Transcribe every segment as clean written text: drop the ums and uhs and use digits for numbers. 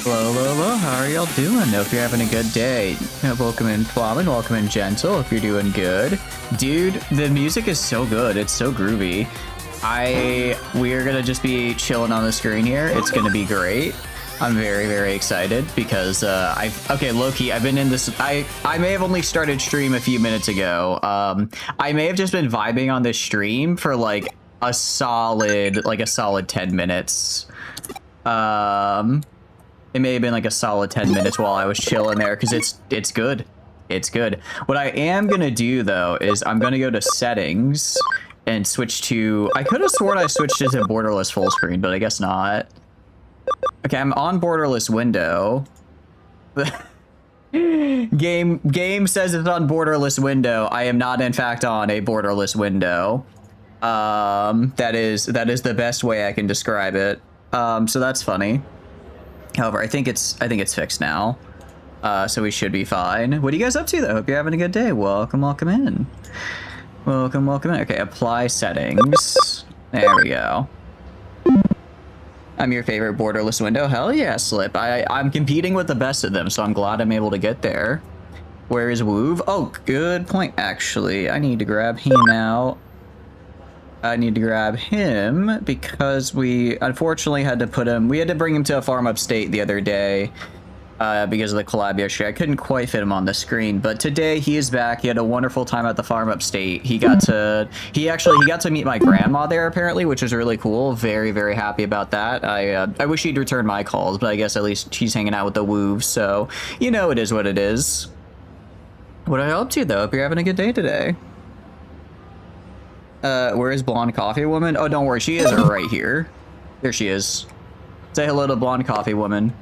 Hello, hello, hello. How are y'all doing? Hope you're having a good day. Welcome in, Flamin. Welcome in, Gentle. Hope you're doing good. Dude, the music is so good. It's so groovy. We're gonna just be chilling on the screen here. It's gonna be great. I'm very, very excited because okay, low-key, I've been in this. I may have only started stream a few minutes ago. I may have just been vibing on this stream for like a solid 10 minutes. It may have been like a solid 10 minutes while I was chilling there because it's good. It's good. What I am gonna do though is I'm gonna go to settings and switch to. I could have sworn I switched it to borderless full screen, but I guess not. Okay, I'm on borderless window. Game says it's on borderless window. I am not in fact on a borderless window. That is the best way I can describe it. So that's funny. However, I think it's fixed now. So we should be fine. What are you guys up to though? Hope you're having a good day. Welcome in. Welcome in. Okay, apply settings. There we go. I'm your favorite borderless window. Hell yeah, Slip. I'm competing with the best of them, so I'm glad I'm able to get there. Where is Woov? Oh, good point, actually. I need to grab him out. I need to grab him because we unfortunately had to bring him to a farm upstate the other day because of the collab yesterday. I couldn't quite fit him on the screen, but today he is back. He had a wonderful time at the farm upstate. He got to meet my grandma there apparently, which was really cool. Very, very happy about that. I wish he'd return my calls, but I guess at least he's hanging out with the Woov, so you know it is what it is. What are you up to though? Hope you're having a good day today. Where is Blonde Coffee Woman? Oh, don't worry, she is right here. There she is. Say hello to Blonde Coffee Woman.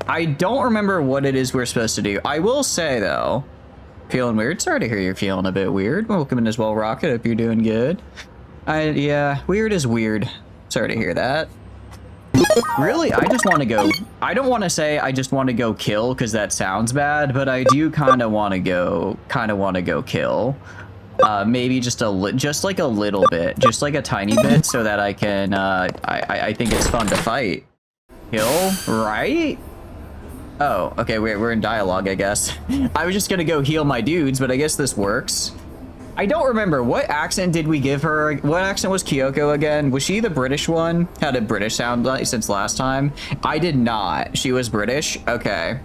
I don't remember what it is we're supposed to do. I will say, though, feeling weird. Sorry to hear you're feeling a bit weird. Welcome in as well, Rocket. Hope you're doing good. Yeah, weird is weird. Sorry to hear that. Really, I just want to go... I don't want to say I just want to go kill, because that sounds bad, but I do kind of want to go kill. Maybe just like a little bit, just like a tiny bit, so that I can. I think it's fun to fight. Kill, right? Oh, okay. We're in dialogue, I guess. I was just gonna go heal my dudes, but I guess this works. I don't remember what accent did we give her. What accent was Kyoko again? Was she the British one? Had a British sound since last time. I did not. She was British. Okay.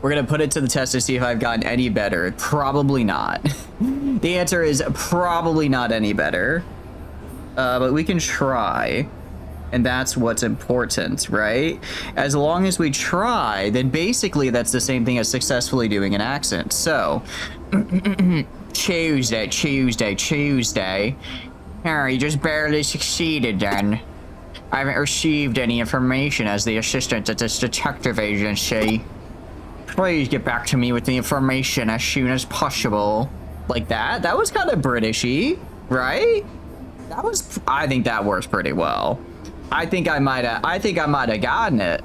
We're gonna put it to the test to see if I've gotten any better. Probably not. The answer is probably not any better. But we can try. And that's what's important, right? As long as we try, then basically that's the same thing as successfully doing an accent. So, Tuesday. Harry just barely succeeded then. I haven't received any information as the assistant at this detective agency. Please get back to me with the information as soon as possible. Like that? That was kind of Britishy, right? I think that works pretty well. I think I might have gotten it.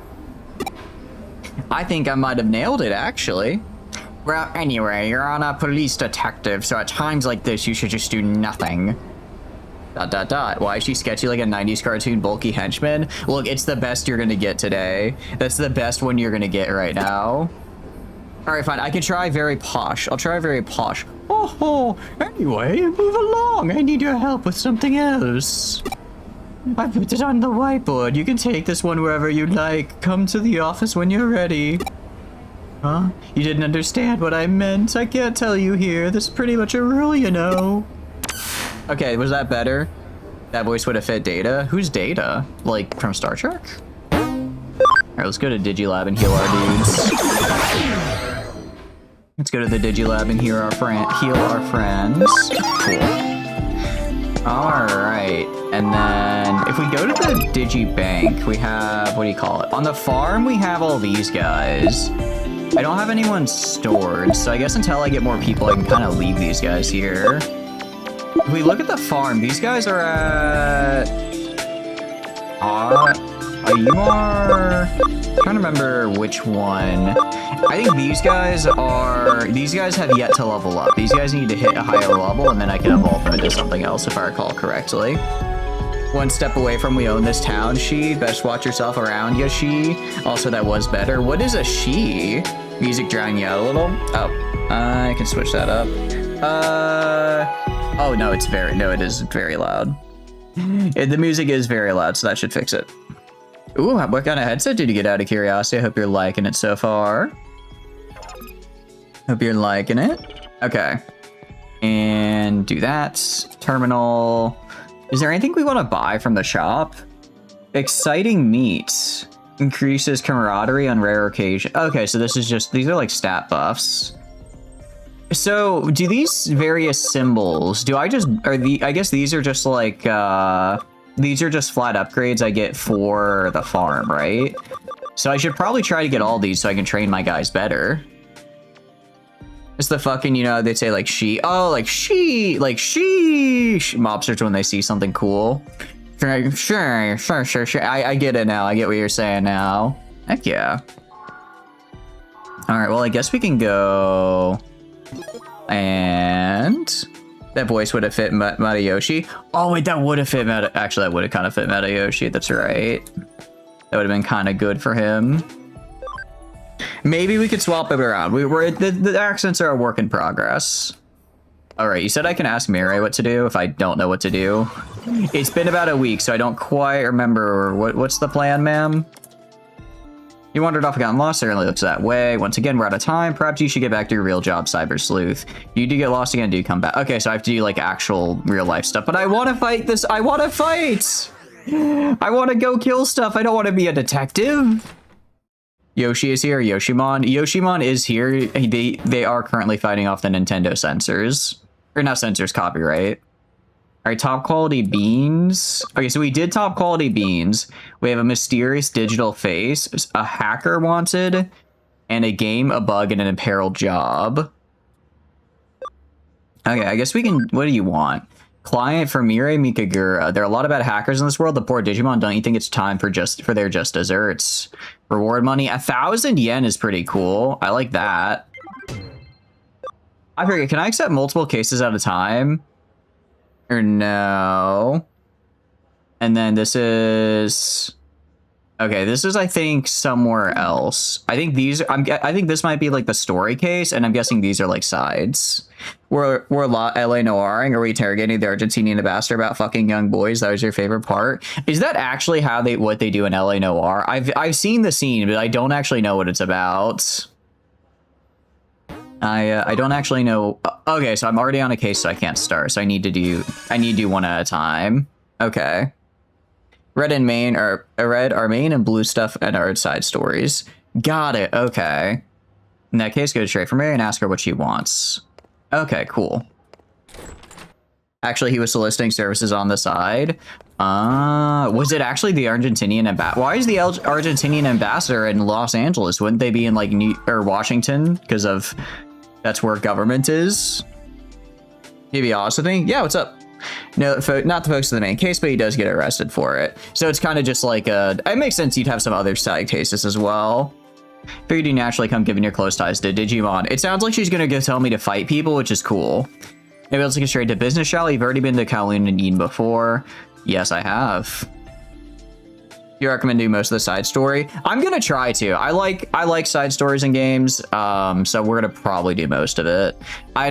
I think I might have nailed it, actually. Well, anyway, you're on a police detective, so at times like this, you should just do nothing. ... Why is she sketchy like a 90s cartoon bulky henchman? Look, it's the best you're gonna get today. That's the best one you're gonna get right now. Alright, fine. I can try very posh. I'll try very posh. Oh, anyway, move along. I need your help with something else. I put it on the whiteboard. You can take this one wherever you'd like. Come to the office when you're ready. Huh? You didn't understand what I meant. I can't tell you here. This is pretty much a rule, you know. Okay, was that better? That voice would have fit Data? Who's Data? Like, from Star Trek? Alright, let's go to Digilab and heal our dudes. Let's go to the Digilab and heal our friends. Cool. Alright, and then if we go to the Digibank, we have, what do you call it? On the farm, we have all these guys. I don't have anyone stored, so I guess until I get more people, I can kind of leave these guys here. If we look at the farm, these guys are at... you are... I'm trying to remember which one. I think these guys have yet to level up. These guys need to hit a higher level, and then I can evolve them into something else, if I recall correctly. One step away from we own this town, she. Best watch yourself around, yeah, she. Also, that was better. What is a she? Music drowning you out a little. Oh, I can switch that up. Oh, no, it's very, no, it is very loud. The music is very loud, so that should fix it. Ooh, what kind of headset did you get out of curiosity? I hope you're liking it so far. Hope you're liking it. Okay. And do that. Terminal. Is there anything we want to buy from the shop? Exciting meat. Increases camaraderie on rare occasion. Okay, so this is just, these are like stat buffs. So do these various symbols, do I just, I guess these are just like, these are just flat upgrades I get for the farm, right? So I should probably try to get all these so I can train my guys better. It's the fucking, you know, they say like she, oh, like she, mobsters when they see something cool. Sure. I get it now. I get what you're saying now. Heck yeah. All right, well, I guess we can go. And that voice would have fit Matayoshi. Oh, wait, that would have fit actually, that would have kind of fit Matayoshi. That's right. That would have been kind of good for him. Maybe we could swap it around. The accents are a work in progress. All right, you said I can ask Mirai what to do if I don't know what to do. It's been about a week, so I don't quite remember. What's the plan, ma'am? You wandered off and gotten lost. Certainly looks that way. Once again, we're out of time. Perhaps you should get back to your real job, Cyber Sleuth. You do get lost again, do you come back? Okay, so I have to do like actual real life stuff, but I want to fight this. I want to fight. I want to go kill stuff. I don't want to be a detective. Yoshi is here. Yoshimon. Yoshimon is here. They are currently fighting off the Nintendo censors. Or not censors, copyright. All right, top quality beans. Okay, so we did top quality beans. We have a mysterious digital face, a hacker wanted, and a game, a bug, and an imperiled job. Okay, I guess we can, what do you want? Client for Mirai Mikagura. There are a lot of bad hackers in this world. The poor Digimon, don't you think it's time for their just desserts? Reward money, 1,000 yen is pretty cool. I like that. I forget, can I accept multiple cases at a time? Or no? And then this is... Okay, this is, I think, somewhere else. I think these... I think this might be, like, the story case, and I'm guessing these are, like, sides. We're LA Noiring. Are we interrogating the Argentinian ambassador about fucking young boys? That was your favorite part? Is that actually how what they do in LA Noir? I've seen the scene, but I don't actually know what it's about. I don't actually know. Okay, so I'm already on a case, so I can't start. So I need to do one at a time. Okay. Red and main are red are main and blue stuff and our side stories. Got it. Okay. In that case, go straight for Mary and ask her what she wants. Okay, cool. Actually, he was soliciting services on the side. Was it actually the Argentinian ambassador? Why is the Argentinian ambassador in Los Angeles? Wouldn't they be in like Washington? Because of that's where government is. He'd be honest with me. Yeah, what's up? No, not the folks in the main case, but he does get arrested for it. So it's kind of just like it makes sense you'd have some other side cases as well. Figured you naturally come given your close ties to Digimon. It sounds like she's gonna go tell me to fight people, which is cool. Maybe let's get straight to business, shall we? You've already been to Kowloon and Eden before. Yes, I have. You recommend doing most of the side story? I'm gonna try to. I like side stories in games, so we're gonna probably do most of it. I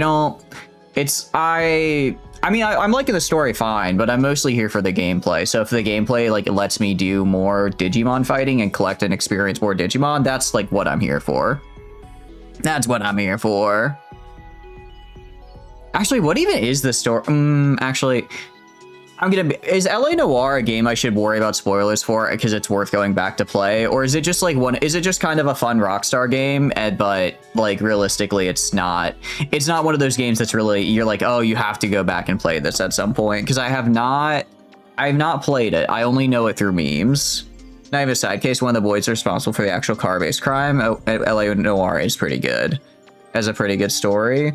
mean, I'm liking the story fine, but I'm mostly here for the gameplay. So if the gameplay like lets me do more Digimon fighting and collect and experience more Digimon, that's like what I'm here for. That's what I'm here for. Actually, what even is the story? Actually, is LA Noire a game I should worry about spoilers for because it's worth going back to play? Or is it just like is it just kind of a fun Rockstar game? But like realistically, it's not one of those games that's really, you're like, oh, you have to go back and play this at some point. Because I have not played it. I only know it through memes. And I have a side case. One of the boys responsible for the actual car-based crime. LA Noire is pretty good. Has a pretty good story.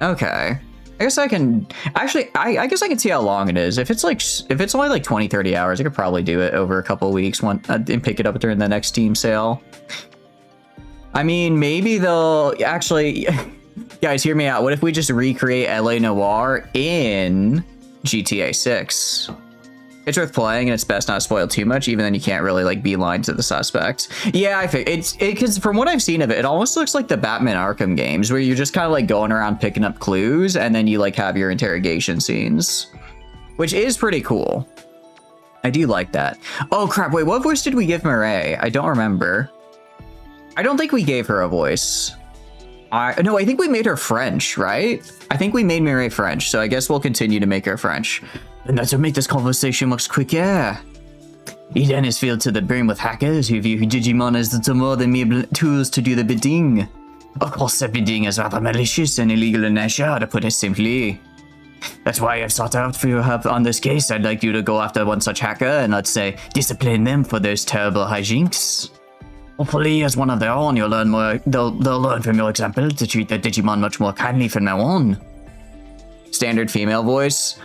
Okay. I guess I can actually, I guess I can see how long it is. If it's only like 20-30 hours, I could probably do it over a couple of weeks and pick it up during the next Steam sale. I mean, maybe they'll actually, guys, hear me out. What if we just recreate LA Noire in GTA 6? It's worth playing, and it's best not to spoil too much. Even then, you can't really like beeline to the suspect. Yeah, I think it's because from what I've seen of it, it almost looks like the Batman Arkham games, where you're just kind of like going around picking up clues, and then you like have your interrogation scenes, which is pretty cool. I do like that. Oh crap! Wait, what voice did we give Mireille? I don't remember. I don't think we gave her a voice. No, I think we made her French, right? I think we made Mireille French, so I guess we'll continue to make her French. And that will make this conversation much quicker. Eden is filled to the brim with hackers who view Digimon as little more than mere tools to do the bidding. Of course, the bidding is rather malicious and illegal in nature, to put it simply. That's why I've sought out for your help on this case. I'd like you to go after one such hacker and, let's say, discipline them for those terrible hijinks. Hopefully, as one of their own, you'll learn more. They'll learn from your example to treat their Digimon much more kindly from now on. Standard female voice.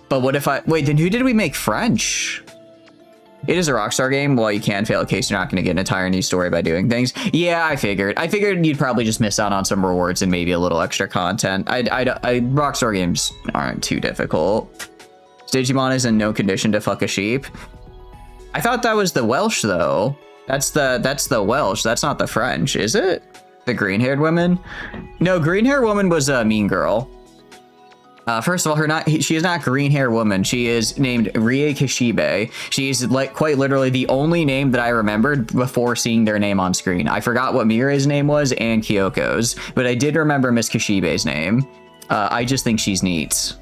But what if wait, then who did we make French? It is a Rockstar game. Well, you can fail in case you're not going to get an entire new story by doing things. Yeah, I figured you'd probably just miss out on some rewards and maybe a little extra content. Rockstar games aren't too difficult. Digimon is in no condition to fuck a sheep. I thought that was the Welsh though. That's the Welsh. That's not the French, is it? The green-haired woman? No, green-haired woman was a mean girl. First of all, she is not green-haired woman. She is named Rie Kishibe. She is like quite literally the only name that I remembered before seeing their name on screen. I forgot what Mireille's name was and Kyoko's, but I did remember Miss Kishibe's name. I just think she's neat.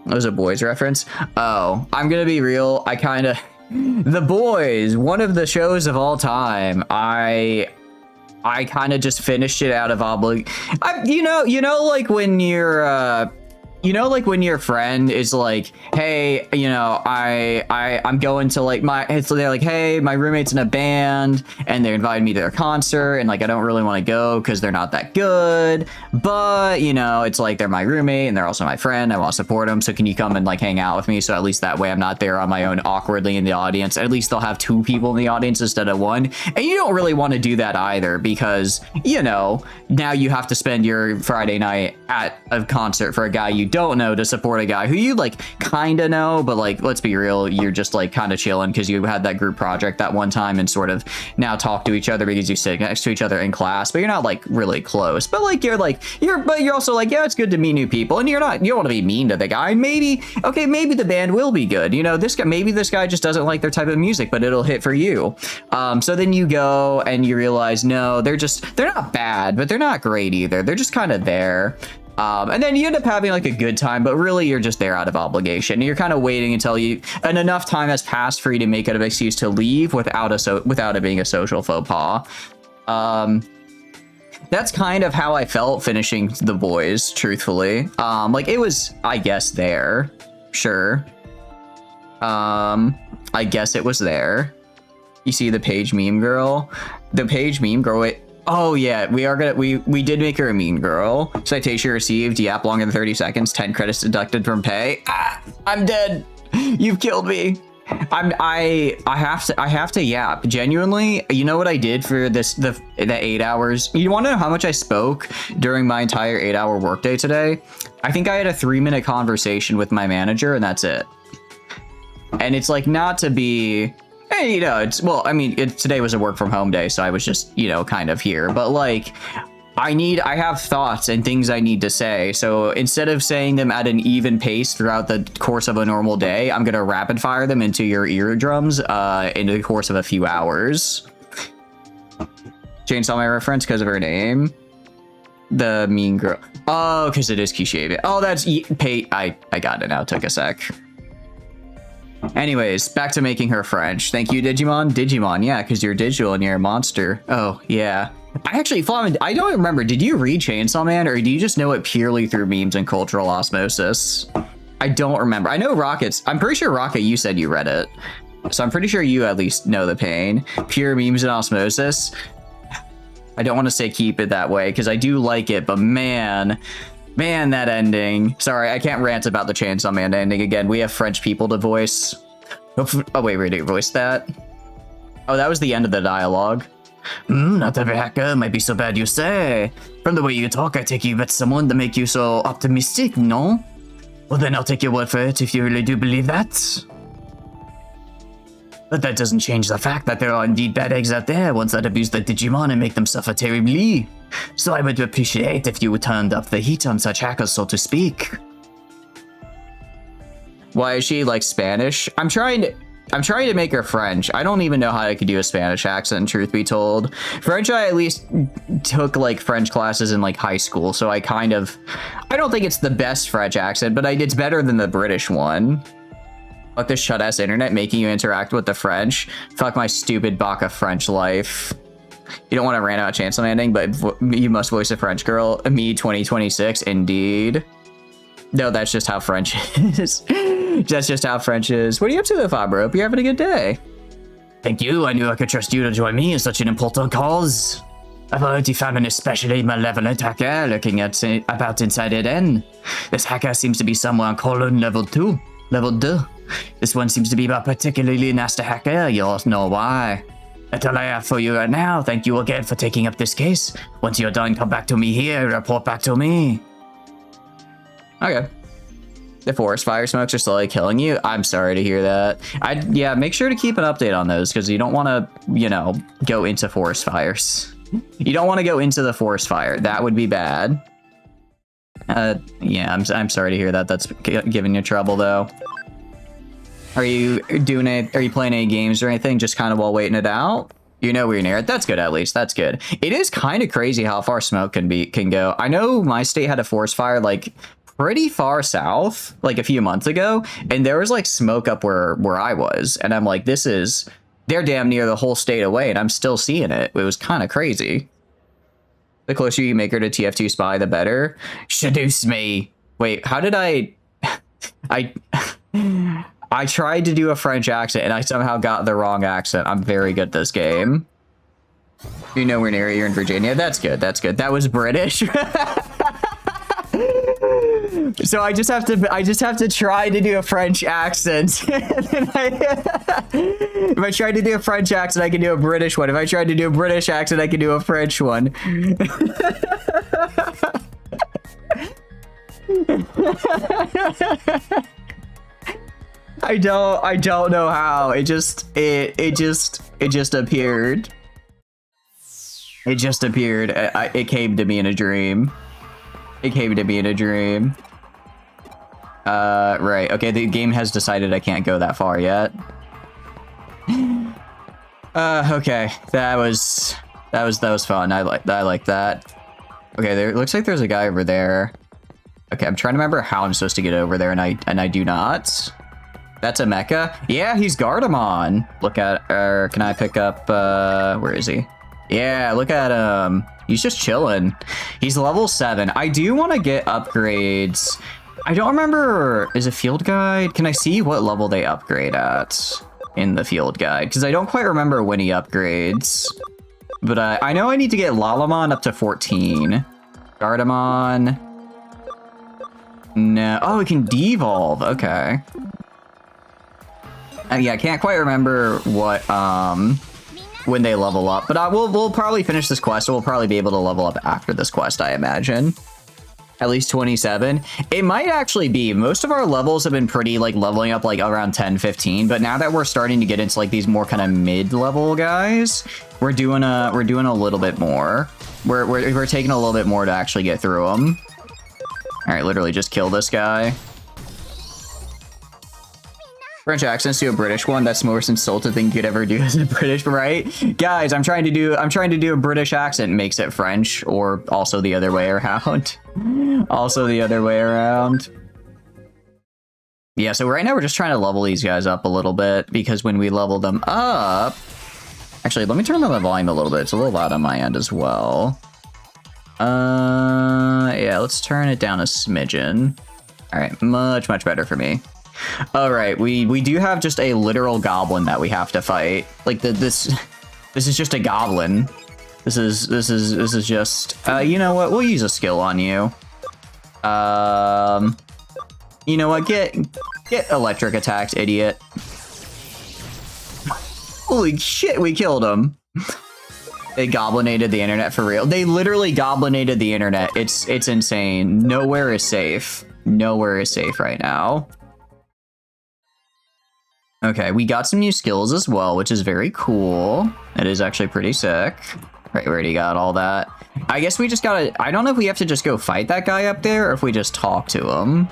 That was a Boys reference. Oh, I'm gonna be real. The Boys, one of the shows of all time. I kind of just finished it out of you know, like when you're, like when your friend is like, hey, you know, I'm going to like they're like, hey, my roommate's in a band and they're inviting me to their concert and like I don't really want to go because they're not that good, but you know, it's like they're my roommate and they're also my friend. I want to support them, so can you come and like hang out with me? So at least that way I'm not there on my own awkwardly in the audience. At least they'll have two people in the audience instead of one. And you don't really want to do that either because, you know, now you have to spend your Friday night at a concert for a guy you don't know to support a guy who you like kind of know, but like, let's be real, you're just like kind of chilling because you had that group project that one time and sort of now talk to each other because you sit next to each other in class, but you're not like really close. But like you're also like, yeah, it's good to meet new people, and you don't want to be mean to the guy. Maybe the band will be good. You know, maybe this guy just doesn't like their type of music, but it'll hit for you. So then you go and you realize, no, they're not bad, but they're not great either. They're just kind of there. And then you end up having like a good time, but really you're just there out of obligation. You're kind of waiting until enough time has passed for you to make it an excuse to leave without it being a social faux pas. That's kind of how I felt finishing The Boys, truthfully. Like it was, I guess, there. Sure. I guess it was there. You see the Page meme girl? The Page meme girl, wait. Oh yeah, we did make her a mean girl. Citation received, yap longer than 30 seconds, 10 credits deducted from pay. I'm dead. You've killed me. I have to yap. Genuinely, you know what I did for the 8 hours? You want to know how much I spoke during my entire 8-hour workday today? I think I had a 3-minute conversation with my manager, and that's it. And it's like, not to be, hey, you know, today was a work from home day, so I was just, you know, kind of here. But like, I have thoughts and things I need to say. So instead of saying them at an even pace throughout the course of a normal day, I'm going to rapid fire them into your eardrums in the course of a few hours. Chainsaw my reference because of her name. The mean girl. Oh, because it is Kishibe. Oh, that's I got it now. Took a sec. Anyways, back to making her French. Thank you, Digimon. Digimon, yeah, because you're digital and you're a monster. Oh, yeah. Flamin, I don't remember. Did you read Chainsaw Man, or do you just know it purely through memes and cultural osmosis? I don't remember. I know I'm pretty sure Rocket, you said you read it. So I'm pretty sure you at least know the pain. Pure memes and osmosis. I don't want to say keep it that way, because I do like it, but man, that ending. Sorry, I can't rant about the Chainsaw Man ending again. We have French people to voice. Oh, wait, we didn't voice that? Oh, that was the end of the dialogue. Not every hacker might be so bad you say. From the way you talk, I take you bet someone to make you so optimistic, no? Well, then I'll take your word for it if you really do believe that. But that doesn't change the fact that there are indeed bad eggs out there, ones that abuse the Digimon and make them suffer terribly. So I would appreciate if you turned up the heat on such hackers, so to speak. Why is she like Spanish? I'm trying to make her French. I don't even know how I could do a Spanish accent, truth be told. French, I at least took like French classes in like high school, so I don't think it's the best French accent, but it's better than the British one. Fuck this shut-ass internet making you interact with the French. Fuck my stupid Baka French life. You don't want to rant out Chance Landing, but you must voice a French girl. Me 2026, indeed. No, that's just how French is. That's just how French is. What are you up to though, Fabro? Hope you're having a good day. Thank you. I knew I could trust you to join me in such an important cause. I've already found an especially malevolent hacker looking about inside Eden. This hacker seems to be somewhere on colon level 2. Level 2. This one seems to be a particularly nasty hacker. You'll know why. That's all I have for you right now. Thank you again for taking up this case. Once you're done, come back to me here. Report back to me. Okay. The forest fire smokes are slowly killing you. I'm sorry to hear that. Yeah, make sure to keep an update on those because you don't want to, you know, go into forest fires. You don't want to go into the forest fire. That would be bad. Yeah, I'm sorry to hear that. That's giving you trouble though. Are you playing any games or anything just kind of while waiting it out? You know we're near it. That's good, at least. That's good. It is kind of crazy how far smoke can go. I know my state had a forest fire like pretty far south, like a few months ago, and there was like smoke up where I was, and I'm like, they're damn near the whole state away, and I'm still seeing it. It was kind of crazy. The closer you make her to TF2 Spy, the better. Seduce me. Wait, how did I tried to do a French accent and I somehow got the wrong accent. I'm very good at this game. You know we're near it. You're in Virginia. That's good. That's good. That was British. So I just have to try to do a French accent. If I tried to do a French accent, I can do a British one. If I tried to do a British accent, I can do a French one. I don't know how. It just appeared. It just appeared. It came to me in a dream. It came to me in a dream. Right. Okay, the game has decided I can't go that far yet. Okay. That was fun. I like that. Okay, there looks like there's a guy over there. Okay, I'm trying to remember how I'm supposed to get over there, and I do not. That's a mecha? Yeah, he's Gardamon. Look at, can I pick up, where is he? Yeah, look at him. He's just chilling. He's level 7. I do want to get upgrades. I don't remember, is it field guide? Can I see what level they upgrade at in the field guide? Because I don't quite remember when he upgrades. But I know I need to get Lalamon up to 14. Gardamon. No, oh, it can devolve, okay. Yeah, I can't quite remember what, when they level up, but we'll probably finish this quest, so we'll probably be able to level up after this quest, I imagine. At least 27. It might actually be. Most of our levels have been pretty, like, leveling up, like, around 10, 15, but now that we're starting to get into, like, these more kind of mid-level guys, we're doing a little bit more. We're taking a little bit more to actually get through them. All right, literally just kill this guy. French accents to a British one. That's the most insulted thing you could ever do as a British, right? Guys, I'm trying to do a British accent, makes it French, or also the other way around. Also the other way around. Yeah, so right now we're just trying to level these guys up a little bit, because when we level them up... Actually, let me turn down the volume a little bit. It's a little loud on my end as well. Yeah, let's turn it down a smidgen. All right, much better for me. All right, we do have just a literal goblin that we have to fight. Like this is just a goblin. This is just you know what? We'll use a skill on you. You know what? Get electric attacked, idiot. Holy shit, we killed him. They goblinated the internet for real. They literally goblinated the internet. It's insane. Nowhere is safe. Nowhere is safe right now. Okay, we got some new skills as well, which is very cool. It is actually pretty sick. Right, we already got all that. I guess we just gotta... I don't know if we have to just go fight that guy up there or if we just talk to him.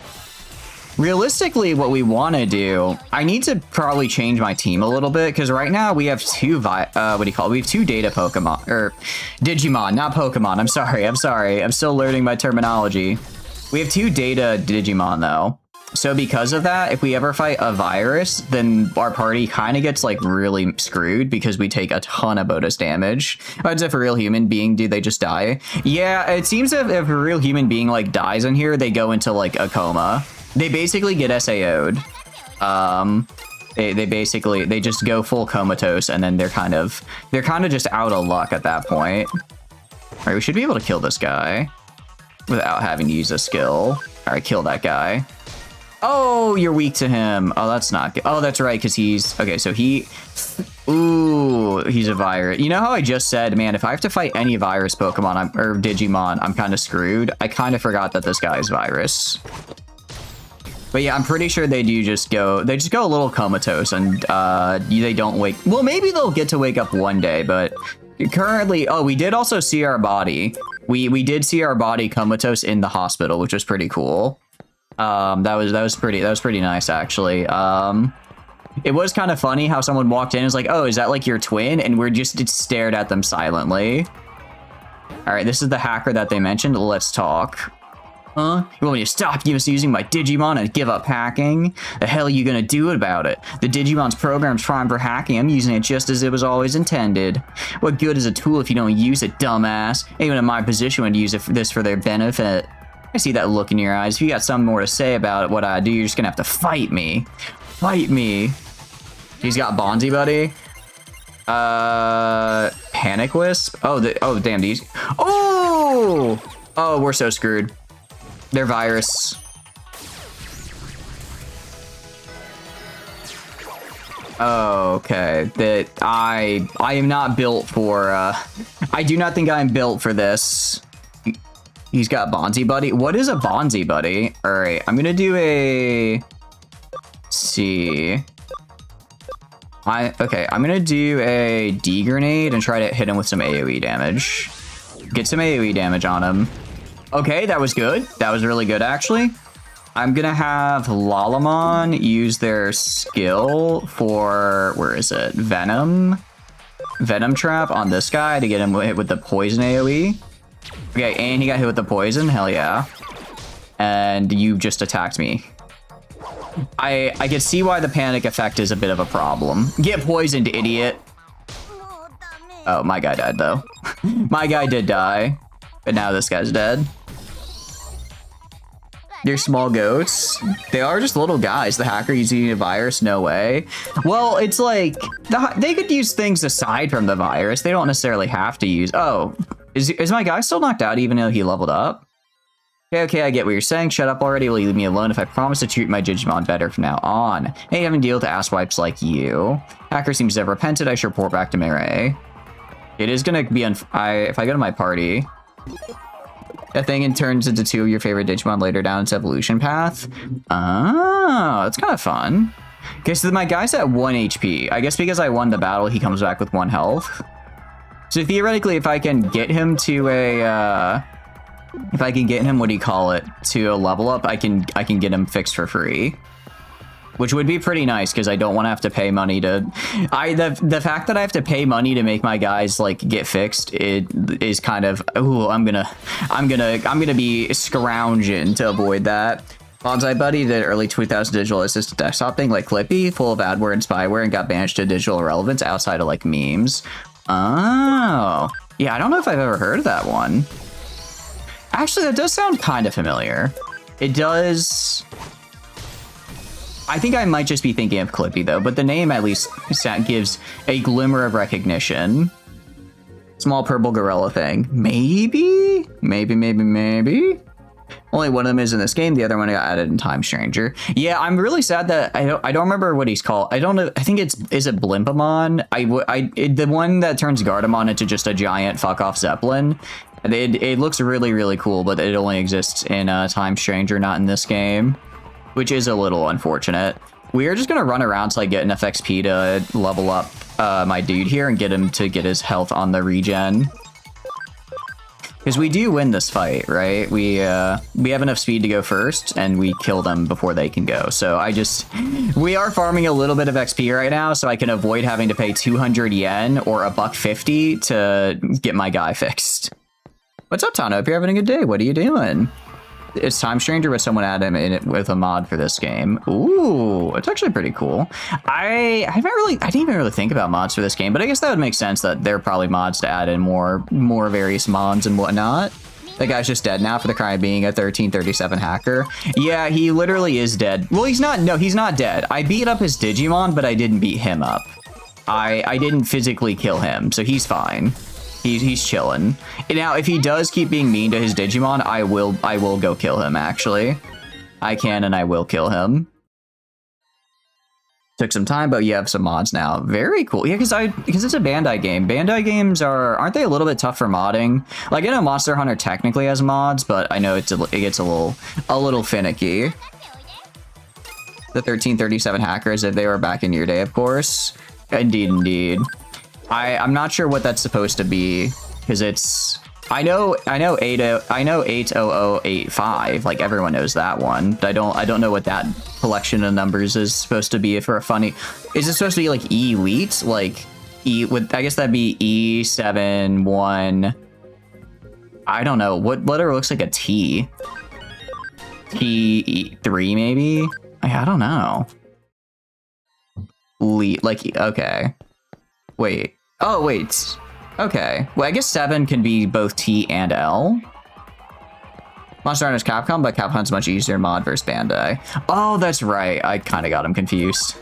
Realistically, what we want to do... I need to probably change my team a little bit, because right now we have two... We have two data Pokemon. Or Digimon, not Pokemon. I'm sorry. I'm still learning my terminology. We have two data Digimon, though. So because of that, if we ever fight a virus, then our party kind of gets like really screwed because we take a ton of bonus damage. As if a real human being, do they just die? Yeah, it seems if a real human being like dies in here, they go into like a coma. They basically get SAO'd. They just go full comatose, and then they're kind of just out of luck at that point. All right, we should be able to kill this guy without having to use a skill. All right, kill that guy. Oh, you're weak to him. Oh, that's not good. Oh, that's right, because he's... Okay, so he... Ooh, he's a virus. You know how I just said, man, if I have to fight any virus Pokemon or Digimon, I'm kind of screwed? I kind of forgot that this guy is virus. But yeah, I'm pretty sure they do just go... They just go a little comatose, and they don't wake... Well, maybe they'll get to wake up one day, but... Currently... Oh, we did also see our body. We did see our body comatose in the hospital, which was pretty cool. That was pretty nice, actually. It was kind of funny how someone walked in and was like, oh, is that like your twin? And we're just stared at them silently. All right, this is the hacker that they mentioned. Let's talk. Huh? You want me to stop using my Digimon and give up hacking? The hell are you gonna do about it? The Digimon's program's primed for hacking. I'm using it just as it was always intended. What good is a tool if you don't use it, dumbass? Anyone in my position would use this for their benefit. I see that look in your eyes. If you got something more to say about what I do, you're just gonna have to fight me. Fight me. He's got Bonzi, buddy. Panic Wisp? Oh, damn, these. Oh! Oh, we're so screwed. They're virus. Oh, okay. I am not built for, I do not think I'm built for this. He's got Bonzi Buddy. What is a Bonzi Buddy? All right, I'm gonna do a... Let's see. Okay, I'm gonna do a D-Grenade and try to hit him with some AoE damage. Get some AoE damage on him. Okay, that was good. That was really good, actually. I'm gonna have Lalamon use their skill for... Where is it? Venom Trap on this guy to get him hit with the poison AoE. Okay, and he got hit with the poison. Hell yeah. And you just attacked me. I can see why the panic effect is a bit of a problem. Get poisoned, idiot. Oh, my guy died, though. My guy did die. But now this guy's dead. They're small goats. They are just little guys. The hacker using a virus? No way. Well, it's like... They could use things aside from the virus. They don't necessarily have to use... Oh... Is my guy still knocked out even though he leveled up? Okay, I get what you're saying. Shut up already. Will you leave me alone if I promise to treat my Digimon better from now on? Hey, having to deal with asswipes like you. Hacker seems to have repented. I should report back to Mireille. It is gonna be if I go to my party, that thing turns into two of your favorite Digimon later down its evolution path. Oh, that's kind of fun. Okay, so my guy's at 1 HP. I guess because I won the battle, he comes back with 1 health. So theoretically, if I can get him to a, what do you call it, to a level up, I can get him fixed for free, which would be pretty nice because I don't want to have to pay money to. The fact that I have to pay money to make my guys like get fixed, it is kind of. Ooh, I'm gonna be scrounging to avoid that. Bonsai Buddy did early 2000 digital assisted desktop thing like Clippy, full of adware and spyware, and got banished to digital irrelevance outside of like memes. Oh, yeah, I don't know if I've ever heard of that one. Actually, that does sound kind of familiar. It does. I think I might just be thinking of Clippy, though, but the name at least gives a glimmer of recognition. Small purple gorilla thing. Maybe? Maybe. Only one of them is in this game. The other one got added in Time Stranger. Yeah, I'm really sad that I don't remember what he's called. I don't know. I think is it Blimpamon? The one that turns Gardamon into just a giant fuck off Zeppelin. It looks really, really cool, but it only exists in Time Stranger, not in this game, which is a little unfortunate. We are just going to run around till I get enough XP to level up my dude here and get him to get his health on the regen. Because we do win this fight, right? We have enough speed to go first, and we kill them before they can go. So we are farming a little bit of XP right now, so I can avoid having to pay 200 yen or $1.50 to get my guy fixed. What's up, Tano? Hope you're having a good day. What are you doing? It's Time Stranger, but someone added him in it with a mod for this game. Ooh, it's actually pretty cool. I didn't even really think about mods for this game, but I guess that would make sense that there are probably mods to add in more various mods and whatnot. That guy's just dead now for the crime of being a 1337 hacker. Yeah, he literally is dead. Well, he's not. No, he's not dead. I beat up his Digimon, but I didn't beat him up. I didn't physically kill him, so he's fine. He's chilling. Now, if he does keep being mean to his Digimon, I will go kill him, actually. I can and I will kill him. Took some time, but you have some mods now. Very cool. Yeah, because it's a Bandai game. Bandai games aren't they a little bit tough for modding? Like, I know Monster Hunter technically has mods, but I know it gets a little finicky. The 1337 hackers, if they were back in your day, of course. Indeed. I'm not sure what that's supposed to be, because it's I know 80085, like everyone knows that one. But I don't know what that collection of numbers is supposed to be for a funny. Is it supposed to be like elite? Like I guess that'd be E71. I don't know. What letter looks like a T? T3 maybe? I don't know. Like okay. Wait. Oh, wait. Okay. Well, I guess 7 can be both T and L. Monster Hunter's Capcom, but Capcom's much easier mod versus Bandai. Oh, that's right. I kind of got him confused.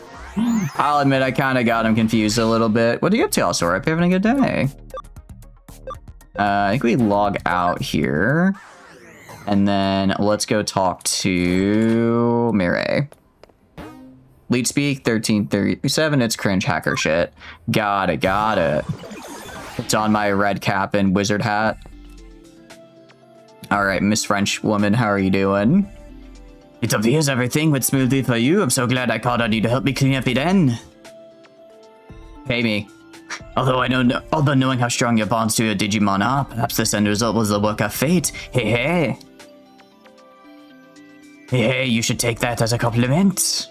I'll admit I kind of got him confused a little bit. What are you up to, Alsor? Hope you're having a good day. I think we log out here. And then let's go talk to Mireille. Lead speak 1337. It's cringe hacker shit. Got it. It's on my red cap and wizard hat. All right, Miss French woman, how are you doing? It appears everything went smoothly for you. I'm so glad I called on you to help me clean up it in. Pay me. Although knowing how strong your bonds to your Digimon are, perhaps this end result was the work of fate. Hey, you should take that as a compliment.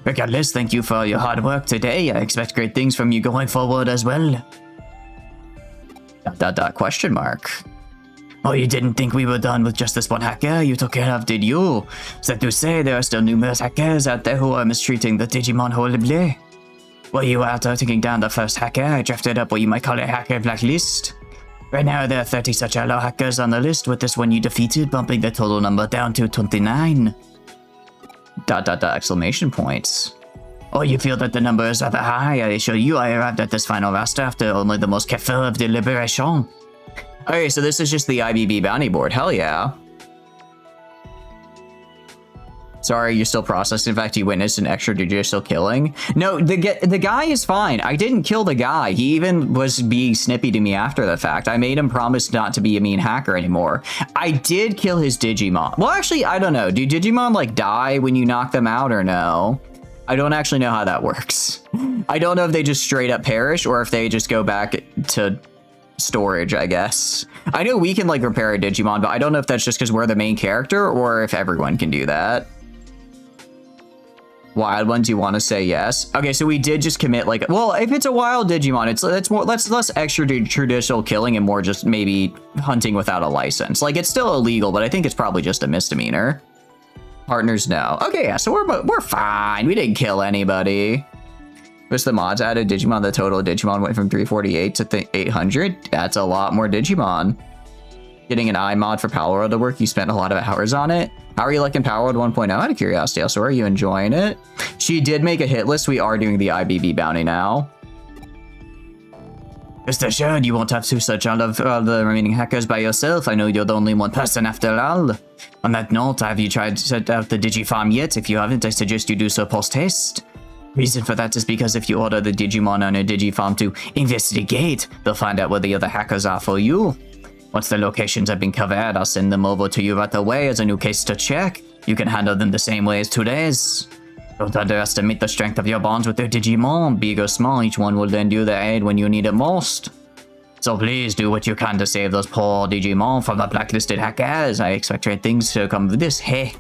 Regardless, thank you for your hard work today. I expect great things from you going forward as well. ... question mark. Oh, you didn't think we were done with just this one hacker you took care of, did you? Sad to say, there are still numerous hackers out there who are mistreating the Digimon horribly. While you were after taking down the first hacker, I drafted up what you might call a hacker blacklist. Right now, there are 30 such outlaw hackers on the list, with this one you defeated, bumping the total number down to 29. ... exclamation points. Oh, you feel that the number is rather high? I assure you I arrived at this final roster after only the most careful of deliberation. Okay, so this is just the IBB bounty board. Hell yeah. Sorry, you're still processing. In fact, you witnessed an extrajudicial killing. No, the guy is fine. I didn't kill the guy. He even was being snippy to me after the fact. I made him promise not to be a mean hacker anymore. I did kill his Digimon. Well, actually, I don't know. Do Digimon, like, die when you knock them out or no? I don't actually know how that works. I don't know if they just straight up perish or if they just go back to storage, I guess. I know we can, like, repair a Digimon, but I don't know if that's just because we're the main character or if everyone can do that. Wild ones, you want to say yes? Okay, so we did just commit, like, well, if it's a wild Digimon, it's less extrajudicial killing and more just maybe hunting without a license. Like, it's still illegal, but I think it's probably just a misdemeanor. Partners, no. Okay, yeah, so we're fine. We didn't kill anybody. Was the mods added Digimon? The total Digimon went from 348 to 800. That's a lot more Digimon. Getting an iMod for Power World to work, you spent a lot of hours on it. How are you liking Power World 1.0 out of curiosity? So are you enjoying it? She did make a hit list. We are doing the IBB bounty now. Rest assured, you won't have to search all of the remaining hackers by yourself. I know you're the only one person after all. On that note, have you tried to set out the Digifarm yet? If you haven't, I suggest you do so post-haste. Reason for that is because if you order the Digimon on a Digifarm to investigate, they'll find out where the other hackers are for you. Once the locations have been covered, I'll send them over to you right away as a new case to check. You can handle them the same way as today's. Don't underestimate the strength of your bonds with your Digimon. Big or small, each one will lend you their aid when you need it most. So please do what you can to save those poor Digimon from the blacklisted hackers. I expect great things to come of this. Hey.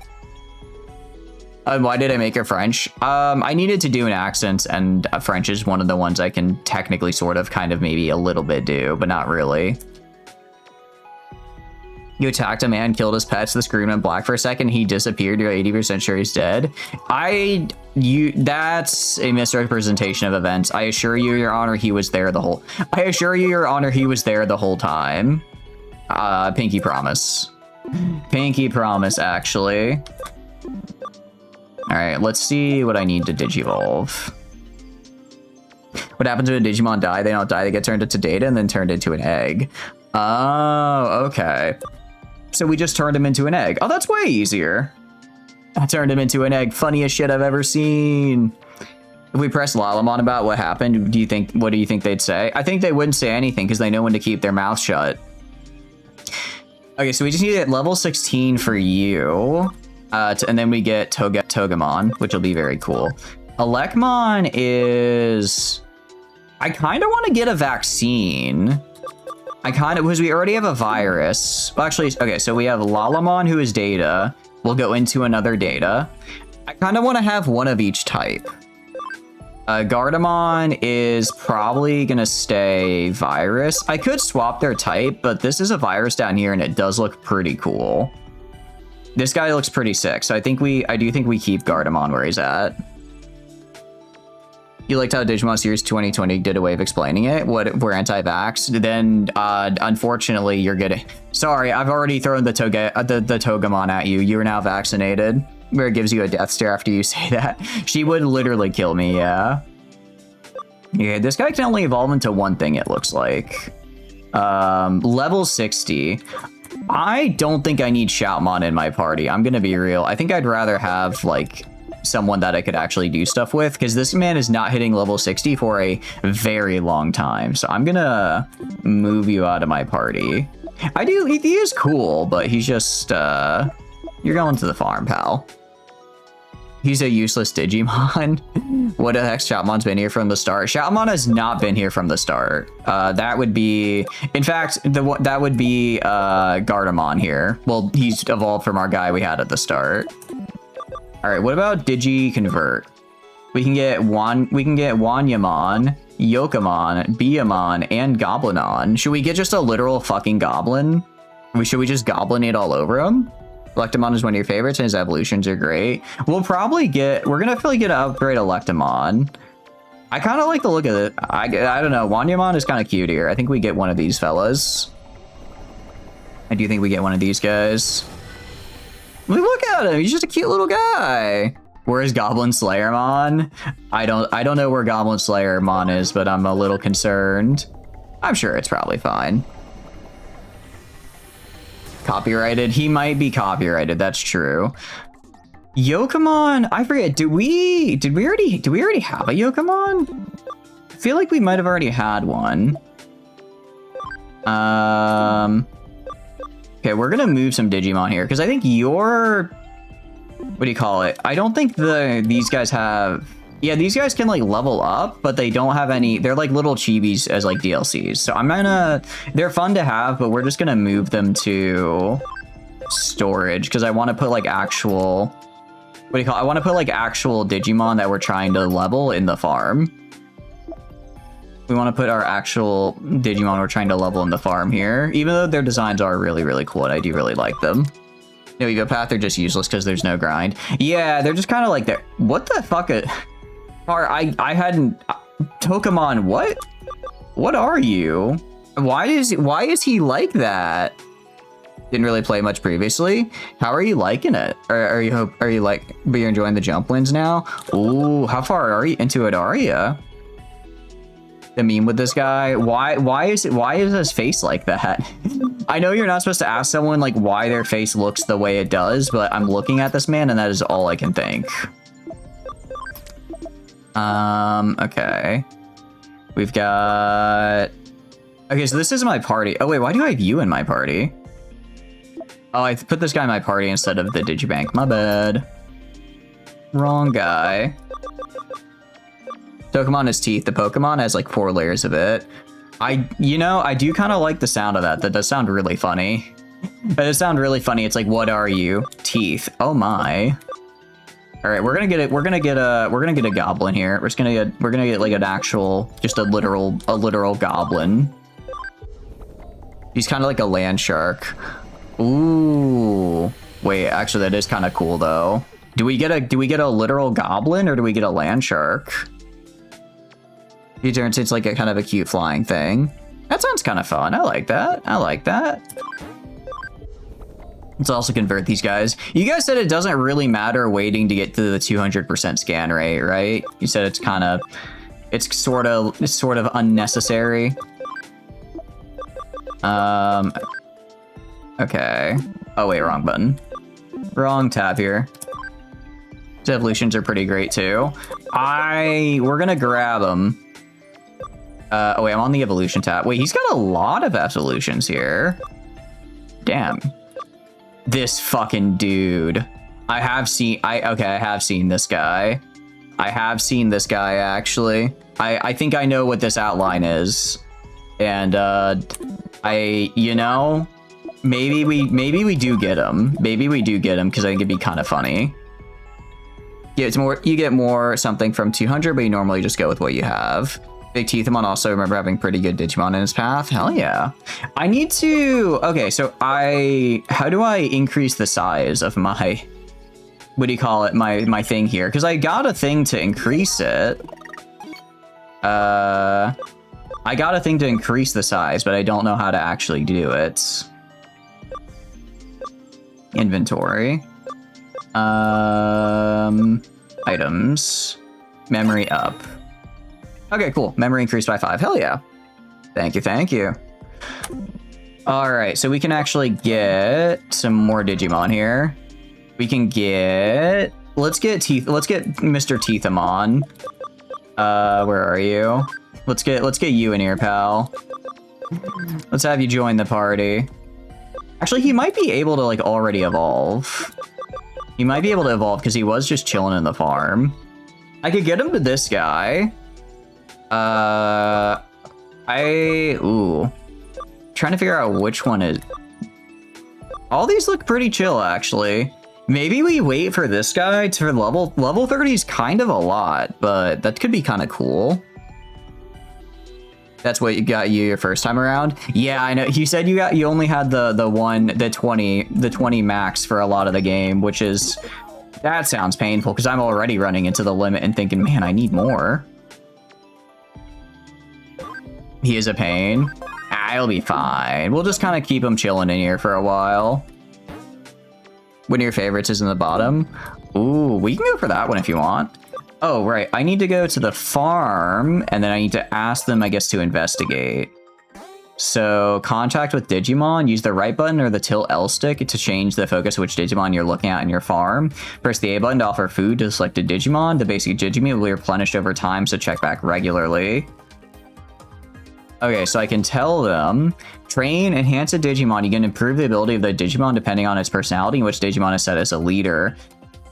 Why did I make her French? I needed to do an accent, and French is one of the ones I can technically sort of kind of maybe a little bit do, but not really. You attacked a man, killed his pets, the screen went black for a second, he disappeared, you're 80% sure he's dead. That's a misrepresentation of events. I assure you, Your Honor, he was there the whole... I assure you, Your Honor, he was there the whole time. Pinky promise. Pinky promise, actually. Alright, let's see what I need to Digivolve. What happens when a Digimon die? They don't die, they get turned into data and then turned into an egg. Oh, okay. So we just turned him into an egg. Oh, that's way easier. I turned him into an egg. Funniest shit I've ever seen. If we press Lalamon about what happened, what do you think they'd say? I think they wouldn't say anything because they know when to keep their mouth shut. Okay, so we just need to get level 16 for you. And then we get Togemon, which will be very cool. Elecmon is... I kind of want to get a vaccine. Because we already have a virus. Well, actually, okay, so we have Lalamon, who is data. We'll go into another data. I kind of want to have one of each type. Gardamon is probably going to stay virus. I could swap their type, but this is a virus down here, and it does look pretty cool. This guy looks pretty sick, so I do think we keep Gardamon where he's at. You liked how Digimon Series 2020 did a way of explaining it? We're anti-vax? Then, unfortunately, you're getting... Sorry, I've already thrown the Togemon at you. You are now vaccinated. Where it gives you a death stare after you say that. She would literally kill me, yeah. Yeah, this guy can only evolve into one thing, it looks like. Level 60. I don't think I need Shoutmon in my party. I'm gonna be real. I think I'd rather have, like... someone that I could actually do stuff with, because this man is not hitting level 60 for a very long time. So I'm gonna move you out of my party. He is cool, but he's just, you're going to the farm, pal. He's a useless Digimon. What the heck, Shoutmon's been here from the start? Shoutmon has not been here from the start. That would be, in fact, that would be Gardamon here. Well, he's evolved from our guy we had at the start. All right, what about Digi-Convert? We can get Wanyamon, Yokomon, Biyamon, and Goblinon. Should we get just a literal fucking goblin? Should we just goblinate all over him? Electamon is one of your favorites, and his evolutions are great. We're gonna probably get to upgrade Electamon. I kind of like the look of it. I don't know, Wanyamon is kind of cute here. I think we get one of these fellas. I do think we get one of these guys. Look at him, he's just a cute little guy. Where's Goblin Slayermon? I don't know where Goblin Slayermon is, but I'm a little concerned. I'm sure it's probably fine. Copyrighted? He might be copyrighted, that's true. Yokomon, I forget, do we already have a Yokomon? I feel like we might have already had one. Okay, we're gonna move some Digimon here, because I think what do you call it? I don't think these guys have... Yeah, these guys can, like, level up, but they don't have any... They're, like, little chibis as, like, DLCs. So I'm gonna... They're fun to have, but we're just gonna move them to storage, because I want to put, like, actual... What do you call it? I want to put, like, actual Digimon that we're trying to level in the farm. We want to put our actual Digimon we're trying to level in the farm here, even though their designs are really, really cool, and I do really like them. No Evopath, they're just useless because there's no grind. Yeah, they're just kind of like that. What the fuck? I hadn't... Togemon, what? What are you? Why is he like that? Didn't really play much previously. How are you liking it? Are you enjoying the jump wins now? Ooh, how far are you into it? Are you? The meme with this guy, why is his face like that? I know you're not supposed to ask someone like why their face looks the way it does, but I'm looking at this man and that is all I can think. Okay. We've got... Okay, so this is my party. Oh, wait, why do I have you in my party? Oh, I put this guy in my party instead of the Digibank. My bad. Wrong guy. Togemon is teeth. The Pokemon has like 4 layers of it. I do kind of like the sound of that. That does sound really funny. That does sound really funny. It's like, what are you? Teeth. Oh my. All right, we're gonna get a goblin here. We're gonna get like an actual, just a literal goblin. He's kind of like a land shark. Ooh. Wait, actually, that is kind of cool though. Do we get a literal goblin or do we get a land shark? He turns into like a kind of a cute flying thing. That sounds kind of fun. I like that. I like that. Let's also convert these guys. You guys said it doesn't really matter waiting to get to the 200% scan rate, right? You said it's sort of unnecessary. Okay. Oh wait, wrong button. Wrong tab here. His evolutions are pretty great too. We're gonna grab them. Oh wait, I'm on the evolution tab. Wait, he's got a lot of evolutions here. Damn. This fucking dude. I have seen this guy. I have seen this guy actually. I think I know what this outline is. And maybe we do get him. Maybe we do get him because I think it'd be kind of funny. You get more something from 200, but you normally just go with what you have. Big Teethmon also remember having pretty good Digimon in his path. Hell yeah. I need to... Okay, so how do I increase the size of my... What do you call it? My thing here? Because I got a thing to increase it. I got a thing to increase the size, but I don't know how to actually do it. Inventory. Items. Memory up. Okay, cool. Memory increased by 5. Hell yeah. Thank you, thank you. All right, so we can actually get some more Digimon here. We can get... Let's get Mr. Teethmon. Where are you? Let's get you in here, pal. Let's have you join the party. Actually, he might be able to like already evolve. He might be able to evolve because he was just chilling in the farm. I could get him to this guy. Trying to figure out which one is... All these look pretty chill, actually. Maybe we wait for this guy to level 30 is kind of a lot, but that could be kind of cool. That's what got you your first time around? Yeah, I know. You said you only had the 20 max for a lot of the game, which is... That sounds painful, because I'm already running into the limit and thinking, man, I need more. He is a pain. I'll be fine. We'll just kind of keep him chilling in here for a while. One of your favorites is in the bottom. Ooh, we can go for that one if you want. Oh, right. I need to go to the farm, and then I need to ask them, I guess, to investigate. So, contact with Digimon. Use the right button or the tilt L stick to change the focus of which Digimon you're looking at in your farm. Press the A button to offer food to the selected Digimon. The basic Digimon will be replenished over time, so check back regularly. Okay, so I can tell them, train, enhance a Digimon. You can improve the ability of the Digimon depending on its personality, in which Digimon is set as a leader.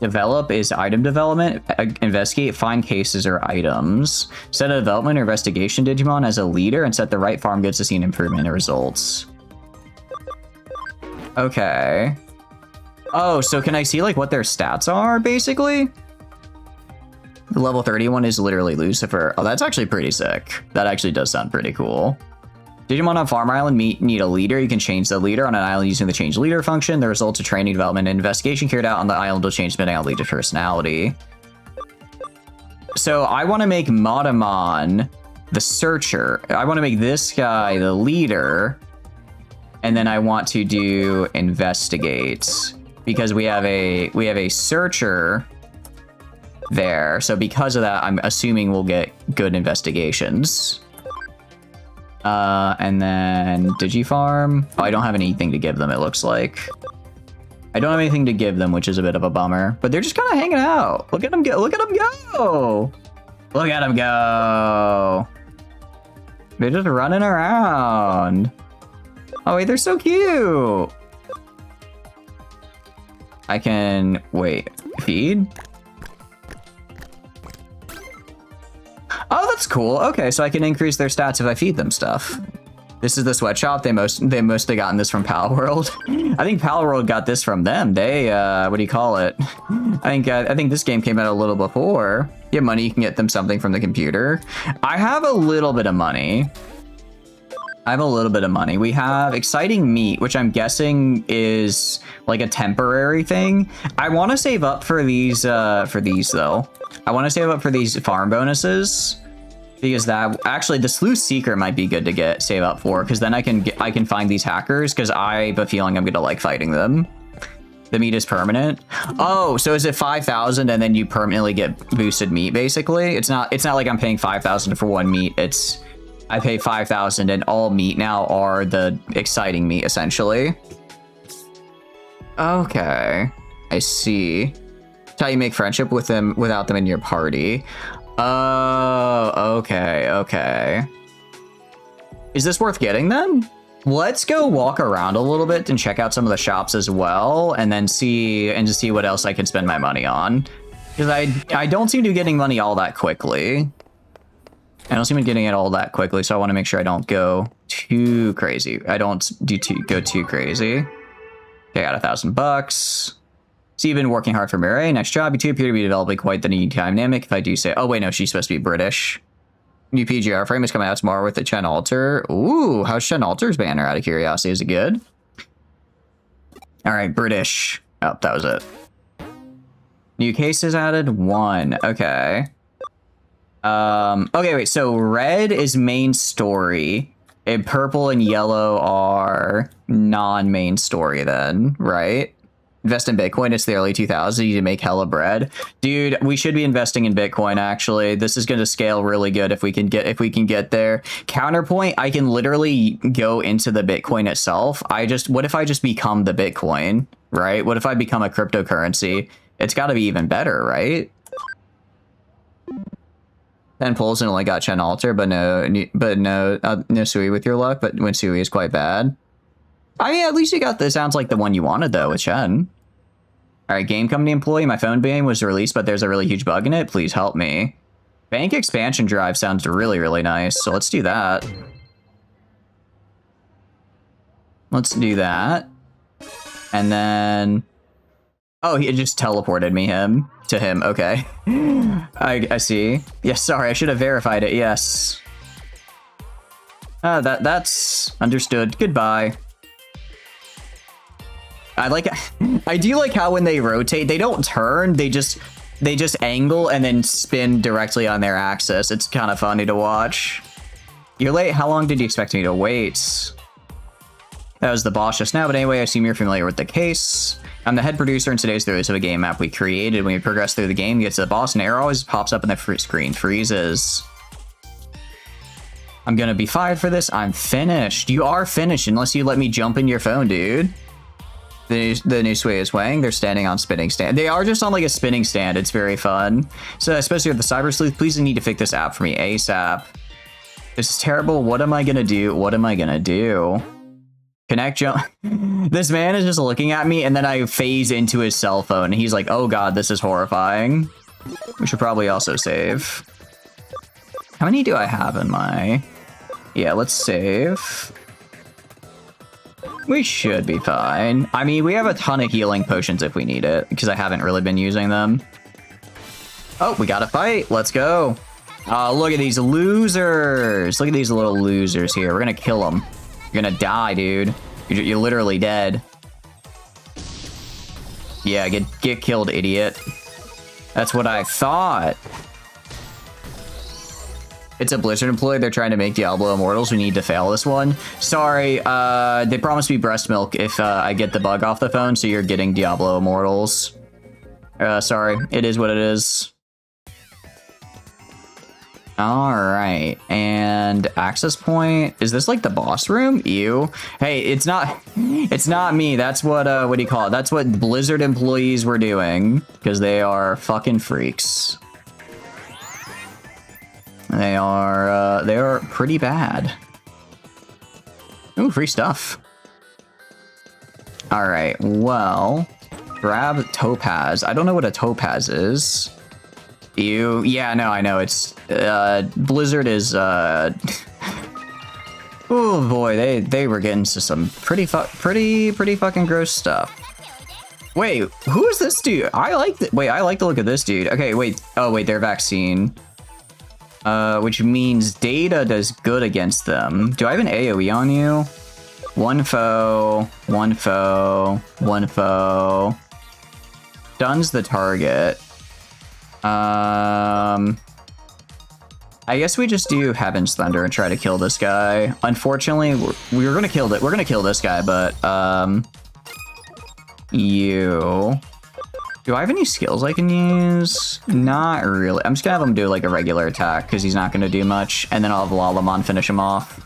Develop is item development. Investigate, find cases or items. Set a development or investigation Digimon as a leader and set the right farm goods to see an improvement in results. Okay. Oh, so can I see like what their stats are, basically? The level 31 is literally Lucifer. Oh, that's actually pretty sick. That actually does sound pretty cool. Digimon on Farm Island need a leader. You can change the leader on an island using the change leader function. The results of training, development, and investigation carried out on the island will change depending on leader's personality. So I want to make Modamon the searcher. I want to make this guy the leader. And then I want to do investigate because we have a searcher there. So because of that, I'm assuming we'll get good investigations. And then Digifarm. Oh, I don't have anything to give them, it looks like. I don't have anything to give them, which is a bit of a bummer. But they're just kind of hanging out. Look at them go. Look at them go. Look at them go. They're just running around. Oh, wait, they're so cute. I can, wait, feed? Oh, that's cool. Okay, so I can increase their stats if I feed them stuff. This is the sweatshop. They mostly gotten this from Pal World. I think Pal World got this from them. They what do you call it? I think this game came out a little before. You have money, you can get them something from the computer. I have a little bit of money. We have exciting meat, which I'm guessing is like a temporary thing. I want to save up for these though. I want to save up for these farm bonuses. Because that actually the Sleuth Seeker might be good to save up for, because then I can find these hackers, because I have a feeling I'm gonna like fighting them. The meat is permanent. Oh, so is it 5,000 and then you permanently get boosted meat basically? It's not like I'm paying 5,000 for one meat. It's I pay 5,000 and all meat now are the exciting meat essentially. Okay, I see. That's how you make friendship with them without them in your party. Oh, okay. Is this worth getting then? Let's go walk around a little bit and check out some of the shops as well, and then see what else I can spend my money on. Because I don't seem to be getting money all that quickly. I don't seem to be getting it all that quickly, so I want to make sure I don't go too crazy. I don't go too crazy. Okay, I got $1,000. So you've been working hard for Mireille. Next job, you two appear to be developing quite the neat dynamic. If I do say, oh wait, no, she's supposed to be British. New PGR frame is coming out tomorrow with the Chen Alter. Ooh, how's Chen Alter's banner out of curiosity? Is it good? All right, British. Oh, that was it. New cases added, 1. Okay. Okay, wait, so red is main story. And purple and yellow are non-main story then, right? Invest in Bitcoin. It's the early 2000s. You need to make hella bread. Dude, we should be investing in Bitcoin, actually. This is going to scale really good if we can get there. Counterpoint, I can literally go into the Bitcoin itself. What if I just become the Bitcoin, right? What if I become a cryptocurrency? It's got to be even better, right? 10 pulls and only got Chen Alter, but no Sui with your luck, but when Sui is quite bad. I mean, at least you got this. Sounds like the one you wanted, though, with Chen. All right, game company employee. My phone game was released, but there's a really huge bug in it. Please help me. Bank expansion drive sounds really, really nice. So let's do that. Let's do that. And then... Oh, he just teleported me to him. Okay. I see. Yes, sorry. I should have verified it. Yes. That's understood. Goodbye. I do like how when they rotate, they don't turn, they just angle and then spin directly on their axis. It's kind of funny to watch. You're late. How long did you expect me to wait? That was the boss just now, but anyway, I assume you're familiar with the case. I'm the head producer in today's release of a game map we created. When we progress through the game, you get to the boss, and an arrow always pops up and the screen freezes. I'm gonna be fired for this. I'm finished. You are finished unless you let me jump in your phone, dude. The new Sui is weighing. They're standing on spinning stand. They are just on like a spinning stand. It's very fun. So especially with the Cyber Sleuth, please need to fix this app for me ASAP. This is terrible. What am I gonna do? What am I gonna do? Connect jump. This man is just looking at me and then I phase into his cell phone and he's like, oh god, this is horrifying. We should probably also save. How many do I have in my... Yeah, let's save. We should be fine. I mean, we have a ton of healing potions if we need it, because I haven't really been using them. Oh, we got a fight. Let's go. Look at these losers. Look at these little losers here. We're gonna kill them. You're gonna die, dude. You're literally dead. Yeah, get killed, idiot. That's what I thought. It's a Blizzard employee. They're trying to make Diablo Immortals. We need to fail this one. Sorry, they promised me breast milk if I get the bug off the phone, so you're getting Diablo Immortals. Sorry, it is what it is. All right, and access point. Is this like the boss room? Ew. Hey, it's not me. That's what do you call it? That's what Blizzard employees were doing, because they are fucking freaks. They are pretty bad. Ooh, free stuff. All right, well, grab Topaz. I don't know what a Topaz is. Yeah, no, I know. It's, Blizzard is, oh boy, they were getting to some pretty fucking gross stuff. Wait, who is this dude? I like the look of this dude. Okay, wait. Oh, wait, their vaccine. Which means Data does good against them. Do I have an AoE on you? One foe. Stuns the target. I guess we just do Heaven's Thunder and try to kill this guy. Unfortunately, we're gonna kill it. We're gonna kill this guy, but you. Do I have any skills I can use? Not really. I'm just gonna have him do like a regular attack because he's not gonna do much, and then I'll have Lalamon finish him off.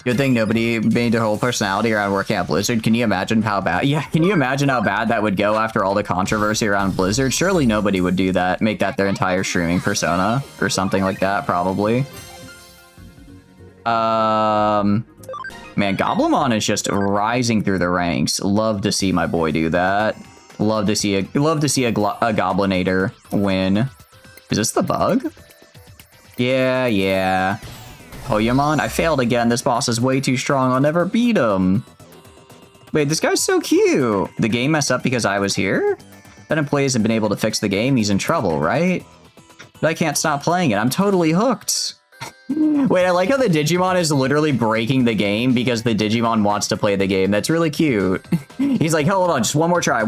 Good thing nobody made their whole personality around working at Blizzard. Can you imagine how bad? Yeah, can you imagine how bad that would go after all the controversy around Blizzard? Surely nobody would do that, make that their entire streaming persona or something like that, probably. Man, Goblimon is just rising through the ranks. Love to see my boy do that. Love to see a Goblinator win. Is this the bug? Yeah. Togemon, I failed again. This boss is way too strong. I'll never beat him. Wait, this guy's so cute. The game messed up because I was here? That employee hasn't been able to fix the game. He's in trouble, right? But I can't stop playing it. I'm totally hooked. Wait, I like how the Digimon is literally breaking the game because the Digimon wants to play the game. That's really cute. He's like, hold on, just one more try.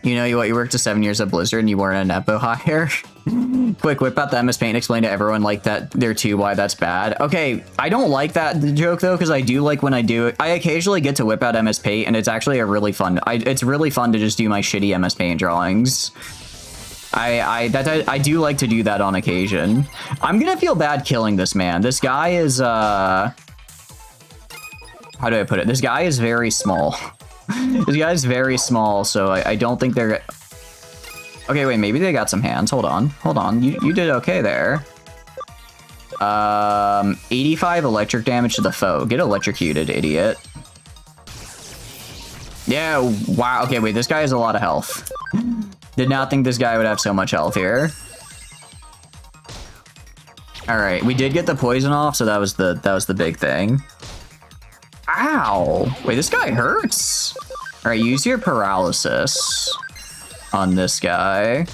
You know what? You worked to 7 years at Blizzard and you weren't a Nepo hire. Quick, whip out the MS Paint and explain to everyone like that there too why that's bad. Okay, I don't like that joke though, because I do like when I do it. I occasionally get to whip out MS Paint and it's actually a really fun. It's really fun to just do my shitty MS Paint drawings. I do like to do that on occasion. I'm gonna feel bad killing this man. This guy is how do I put it? This guy is very small. This guy is very small, so I don't think they're... Okay, wait, maybe they got some hands. Hold on. You did okay there. 85 electric damage to the foe. Get electrocuted, idiot. Yeah, wow. Okay, wait, this guy has a lot of health. Did not think this guy would have so much health here. All right, we did get the poison off, so that was the big thing. Ow! Wait, this guy hurts. All right, use your paralysis on this guy.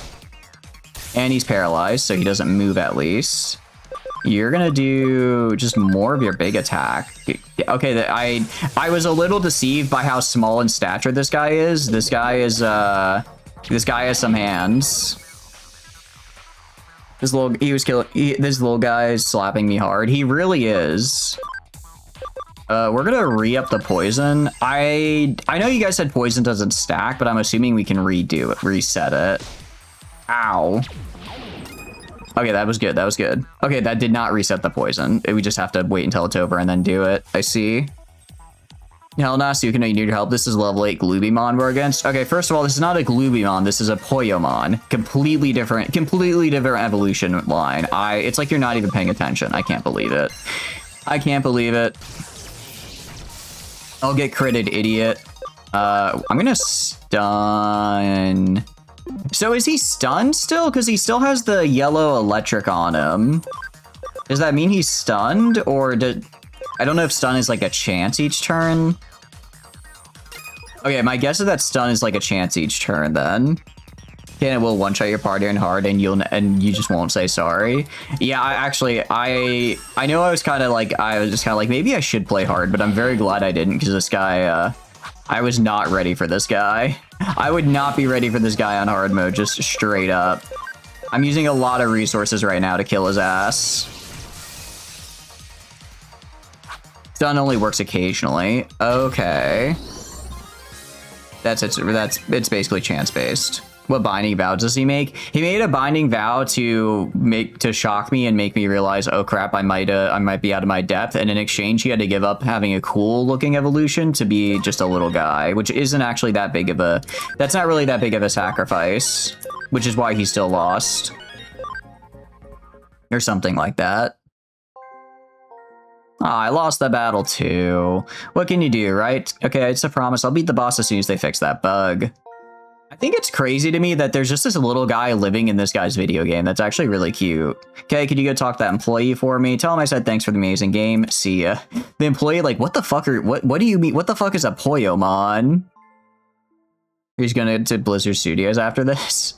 And he's paralyzed, so he doesn't move at least. You're gonna do just more of your big attack. Okay, I was a little deceived by how small in stature this guy is. This guy has some hands. This little guy is slapping me hard. He really is. We're gonna re-up the poison. I know you guys said poison doesn't stack, but I'm assuming we can reset it. Ow. Okay, that was good. Okay, that did not reset the poison. We just have to wait until it's over and then do it. I see. Hell no, so you need your help. This is level 8 Glubimon we're against. Okay, first of all, this is not a Glubimon. This is a Poyomon. Completely different evolution line. It's like you're not even paying attention. I can't believe it. I'll get critted, idiot. I'm gonna stun. So is he stunned still? Because he still has the yellow electric on him. Does that mean he's stunned? Or I don't know if stun is like a chance each turn. Okay, my guess is that stun is like a chance each turn then. Okay, it will one-shot your party in hard and you just won't say sorry. Yeah, I know I was just kind of like, maybe I should play hard, but I'm very glad I didn't because this guy, I was not ready for this guy. I would not be ready for this guy on hard mode, just straight up. I'm using a lot of resources right now to kill his ass. Stun only works occasionally. Okay. It's basically chance-based. What binding vow does he make? He made a binding vow to shock me and make me realize, oh crap, I might be out of my depth. And in exchange, he had to give up having a cool looking evolution to be just a little guy, which isn't actually that big of a. That's not really that big of a sacrifice, which is why he still lost, or something like that. Oh, I lost the battle too. What can you do, right? Okay, it's a promise. I'll beat the boss as soon as they fix that bug. I think it's crazy to me that there's just this little guy living in this guy's video game. That's actually really cute. Okay, could you go talk to that employee for me? Tell him I said thanks for the amazing game. See ya. The employee, like, what the fuck are, what do you mean? What the fuck is a Togemon? He's gonna to Blizzard Studios after this.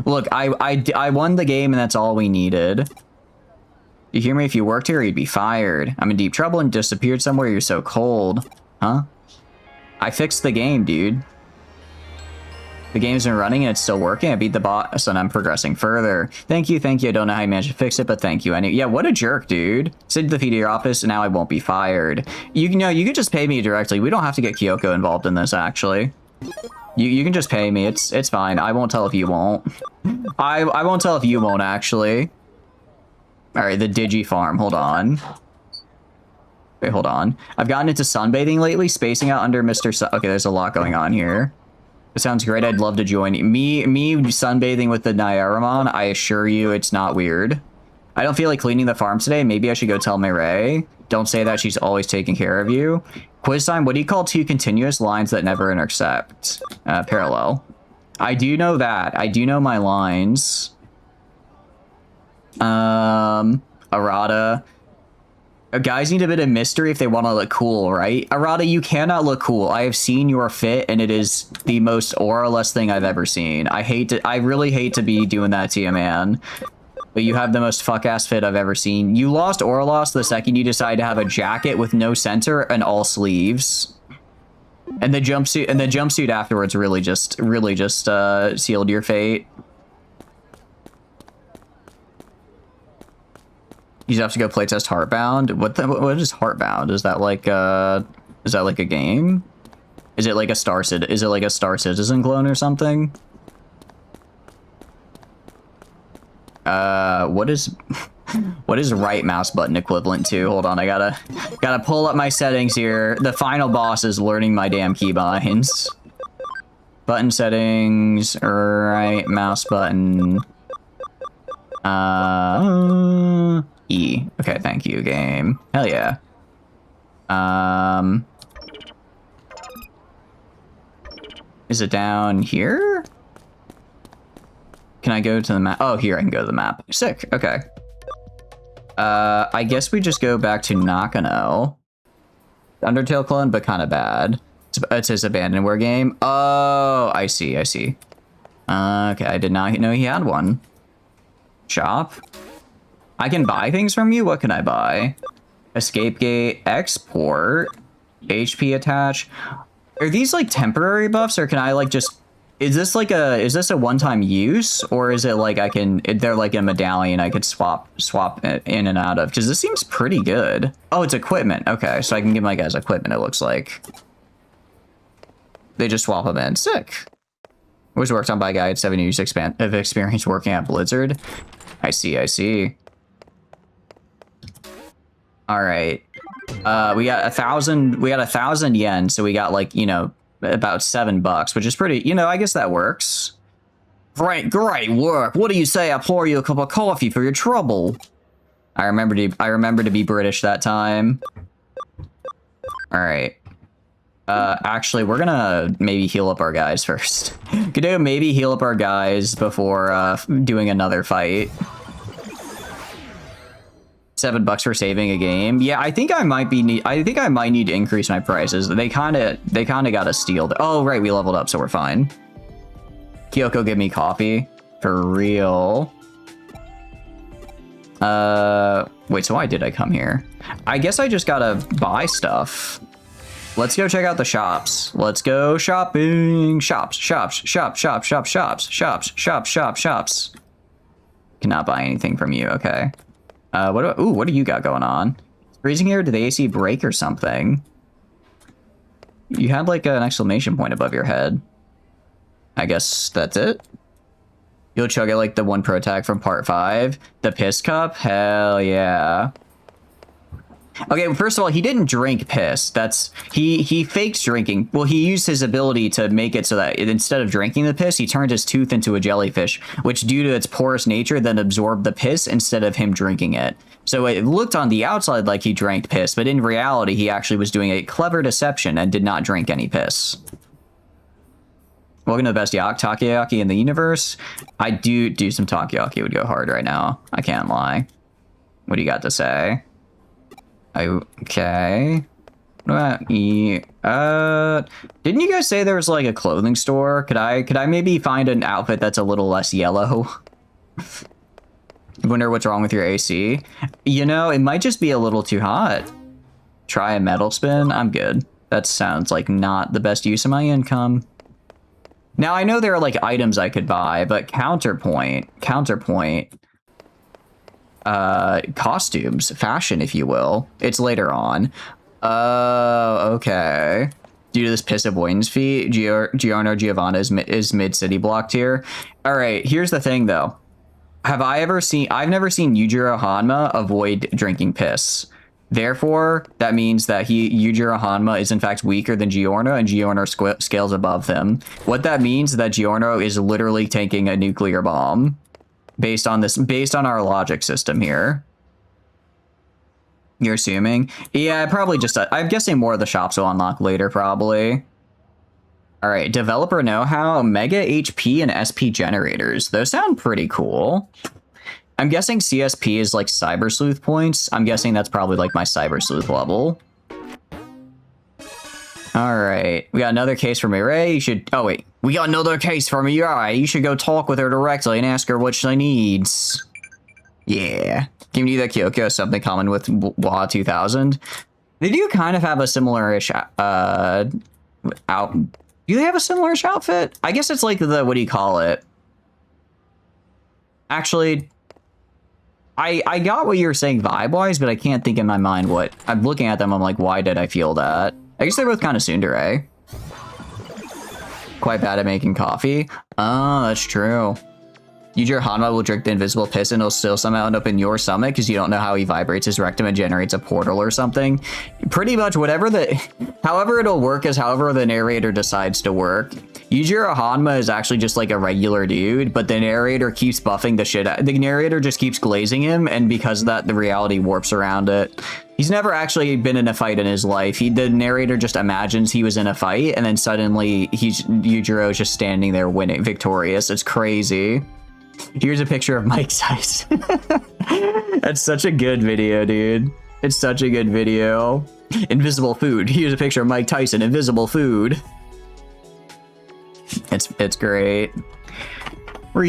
Look, I won the game and that's all we needed. You hear me? If you worked here, you'd be fired. I'm in deep trouble and disappeared somewhere. You're so cold. Huh? I fixed the game, dude. The game's been running and it's still working. I beat the boss and I'm progressing further. Thank you, thank you. I don't know how you managed to fix it, but thank you. Yeah, what a jerk, dude. Send the fee to your office and now I won't be fired. You could just pay me directly. We don't have to get Kyoko involved in this, actually. You can just pay me. It's fine. I won't tell if you won't. I won't tell if you won't, actually. All right, the Digi Farm. Hold on. Wait, hold on. I've gotten into sunbathing lately, spacing out under Mr. Sun. Okay, there's a lot going on here. It sounds great. I'd love to join you. Me sunbathing with the Nairamon, I assure you it's not weird. I don't feel like cleaning the farm today. Maybe I should go tell Mireille. Don't say that, she's always taking care of you. Quiz time, what do you call two continuous lines that never intersect? Parallel. I do know that. I do know my lines. Arata. Guys need a bit of mystery if they want to look cool, right? Arata, you cannot look cool. I have seen your fit, and it is the most aura-less thing I've ever seen. I really hate to be doing that to you, man. But you have the most fuck-ass fit I've ever seen. You lost aura loss the second you decide to have a jacket with no center and all sleeves. And the jumpsuit afterwards really just sealed your fate. You just have to go playtest Heartbound. What is Heartbound? Is that like a game? Is it like a Star Citizen clone or something? What is right mouse button equivalent to? Hold on, I gotta pull up my settings here. The final boss is learning my damn keybinds. Button settings, right mouse button. E. Okay, thank you, game. Hell yeah. Is it down here? Can I go to the map? Oh, here I can go to the map. Sick. Okay. I guess we just go back to Nakano. Undertale clone, but kind of bad. It's his abandonware game. Oh, I see. Okay, I did not know he had one. Shop. I can buy things from you? What can I buy? Escape gate, export, HP attach. Are these like temporary buffs, or can I like just... Is this a one-time use, or is it like they're like a medallion I could swap in and out of? Because this seems pretty good. Oh, it's equipment. Okay, so I can give my guys equipment, it looks like. They just swap them in. Sick. Was worked on by a guy at 7 years of experience working at Blizzard. I see. All right. We got 1,000 yen, so we got like, about $7, which is pretty, I guess that works. Great work. What do you say I pour you a cup of coffee for your trouble? I remember to be British that time. All right. Actually, we're gonna maybe heal up our guys first. Could maybe heal up our guys before doing another fight. $7 for saving a game. Yeah, I think I might need to increase my prices. They kind of got to steal. Oh, right, we leveled up, so we're fine. Kyoko, give me coffee. For real. Wait, so why did I come here? I guess I just gotta buy stuff. Let's go check out the shops. Let's go shopping. Shops. Cannot buy anything from you, okay. What do you got going on? It's freezing here? Did the AC break or something? You had like an exclamation point above your head. I guess that's it. You'll chug it like the one pro tag from part 5. The piss cup? Hell yeah. Okay, first of all, he didn't drink piss. He faked drinking. Well, he used his ability to make it so that instead of drinking the piss, he turned his tooth into a jellyfish, which due to its porous nature then absorbed the piss instead of him drinking it. So it looked on the outside like he drank piss, but in reality, he actually was doing a clever deception and did not drink any piss. Welcome to the best takoyaki in the universe. I do some takoyaki would go hard right now. I can't lie. What do you got to say? Okay. Didn't you guys say there was like a clothing store? Could I maybe find an outfit that's a little less yellow? Wonder what's wrong with your AC? You know, it might just be a little too hot. Try a metal spin? I'm good. That sounds like not the best use of my income. Now, I know there are like items I could buy, but counterpoint, costumes, fashion, if you will. It's later on. Okay. Due to this piss avoidance feat, Giorno Giovanna is mid-city block tier. All right, here's the thing, though. I've never seen Yujiro Hanma avoid drinking piss. Therefore, that means that Yujiro Hanma is in fact weaker than Giorno, and Giorno scales above him. What that means is that Giorno is literally taking a nuclear bomb. Based on our logic system here. You're assuming? Yeah, probably just... I'm guessing more of the shops will unlock later, probably. Alright, developer know-how, Mega HP and SP generators. Those sound pretty cool. I'm guessing CSP is like Cyber Sleuth points. I'm guessing that's probably like my Cyber Sleuth level. Alright, we got another case from Mireille. You should... Oh, wait. We got another case from Mireille. You should go talk with her directly and ask her what she needs. Yeah. Give me that Kyoko, something common with Waha 2000. They do kind of have a similar-ish, Do they have a similar-ish outfit? I guess it's like the... What do you call it? Actually... I got what you're saying vibe-wise, but I can't think in my mind what... I'm looking at them, I'm like, why did I feel that? I guess they're both kind of tsundere. Quite bad at making coffee. Oh, that's true. Yujiro Hanma will drink the invisible piss and it'll still somehow end up in your stomach because you don't know how he vibrates his rectum and generates a portal or something. Pretty much however it'll work is however the narrator decides to work. Yujiro Hanma is actually just like a regular dude, but the narrator keeps buffing the shit out. The narrator just keeps glazing him, and because of that, the reality warps around it. He's never actually been in a fight in his life. The narrator just imagines he was in a fight, and then suddenly Yujiro's just standing there winning, victorious. It's crazy. Here's a picture of Mike Tyson. That's such a good video, dude. It's such a good video. Invisible food. Here's a picture of Mike Tyson. Invisible food. It's great. All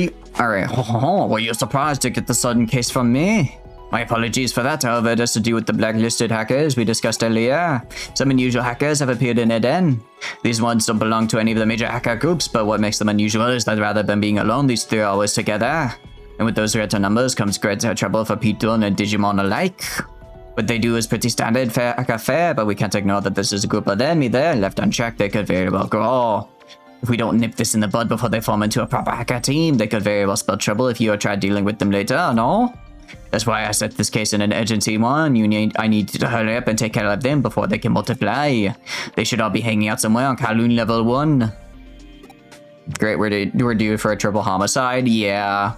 right. Oh, were you surprised to get the sudden case from me? My apologies for that, however, it has to do with the blacklisted hackers we discussed earlier. Some unusual hackers have appeared in Eden. These ones don't belong to any of the major hacker groups, but what makes them unusual is that rather than being alone, these three are always together. And with those greater numbers comes greater trouble for people and Digimon alike. What they do is pretty standard hacker fare, but we can't ignore that this is a group of enemy there. Left unchecked, they could very well grow. If we don't nip this in the bud before they form into a proper hacker team, they could very well spell trouble if you try dealing with them later, no? That's why I set this case in an urgency one. I need to hurry up and take care of them before they can multiply. They should all be hanging out somewhere on Kowloon level 1. Great, we're due for a triple homicide, yeah.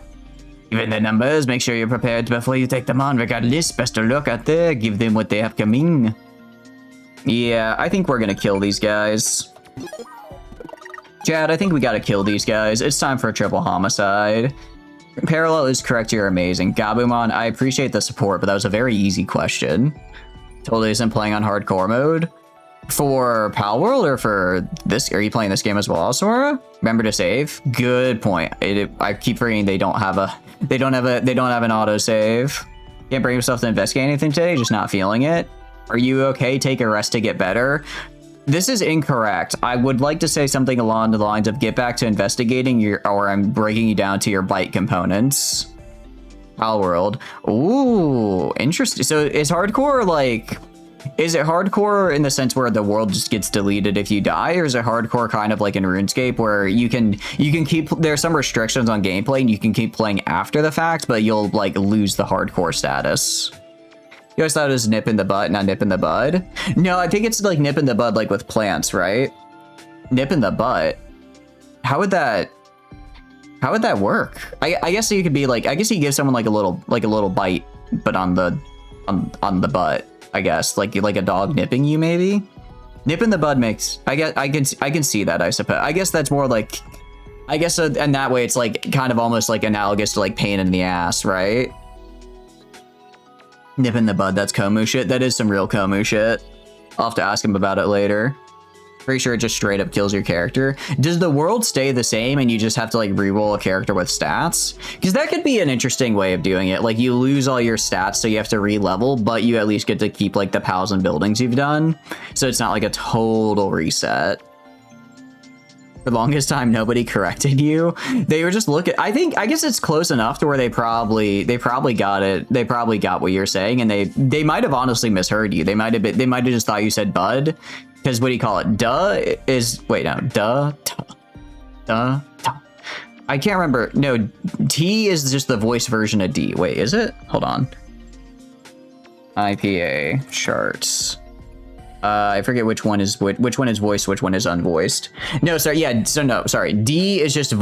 Given the numbers, make sure you're prepared before you take them on. Regardless, best of luck out there. Give them what they have coming. Yeah, I think we're gonna kill these guys. Chad, I think we gotta kill these guys. It's time for a triple homicide. Parallel is correct, you're amazing. Gabumon, I appreciate the support, but that was a very easy question. Totally isn't playing on hardcore mode. For Pal World or for this? Are you playing this game as well, Sora? Remember to save? Good point. I keep forgetting they don't have an autosave. Can't bring yourself to investigate anything today, just not feeling it. Are you okay? Take a rest to get better. This is incorrect. I would like to say something along the lines of get back to investigating or I'm breaking you down to your bite components. Pal World. Ooh, interesting. So is hardcore like Is it hardcore in the sense where the world just gets deleted if you die, or is it hardcore kind of like in RuneScape where you can keep, there's some restrictions on gameplay and you can keep playing after the fact, but you'll like lose the hardcore status? You guys thought it was nip in the butt, not nip in the bud? No, I think it's like nip in the bud, like with plants, right? Nip in the butt. How would that work? I guess you could be like, I guess you give someone like a little bite, but on the butt. I guess like a dog nipping you, maybe. Nip in the bud makes, I guess I can see that, I suppose. I guess that's more like, I guess and that way it's like kind of almost like analogous to like pain in the ass, right? Nip in the bud, that's Komu shit. That is some real Komu shit. I'll have to ask him about it later. Pretty sure it just straight up kills your character. Does the world stay the same and you just have to like reroll a character with stats? Because that could be an interesting way of doing it. Like you lose all your stats, so you have to re-level, but you at least get to keep like the pals and buildings you've done. So it's not like a total reset. For the longest time, nobody corrected you. They were just looking. I guess it's close enough to where they probably got it. They probably got what you're saying, and they might have honestly misheard you. They might have just thought you said bud. Because what do you call it? Duh is, wait, no, duh. I can't remember. No, T is just the voice version of D. Wait, is it? Hold on. IPA charts. I forget which one is voiced, which one is unvoiced. No, sorry, yeah, so no, sorry. D is just the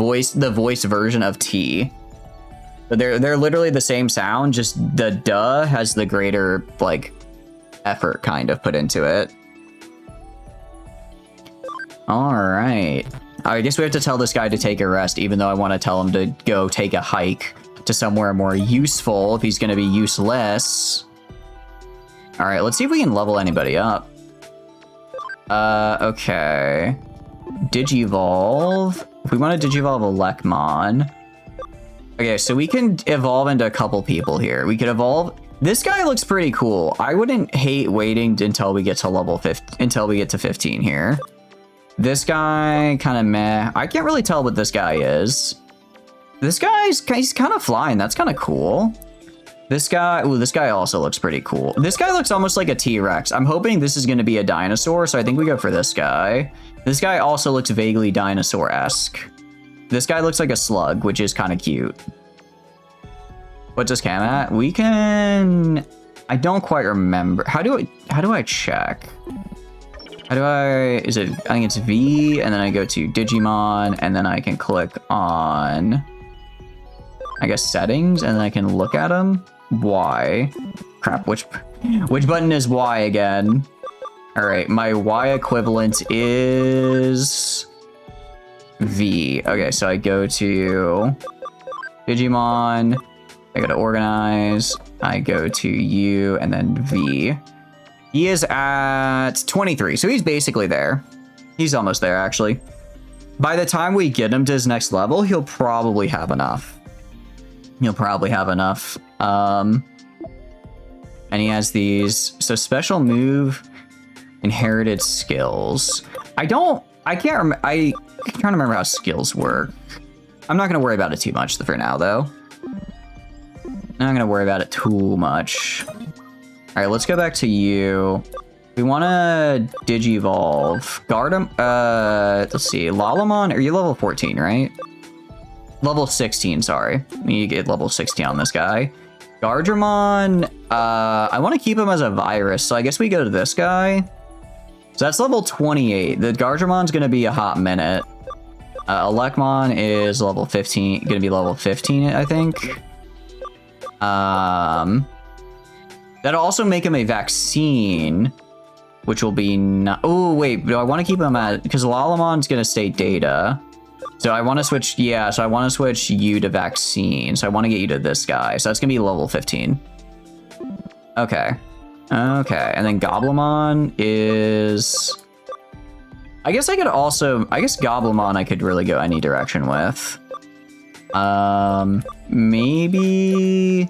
voice version of T. But they're literally the same sound, just the duh has the greater, like, effort kind of put into it. All right. I guess we have to tell this guy to take a rest, even though I want to tell him to go take a hike to somewhere more useful if he's going to be useless. All right, let's see if we can level anybody up. Okay. Digivolve. If we want to Digivolve a Lekmon. Okay, so we can evolve into a couple people here. We could evolve. This guy looks pretty cool. I wouldn't hate waiting until we get to level 15, until we get to 15 here. This guy, kind of meh. I can't really tell what this guy is. This guy's, he's kind of flying. That's kind of cool. This guy, ooh, this guy also looks pretty cool. This guy looks almost like a T-Rex. I'm hoping this is going to be a dinosaur, so I think we go for this guy. This guy also looks vaguely dinosaur-esque. This guy looks like a slug, which is kind of cute. What's this cam at? We can... I don't quite remember. How do I check? How do I... Is it... I think it's V, and then I go to Digimon, and then I can click on... I guess settings, and then I can look at them. Y. Crap, which button is Y again? Alright, my Y equivalent is... V. Okay, so I go to Digimon, I go to organize, I go to U, and then V. He is at 23, so he's basically there. He's almost there, actually. By the time we get him to his next level, he'll probably have enough. He'll probably have enough. And he has these, so special move, inherited skills. I'm trying to remember how skills work. I'm not gonna worry about it too much for now, though. Not gonna worry about it too much. All right, let's go back to you. We wanna Digivolve. Let's see, Lalamon, are you level 14, right? Level 16, sorry. We need to get level 16 on this guy. Gardramon, I want to keep him as a virus, so I guess we go to this guy. So that's level 28. The Gardramon's going to be a hot minute. Lekmon is level 15, going to be level 15, I think. That'll also make him a vaccine, which will be not... Oh, wait, do I want to keep him at... Because Lalamon's going to stay data. So I want to switch, yeah, so I want to switch you to vaccine. So I want to get you to this guy. So that's going to be level 15. Okay. Okay, and then Goblimon is... I guess Goblimon I could really go any direction with. Maybe...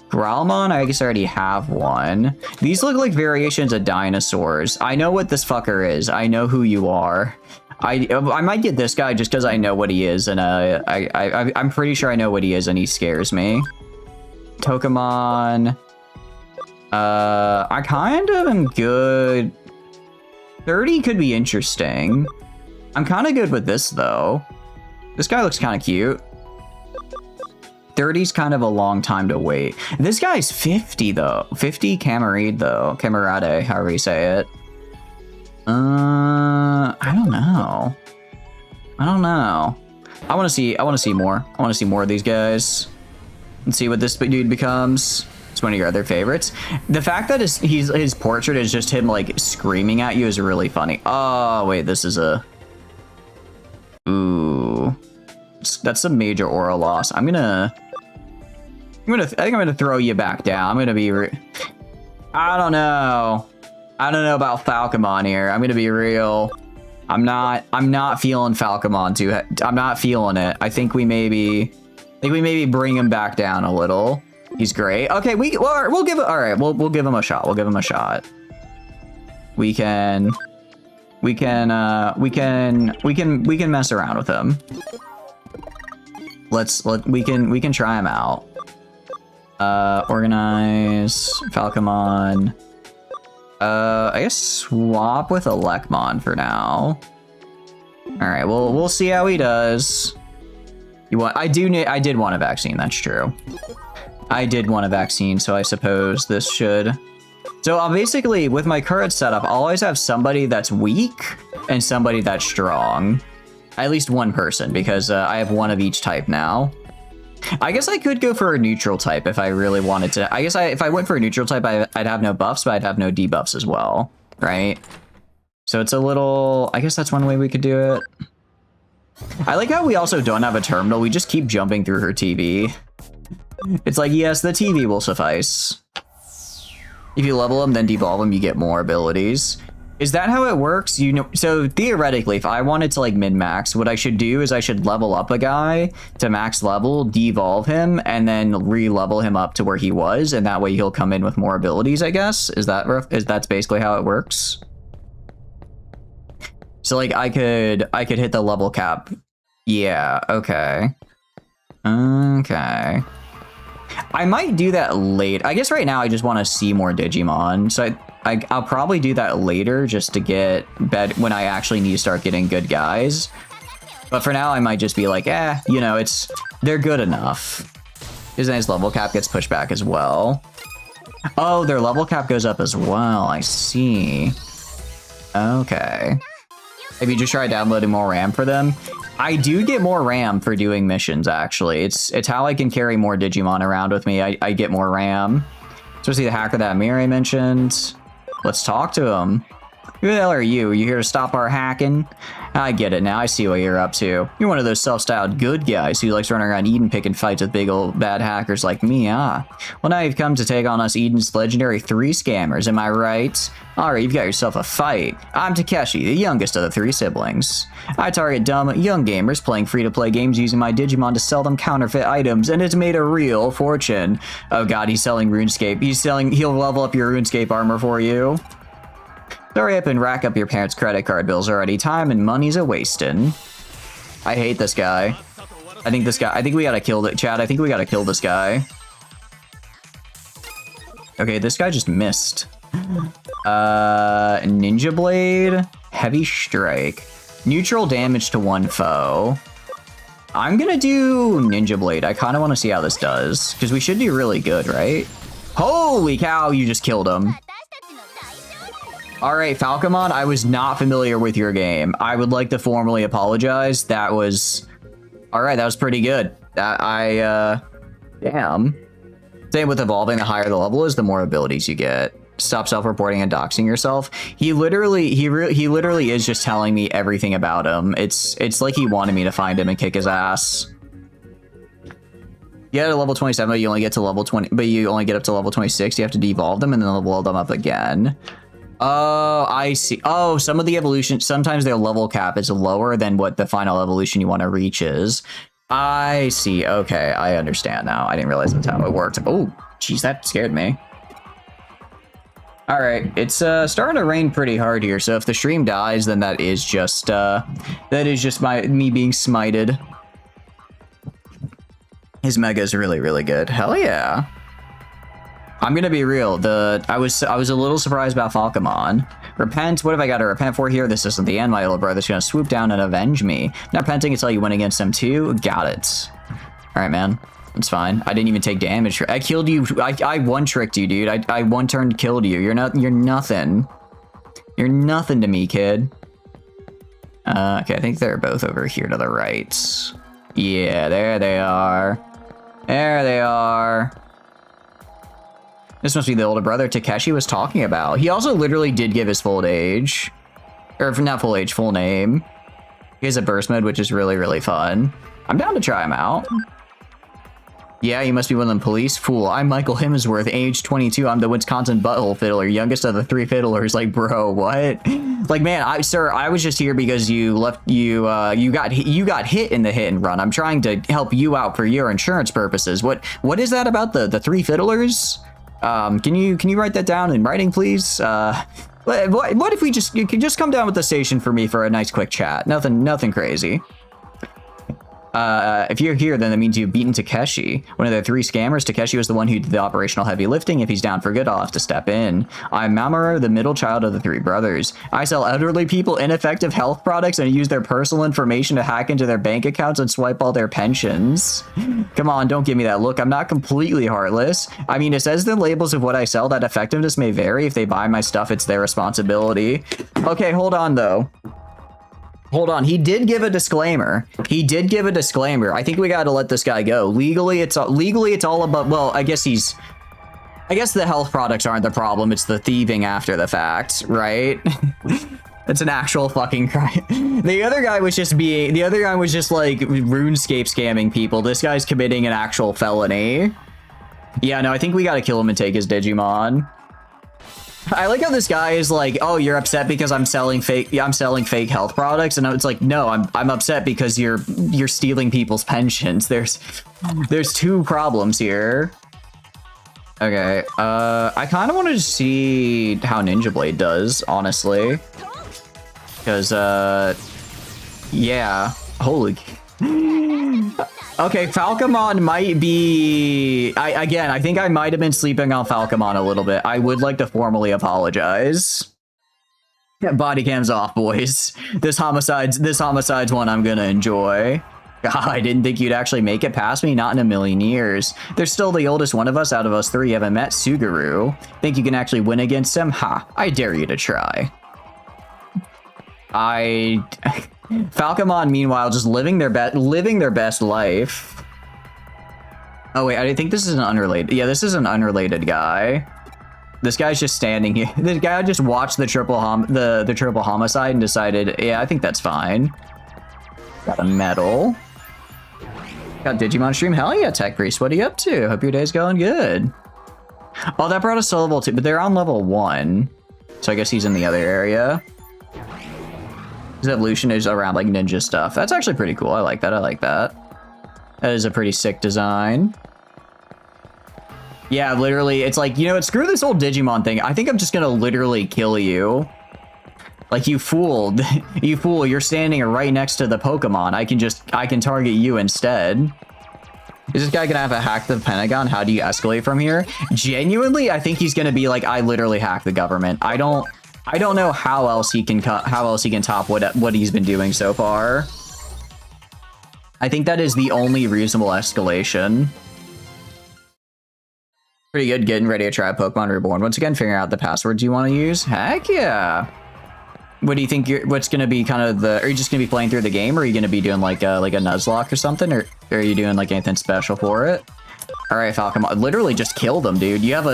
Growlmon, I guess I already have one. These look like variations of dinosaurs. I know what this fucker is. I know who you are. I might get this guy just because I know what he is, and I'm pretty sure I know what he is, and he scares me. Togemon. I kind of am good. 30 could be interesting. I'm kind of good with this, though. This guy looks kind of cute. 30's kind of a long time to wait. This guy's 50, though. 50 Camarade, though. Camarade, however you say it. I don't know. I don't know. I want to see more. I want to see more of these guys. And see what this dude becomes. It's one of your other favorites. The fact that his portrait is just him, like, screaming at you is really funny. Oh, wait, this is a... Ooh. That's a major aura loss. I think I'm gonna throw you back down. I'm gonna be I don't know about Falcomon here. I'm gonna be real. I'm not feeling Falcomon too. I'm not feeling it. I think we maybe bring him back down a little. He's great. Okay, we'll give it. All right, we'll give him a shot. We'll give him a shot. We can mess around with him. We can try him out. Organize Falcomon. I guess swap with Elecmon for now. All right, we'll see how he does. I did want a vaccine. That's true. I did want a vaccine, so I suppose this should. So I'll basically, with my current setup, I'll always have somebody that's weak and somebody that's strong. At least one person, because I have one of each type now. I guess I could go for a neutral type if I really wanted to. I guess if I went for a neutral type, I'd have no buffs, but I'd have no debuffs as well, right? So it's a little... I guess that's one way we could do it. I like how we also don't have a terminal. We just keep jumping through her TV. It's like, yes, the TV will suffice. If you level them, then devolve them, you get more abilities. Is that how it works? You know, so theoretically, if I wanted to like min-max, what I should do is I should level up a guy to max level, devolve him, and then re-level him up to where he was, and that way he'll come in with more abilities, I guess. That's basically how it works? So like I could hit the level cap. Yeah, okay. Okay. I might do that late. I guess right now I just want to see more Digimon. So I'll probably do that later just to get when I actually need to start getting good guys. But for now I might just be like, you know, they're good enough. His nice level cap gets pushed back as well. Oh, their level cap goes up as well. I see. Okay. Have you just tried downloading more RAM for them? I do get more RAM for doing missions, actually. It's how I can carry more Digimon around with me. I get more RAM. Especially the hacker that Mirai mentioned. Let's talk to him. Who the hell are you? You here to stop our hacking? I get it now. I see what you're up to. You're one of those self-styled good guys who likes running around Eden picking fights with big old bad hackers like me, huh? Well, now you've come to take on us Eden's legendary 3 scammers, am I right? Alright, you've got yourself a fight. I'm Takeshi, the youngest of the 3 siblings. I target dumb, young gamers playing free-to-play games using my Digimon to sell them counterfeit items, and it's made a real fortune. Oh god, he's selling RuneScape. He'll level up your RuneScape armor for you. Hurry up and rack up your parents' credit card bills already. Time and money's a-wasting. I hate this guy. I think we gotta kill it, Chad. I think we gotta kill this guy. Okay, this guy just missed. Ninja Blade, Heavy Strike, neutral damage to 1 foe. I'm gonna do Ninja Blade. I kind of want to see how this does, because we should do really good, right? Holy cow, you just killed him. All right, Falcomon, I was not familiar with your game. I would like to formally apologize. That was... All right, that was pretty good. Damn. Same with evolving. The higher the level is, the more abilities you get. Stop self-reporting and doxing yourself. He literally is just telling me everything about him. It's like he wanted me to find him and kick his ass. You get a level 27, but you only get to level 20, but you only get up to level 26. You have to devolve them and then level them up again. Oh, I see. Oh, some of the evolution, sometimes their level cap is lower than what the final evolution you want to reach is. I see. Okay, I understand now. I didn't realize that's how it worked. Oh, geez, that scared me. All right, it's starting to rain pretty hard here. So if the stream dies, then that is just me being smited. His mega is really, really good. Hell yeah. I'm gonna be real. I was a little surprised about Falcomon. Repent. What have I got to repent for here? This isn't the end. My little brother's gonna swoop down and avenge me. Not repenting until you win against him too. Got it. All right, man. It's fine. I didn't even take damage. I killed you. I one-tricked you, dude. I one-turned killed you. You're nothing. You're nothing to me, kid. Okay, I think they're both over here to the right. Yeah, there they are. There they are. This must be the older brother Takeshi was talking about. He also literally did give his full age. Or not full age, full name. He has a burst mode, which is really, really fun. I'm down to try him out. Yeah, you must be one of them police. Fool, I'm Michael Hemsworth, age 22. I'm the Wisconsin butthole fiddler, youngest of the 3 fiddlers. Like, bro, what? Like, man, sir, I was just here because you got hit in the hit and run. I'm trying to help you out for your insurance purposes. What is that about the 3 fiddlers? Can you write that down in writing, please? What if you can just come down with the station for me for a nice quick chat? Nothing crazy. If you're here, then that means you've beaten Takeshi. One of the 3 scammers, Takeshi was the one who did the operational heavy lifting. If he's down for good, I'll have to step in. I'm Mamoru, the middle child of the 3 brothers. I sell elderly people ineffective health products and use their personal information to hack into their bank accounts and swipe all their pensions. Come on, don't give me that look. I'm not completely heartless. I mean, it says the labels of what I sell, that effectiveness may vary. If they buy my stuff, it's their responsibility. Okay, hold on, though. Hold on, he did give a disclaimer. I think we gotta let this guy go. Legally, it's all about, well, I guess the health products aren't the problem, it's the thieving after the fact, right? It's an actual fucking crime. The other guy was just like RuneScape scamming people. This guy's committing an actual felony. Yeah, no, I think we gotta kill him and take his Digimon. I like how this guy is like, oh, you're upset because I'm selling fake health products, and it's like, no, I'm upset because you're stealing people's pensions. There's 2 problems here. Okay, I kind of want to see how Ninja Blade does, honestly, because yeah, holy. Okay, Falcomon might be... I think I might have been sleeping on Falcomon a little bit. I would like to formally apologize. Yeah, body cams off, boys. This homicide's one I'm gonna enjoy. God, I didn't think you'd actually make it past me, not in a million years. There's still the oldest one of us out of us 3 you haven't met, Suguru. Think you can actually win against him? Ha, I dare you to try. Falcomon, meanwhile, just living their best life. Oh wait, I think this is an unrelated. Yeah, this is an unrelated guy. This guy's just standing here. This guy just watched the triple homicide and decided, yeah, I think that's fine. Got a medal. Got Digimon stream. Hell yeah, Tech Priest. What are you up to? Hope your day's going good. Oh, that brought us to level 2, but they're on level 1, so I guess he's in the other area. His evolution is around like ninja stuff. That's actually pretty cool. I like that. That is a pretty sick design. Yeah, literally, it's like, you know what? Screw this old Digimon thing. I think I'm just gonna literally kill you. Like, you fool. You fool. You're standing right next to the Pokemon. I can target you instead. Is this guy gonna have to hack the Pentagon? How do you escalate from here? Genuinely, I think he's gonna be like, I literally hacked the government. I don't know how else he can top what he's been doing so far. I think that is the only reasonable escalation. Pretty good getting ready to try Pokemon Reborn. Once again, figuring out the passwords you want to use. Heck yeah. What do you think what's going to be kind of are you just going to be playing through the game, or are you going to be doing like a Nuzlocke or something, or are you doing like anything special for it? All right, Falcon, literally just kill them, dude. You have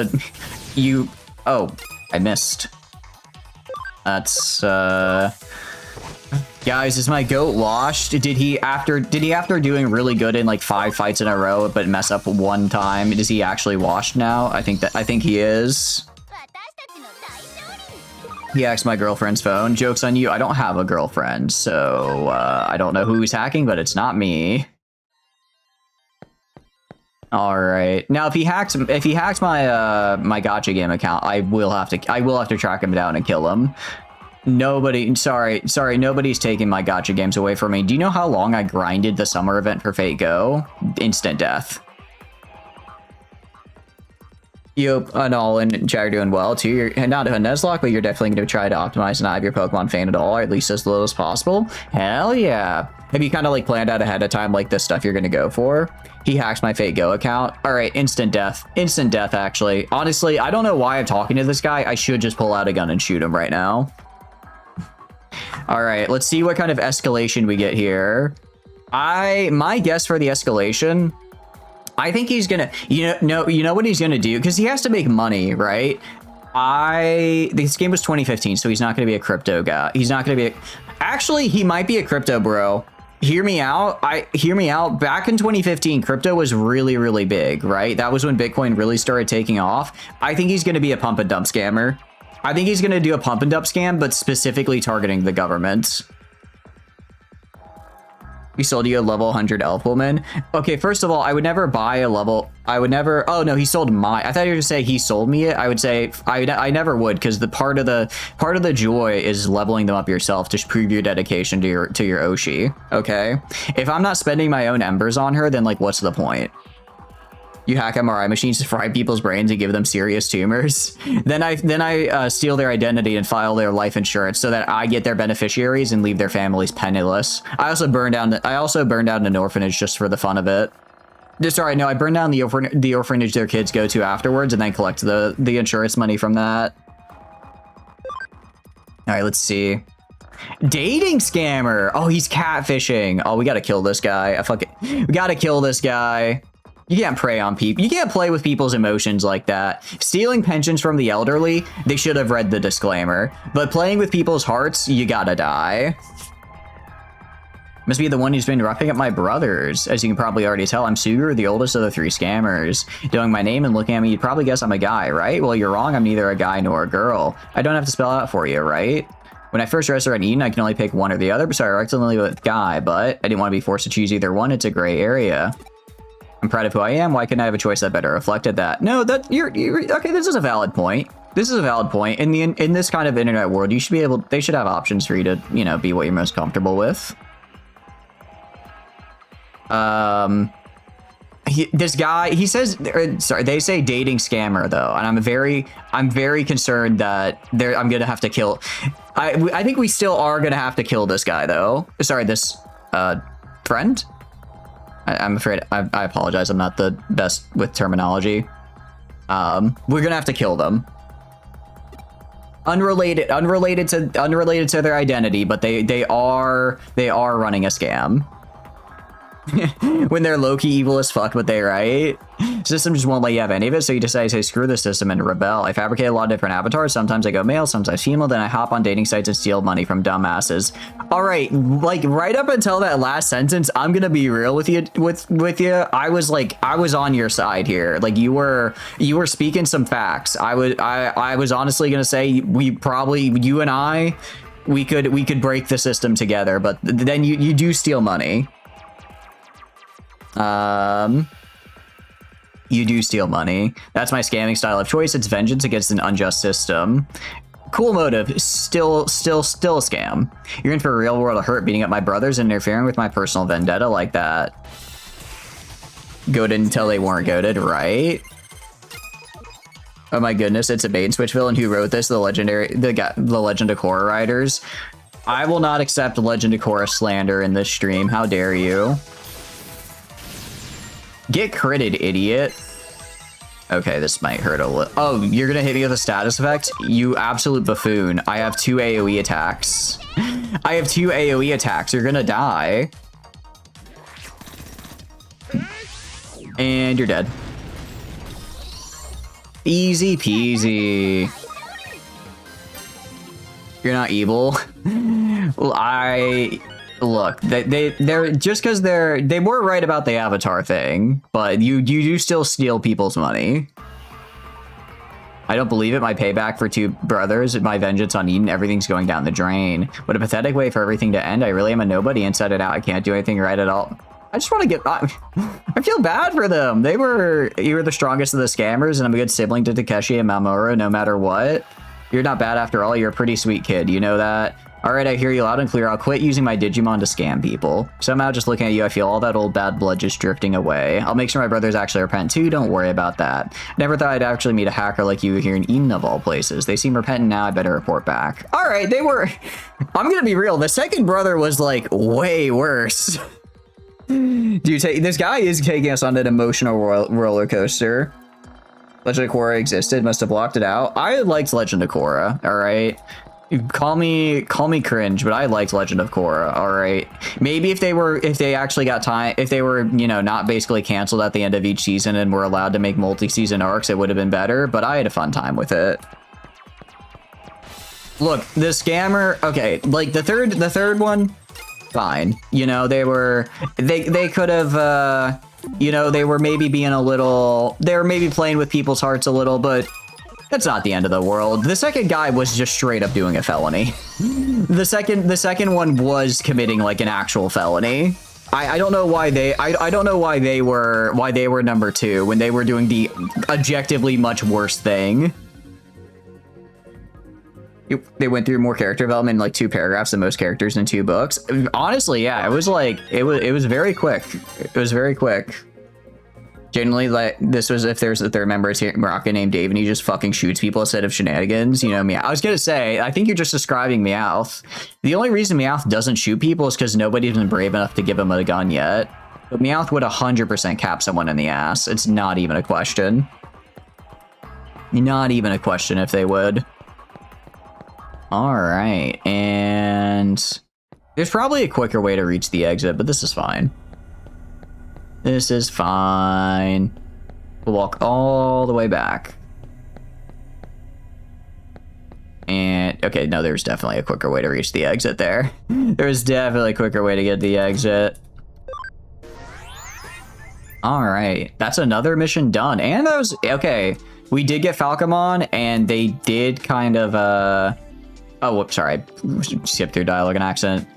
oh, I missed. That's guys, is my goat washed? Did he after doing really good in like 5 fights in a row but mess up 1 time? Is he actually washed now? I think he is. He hacked my girlfriend's phone. Joke's on you. I don't have a girlfriend, so I don't know who he's hacking, but it's not me. All right. Now, if he hacks my my Gacha game account, I will have to track him down and kill him. Sorry, nobody's taking my Gacha games away from me. Do you know how long I grinded the summer event for Fate Go? Instant death. You hope and all and chat are doing well too. You're not a Nuzlocke, but you're definitely going to try to optimize and not have your Pokemon faint at all, or at least as little as possible. Hell yeah. Have you kind of like planned out ahead of time like this stuff you're going to go for? He hacks my Fate Go account. All right, instant death. Instant death, actually. Honestly, I don't know why I'm talking to this guy. I should just pull out a gun and shoot him right now. All right, let's see what kind of escalation we get here. My guess for the escalation, I think he's gonna, you know what he's gonna do, because he has to make money, right? This game was 2015, so he's not gonna be a crypto guy. He's not gonna be actually, he might be a crypto bro. Hear me out. Hear me out. Back in 2015, crypto was really, really big, right? That was when Bitcoin really started taking off. I think he's gonna be a pump and dump scammer. I think he's gonna do a pump and dump scam, but specifically targeting the government. We sold you a level 100 elf woman. Okay, first of all, I would never buy a level. I would never. Oh no, he sold I thought you were gonna say he sold me it. I would say I never would, because the part of the joy is leveling them up yourself to prove your dedication to your Oshi. Okay, if I'm not spending my own embers on her, then like what's the point? You hack MRI machines to fry people's brains and give them serious tumors. Then I steal their identity and file their life insurance so that I get their beneficiaries and leave their families penniless. I also burned down an orphanage just for the fun of it. Sorry, no, I burned down the orphanage their kids go to afterwards and then collect the insurance money from that. All right, let's see. Dating scammer. Oh, he's catfishing. Oh, we gotta kill this guy. We gotta kill this guy. You can't prey on people. You can't play with people's emotions like that. Stealing pensions from the elderly, they should have read the disclaimer. But playing with people's hearts, you gotta die. Must be the one who's been roughing up my brothers. As you can probably already tell, I'm Suger, the oldest of the 3 scammers. Knowing my name and looking at me, you'd probably guess I'm a guy, right? Well, you're wrong. I'm neither a guy nor a girl. I don't have to spell out for you, right? When I first registered on Eden, I can only pick one or the other, so I accidentally went with guy, but I didn't want to be forced to choose either one. It's a gray area. I'm proud of who I am. Why couldn't I have a choice that better reflected that? No, that you're okay. This is a valid point. This is a valid point. In this kind of internet world, you should be able. They should have options for you to, you know, be what you're most comfortable with. This guy, he says, sorry, they say dating scammer though, and I'm very concerned that I'm gonna have to kill. I think we still are gonna have to kill this guy though. Sorry, this friend. I'm afraid I apologize. I'm not the best with terminology. We're gonna have to kill them. Unrelated to their identity, but they are running a scam. When they're low-key evil as fuck, but they right. System just won't let you have any of it, so you decide to say screw the system and rebel. I fabricate a lot of different avatars. Sometimes I go male, sometimes female, then I hop on dating sites and steal money from dumbasses. All right, like right up until that last sentence, I'm gonna be real with you. I was on your side here. Like you were speaking some facts. I was honestly gonna say you and I could break the system together, but then you do steal money. You do steal money. That's my scamming style of choice. It's vengeance against an unjust system. Cool motive, still a scam. You're in for a real world of hurt, beating up my brothers and interfering with my personal vendetta like that. Goaded until they weren't goaded, right? Oh my goodness, it's a bait and switch villain who wrote this, the Legend of Korra writers. I will not accept Legend of Korra slander in this stream. How dare you? Get critted, idiot. Okay, this might hurt a little. Oh, you're gonna hit me with a status effect? You absolute buffoon. I have 2 AoE attacks. I have 2 AoE attacks. You're gonna die. And you're dead. Easy peasy. You're not evil. Well, look, they're just because they were right about the avatar thing, but you do still steal people's money. I don't believe it. My payback for 2 brothers, my vengeance on Eden, everything's going down the drain. What a pathetic way for everything to end. I really am a nobody inside and out. I can't do anything right at all. I just want to get. I feel bad for them. You were the strongest of the scammers, and I'm a good sibling to Takeshi and Mamoru, no matter what. You're not bad after all. You're a pretty sweet kid. You know that. Alright, I hear you loud and clear. I'll quit using my Digimon to scam people. Somehow just looking at you, I feel all that old bad blood just drifting away. I'll make sure my brothers actually repent too, don't worry about that. Never thought I'd actually meet a hacker like you here in Eden of all places. They seem repentant now, I better report back. Alright, they were... I'm gonna be real, the second brother was like way worse. Dude, this guy is taking us on an emotional roller coaster. Legend of Korra existed, must have blocked it out. I liked Legend of Korra, alright? Call me cringe, but I liked Legend of Korra, alright? Maybe if they actually got time, if they were, you know, not basically canceled at the end of each season and were allowed to make multi-season arcs, it would have been better, but I had a fun time with it. Look, the scammer, okay, like the third one, fine. You know, they could have, you know, they were maybe being a little, they were maybe playing with people's hearts a little, but that's not the end of the world. The second guy was just straight up doing a felony. The second one was committing like an actual felony. I don't know why I don't know why they were number 2 when they were doing the objectively much worse thing. They went through more character development in like 2 paragraphs than most characters in 2 books. Honestly, yeah, it was like it was very quick. It was very quick. Generally, like this was if there's a third member, it's Morocco named Dave, and he just fucking shoots people instead of shenanigans. You know, Meowth. I was gonna say, I think you're just describing Meowth. The only reason Meowth doesn't shoot people is because nobody's been brave enough to give him a gun yet. But Meowth would 100% cap someone in the ass. It's not even a question. Not even a question if they would. All right, and there's probably a quicker way to reach the exit, but this is fine. This is fine. We'll walk all the way back. And, okay, no, there's definitely a quicker way to reach the exit there. There's definitely a quicker way to get the exit. All right, that's another mission done. And that was, okay, we did get Falcomon, and they did kind of, oh, whoops, sorry, I skipped through dialogue and accent.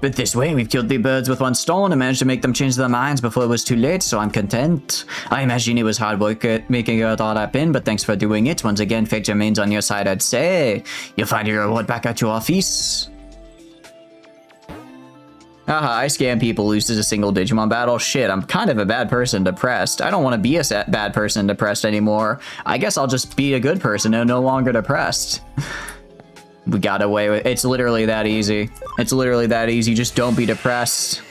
But this way, we've killed the birds with one stone and managed to make them change their minds before it was too late, so I'm content. I imagine it was hard work making it all happen, but thanks for doing it. Once again, fate remains on your side, I'd say. You'll find your reward back at your office. Haha, I scam people, loses a single Digimon battle. Shit, I'm kind of a bad person, depressed. I don't want to be a bad person, depressed anymore. I guess I'll just be a good person and no longer depressed. We got away with it. It's literally that easy. It's literally that easy. Just don't be depressed.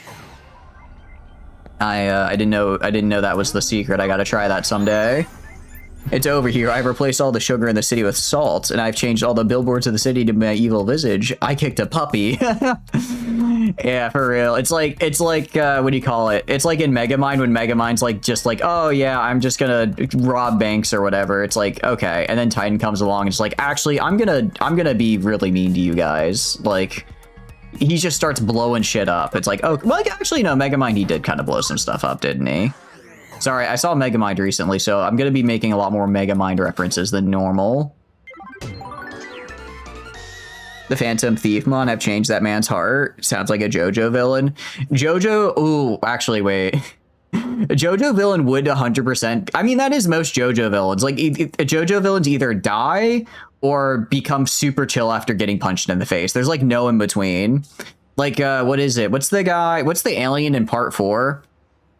I didn't know that was the secret. I gotta try that someday. It's over here. I've replaced all the sugar in the city with salt, and I've changed all the billboards of the city to my evil visage. I kicked a puppy. Yeah, for real. It's like what do you call it? It's like in Megamind when Megamind's like just like, oh yeah, I'm just gonna rob banks or whatever. It's like, okay, and then Titan comes along and it's like, actually, I'm gonna be really mean to you guys. Like, he just starts blowing shit up. It's like, oh, well, actually, no, Megamind, he did kind of blow some stuff up, didn't he? Sorry, I saw Megamind recently, so I'm gonna be making a lot more Megamind references than normal. The Phantom Thiefmon have changed that man's heart. Sounds like a JoJo villain. JoJo, ooh, actually, wait. A JoJo villain would 100%, I mean, that is most JoJo villains. Like, JoJo villains either die or become super chill after getting punched in the face. There's, like, no in between. Like, what is it? What's the alien in part 4?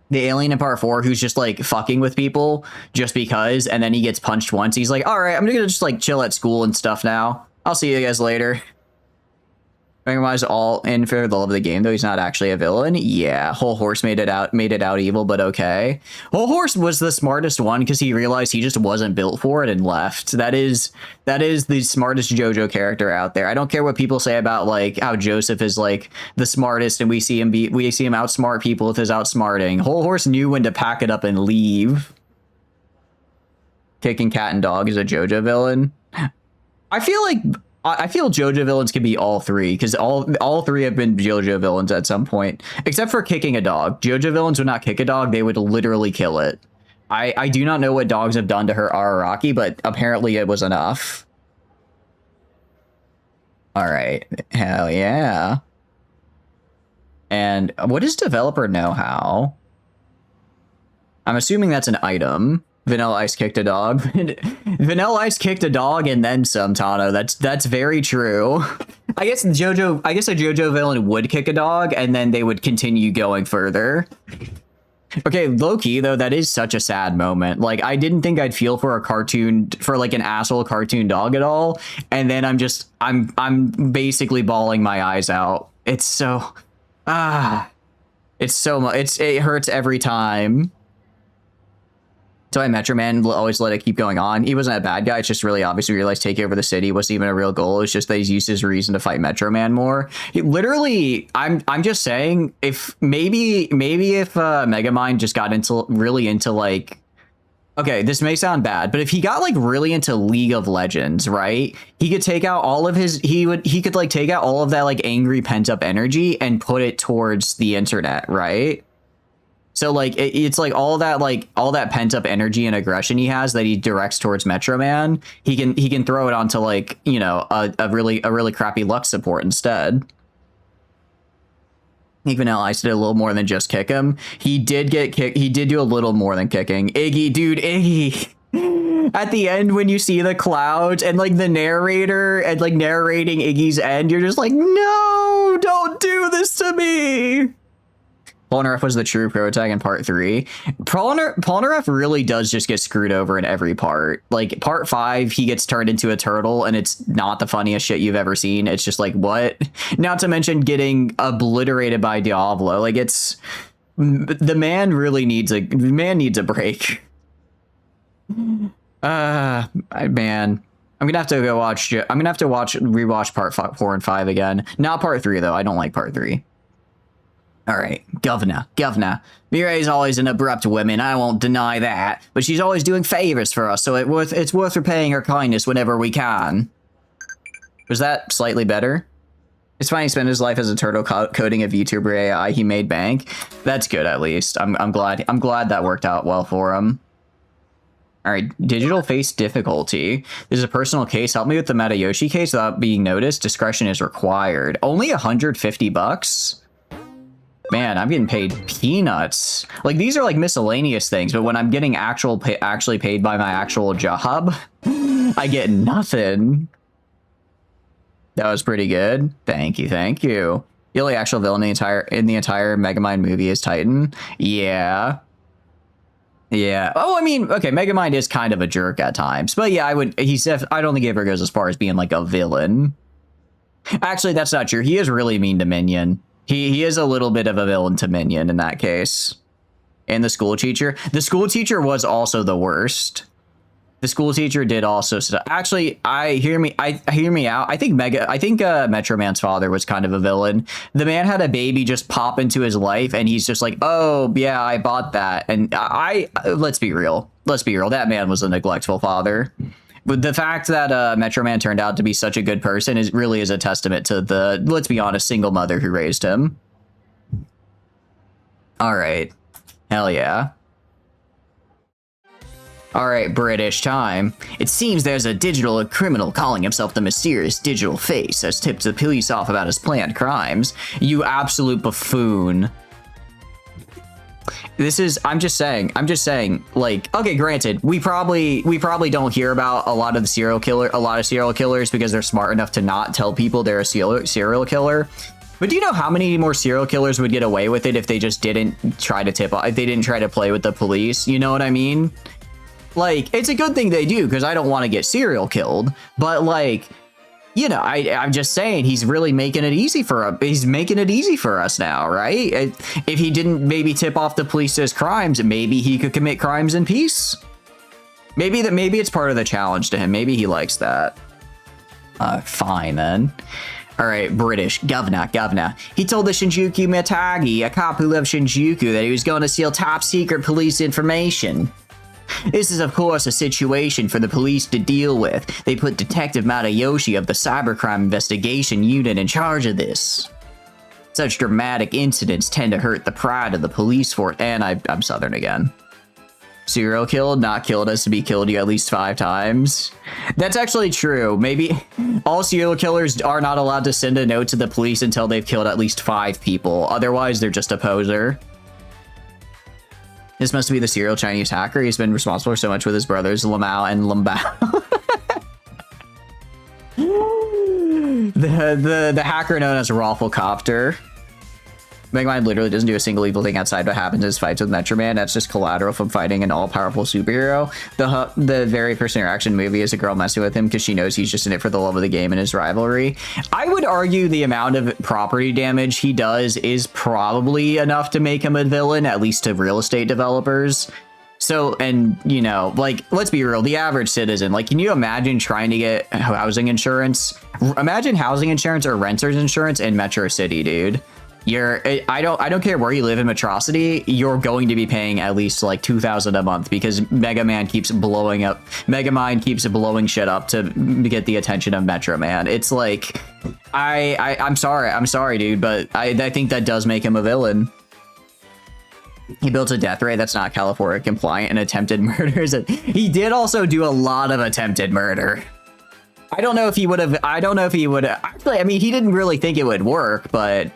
The alien in part 4 who's just, like, fucking with people just because, and then he gets punched once. He's like, all right, I'm gonna just, like, chill at school and stuff now. I'll see you guys later. Megamon's all in for the love of the game, though he's not actually a villain. Yeah, Whole Horse made it out evil, but okay. Whole Horse was the smartest one because he realized he just wasn't built for it and left. That is the smartest JoJo character out there. I don't care what people say about like how Joseph is like the smartest and we see him outsmart people with his outsmarting. Whole Horse knew when to pack it up and leave. Kicking cat and dog is a JoJo villain. I feel JoJo villains can be all three, because all three have been JoJo villains at some point, except for kicking a dog. JoJo villains would not kick a dog, they would literally kill it. I do not know what dogs have done to her Araraki, but apparently it was enough. All right, hell yeah. And what is developer know-how? I'm assuming that's an item. Vanilla Ice kicked a dog. Vanilla Ice kicked a dog and then some, Tano. That's very true. I guess a JoJo villain would kick a dog and then they would continue going further. Okay, low-key, though, that is such a sad moment. Like, I didn't think I'd feel for a cartoon, for, like, an asshole cartoon dog at all, and then I'm basically bawling my eyes out. It's so... It's so much... It hurts every time. So Metro Man always let it keep going on. He wasn't a bad guy. It's just really obvious. We realized taking over the city wasn't even a real goal. It's just that he's used his reason to fight Metro Man more. Literally, I'm just saying, if maybe if Megamind just got really into like, okay, this may sound bad, but if he got like really into League of Legends, right? He could take out all of his, he could like take out all of that like angry pent up energy and put it towards the internet, right? So like it's like all that pent up energy and aggression he has that he directs towards Metro Man, he can throw it onto like, you know, a really crappy Lux support instead. Even though I did a little more than just kick him, he did get kicked. He did do a little more than kicking. Iggy, dude, Iggy. At the end, when you see the clouds and like the narrator and like narrating Iggy's end, you're just like, no, don't do this to me. Polnareff was the true protag in part 3. Polnareff really does just get screwed over in every part. Like part 5, he gets turned into a turtle and it's not the funniest shit you've ever seen. It's just like, what? Not to mention getting obliterated by Diablo. Like it's, the man needs a break. Man, I'm gonna have to rewatch part 4 and 5 again. Not part 3 though. I don't like part 3. All right, Governor. Mirai's always an abrupt woman, I won't deny that, but she's always doing favors for us, so it's worth repaying her kindness whenever we can. Was that slightly better? It's fine he spent his life as a turtle coding a VTuber AI he made bank. That's good, at least. I'm glad that worked out well for him. All right, digital face difficulty. This is a personal case. Help me with the Matayoshi case without being noticed. Discretion is required. Only $150? Man, I'm getting paid peanuts. Like, these are like miscellaneous things, but when I'm getting actually paid by my actual job, I get nothing. That was pretty good. Thank you. The only actual villain in the entire Megamind movie is Titan. Yeah. Oh, I mean, okay, Megamind is kind of a jerk at times, but yeah, I don't think he ever goes as far as being like a villain. Actually, that's not true. He is really mean to Minion. He is a little bit of a villain to Minion in that case. And the school teacher. The school teacher was also the worst. The school teacher did also actually, hear me out. I think Metro Man's father was kind of a villain. The man had a baby just pop into his life and he's just like, oh yeah, I bought that. And let's be real. That man was a neglectful father. But the fact that Metro Man turned out to be such a good person really is a testament to the, let's be honest, single mother who raised him. All right. Hell yeah. All right, British time. It seems there's a digital criminal calling himself the mysterious digital face has tipped the police off about his planned crimes. You absolute buffoon. I'm just saying, like, okay, granted, we probably don't hear about a lot of serial killers because they're smart enough to not tell people they're a serial killer. But do you know how many more serial killers would get away with it if they just didn't try to if they didn't try to play with the police? You know what I mean? Like, it's a good thing they do because I don't want to get serial killed, but like, you know, I'm just saying he's really making it easy for us now, right? If he didn't maybe tip off the police his crimes, maybe he could commit crimes in peace. Maybe it's part of the challenge to him. Maybe he likes that. Fine then. All right, British governor. He told the Shinjuku Mitagi, a cop who lives Shinjuku, that he was going to steal top secret police information. This is, of course, a situation for the police to deal with. They put Detective Matayoshi of the Cybercrime Investigation Unit in charge of this. Such dramatic incidents tend to hurt the pride of the police force. And I'm Southern again. Serial killed, not killed has to be killed you at least 5 times. That's actually true. Maybe all serial killers are not allowed to send a note to the police until they've killed at least 5 people. Otherwise, they're just a poser. This must be the serial Chinese hacker. He's been responsible for so much with his brothers, Lamau and Lambao. the hacker known as Rafflecopter. Megamind literally doesn't do a single evil thing outside what happens in his fights with Metro Man. That's just collateral from fighting an all-powerful superhero. The very first interaction movie is a girl messing with him because she knows he's just in it for the love of the game and his rivalry. I would argue the amount of property damage he does is probably enough to make him a villain, at least to real estate developers. So, and, you know, like, let's be real, the average citizen, like, can you imagine trying to get housing insurance? Imagine housing insurance or renter's insurance in Metro City, dude. I don't care where you live in Metrocity, you're going to be paying at least like $2,000 a month because Megamind keeps blowing shit up to get the attention of Metro Man. It's like, I'm sorry, dude, but I think that does make him a villain. He built a death ray that's not California compliant and attempted murders. He did also do a lot of attempted murder. I don't know if he would have, actually, I mean, he didn't really think it would work, but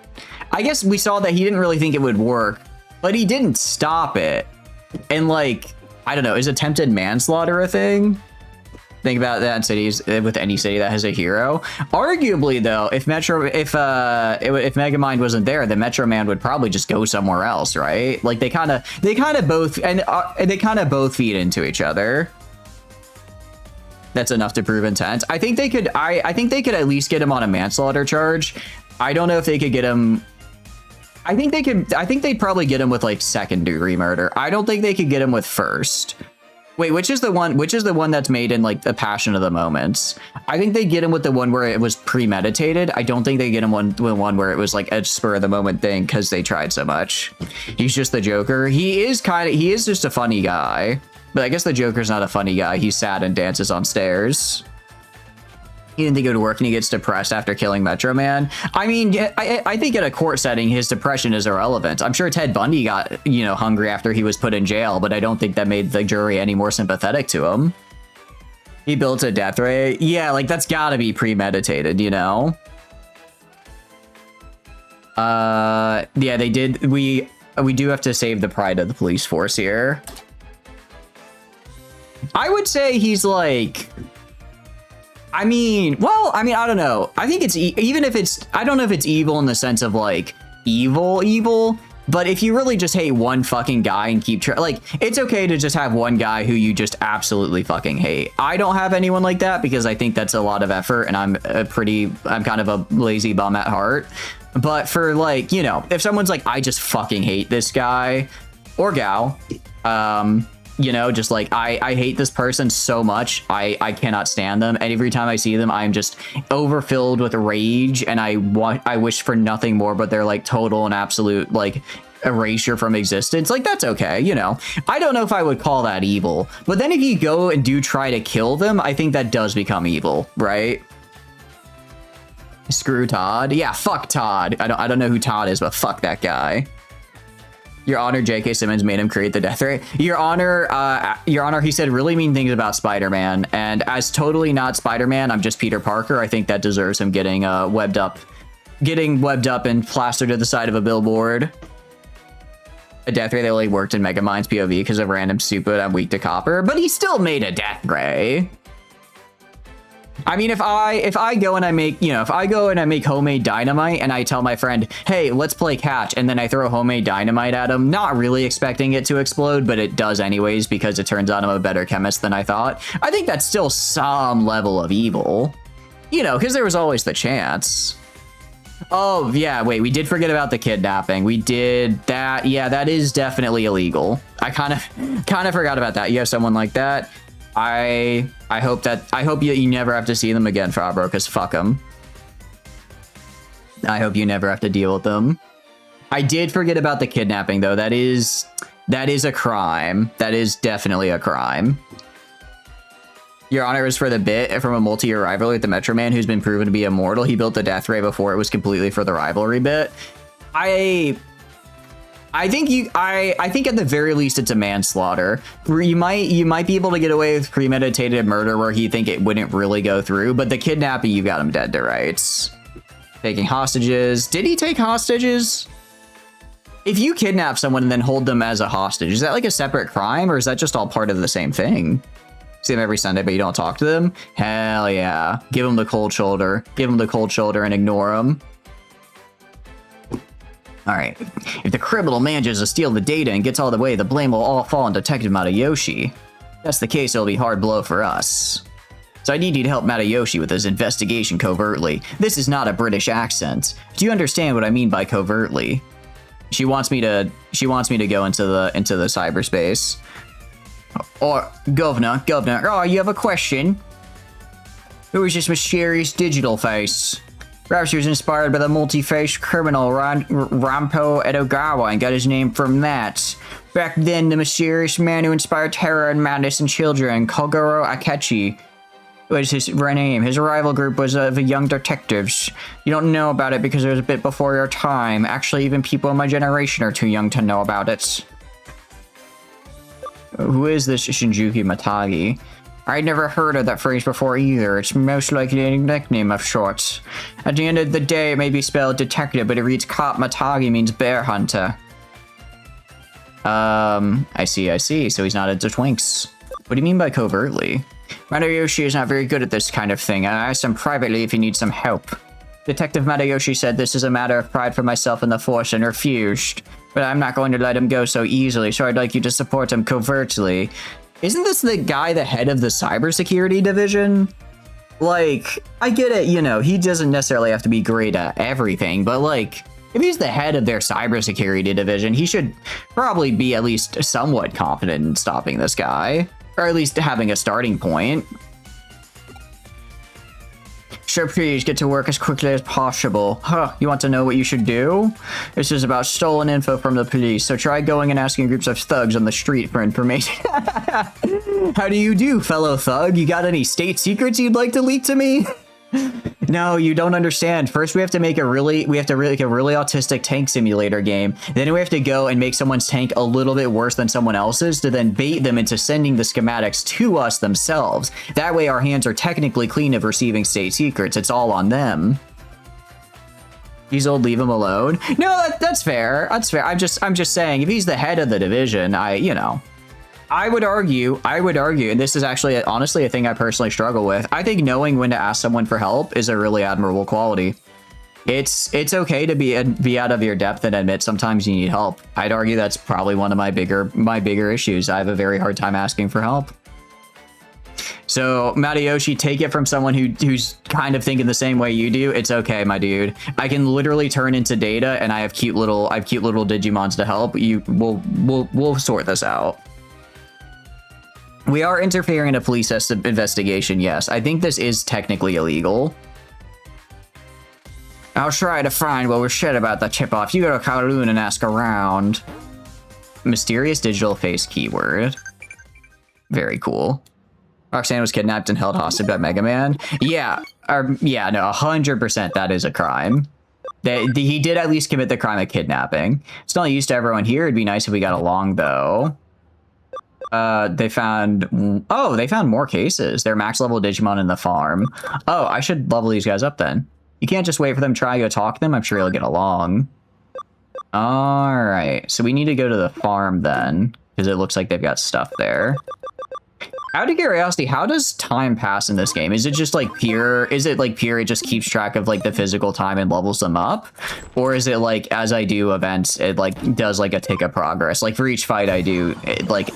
I guess we saw that he didn't really think it would work, but he didn't stop it. And like, I don't know, is attempted manslaughter a thing? Think about that in cities, with any city that has a hero. Arguably though, if Megamind wasn't there, then Metro Man would probably just go somewhere else, right? Like they kind of both feed into each other. That's enough to prove intent. I think they could at least get him on a manslaughter charge. I don't know if they could get him. I think they'd probably get him with like second-degree murder. I don't think they could get him with first. Wait, which is the one that's made in like the passion of the moments? I think they get him with the one where it was premeditated. I don't think they get him with one where it was like a spur of the moment thing because they tried so much. He's just the Joker. He is just a funny guy. But I guess the Joker's not a funny guy. He's sad and dances on stairs. He didn't think it would work and he gets depressed after killing Metro Man. I mean, I think in a court setting, his depression is irrelevant. I'm sure Ted Bundy got, you know, hungry after he was put in jail, but I don't think that made the jury any more sympathetic to him. He built a death ray. Yeah, like that's gotta be premeditated, you know? Yeah, they did. We do have to save the pride of the police force here. I would say he's like, I mean, I don't know. I think it's, I don't know if it's evil in the sense of like evil, but if you really just hate one fucking guy and keep like, it's okay to just have one guy who you just absolutely fucking hate. I don't have anyone like that because I think that's a lot of effort and I'm kind of a lazy bum at heart. But for like, you know, if someone's like, I just fucking hate this guy or gal, you know, just like I hate this person so much, I cannot stand them, and every time I see them I'm just overfilled with rage and I wish for nothing more but their like total and absolute like erasure from existence. Like that's okay, you know. I don't know if I would call that evil, but then if you go and do try to kill them, I think that does become evil, right? Screw Todd. Yeah, fuck Todd. I don't know who Todd is, but fuck that guy. Your Honor, J.K. Simmons made him create the death ray. Your Honor, he said really mean things about Spider-Man, and as totally not Spider-Man, I'm just Peter Parker. I think that deserves him getting webbed up and plastered to the side of a billboard. A death ray that only worked in Megamind's POV because of random stupid I'm weak to copper, but he still made a death ray. I mean, if I go and I make, you know, if I go and I make homemade dynamite and I tell my friend, hey, let's play catch, and then I throw homemade dynamite at him, not really expecting it to explode, but it does anyways because it turns out I'm a better chemist than I thought, I think that's still some level of evil. You know, because there was always the chance. Oh, yeah, wait, we did forget about the kidnapping. We did that. Yeah, that is definitely illegal. I kind of forgot about that. You have someone like that. I hope you never have to see them again, Fabro, because fuck them. I hope you never have to deal with them. I did forget about the kidnapping, though. That is a crime. That is definitely a crime. Your Honor is for the bit from a multi-year rivalry with the Metro Man who's been proven to be immortal. He built the death ray before it was completely for the rivalry bit. I think at the very least it's a manslaughter. You might be able to get away with premeditated murder where you think it wouldn't really go through, but the kidnapping, you got him dead to rights. Taking hostages. Did he take hostages? If you kidnap someone and then hold them as a hostage, is that like a separate crime, or is that just all part of the same thing? See them every Sunday, but you don't talk to them? Hell yeah. Give them the cold shoulder. Give them the cold shoulder and ignore them. Alright. If the criminal manages to steal the data and gets all the way, the blame will all fall on Detective Matayoshi. If that's the case, it'll be a hard blow for us. So I need you to help Matayoshi with his investigation covertly. This is not a British accent. Do you understand what I mean by covertly? She wants me to go into the cyberspace. Or Governor, oh, you have a question? Who is this mysterious digital face? Perhaps he was inspired by the multi-faced criminal Rampo Edogawa and got his name from that. Back then, the mysterious man who inspired terror and madness in children, Kogoro Akechi, was his name. His rival group was of young detectives. You don't know about it because it was a bit before your time. Actually, even people in my generation are too young to know about it. Who is this Shinjuku Matagi? I'd never heard of that phrase before either. It's most likely a nickname of sorts. At the end of the day, it may be spelled detective, but it reads cop. Matagi means bear hunter. I see. So he's not into twinks. What do you mean by covertly? Matayoshi is not very good at this kind of thing. I asked him privately if he needs some help. Detective Matayoshi said this is a matter of pride for myself and the force and refused. But I'm not going to let him go so easily, so I'd like you to support him covertly. Isn't this the guy the head of the cybersecurity division? Like, I get it, you know, he doesn't necessarily have to be great at everything, but like, if he's the head of their cybersecurity division, he should probably be at least somewhat confident in stopping this guy. Or at least having a starting point. Sure, please get to work as quickly as possible. Huh, you want to know what you should do? This is about stolen info from the police, so try going and asking groups of thugs on the street for information. How do you do, fellow thug? You got any state secrets you'd like to leak to me? No, you don't understand. First, we have to make a really autistic tank simulator game. Then we have to go and make someone's tank a little bit worse than someone else's to then bait them into sending the schematics to us themselves. That way our hands are technically clean of receiving state secrets. It's all on them. He's old, leave him alone. No, that's fair. That's fair. I'm just saying, if he's the head of the division, I would argue, and this is actually honestly a thing I personally struggle with. I think knowing when to ask someone for help is a really admirable quality. It's okay to be out of your depth and admit sometimes you need help. I'd argue that's probably one of my bigger issues. I have a very hard time asking for help. So Matayoshi, take it from someone who's kind of thinking the same way you do. It's okay, my dude. I can literally turn into data, and I have cute little Digimons to help. We'll sort this out. We are interfering in a police investigation, yes. I think this is technically illegal. I'll try to find what was said about the tip-off. You go to Kowloon and ask around. Mysterious digital face keyword. Very cool. Roxanne was kidnapped and held hostage by Mega Man. Yeah, no, 100% that is a crime. He did at least commit the crime of kidnapping. It's not used to everyone here. It'd be nice if we got along, though. They found more cases. They're max level Digimon in the farm. Oh, I should level these guys up then. You can't just wait for them to try and go talk to them. I'm sure you'll get along. All right, so we need to go to the farm then, because it looks like they've got stuff there. Out of curiosity, how does time pass in this game? Is it just like pure? Is it like pure? It just keeps track of like the physical time and levels them up, or is it like as I do events, it like does like a tick of progress? Like for each fight I do, it, like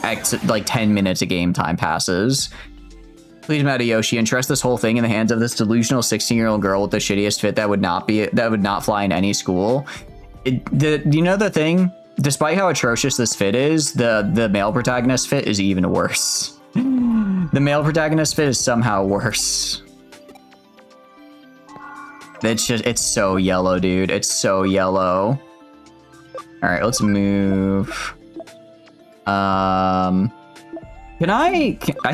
10 minutes of game time passes. Please, Matayoshi, entrust this whole thing in the hands of this delusional 16-year-old girl with the shittiest fit that would not fly in any school. You know the thing? Despite how atrocious this fit is, the male protagonist fit is even worse. The male protagonist fit is somehow worse. It's so yellow, dude. It's so yellow. All right, let's move. I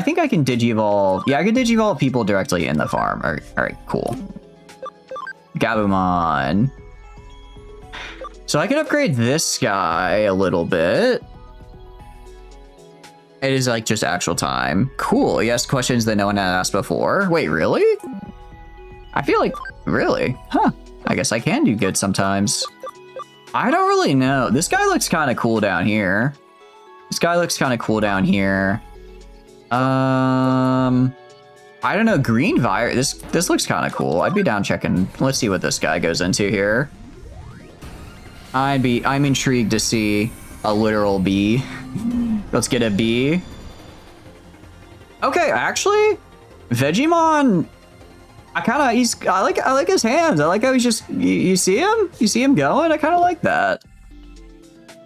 think I can Digivolve. Yeah, I can Digivolve people directly in the farm. All right, cool. Gabumon. So I can upgrade this guy a little bit. It is like just actual time. Cool. He asked questions that no one had asked before. Wait, really? I feel like, really? Huh. I guess I can do good sometimes. I don't really know. This guy looks kind of cool down here. This guy looks kind of cool down here. I don't know. Green virus. This looks kind of cool. I'd be down checking. Let's see what this guy goes into here. I'm intrigued to see a literal bee. Let's get a bee. Okay, actually, Vegemon. I like his hands. I like how he's just. You see him? You see him going? I kind of like that.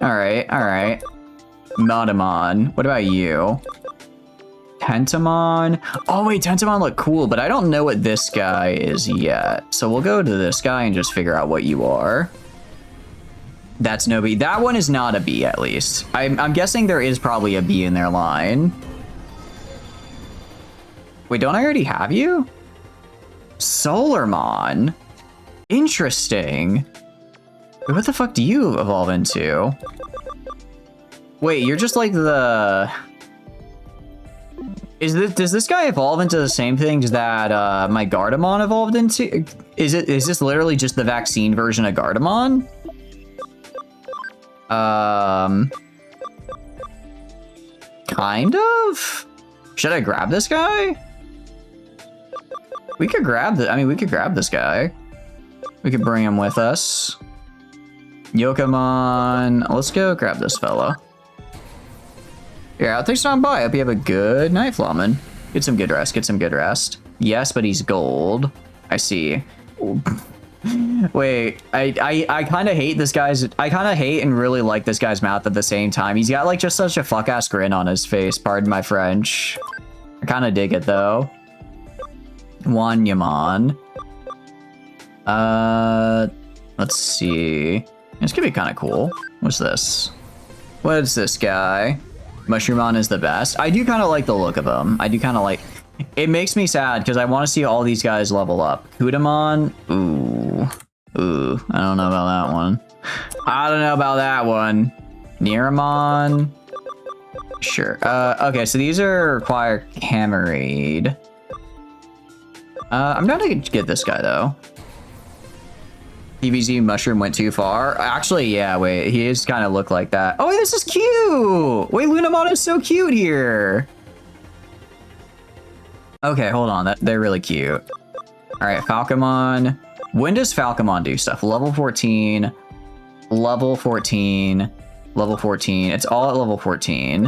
All right. Maudamon. What about you? Tentamon. Oh wait, Tentamon look cool, but I don't know what this guy is yet. So we'll go to this guy and just figure out what you are. That's no bee. That one is not a bee, at least. I'm guessing there is probably a bee in their line. Wait, don't I already have you? Solarmon. Interesting. Wait, what the fuck do you evolve into? Wait, you're just like the... Does this guy evolve into the same things that my Gardamon evolved into? Is this literally just the vaccine version of Gardamon? Kind of? Should I grab this guy? We could grab we could grab this guy. We could bring him with us. Yokomon. Let's go grab this fella. Yeah, thanks for stopping by. Hope you have a good night, Flawman. Get some good rest. Get some good rest. Yes, but he's gold. I see. Wait, I kind of hate this guy's... I kind of hate and really like this guy's mouth at the same time. He's got, like, just such a fuck-ass grin on his face. Pardon my French. I kind of dig it, though. Wanyamon. Let's see. This could be kind of cool. What's this? What is this guy? Mushroomon is the best. I do kind of like the look of him. I do kind of like... It makes me sad because I want to see all these guys level up. Kudamon. Ooh. I don't know about that one. Nearamon. Sure. Okay, so these require Camerade. I'm gonna get this guy, though. PVZ mushroom went too far. Actually, yeah, wait. He just kind of look like that. Oh, this is cute. Wait, Lunamon is so cute here. Okay, hold on. They're really cute. All right, Falcomon. When does Falcomon do stuff? Level 14. Level 14. Level 14. It's all at level 14.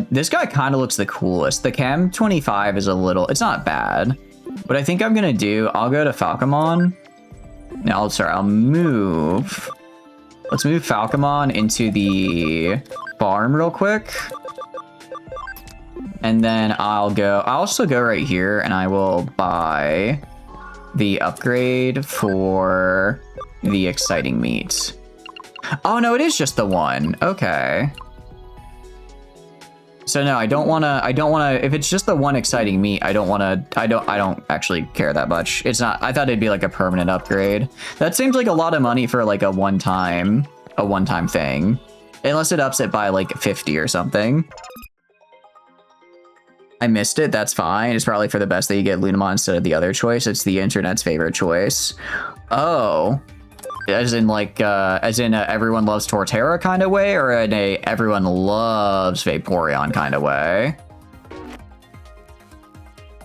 This guy kind of looks the coolest. The Chem 25 is a little... It's not bad. What I think I'm gonna do, I'll go to Falcomon. No, I'll move. Let's move Falcomon into the farm real quick. And then I'll also go right here and I will buy the upgrade for the exciting meat. Oh no, it is just the one. Okay. So no, I don't wanna, if it's just the one exciting meat, I don't actually care that much. It's not, I thought it'd be like a permanent upgrade. That seems like a lot of money for like a one-time thing. Unless it ups it by like 50 or something. I missed it, that's fine. It's probably for the best that you get Lunamon instead of the other choice. It's the internet's favorite choice. Oh. As in like, everyone loves Torterra kind of way, or in a everyone loves Vaporeon kind of way?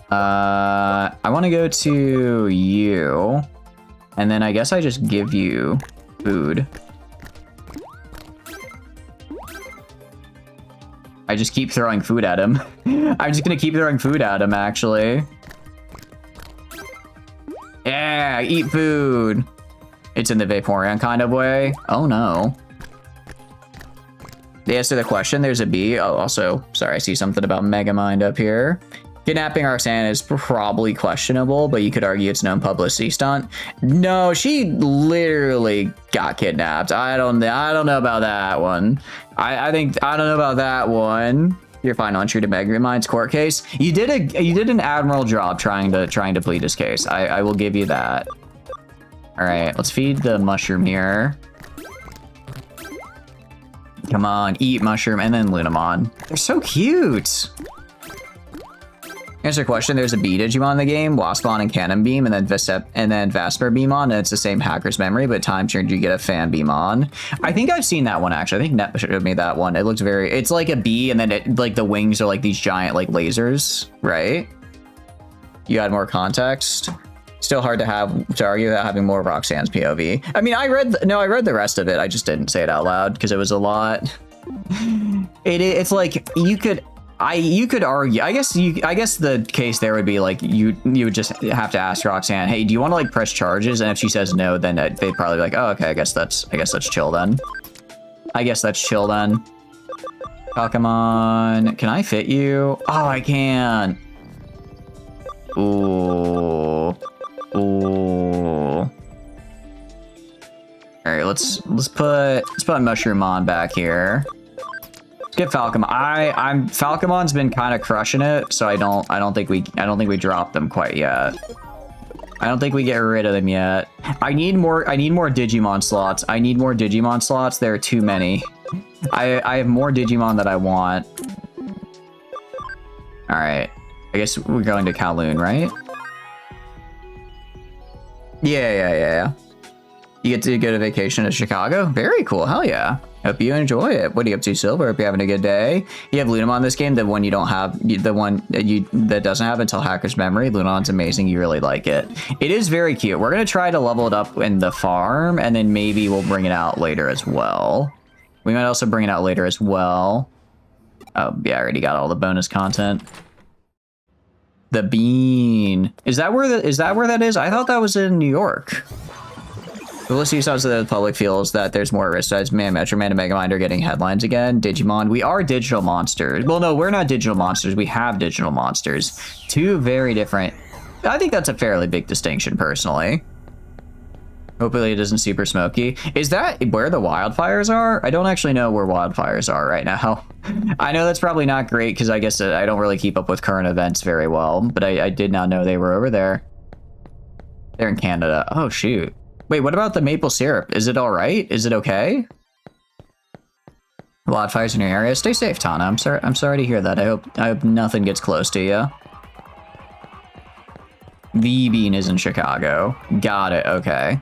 I want to go to you, and then I guess I just give you food. I just keep throwing food at him. I'm just gonna keep throwing food at him, actually. Yeah, eat food. It's in the Vaporeon kind of way. Oh no. To answer the question, there's a bee. Oh, also, sorry, I see something about Megamind up here. Kidnapping Roxanne is probably questionable, but you could argue it's known publicity stunt. No, she literally got kidnapped. I don't know about that one. I don't know about that one. Your final entry to Megamind's court case. You did an admirable job trying to plead his case. I will give you that. All right, let's feed the mushroom here. Come on, eat mushroom, and then Lunamon. They're so cute. Answer your question, there's a B Digimon in the game, Waspon and Cannon Beam, and then Vesper Beamon, and it's the same Hacker's Memory, but time change you get a Fan Beamon. I think I've seen that one actually. I think Net showed me that one. It looks very, it's like a bee, and then it, like the wings are like these giant like lasers, right? You add more context. Still hard to argue about having more Roxanne's POV. I mean, I read the rest of it. I just didn't say it out loud because it was a lot. It's like you could argue. I guess the case there would be like you would just have to ask Roxanne, hey, do you want to like press charges? And if she says no, then they'd probably be like, oh, okay, I guess that's chill then. I guess that's chill then. Pokemon, can I fit you? Oh, I can. Ooh. Ooh. All right, let's put Mushroomon back here. Let's get Falcomon. Falcomon's been kind of crushing it, so I don't think we dropped them quite yet. I don't think we get rid of them yet. I need more Digimon slots. I need more Digimon slots. There are too many. I have more Digimon that I want. All right. I guess we're going to Kowloon, right? Yeah. You get to go to vacation to Chicago? Very cool, hell yeah. Hope you enjoy it. What are you up to, Silver? Hope you're having a good day. You have Lunamon this game, the one you don't have, the one that doesn't have until Hacker's Memory. Lunamon's amazing, you really like it. It is very cute. We're gonna try to level it up in the farm, and then maybe we'll bring it out later as well. We might also bring it out later as well. Oh, yeah, I already got all the bonus content. The bean. Is that where that is? I thought that was in New York. We'll see so the public feels that there's more risk. Man, Metro Man and Megamind are getting headlines again. Digimon. We are digital monsters. Well, no, we're not digital monsters. We have digital monsters. Two very different. I think that's a fairly big distinction, personally. Hopefully it isn't super smoky. Is that where the wildfires are? I don't actually know where wildfires are right now. I know that's probably not great because I guess I don't really keep up with current events very well, but I did not know they were over there. They're in Canada. Oh, shoot. Wait, what about the maple syrup? Is it all right? Is it okay? Wildfires in your area? Stay safe, Tana. I'm sorry to hear that. I hope nothing gets close to you. The Bean is in Chicago. Got it. Okay.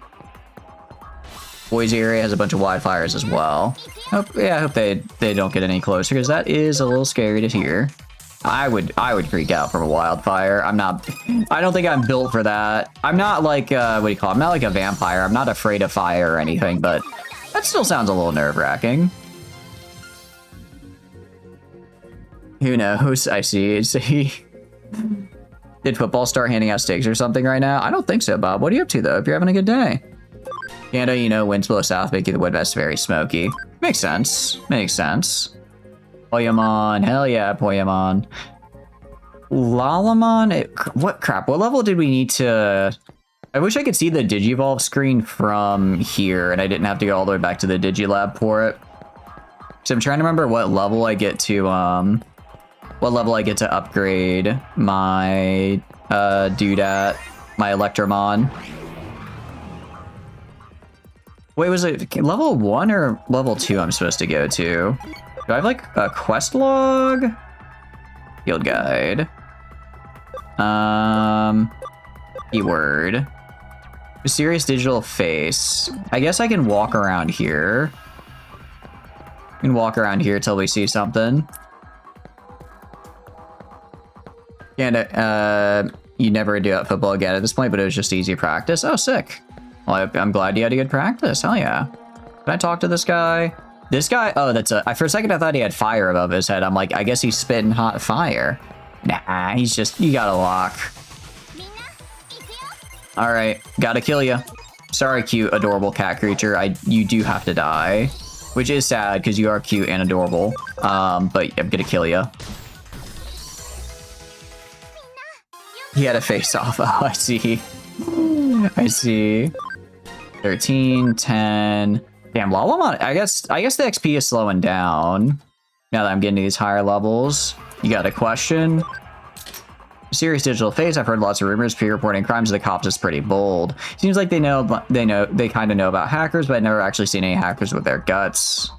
Boise area has a bunch of wildfires as well. I hope they don't get any closer because that is a little scary to hear. I would freak out from a wildfire. I don't think I'm built for that. I'm not like what do you call it? I'm not like a vampire. I'm not afraid of fire or anything, but that still sounds a little nerve-wracking. Who knows? I see. Did football start handing out steaks or something right now? I don't think so, Bob. What are you up to though? If you're having a good day. Canada, you know, winds blow south, making the Midwest very smoky. Makes sense. Makes sense. Poyamon. Hell yeah, Poyamon. Lalamon? What crap? What level did we need to... I wish I could see the Digivolve screen from here, and I didn't have to go all the way back to the Digilab for it. So I'm trying to remember what level I get to, upgrade my, Doodat, my Electromon. Wait, was it level 1 or level 2 I'm supposed to go to? Do I have like a quest log? Field guide. Keyword. Mysterious digital face. I guess I can walk around here. I can walk around here till we see something. And you never do that football again at this point, but it was just easy practice. Oh, sick. Well, I'm glad you had a good practice. Hell yeah. Can I talk to this guy? This guy? Oh, for a second I thought he had fire above his head. I'm like, I guess he's spitting hot fire. Nah, he's just, you got a lock. All right, gotta kill you. Sorry, cute, adorable cat creature. You do have to die, which is sad because you are cute and adorable. But I'm gonna kill you. He had a face off. Oh, I see. I see. 13, 10. Damn, Lalamon. I guess the XP is slowing down now that I'm getting to these higher levels. You got a question? Serious digital face. I've heard lots of rumors. Pre-reporting crimes of the cops is pretty bold. Seems like they kind of know about hackers, but I've never actually seen any hackers with their guts.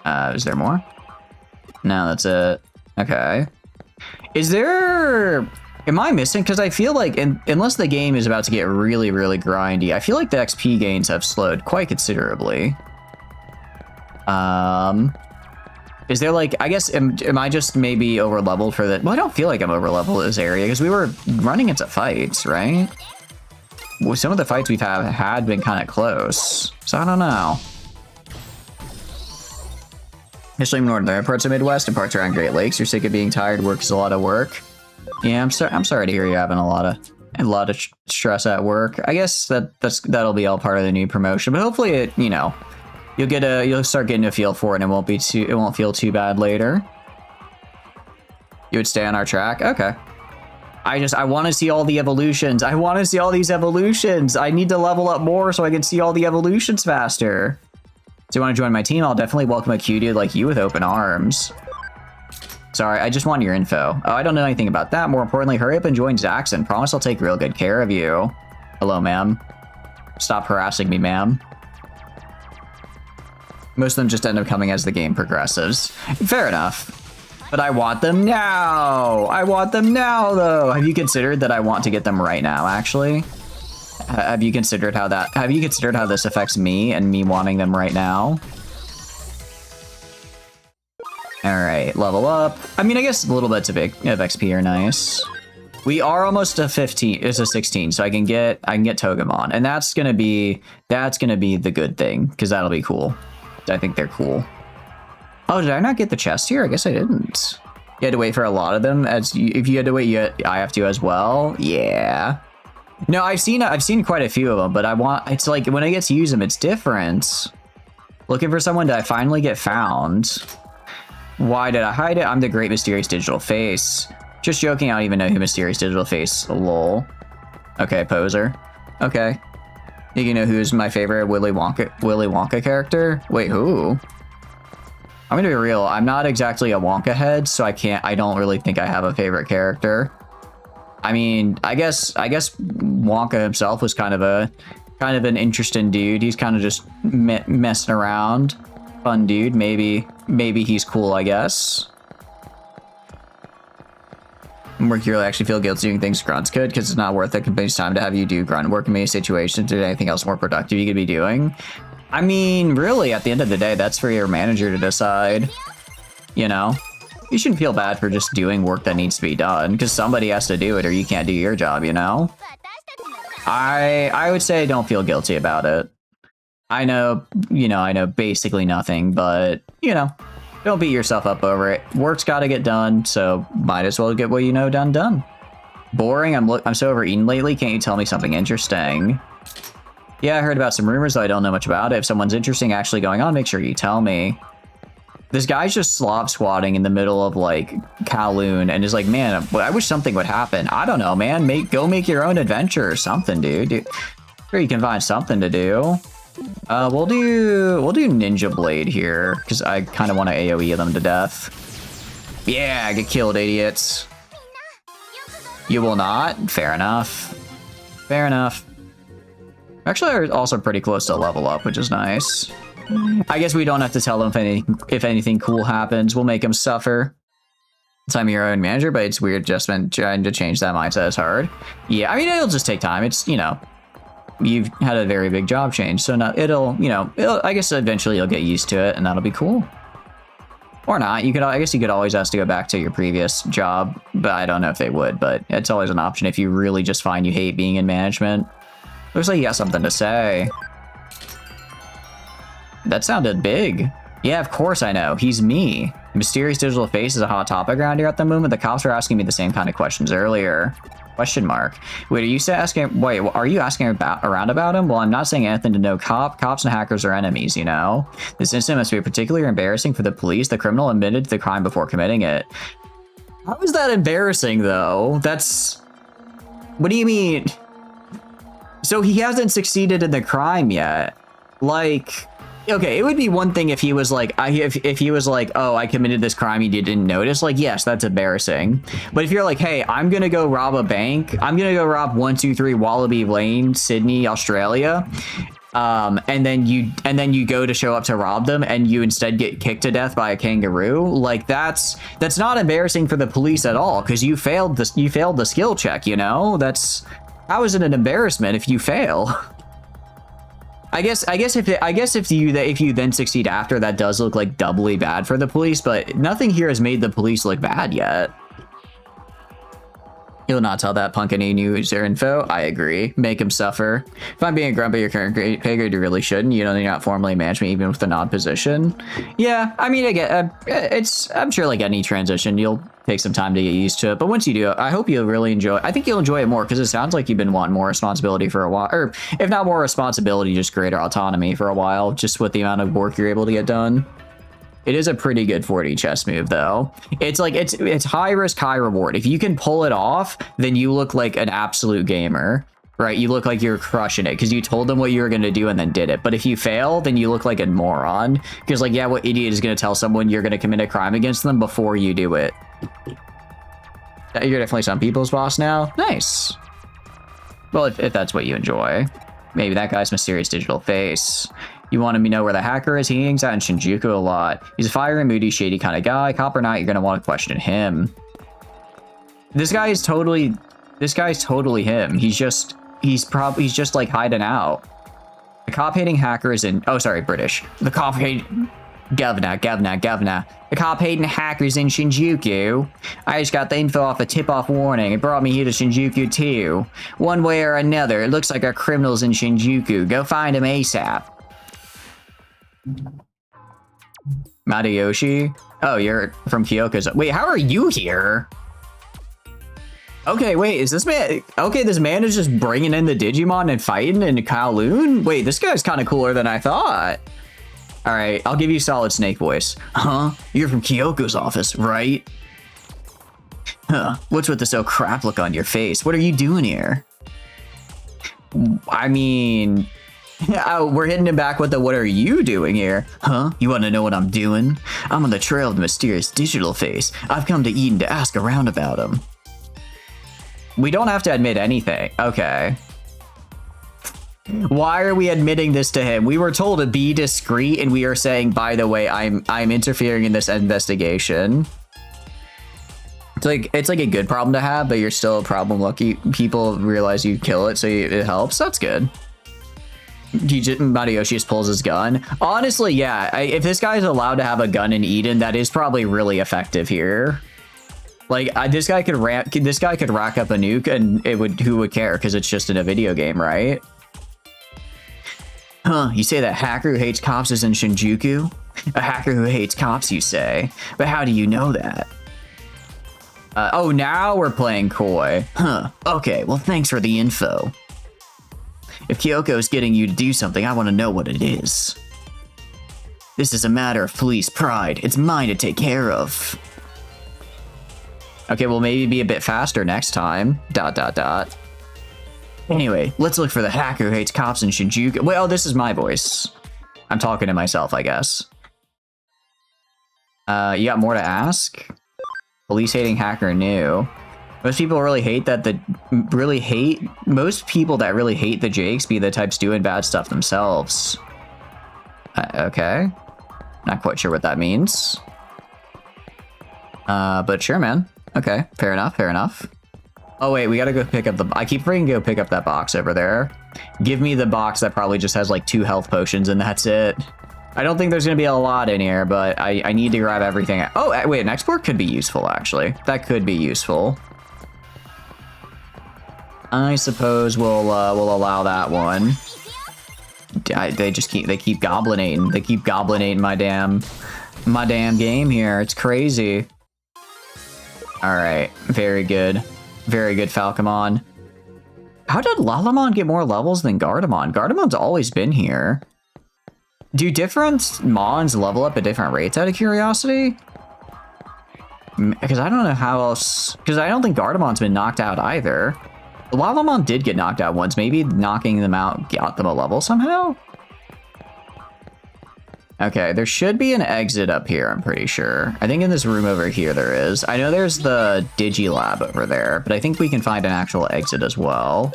Is there more? No, that's it. Okay. Is there... Am I missing? Because I feel like, unless the game is about to get really, really grindy, I feel like the XP gains have slowed quite considerably. Is there like, I guess, am I just maybe over leveled for that? Well, I don't feel like I'm over leveled in this area because we were running into fights, right? Well, some of the fights we've had been kind of close, so I don't know. Especially in northern parts of Midwest and parts around Great Lakes, you're sick of being tired. Work is a lot of work. Yeah, I'm sorry to hear you're having a lot of stress at work. I guess that'll be all part of the new promotion, but hopefully it, you know, you'll start getting a feel for it, and it won't feel too bad later. You would stay on our track? Okay. I want to see all the evolutions. I want to see all these evolutions. I need to level up more so I can see all the evolutions faster. So you want to join my team? I'll definitely welcome a cutie like you with open arms. Sorry, I just want your info. Oh, I don't know anything about that. More importantly, hurry up and join Zaxxon. Promise I'll take real good care of you. Hello, ma'am. Stop harassing me, ma'am. Most of them just end up coming as the game progresses. Fair enough. But I want them now. I want them now, though. Have you considered that I want to get them right now, actually? Have you considered how this affects me and me wanting them right now? All right, level up. I mean, I guess little bits of XP are nice. We are almost to 15. It's a 16, so I can get Togemon, and that's gonna be the good thing because that'll be cool. I think they're cool. Oh, did I not get the chest here? I guess I didn't. You had to wait for a lot of them. If you had to wait, I have to as well. Yeah. No, I've seen quite a few of them, but it's like when I get to use them, it's different. Looking for someone, did I finally get found? Why did I hide it? I'm the great mysterious digital face. Just joking, I don't even know who mysterious digital face. Lol. Okay, poser. Okay. You know who's my favorite Willy Wonka character? Wait, who? I'm gonna be real. I'm not exactly a Wonka head, so I don't really think I have a favorite character. I mean, I guess Wonka himself was kind of an interesting dude. He's kind of just messing around. Fun dude. Maybe he's cool, I guess. Mercurial actually feel guilty doing things grunts could because it's not worth the company's time to have you do grunt work in many situations. Is there anything else more productive you could be doing? I mean, really, at the end of the day, that's for your manager to decide. You know? You shouldn't feel bad for just doing work that needs to be done because somebody has to do it or you can't do your job, you know? I would say don't feel guilty about it. I know basically nothing, but, you know, don't beat yourself up over it. Work's got to get done, so might as well get what you know done. Boring? I'm so overeaten lately. Can't you tell me something interesting? Yeah, I heard about some rumors, though I don't know much about it. If someone's interesting actually going on, make sure you tell me. This guy's just slob squatting in the middle of, like, Kowloon and is like, man, I wish something would happen. I don't know, man. Go make your own adventure or something, dude. Sure, you can find something to do. We'll do Ninja Blade here because I kind of want to AoE them to death. Yeah, get killed, idiots. You will not? Fair enough. Fair enough. Actually, are also pretty close to level up, which is nice. I guess we don't have to tell them if anything cool happens. We'll make them suffer. I'm your own manager, but it's weird just been trying to change that mindset is hard. Yeah, I mean, it'll just take time. It's, you know, you've had a very big job change, so I guess eventually you'll get used to it, and that'll be cool. Or not. I guess you could always ask to go back to your previous job, but I don't know if they would, but it's always an option if you really just find you hate being in management. Looks like you got something to say. That sounded big. Yeah, of course I know. He's me. Mysterious digital face is a hot topic around here at the moment. The cops were asking me the same kind of questions earlier. Question mark. Wait, are you asking around about him? Well, I'm not saying anything to no cop. Cops and hackers are enemies, you know? This incident must be particularly embarrassing for the police. The criminal admitted to the crime before committing it. How is that embarrassing, though? What do you mean? So he hasn't succeeded in the crime yet. Like, okay, it would be one thing if he was like, if he was like, oh, I committed this crime you didn't notice. Like, yes, that's embarrassing. But if you're like, hey, I'm gonna go rob a bank. I'm gonna go rob 123 Wallaby Lane, Sydney, Australia. and then you go to show up to rob them and you instead get kicked to death by a kangaroo. Like that's not embarrassing for the police at all, because you failed the skill check, you know? How is it an embarrassment if you fail? I guess if you then succeed after, that does look like doubly bad for the police, but nothing here has made the police look bad yet. You'll not tell that punk any user info. I agree. Make him suffer. If I'm being grumpy, your current pay grade, you really shouldn't. You know, you're not formally management, even with an odd position. Yeah, I mean, again, I'm sure like any transition, you'll take some time to get used to it. But once you do, I hope you'll really enjoy it. I think you'll enjoy it more, because it sounds like you've been wanting more responsibility for a while, or if not more responsibility, just greater autonomy for a while, just with the amount of work you're able to get done. It is a pretty good 4D chess move, though. It's like, it's high risk, high reward. If you can pull it off, then you look like an absolute gamer, right? You look like you're crushing it because you told them what you were going to do and then did it. But if you fail, then you look like a moron, because like, yeah, what idiot is going to tell someone you're going to commit a crime against them before you do it? You're definitely some people's boss now. Nice. Well, if that's what you enjoy. Maybe that guy's mysterious digital face. You want to know where the hacker is? He hangs out in Shinjuku a lot. He's a fiery, moody, shady kind of guy. Cop or not, you're going to want to question him. This guy is totally him. He's just like hiding out. The cop-hating hacker is in... Oh, sorry, British. The cop-hating... Governor. The cop-hating hacker's in Shinjuku. I just got the info off a tip-off warning. It brought me here to Shinjuku, too. One way or another, it looks like our criminal's in Shinjuku. Go find him ASAP. Matayoshi? Oh, you're from Kyoko's. Wait, how are you here? Okay, wait, is this man... Okay, this man is just bringing in the Digimon and fighting in Kowloon? Wait, this guy's kind of cooler than I thought. All right, I'll give you solid snake voice. Huh? You're from Kyoko's office, right? Huh, what's with this oh crap look on your face? What are you doing here? I mean... Oh, we're hitting him back with the what are you doing here? Huh? You want to know what I'm doing? I'm on the trail of the mysterious digital face. I've come to Eden to ask around about him. We don't have to admit anything. Okay. Why are we admitting this to him? We were told to be discreet, and we are saying, by the way, I'm interfering in this investigation. It's like a good problem to have, but you're still a problem lucky. People realize you kill it, so it helps. That's good. Matayoshi just pulls his gun. Honestly, yeah, if this guy's allowed to have a gun in Eden, that is probably really effective here. Like, this guy could rack up a nuke, and who would care? Because it's just in a video game, right? Huh, you say that hacker who hates cops is in Shinjuku? A hacker who hates cops, you say? But how do you know that? Oh, now we're playing coy. Huh, okay, well thanks for the info. If Kyoko's getting you to do something, I want to know what it is. This is a matter of police pride. It's mine to take care of. Okay, well maybe be a bit faster next time. ... Anyway, let's look for the hacker who hates cops in Shinjuku. Well, this is my voice. I'm talking to myself, I guess. You got more to ask? Police hating hacker new. Most people really hate most people that really hate the Jakes be the types doing bad stuff themselves. Okay. Not quite sure what that means. But sure, man. Okay, fair enough. Oh wait, we gotta go pick up I keep forgetting to go pick up that box over there. Give me the box that probably just has like 2 health potions and that's it. I don't think there's gonna be a lot in here, but I need to grab everything. Oh, wait, an export could be useful, actually. That could be useful. I suppose we'll allow that one. They keep goblinating. They keep goblinating my damn game here. It's crazy. All right, very good. Very good, Falcomon. How did Lalamon get more levels than Gardamon? Gardamon's always been here. Do different Mons level up at different rates out of curiosity? Because I don't know how else... Because I don't think Gardamon's been knocked out either. Lalamon did get knocked out once. Maybe knocking them out got them a level somehow? Okay, there should be an exit up here, I'm pretty sure. I think in this room over here there is. I know there's the Digilab over there, but I think we can find an actual exit as well.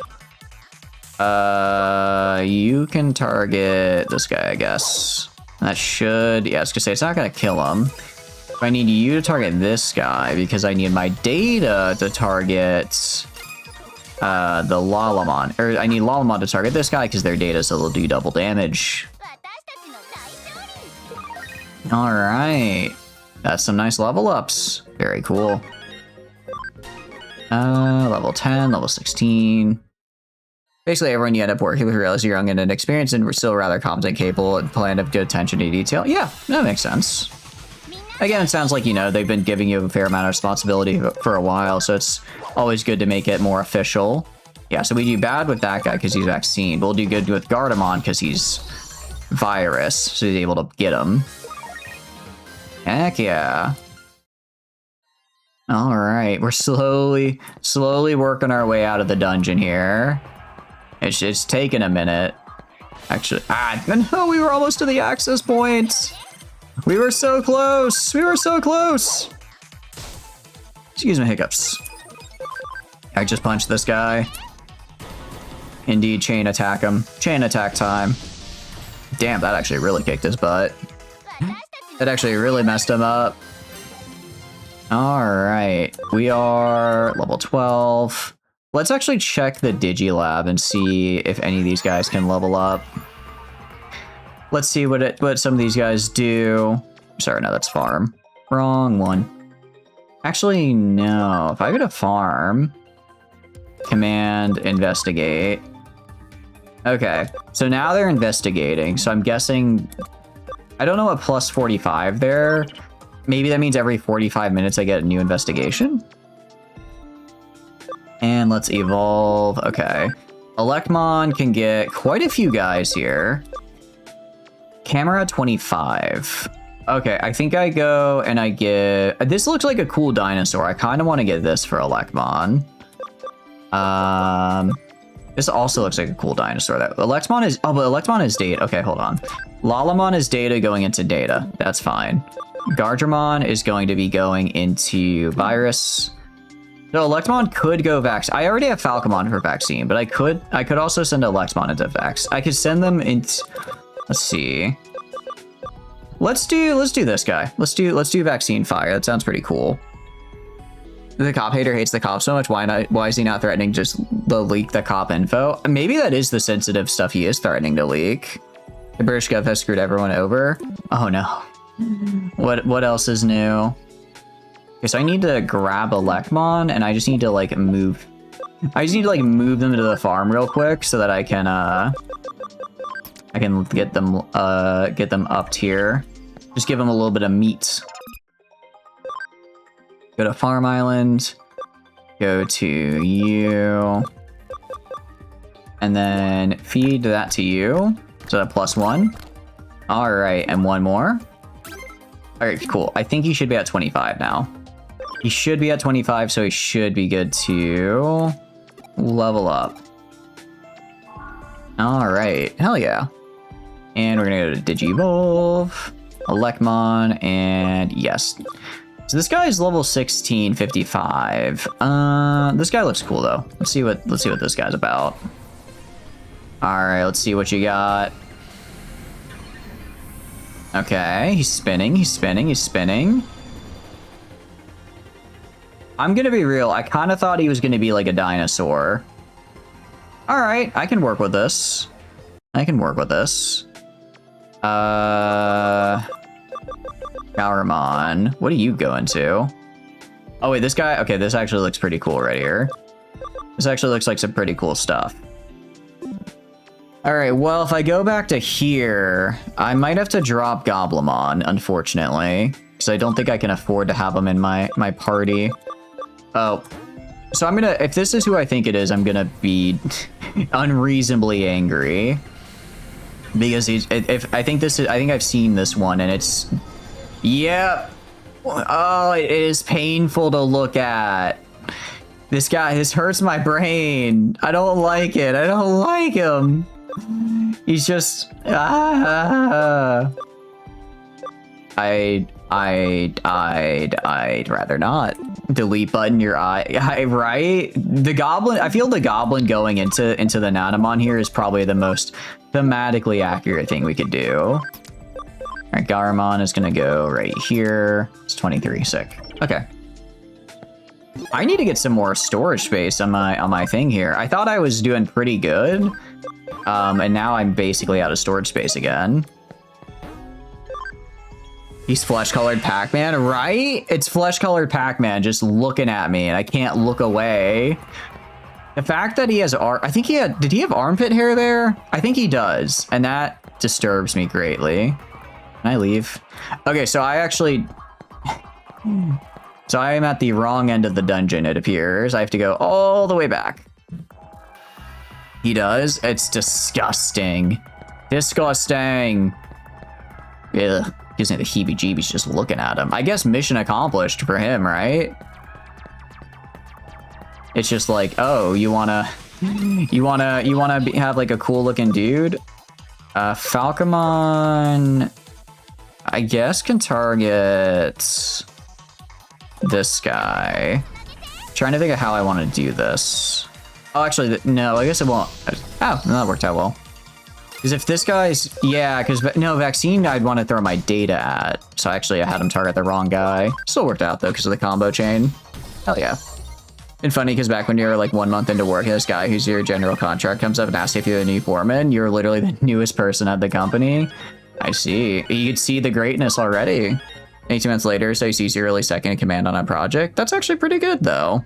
You can target this guy, I guess. That should, yeah, I was gonna say, it's not gonna kill him. I need you to target this guy because I need my data to target the Lalamon. Or I need Lalamon to target this guy because their data, so they'll do double damage. Alright. That's some nice level ups. Very cool. Level 10, level 16. Basically, everyone you end up working with realizes you're young and inexperienced and still rather competent, capable, and planned of good attention to detail. Yeah, that makes sense. Again, it sounds like, you know, they've been giving you a fair amount of responsibility for a while, so it's always good to make it more official. Yeah, so we do bad with that guy because he's vaccine. We'll do good with Gardamon because he's virus, so he's able to get him. Heck yeah. Alright, we're slowly working our way out of the dungeon here. It's taken a minute. Actually, no, we were almost to the access point. We were so close! We were so close! Excuse my hiccups. I just punched this guy. Indeed, chain attack him. Chain attack time. Damn, that actually really kicked his butt. That actually really messed him up. Alright, we are level 12. Let's actually check the Digilab and see if any of these guys can level up. Let's see what some of these guys do. Sorry, no, that's farm. Wrong one. Actually, no. If I go to farm, command investigate. Okay, so now they're investigating. So I'm guessing, I don't know what plus 45 there. Maybe that means every 45 minutes I get a new investigation. And let's evolve. Okay, Electmon can get quite a few guys here. Camera 25. Okay, I think I go and I get... This looks like a cool dinosaur. I kind of want to get this for Electmon. This also looks like a cool dinosaur. That Electmon is... Oh, but Electmon is data. Okay, hold on. Lalamon is data going into data. That's fine. Gardramon is going to be going into virus. No, Electmon could go Vax. I already have Falcomon for vaccine, but I could also send Electmon into Vax. I could send them into... Let's see. Let's do this guy. Let's do vaccine fire. That sounds pretty cool. The cop hater hates the cop so much. Why is he not threatening just the leak the cop info? Maybe that is the sensitive stuff he is threatening to leak. The British Gov has screwed everyone over. Oh no. What else is new? Okay, so I need to grab Electmon and I just need to like move. I just need to like move them to the farm real quick so that I can get them up tier. Just give them a little bit of meat. Go to Farm Island. Go to you. And then feed that to you. So that +1. Alright, and one more. Alright, cool. I think he should be at 25 now. He should be at 25, so he should be good to level up. Alright, hell yeah. And we're gonna go to Digivolve, Electmon, and yes. So this guy is level 16, 55. This guy looks cool though. Let's see what this guy's about. Alright, let's see what you got. Okay, he's spinning, he's spinning, he's spinning. I'm gonna be real, I kinda thought he was gonna be like a dinosaur. Alright, I can work with this. I can work with this. Powermon, what are you going to? Oh wait, this guy, okay, this actually looks pretty cool right here. This actually looks like some pretty cool stuff. Alright, well, if I go back to here, I might have to drop Goblimon, unfortunately. Because I don't think I can afford to have him in my party. Oh. So I'm gonna, if this is who I think it is, I'm gonna be unreasonably angry. Because I think I've seen this one and it's, yeah. Oh, it is painful to look at. This guy, this hurts my brain. I don't like it. I don't like him. He's just, I'd rather not. delete button your eye, right? The goblin, I feel the goblin going into the Nanomon here is probably the most thematically accurate thing we could do. All right, Garmon is gonna go right here. It's 23, sick. Okay. I need to get some more storage space on my thing here. I thought I was doing pretty good, and now I'm basically out of storage space again. He's flesh-colored Pac-Man, right? It's flesh-colored Pac-Man just looking at me, and I can't look away. The fact that he has I think did he have armpit hair there? I think he does, and that disturbs me greatly. Can I leave? Okay, so I actually... So I am at the wrong end of the dungeon, it appears. I have to go all the way back. He does? It's disgusting. Disgusting. Ugh. Gives me the heebie-jeebies just looking at him. I guess mission accomplished for him, right? It's just like, oh, you wanna have like a cool looking dude? Falcomon, I guess, can target this guy. Trying to think of how I want to do this. Oh, actually, no, I guess it won't. Oh, no, that worked out well. Because if this guy's, yeah, because no, vaccine I'd want to throw my data at. So actually I had him target the wrong guy. Still worked out though because of the combo chain. Hell yeah. And funny because back when you're like 1 month into work, this guy who's your general contract comes up and asks if you're the new foreman. You're literally the newest person at the company. I see. You could see the greatness already. 18 months later, so he sees you're really second in command on a project. That's actually pretty good though.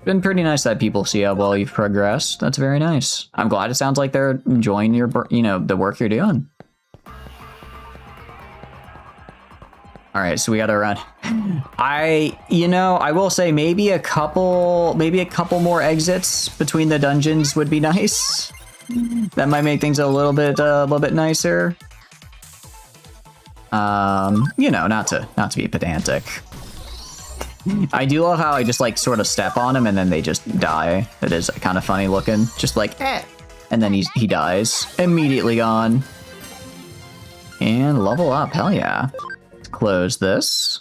Been pretty nice that people see how well you've progressed. That's very nice. I'm glad it sounds like they're enjoying your, the work you're doing. All right, so we gotta run. I will say maybe a couple more exits between the dungeons would be nice. That might make things a little bit nicer. Not to be pedantic. I do love how I just like sort of step on him and then they just die. That is kind of funny looking. Just like, and then he dies. Immediately gone. And level up, hell yeah. Let's close this.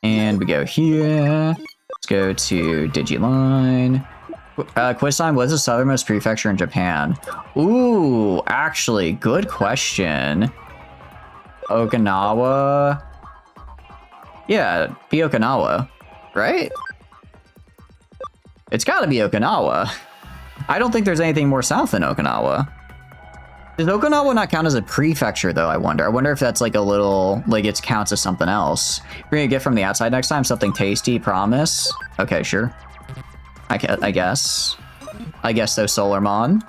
And we go here. Let's go to Digiline. Quiz time, what is the southernmost prefecture in Japan? Ooh, actually, good question. Okinawa. Yeah, be Okinawa, right? It's gotta be Okinawa. I don't think there's anything more south than Okinawa. Does Okinawa not count as a prefecture, though, I wonder? I wonder if that's like a little, like it counts as something else. We're gonna get from the outside next time, something tasty, promise? Okay, sure. I guess. I guess so, Solarmon.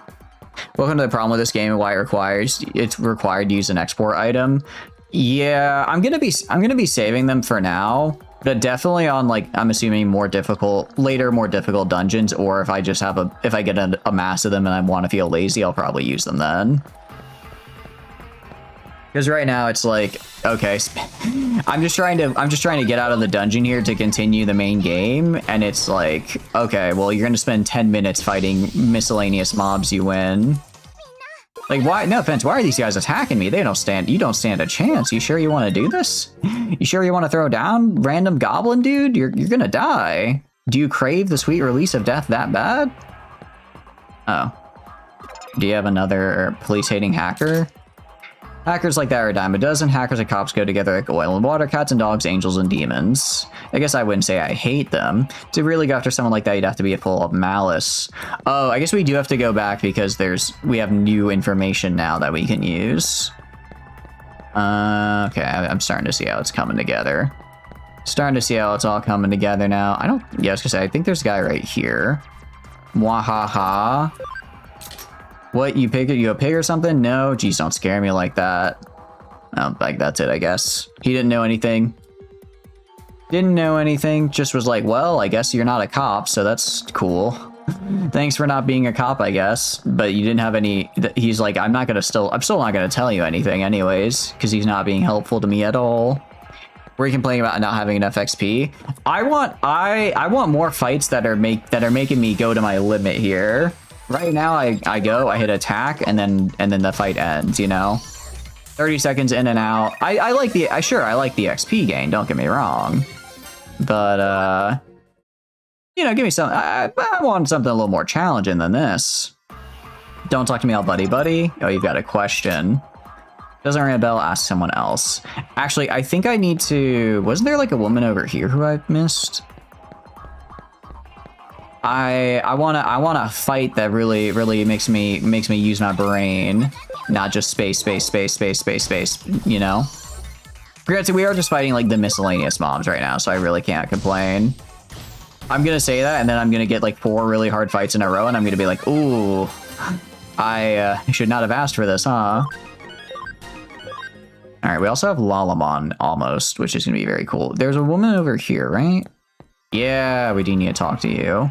Welcome to the problem with this game and why it's required to use an export item. Yeah, I'm gonna be saving them for now, but definitely on like I'm assuming more difficult dungeons, or if I just have if I get a mass of them and I want to feel lazy, I'll probably use them then. Because right now it's like, okay, I'm just trying to get out of the dungeon here to continue the main game, and it's like, okay, well you're gonna spend 10 minutes fighting miscellaneous mobs, you win. Like, why? No offense, why are these guys attacking me? You don't stand a chance. You sure you want to do this? You sure you want to throw down random goblin dude? You're gonna die. Do you crave the sweet release of death that bad? Oh. Do you have another police-hating hacker? Hackers like that are a dime a dozen. Hackers and cops go together like oil and water, cats and dogs, angels and demons. I guess I wouldn't say I hate them. To really go after someone like that, you'd have to be full of malice. Oh, I guess we do have to go back because we have new information now that we can use. Okay, I'm starting to see how it's coming together. Starting to see how it's all coming together now. I was gonna say, I think there's a guy right here. Mwahaha. What, you a pig or something? No, geez, don't scare me like that. Oh, like that's it, I guess. He didn't know anything. Didn't know anything, just was like, well, I guess you're not a cop, so that's cool. Thanks for not being a cop, I guess. But you didn't have any, he's like, I'm still not gonna tell you anything anyways, because he's not being helpful to me at all. Were you complaining about not having enough XP? I want more fights that are making me go to my limit here. Right now, I hit attack, and then the fight ends, 30 seconds in and out. I like the XP gain, don't get me wrong. But, you know, give me some. I want something a little more challenging than this. Don't talk to me all buddy. Oh, you've got a question. Doesn't ring a bell, ask someone else. Actually, I think I need to... Wasn't there like a woman over here who I missed? I wanna fight that really makes me use my brain, not just space, you know? Granted, we are just fighting like the miscellaneous mobs right now, so I really can't complain. I'm gonna say that, and then I'm gonna get like 4 really hard fights in a row, and I'm gonna be like, ooh, I should not have asked for this, huh? All right, we also have Lalamon almost, which is gonna be very cool. There's a woman over here, right? Yeah, we do need to talk to you.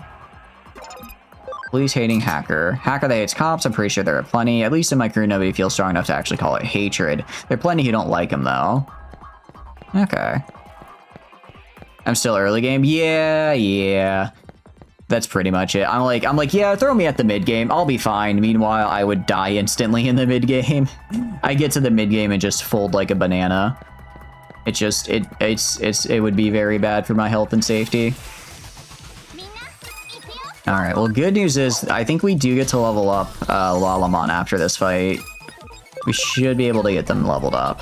Police-hating hacker. Hacker that hates cops, I'm pretty sure there are plenty. At least in my crew, nobody feels strong enough to actually call it hatred. There are plenty who don't like him, though. Okay. I'm still early game? Yeah. That's pretty much it. I'm like, yeah, throw me at the mid-game. I'll be fine. Meanwhile, I would die instantly in the mid-game. I get to the mid-game and just fold like a banana. It would be very bad for my health and safety. Alright, well, good news is, I think we do get to level up Lalamon after this fight. We should be able to get them leveled up.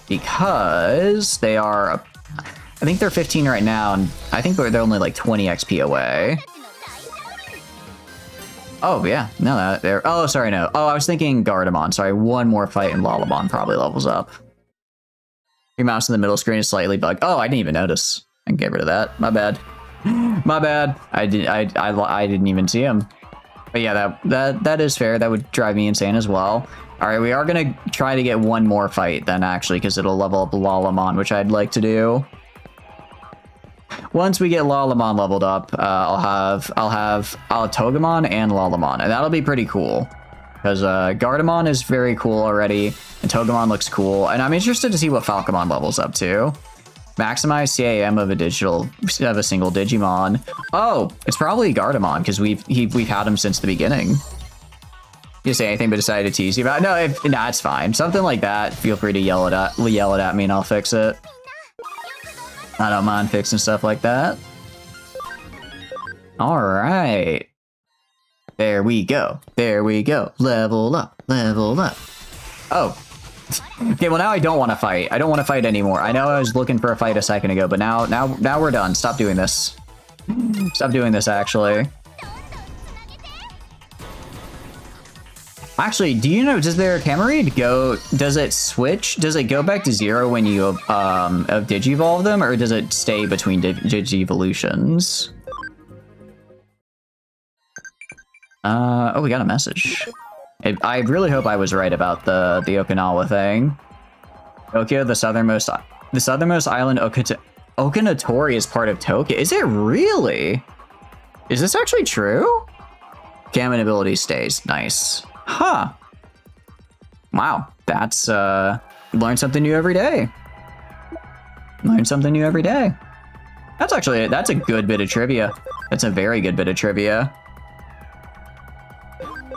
Because they are... I think they're 15 right now, and I think they're only like 20 XP away. Oh, yeah. No, they're... Oh, sorry, no. Oh, I was thinking Gardamon. Sorry, one more fight and Lalamon probably levels up. Your mouse in the middle screen is slightly bugged. Oh, I didn't even notice. I can get rid of that. My bad. My bad. I didn't even see him. But yeah, that is fair. That would drive me insane as well. All right, we are gonna try to get one more fight then, actually, because it'll level up Lalamon, which I'd like to do. Once we get Lalamon leveled up, I'll have Togemon and Lalamon, and that'll be pretty cool. Because Gardamon is very cool already, and Togemon looks cool, and I'm interested to see what Falcomon levels up to. Maximize CAM of a single Digimon. Oh, it's probably Gardamon because we've had him since the beginning. You say anything but decided to tease you about? No, nah, it's fine. Something like that. Feel free to yell it at me and I'll fix it. I don't mind fixing stuff like that. All right. There we go. Level up. Oh. Okay, well now I don't want to fight. I don't want to fight anymore. I know I was looking for a fight a second ago, but now we're done. Stop doing this. Stop doing this, actually. Actually, do you know, does their camera read go, does it switch? Does it go back to 0 when you digivolve them, or does it stay between digivolutions? Oh, we got a message. I really hope I was right about the Okinawa thing. Tokyo, the southernmost island, Okinatori is part of Tokyo. Is it really? Is this actually true? Gammon ability stays. Nice. Huh. Wow. That's, learn something new every day. Learn something new every day. That's a good bit of trivia. That's a very good bit of trivia.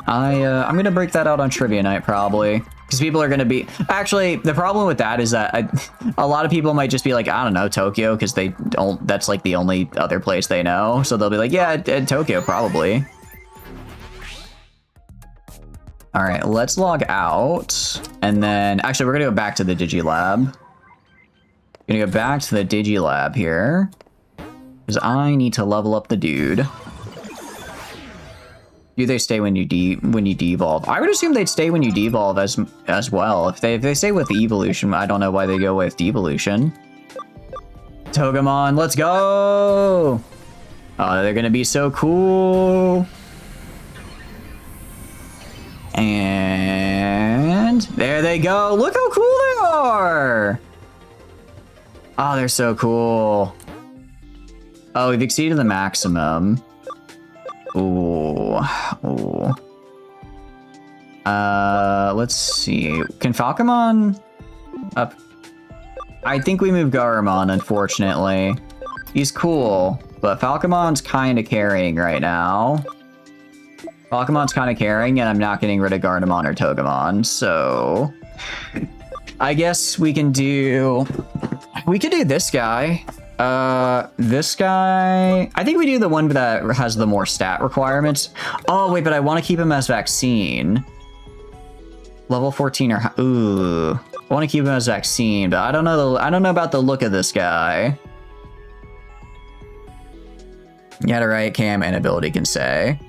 I'm gonna break that out on trivia night probably, because people are gonna be... Actually, the problem with that is that a lot of people might just be like, I don't know, Tokyo, because they don't... That's like the only other place they know, so they'll be like, yeah, Tokyo probably. All right, let's log out, and then actually we're gonna go back to the Digilab. Gonna go back to the Digilab here, because I need to level up the dude. Do they stay when you devolve? I would assume they'd stay when you devolve as well. If they stay with the evolution, I don't know why they go with devolution. Togemon, let's go! Oh, they're gonna be so cool. And there they go. Look how cool they are. Oh, they're so cool. Oh, we've exceeded the maximum. Ooh. Let's see. Can Falcomon up? I think we move Garurumon, unfortunately. He's cool, but Falcomon's kind of carrying right now. Falcomon's kind of carrying, and I'm not getting rid of Gardamon or Togemon, so... I guess we can do... We could do this guy. This guy... I think we do the one that has the more stat requirements. Oh, wait, but I want to keep him as vaccine. Level 14 or... Ooh. I want to keep him as vaccine, but I don't know about the look of this guy. Yeah, right, cam and ability can say.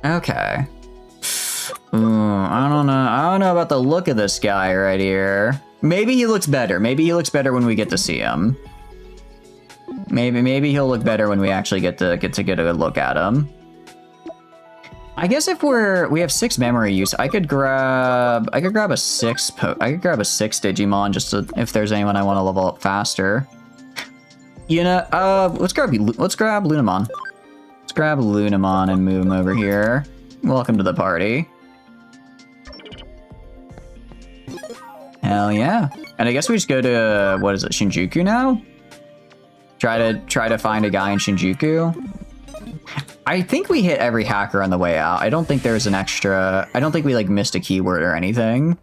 Okay. Ooh, I don't know about the look of this guy right here. Maybe he looks better. Maybe he looks better when we get to see him. Maybe he'll look better when we actually get to get a good look at him. I guess if we have 6 memory use, I could grab a 6 Digimon just to, if there's anyone I want to level up faster. You know, let's grab Lunamon. Let's grab Lunamon and move him over here. Welcome to the party. Hell yeah. And I guess we just go to, what is it, Shinjuku now? Try to find a guy in Shinjuku. I think we hit every hacker on the way out. I don't think there's an extra... I don't think we, like, missed a keyword or anything.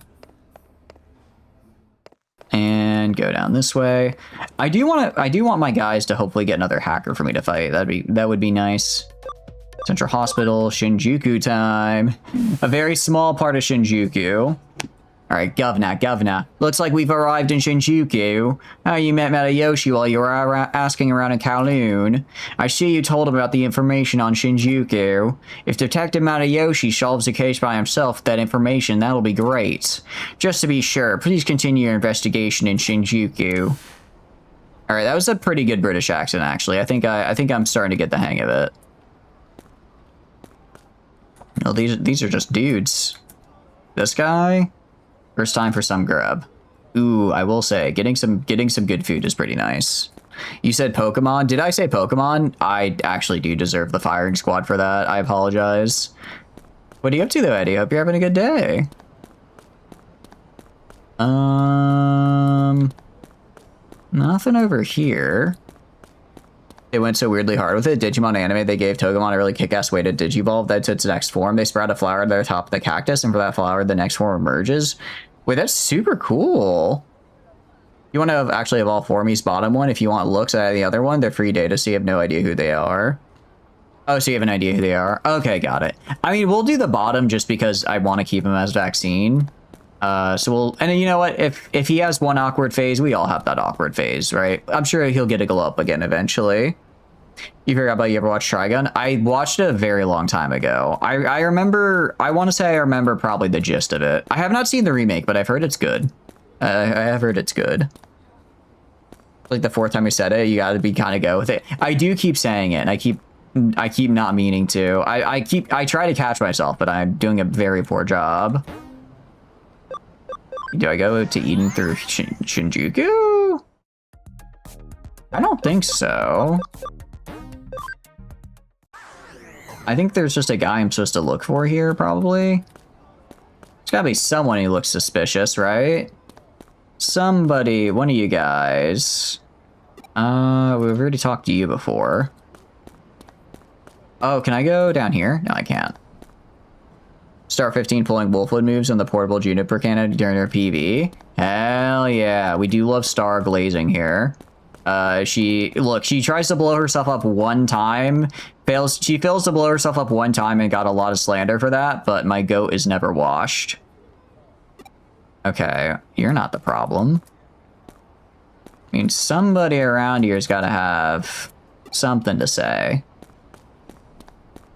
And go down this way. I do want my guys to hopefully get another hacker for me to fight. That would be nice. Central Hospital, Shinjuku time. A very small part of Shinjuku. Alright, Govna. Looks like we've arrived in Shinjuku. Oh, you met Matayoshi while you were asking around in Kowloon. I see you told him about the information on Shinjuku. If Detective Matayoshi solves the case by himself with that information, that'll be great. Just to be sure, please continue your investigation in Shinjuku. Alright, that was a pretty good British accent, actually. I think I'm starting to get the hang of it. No, these are just dudes. This guy... First time for some grub. Ooh, I will say, getting some good food is pretty nice. You said Pokemon? Did I say Pokemon? I actually do deserve the firing squad for that. I apologize. What are you up to though, Eddie? Hope you're having a good day. Nothing over here. They went so weirdly hard with it. Digimon anime, they gave Togemon a really kick-ass way to digivolve that to its next form. They sprout a flower at the top of the cactus, and for that flower, the next form emerges. Wait, that's super cool. You want to actually evolve Formies bottom one. If you want looks at the other one, they're free data, so you have no idea who they are. Oh, so you have an idea who they are. Okay, got it. I mean, we'll do the bottom just because I want to keep him as vaccine. So we'll, and you know what? If he has one awkward phase, we all have that awkward phase, right? I'm sure he'll get a glow up again eventually. You forgot about, you ever watched Trigun? I watched it a very long time ago. I remember, I want to say I remember probably the gist of it. I have not seen the remake, but I've heard it's good. I have heard it's good. Like the 4th time we said it, you gotta be kind of go with it. I do keep saying it, and I keep not meaning to. I try to catch myself, but I'm doing a very poor job. Do I go to Eden through Shinjuku? I don't think so. I think there's just a guy I'm supposed to look for here, probably. There's gotta be someone who looks suspicious, right? Somebody, one of you guys. We've already talked to you before. Oh, can I go down here? No, I can't. Star 15 pulling Wolfwood moves on the portable Juniper cannon during her PV. Hell yeah, we do love star glazing here. She tries to blow herself up one time. She fails to blow herself up one time and got a lot of slander for that, but my goat is never washed. Okay, you're not the problem. I mean, somebody around here's got to have something to say.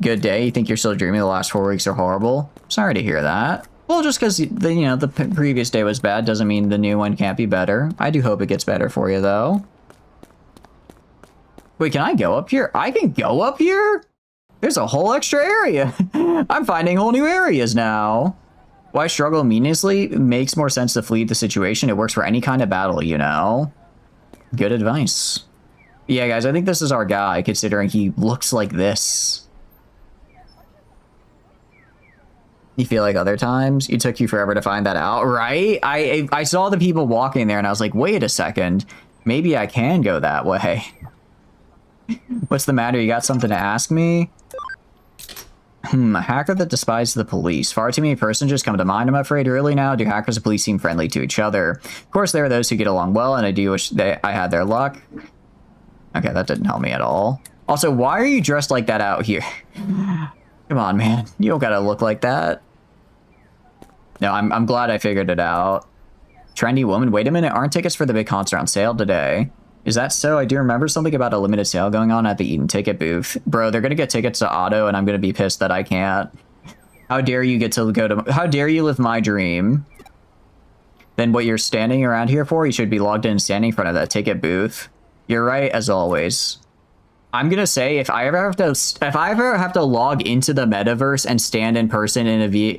Good day. You think you're still dreaming? The last 4 weeks are horrible. Sorry to hear that. Well, just because the previous day was bad doesn't mean the new one can't be better. I do hope it gets better for you, though. Wait, can I go up here? I can go up here? There's a whole extra area. I'm finding whole new areas now. Why struggle meaninglessly? It makes more sense to flee the situation. It works for any kind of battle, you know? Good advice. Yeah, guys, I think this is our guy, considering he looks like this. You feel like other times? It took you forever to find that out, right? I saw the people walking there, and I was like, wait a second. Maybe I can go that way. What's the matter? You got something to ask me? A hacker that despises the police. Far too many personages come to mind, I'm afraid. Really now, do hackers and police seem friendly to each other? Of course, there are those who get along well, and I do wish I had their luck. Okay, that didn't help me at all. Also, why are you dressed like that out here? Come on, man. You don't gotta look like that. No, I'm glad I figured it out. Trendy woman. Wait a minute. Aren't tickets for the big concert on sale today? Is that so? I do remember something about a limited sale going on at the Eaton ticket booth. Bro, they're gonna get tickets to Auto, and I'm gonna be pissed that I can't. How dare you get to go to... How dare you live my dream? Then what you're standing around here for? You should be logged in and standing in front of that ticket booth. You're right, as always. I'm gonna say if I ever have to log into the metaverse and stand in person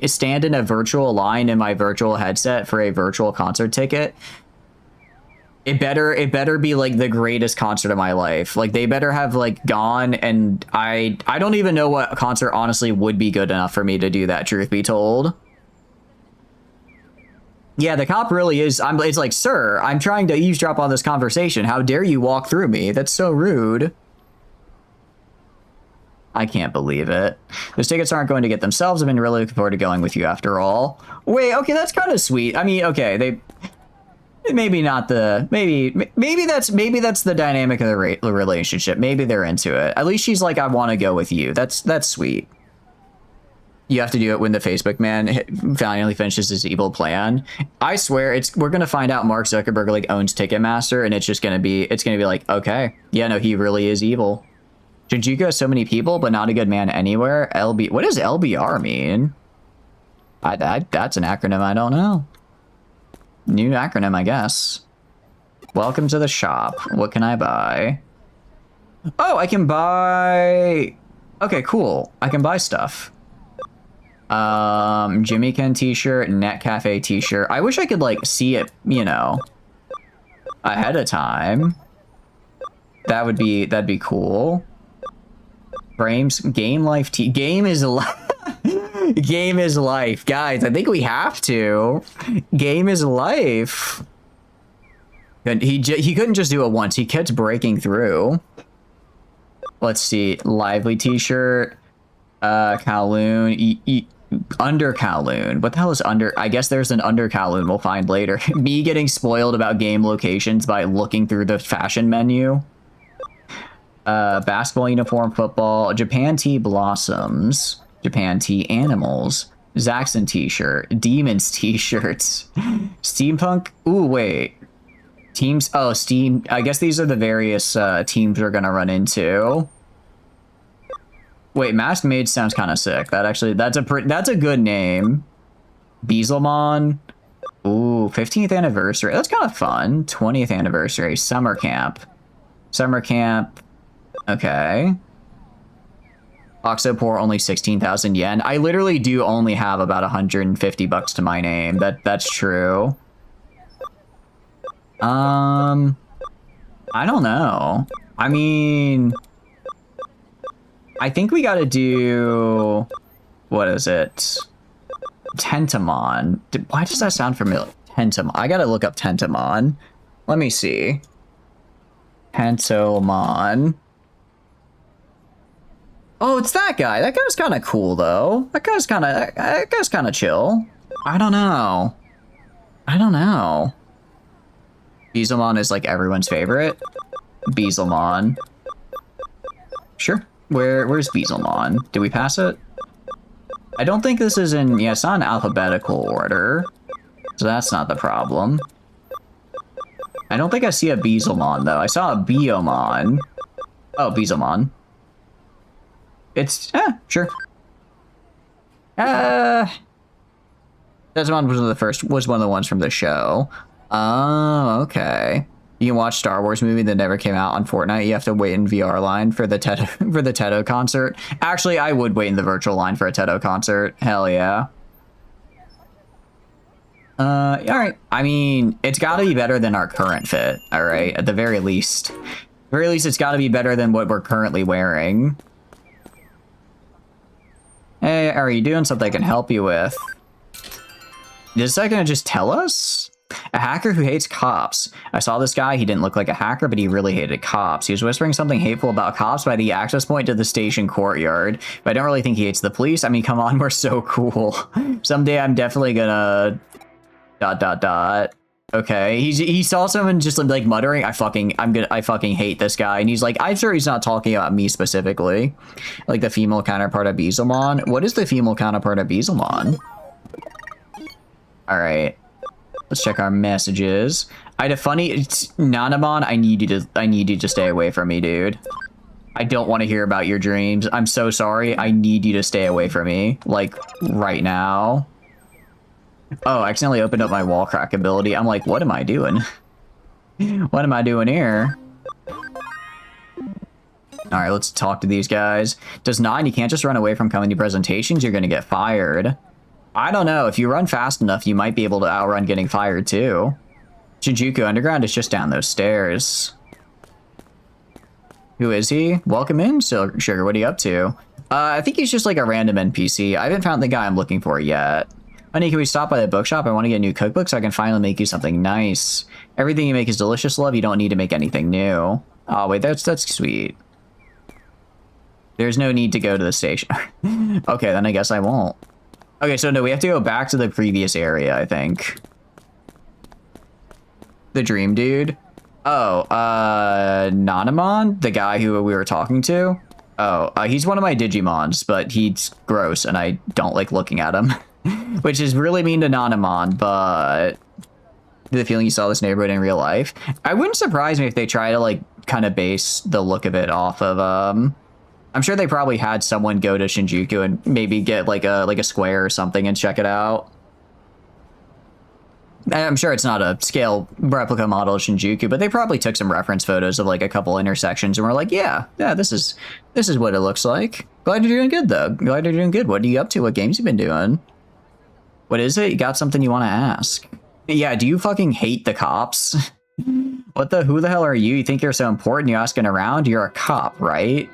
stand in a virtual line in my virtual headset for a virtual concert ticket, it better be like the greatest concert of my life. Like they better have like gone, and I don't even know what concert honestly would be good enough for me to do that, truth be told. Yeah, the cop really is. It's like, sir, I'm trying to eavesdrop on this conversation. How dare you walk through me? That's so rude. I can't believe it. Those tickets aren't going to get themselves. I've been really looking forward to going with you after all. Wait, okay, that's kind of sweet. I mean, okay, maybe not the maybe that's the dynamic of the relationship. Maybe they're into it. At least she's like, I want to go with you. That's sweet. You have to do it when the Facebook man finally finishes his evil plan. I swear, we're gonna find out Mark Zuckerberg like owns Ticketmaster, and it's gonna be like, okay, yeah, no, he really is evil. Shinjuku has so many people, but not a good man anywhere. What does LBR mean? That's an acronym I don't know. New acronym, I guess. Welcome to the shop. What can I buy? Oh, I can buy... Okay, cool. I can buy stuff. Jimmy Ken t-shirt, Net Cafe t-shirt. I wish I could, like, see it, you know, ahead of time. That'd be cool. Frames, Game Life Game is life. Game is life. Guys, I think we have to. Game is life. And he couldn't just do it once. He kept breaking through. Let's see. Lively t-shirt. Kowloon. Under Kowloon. What the hell is under? I guess there's an under Kowloon we'll find later. Me getting spoiled about game locations by looking through the fashion menu. Basketball uniform, football, Japan Tea Blossoms, Japan Tea Animals, Zaxxon t-shirt, Demons t-shirts, Steampunk. Ooh, wait. Teams. Oh, Steam. I guess these are the various teams we're gonna run into. Wait, Masked Mage sounds kind of sick. That's a good name. Beaselmon. Ooh, 15th anniversary. That's kind of fun. 20th anniversary. Summer camp. Summer camp. Okay. Oxopore, only 16,000 yen. I literally do only have about 150 bucks to my name. That's true. I don't know. I mean, I think we gotta do, what is it? Tentamon. Why does that sound familiar? Tentamon. I gotta look up Tentamon. Let me see. Tentomon. Oh, it's that guy. That guy's kind of cool, though. That guy's kind of chill. I don't know. Beaselmon is like everyone's favorite. Beaselmon. Sure. Where's Beaselmon? Did we pass it? I don't think this is in... Yeah, it's not in alphabetical order. So that's not the problem. I don't think I see a Beaselmon, though. I saw a Biomon. Oh, Beaselmon. It's... sure. Desmond was one of the ones from the show. Oh, okay. You can watch Star Wars movie that never came out on Fortnite. You have to wait in VR line for the Tedo concert. Actually, I would wait in the virtual line for a Tedo concert. Hell yeah. All right. I mean, it's got to be better than our current fit. All right, at the very least. At the very least, it's got to be better than what we're currently wearing. Hey, are you doing something I can help you with? Is that gonna just tell us? A hacker who hates cops. I saw this guy. He didn't look like a hacker, but he really hated cops. He was whispering something hateful about cops by the access point to the station courtyard. But I don't really think he hates the police. I mean, come on, we're so cool. Someday I'm definitely gonna... ... Okay, he saw someone just like muttering, I fucking hate this guy. And he's like, I'm sure he's not talking about me specifically. Like the female counterpart of Beelzemon. What is the female counterpart of Beelzemon? All right, let's check our messages. I had a funny Nanamon. I need you to stay away from me, dude. I don't want to hear about your dreams. I'm so sorry. I need you to stay away from me, like right now. Oh, I accidentally opened up my wall crack ability. I'm like, what am I doing? What am I doing here? All right, let's talk to these guys. Does 9, you can't just run away from coming to presentations. You're going to get fired. I don't know. If you run fast enough, you might be able to outrun getting fired too. Shinjuku Underground is just down those stairs. Who is he? Welcome in, Sugar. What are you up to? I think he's just like a random NPC. I haven't found the guy I'm looking for yet. Honey, can we stop by the bookshop? I want to get a new cookbook so I can finally make you something nice. Everything you make is delicious, love. You don't need to make anything new. Oh, wait, that's sweet. There's no need to go to the station. Okay, then I guess I won't. Okay, so no, we have to go back to the previous area, I think. The dream dude. Oh, Nanamon? The guy who we were talking to? Oh, he's one of my Digimons, but he's gross and I don't like looking at him. Which is really mean to Nanamon, but the feeling you saw this neighborhood in real life. I wouldn't surprise me if they try to like kind of base the look of it off of I'm sure they probably had someone go to Shinjuku and maybe get like a square or something and check it out. I'm sure it's not a scale replica model of Shinjuku, but they probably took some reference photos of like a couple intersections and were like, yeah, this is what it looks like. Glad you're doing good though. Glad you're doing good. What are you up to? What games you been doing? What is it? You got something you want to ask? Yeah, do you fucking hate the cops? Who the hell are you? You think you're so important? You're asking around? You're a cop, right?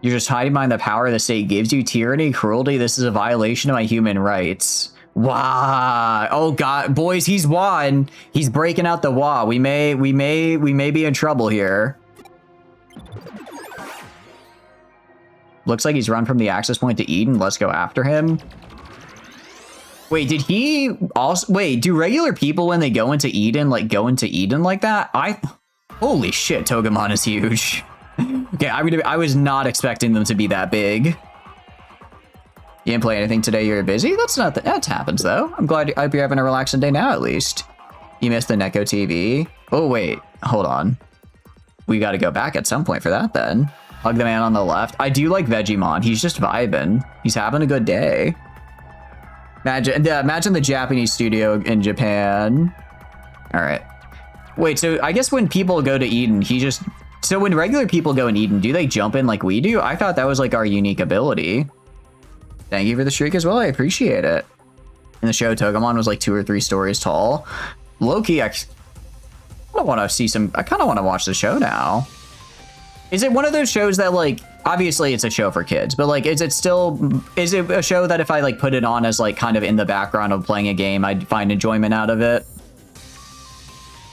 You're just hiding behind the power the state gives you. Tyranny, cruelty. This is a violation of my human rights. Wow. Oh god, boys, he's won. He's breaking out the wah. We may be in trouble here. Looks like he's run from the access point to Eden. Let's go after him. Wait, did he also... Wait, do regular people when they go into Eden, like, like that? Holy shit, Togemon is huge. Okay, I was not expecting them to be that big. You didn't play anything today, you're busy? That happens, though. I'm glad you're having a relaxing day now, at least. You missed the Neko TV. Oh, wait. Hold on. We gotta go back at some point for that, then. Hug the man on the left. I do like Vegemon. He's just vibing. He's having a good day. Imagine the Japanese studio in Japan. All right. Wait, so I guess when people go to Eden, so when regular people go in Eden, do they jump in like we do? I thought that was like our unique ability. Thank you for the streak as well. I appreciate it. In the show, Togemon was like 2 or 3 stories tall. Low-key, I kind of want to watch the show now. Is it one of those shows that, like, obviously it's a show for kids, but, like, is it a show that if I, like, put it on as, like, kind of in the background of playing a game, I'd find enjoyment out of it?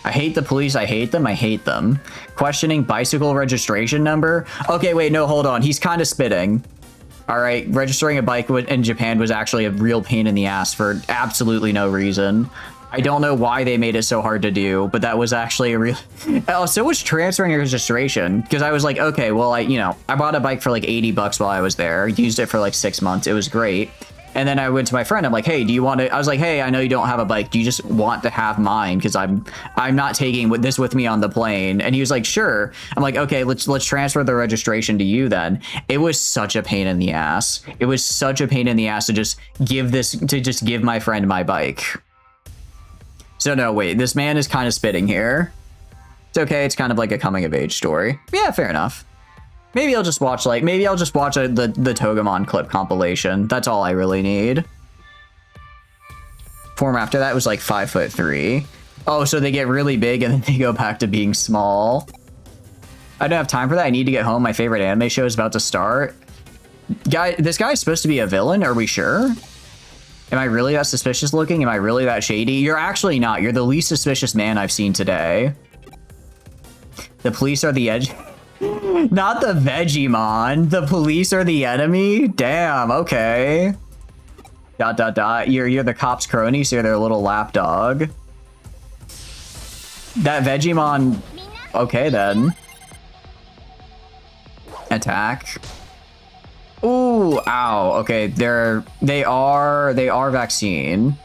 I hate the police. I hate them. I hate them. Questioning bicycle registration number. Okay, wait, no, hold on. He's kind of spitting. All right, registering a bike in Japan was actually a real pain in the ass for absolutely no reason. I don't know why they made it so hard to do, but that was actually a real... Oh, so was transferring your registration, because I was like, okay, well, I bought a bike for like 80 bucks while I was there, used it for like 6 months, it was great. And then I went to my friend, I'm like, hey, do you want to... I was like, hey, I know you don't have a bike, do you just want to have mine? Because I'm not taking this with me on the plane. And he was like, sure. I'm like, okay, let's transfer the registration to you then. It was such a pain in the ass. It was such a pain in the ass to just give my friend my bike. So no, wait, this man is kind of spitting here. It's okay, it's kind of like a coming of age story. Yeah, fair enough. Maybe I'll just watch the Togemon clip compilation. That's all I really need. Form after that was like 5'3". Oh, so they get really big and then they go back to being small. I don't have time for that. I need to get home. My favorite anime show is about to start. This guy is supposed to be a villain. Are we sure? Am I really that suspicious looking? Am I really that shady? You're actually not. You're the least suspicious man I've seen today. The police are the edge. Not the Vegemon. The police are the enemy? Damn, okay. Dot dot dot. You're the cops' crony, so you're their little lapdog. That Vegemon. Okay then. Attack. Ooh, ow. Okay, they are vaccine.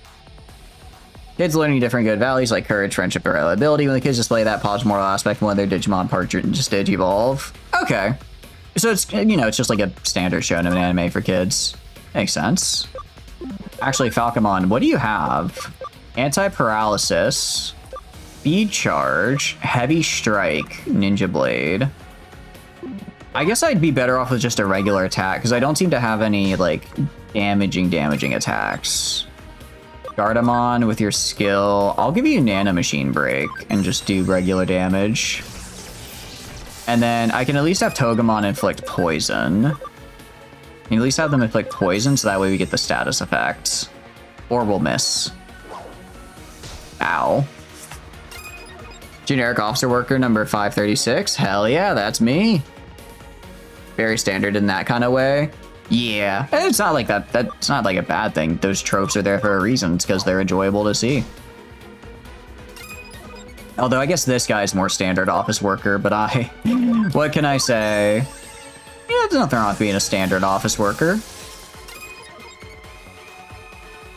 Kids learning different good values like courage, friendship, and reliability. When the kids display that positive moral aspect, one of their Digimon parts just digivolve. Okay. So it's, you know, it's just like a standard shonen anime for kids. Makes sense. Actually, Falcomon, what do you have? Anti-paralysis, speed charge, heavy strike, ninja blade. I guess I'd be better off with just a regular attack because I don't seem to have any like damaging attacks. Gardamon with your skill. I'll give you Nano Machine Break and just do regular damage. And then I can at least have Togemon inflict poison. At least have them inflict poison so that way we get the status effects. Or we'll miss. Ow. Generic officer worker number 536. Hell yeah, that's me. Very standard in that kind of way. Yeah, and it's not like that. That's not like a bad thing. Those tropes are there for a reason. It's because they're enjoyable to see. Although I guess this guy's more standard office worker, but what can I say? Yeah, there's nothing wrong with being a standard office worker.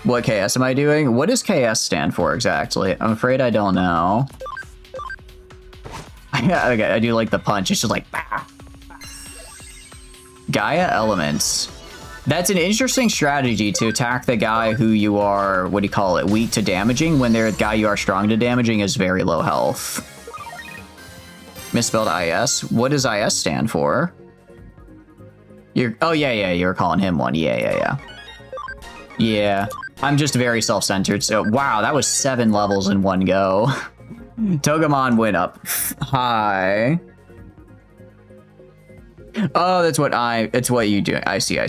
What KS am I doing? What does KS stand for exactly? I'm afraid I don't know. Yeah, okay, I do like the punch. It's just like, bah. Gaia Elements. That's an interesting strategy to attack the guy who you are, what do you call it, weak to damaging, when the guy you are strong to damaging is very low health. Misspelled IS. What does IS stand for? Oh, yeah, you were calling him one. Yeah. Yeah, I'm just very self-centered, so wow, that was 7 levels in one go. Togemon went up high. Oh, it's what you do. I see.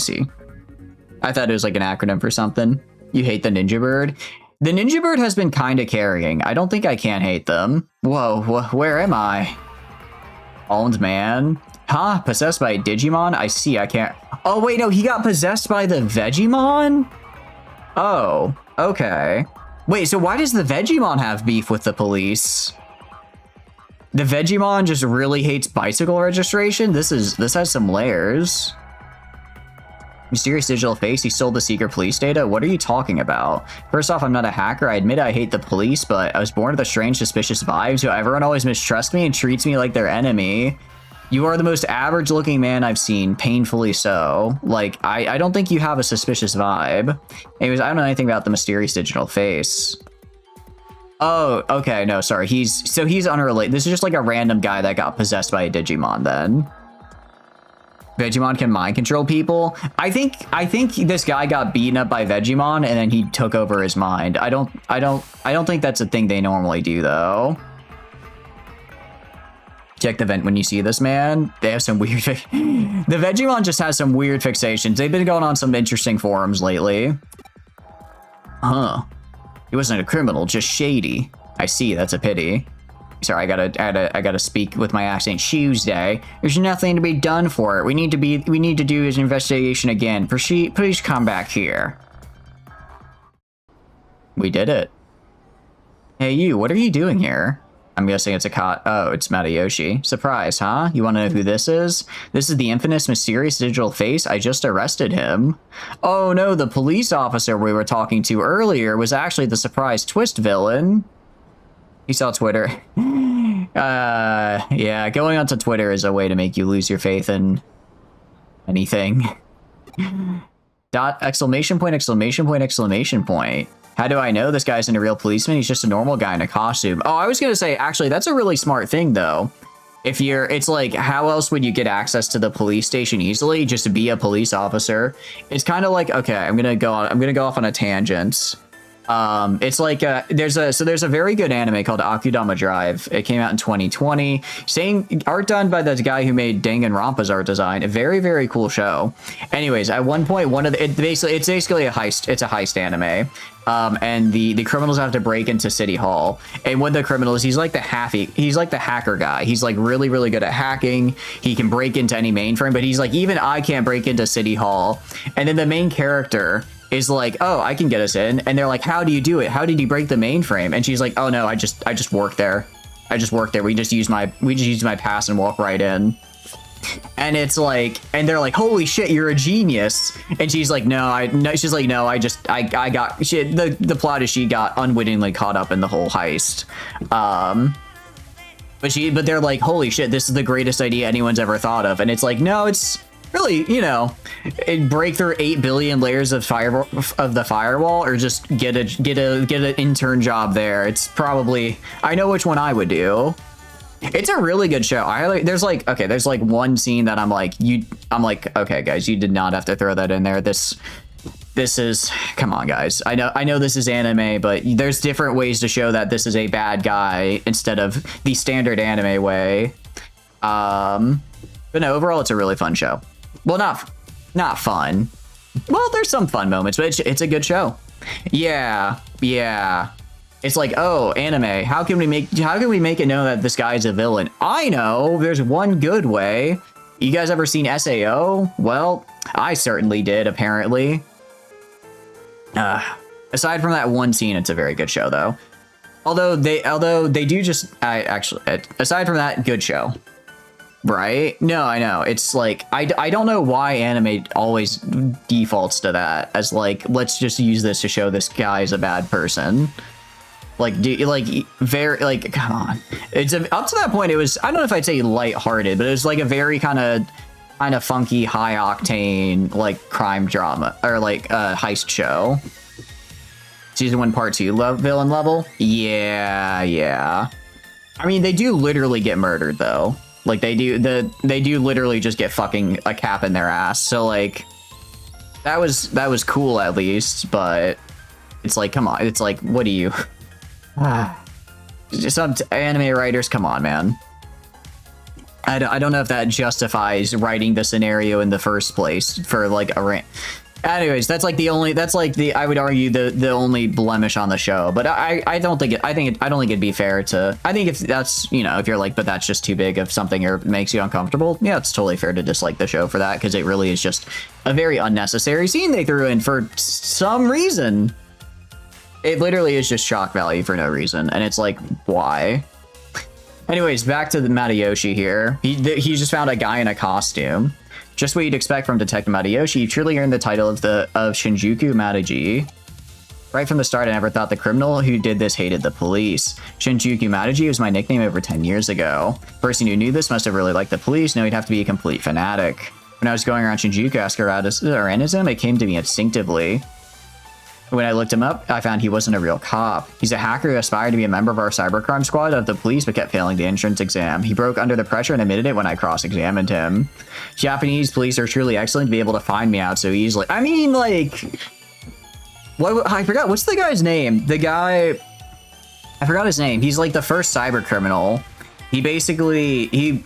I thought it was like an acronym for something. You hate the Ninja Bird? The Ninja Bird has been kind of carrying. I don't think I can hate them. Whoa, where am I? Owned man? Huh? Possessed by a Digimon? I see, I can't. Oh, wait, no, he got possessed by the Vegemon? Oh, okay. Wait, so why does the Vegemon have beef with the police? The Vegemon just really hates bicycle registration? This has some layers. Mysterious digital face, he stole the secret police data? What are you talking about? First off, I'm not a hacker. I admit I hate the police, but I was born with a strange, suspicious vibe, so everyone always mistrusts me and treats me like their enemy. You are the most average-looking man I've seen, painfully so. Like, I don't think you have a suspicious vibe. Anyways, I don't know anything about the mysterious digital face. Oh, okay, no, sorry. He's unrelated. This is just like a random guy that got possessed by a Digimon then. Vegemon can mind control people. I think this guy got beaten up by Vegemon and then he took over his mind. I don't think that's a thing they normally do though. Check the vent when you see this man. They have some weird the Vegemon just has some weird fixations. They've been going on some interesting forums lately. Huh. He wasn't a criminal, just shady. I see, that's a pity. Sorry, I gotta speak with my accent. Tuesday. There's nothing to be done for it. We need to do his investigation again. Please come back here. We did it. Hey you, what are you doing here? I'm guessing it's a cot. Oh, it's Matayoshi. Surprise, huh? You want to know who this is? This is the infamous mysterious digital face. I just arrested him. Oh no, the police officer we were talking to earlier was actually the surprise twist villain. You saw Twitter. Yeah, going onto Twitter is a way to make you lose your faith in anything. Exclamation point, exclamation point, exclamation point. How do I know this guy isn't a real policeman? He's just a normal guy in a costume. Oh, I was gonna say, actually, that's a really smart thing, though. It's like, how else would you get access to the police station easily? Just to be a police officer. It's kind of like, okay, I'm gonna go off on a tangent. It's like, there's a very good anime called Akudama Drive. It came out in 2020. Art done by the guy who made Danganronpa's art design. A very, very cool show. Anyways, at one point, it's basically a heist. It's a heist anime. And the criminals have to break into City Hall. And one of the criminals, he's like the hacker guy. He's like really, really good at hacking. He can break into any mainframe, but he's like, even I can't break into City Hall. And then the main character, is like, oh, I can get us in. And they're like, how do you do it? How did you break the mainframe? And she's like, oh no, I just work there. I just work there. We just use my pass and walk right in. And it's like, and they're like, holy shit, you're a genius. And she's like, she's like, no, I got shit. The plot is she got unwittingly caught up in the whole heist. But they're like, holy shit, this is the greatest idea anyone's ever thought of. And it's like, no, it's really, you know, break through 8 billion layers of the firewall, or just get an intern job there. It's probably, I know which one I would do. It's a really good show. There's like one scene that I'm like, okay, guys, you did not have to throw that in there. This is, come on, guys. I know this is anime, but there's different ways to show that this is a bad guy instead of the standard anime way. But no, overall, it's a really fun show. Well, not fun. Well, there's some fun moments, but it's a good show. Yeah. It's like, oh, anime. How can we make it known that this guy's a villain? I know. There's one good way. You guys ever seen SAO? Well, I certainly did, apparently. Aside from that one scene, it's a very good show, though. Although they do just, aside from that, good show. Right? No, I know. It's like, I don't know why anime always defaults to that as like, let's just use this to show this guy's a bad person. Like, come on. It's up to that point, it was, I don't know if I'd say lighthearted, but it was like a very kind of funky, high octane, like crime drama, or like heist show. Season 1, Part 2 villain level? Yeah. I mean, they do literally get murdered though. Like they do literally just get fucking a cap in their ass. So like, that was cool at least, but it's like, come on. It's like, what do you... Some anime writers, come on, man. I don't know if that justifies writing the scenario in the first place for like a rant. Anyways, that's like I would argue the only blemish on the show. But I don't think it'd be fair to, I think if that's, you know, if you're like, but that's just too big of something or makes you uncomfortable, yeah, it's totally fair to dislike the show for that, because it really is just a very unnecessary scene they threw in for some reason. It literally is just shock value for no reason, and it's like, why? Anyways, back to the Matayoshi here. He just found a guy in a costume. Just what you'd expect from Detective Matayoshi. He truly earned the title of Shinjuku Mataji. Right from the start, I never thought the criminal who did this hated the police. Shinjuku Mataji was my nickname over 10 years ago. The person who knew this must have really liked the police. No, he'd have to be a complete fanatic. When I was going around Shinjuku asking about his Aranism, it came to me instinctively. When I looked him up, I found he wasn't a real cop. He's a hacker who aspired to be a member of our cybercrime squad of the police, but kept failing the entrance exam. He broke under the pressure and admitted it when I cross-examined him. Japanese police are truly excellent to be able to find me out so easily. I mean, like... I forgot, what's the guy's name? I forgot his name. He's like the first cyber criminal. He basically, he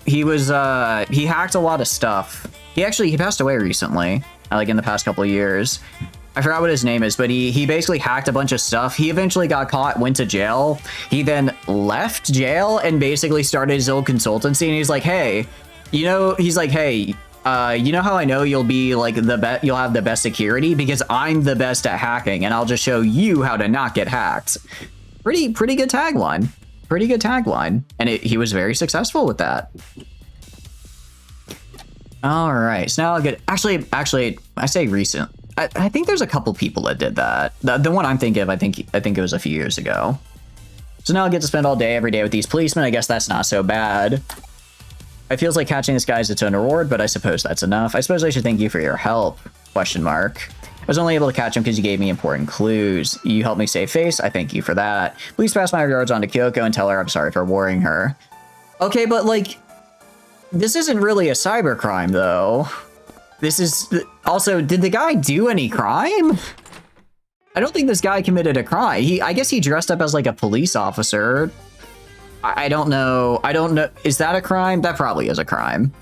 hacked a lot of stuff. He passed away recently, like in the past couple of years. I forgot what his name is, but he basically hacked a bunch of stuff. He eventually got caught, went to jail. He then left jail and basically started his own consultancy. And he's like, hey, you know how I know you'll be like you'll have the best security? Because I'm the best at hacking, and I'll just show you how to not get hacked. Pretty good tagline. Pretty good tagline. And he was very successful with that. All right, so now I'll get, actually, I say recent. I think there's a couple people that did that. The one I'm thinking of, I think it was a few years ago. So now I get to spend all day, every day with these policemen. I guess that's not so bad. It feels like catching this guy is its own reward, but I suppose that's enough. I suppose I should thank you for your help, ? I was only able to catch him because you gave me important clues. You helped me save face. I thank you for that. Please pass my regards on to Kyoko and tell her I'm sorry for worrying her. Okay, but like, this isn't really a cybercrime though. This is also, did the guy do any crime? I don't think this guy committed a crime. I guess he dressed up as like a police officer. I don't know. Is that a crime? That probably is a crime.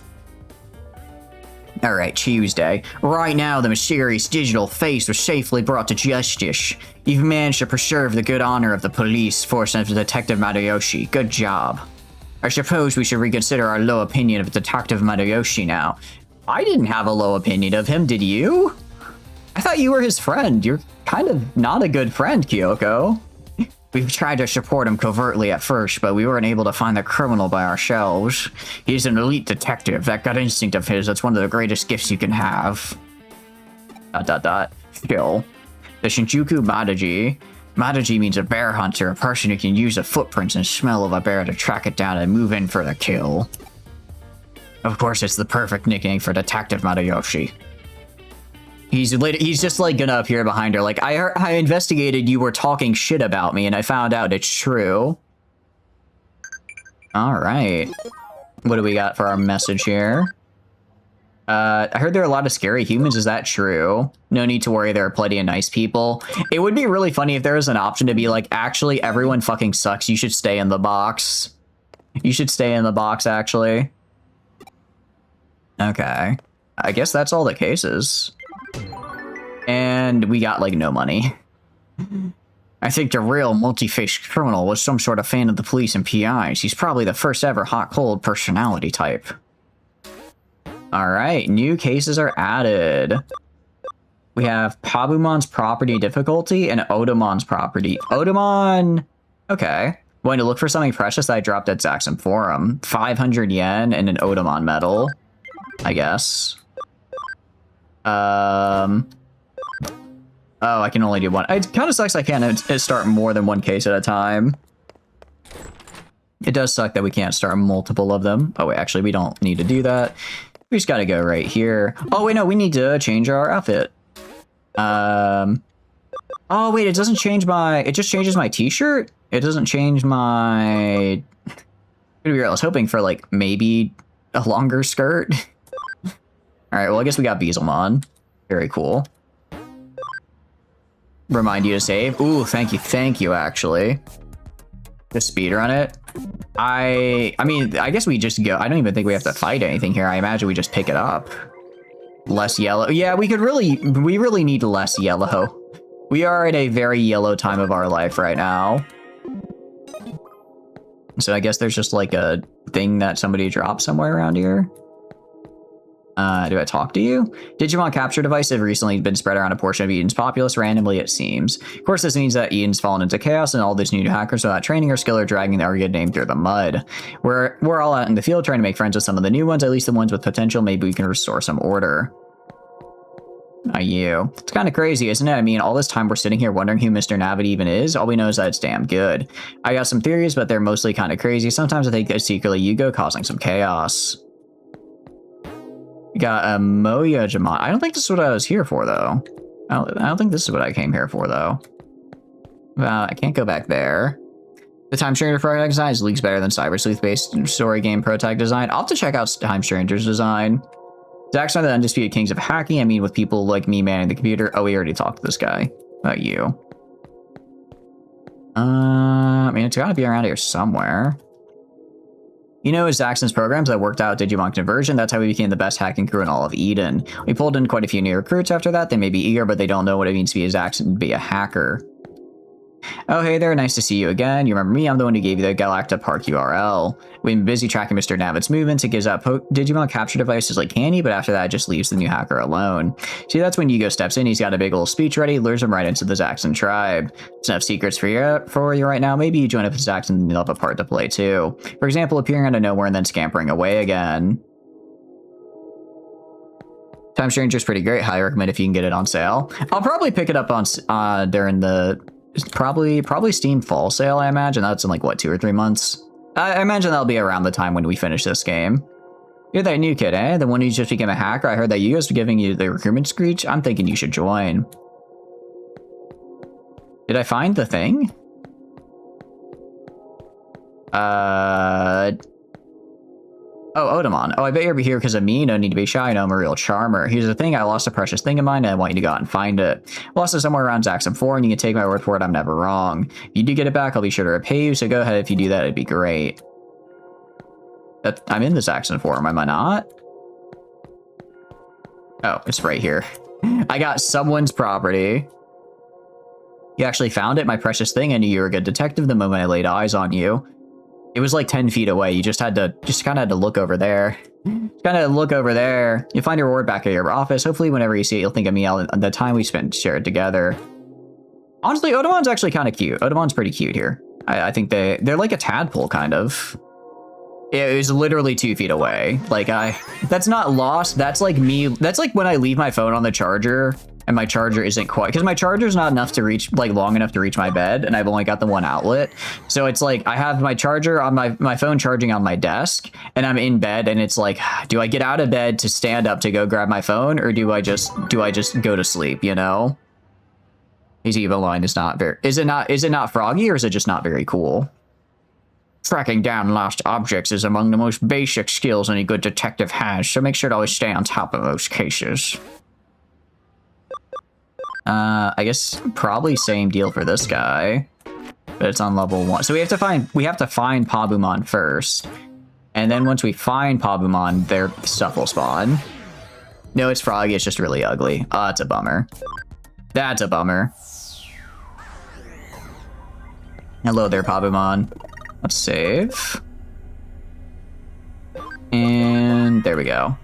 All right, Tuesday. Right now, the mysterious digital face was safely brought to justice. You've managed to preserve the good honor of the police force and of Detective Matayoshi. Good job. I suppose we should reconsider our low opinion of Detective Matayoshi now. I didn't have a low opinion of him, did you? I thought you were his friend. You're kind of not a good friend, Kyoko. We've tried to support him covertly at first, but we weren't able to find the criminal by ourselves. He's an elite detective. That gut instinct of his, that's one of the greatest gifts you can have. ... Still. The Shinjuku Madaji. Madaji means a bear hunter, a person who can use the footprints and smell of a bear to track it down and move in for the kill. Of course, it's the perfect nickname for Detective Madayoshi. He's just like gonna appear behind her like, I investigated, you were talking shit about me and I found out it's true. Alright. What do we got for our message here? I heard there are a lot of scary humans, is that true? No need to worry, there are plenty of nice people. It would be really funny if there was an option to be like, actually everyone fucking sucks, you should stay in the box. You should stay in the box, actually. Okay. I guess that's all the cases. And we got, like, no money. I think the real multi-faced criminal was some sort of fan of the police and PIs. He's probably the first ever hot-cold personality type. Alright, new cases are added. We have Pabumon's property difficulty and Odamon's property. Odamon! Okay. Going to look for something precious that I dropped at Zaxxon Forum. 500 yen and an Odamon medal. I guess. Oh, I can only do one. It kind of sucks I can't start more than one case at a time. It does suck that we can't start multiple of them. Oh, wait, actually, we don't need to do that. We just gotta go right here. Oh, wait, no, we need to change our outfit. Oh, wait, it doesn't change my... It just changes my t-shirt? It doesn't change my... I was hoping for, like, maybe a longer skirt. Alright, well, I guess we got Beelzemon. Very cool. Remind you to save. Ooh, thank you, actually. Just speedrun it. I mean, I guess we just go. I don't even think we have to fight anything here. I imagine we just pick it up. Less yellow. Yeah, we really need less yellow. We are at a very yellow time of our life right now. So I guess there's just like a thing that somebody dropped somewhere around here. Do I talk to you? Digimon capture devices have recently been spread around a portion of Eden's populace randomly, it seems. Of course, this means that Eden's fallen into chaos and all these new hackers without training or skill are dragging their good name through the mud. We're all out in the field trying to make friends with some of the new ones, at least the ones with potential. Maybe we can restore some order. You. It's kind of crazy, isn't it? I mean, all this time we're sitting here wondering who Mr. Navit even is. All we know is that it's damn good. I got some theories, but they're mostly kind of crazy. Sometimes I think they're secretly Yugo causing some chaos. We got a Moyojimon. I don't think this is what I was here for, though. I don't think this is what I came here for, though. I can't go back there. The Time Stranger prototype design is leagues better than Cyber Sleuth-based story game prototype design. I'll have to check out Time Stranger's design. Zaxxon are the undisputed kings of hacking. I mean, with people like me manning the computer. Oh, we already talked to this guy. About you. I mean, it's gotta be around here somewhere. You know, Zaxxon's programs that worked out Digimon conversion, that's how we became the best hacking crew in all of Eden. We pulled in quite a few new recruits after that. They may be eager, but they don't know what it means to be a Zaxxon and be a hacker. Oh, hey there, nice to see you again. You remember me? I'm the one who gave you the Galacta Park URL. We've been busy tracking Mr. Navit's movements. It gives out Digimon capture devices like candy, but after that, it just leaves the new hacker alone. See, that's when Yugo steps in. He's got a big old speech ready, lures him right into the Zaxxon tribe. There's enough secrets for you right now. Maybe you join up with Zaxxon and you'll have a part to play too. For example, appearing out of nowhere and then scampering away again. Time Stranger's pretty great. Highly recommend if you can get it on sale. I'll probably pick it up on during the probably Steam fall sale. I imagine that's in like what, 2 or 3 months. I imagine that'll be around the time when we finish this game. You're that new kid, eh? The one who's just became a hacker. I heard that you guys were giving you the recruitment screech. I'm thinking you should join. Did I find the thing? Oh, Odamon. Oh, I bet you're here because of me. No need to be shy. No, I'm a real charmer. Here's the thing. I lost a precious thing of mine, and I want you to go out and find it. I lost it somewhere around Zaxxon 4, and you can take my word for it. I'm never wrong. If you do get it back, I'll be sure to repay you, so go ahead. If you do that, it'd be great. I'm in the Zaxxon Forum, am I not? Oh, it's right here. I got someone's property. You actually found it, my precious thing. I knew you were a good detective the moment I laid eyes on you. It was like 10 feet away. You just kind of had to look over there. Kind of look over there. You'll find your reward back at your office. Hopefully, whenever you see it, you'll think of me on the time we spent shared together. Honestly, Odamon's actually kind of cute. Odamon's pretty cute here. I think they're like a tadpole, kind of. It was literally 2 feet away. Like, that's not lost. That's like me. That's like when I leave my phone on the charger and my charger isn't quite, because my charger's not enough to reach, like long enough to reach my bed, and I've only got the one outlet. So it's like I have my charger on my phone charging on my desk, and I'm in bed, and it's like, do I get out of bed to stand up to go grab my phone, or do I just go to sleep, you know? His evil line is not very, is it not froggy, or is it just not very cool? Tracking down lost objects is among the most basic skills any good detective has, so make sure to always stay on top of those cases. I guess probably same deal for this guy, but it's on level 1. So we have to find Pabumon first, and then once we find Pabumon, their stuff will spawn. No, it's froggy, it's just really ugly. Oh, it's a bummer. That's a bummer. Hello there, Pabumon. Let's save. And there we go.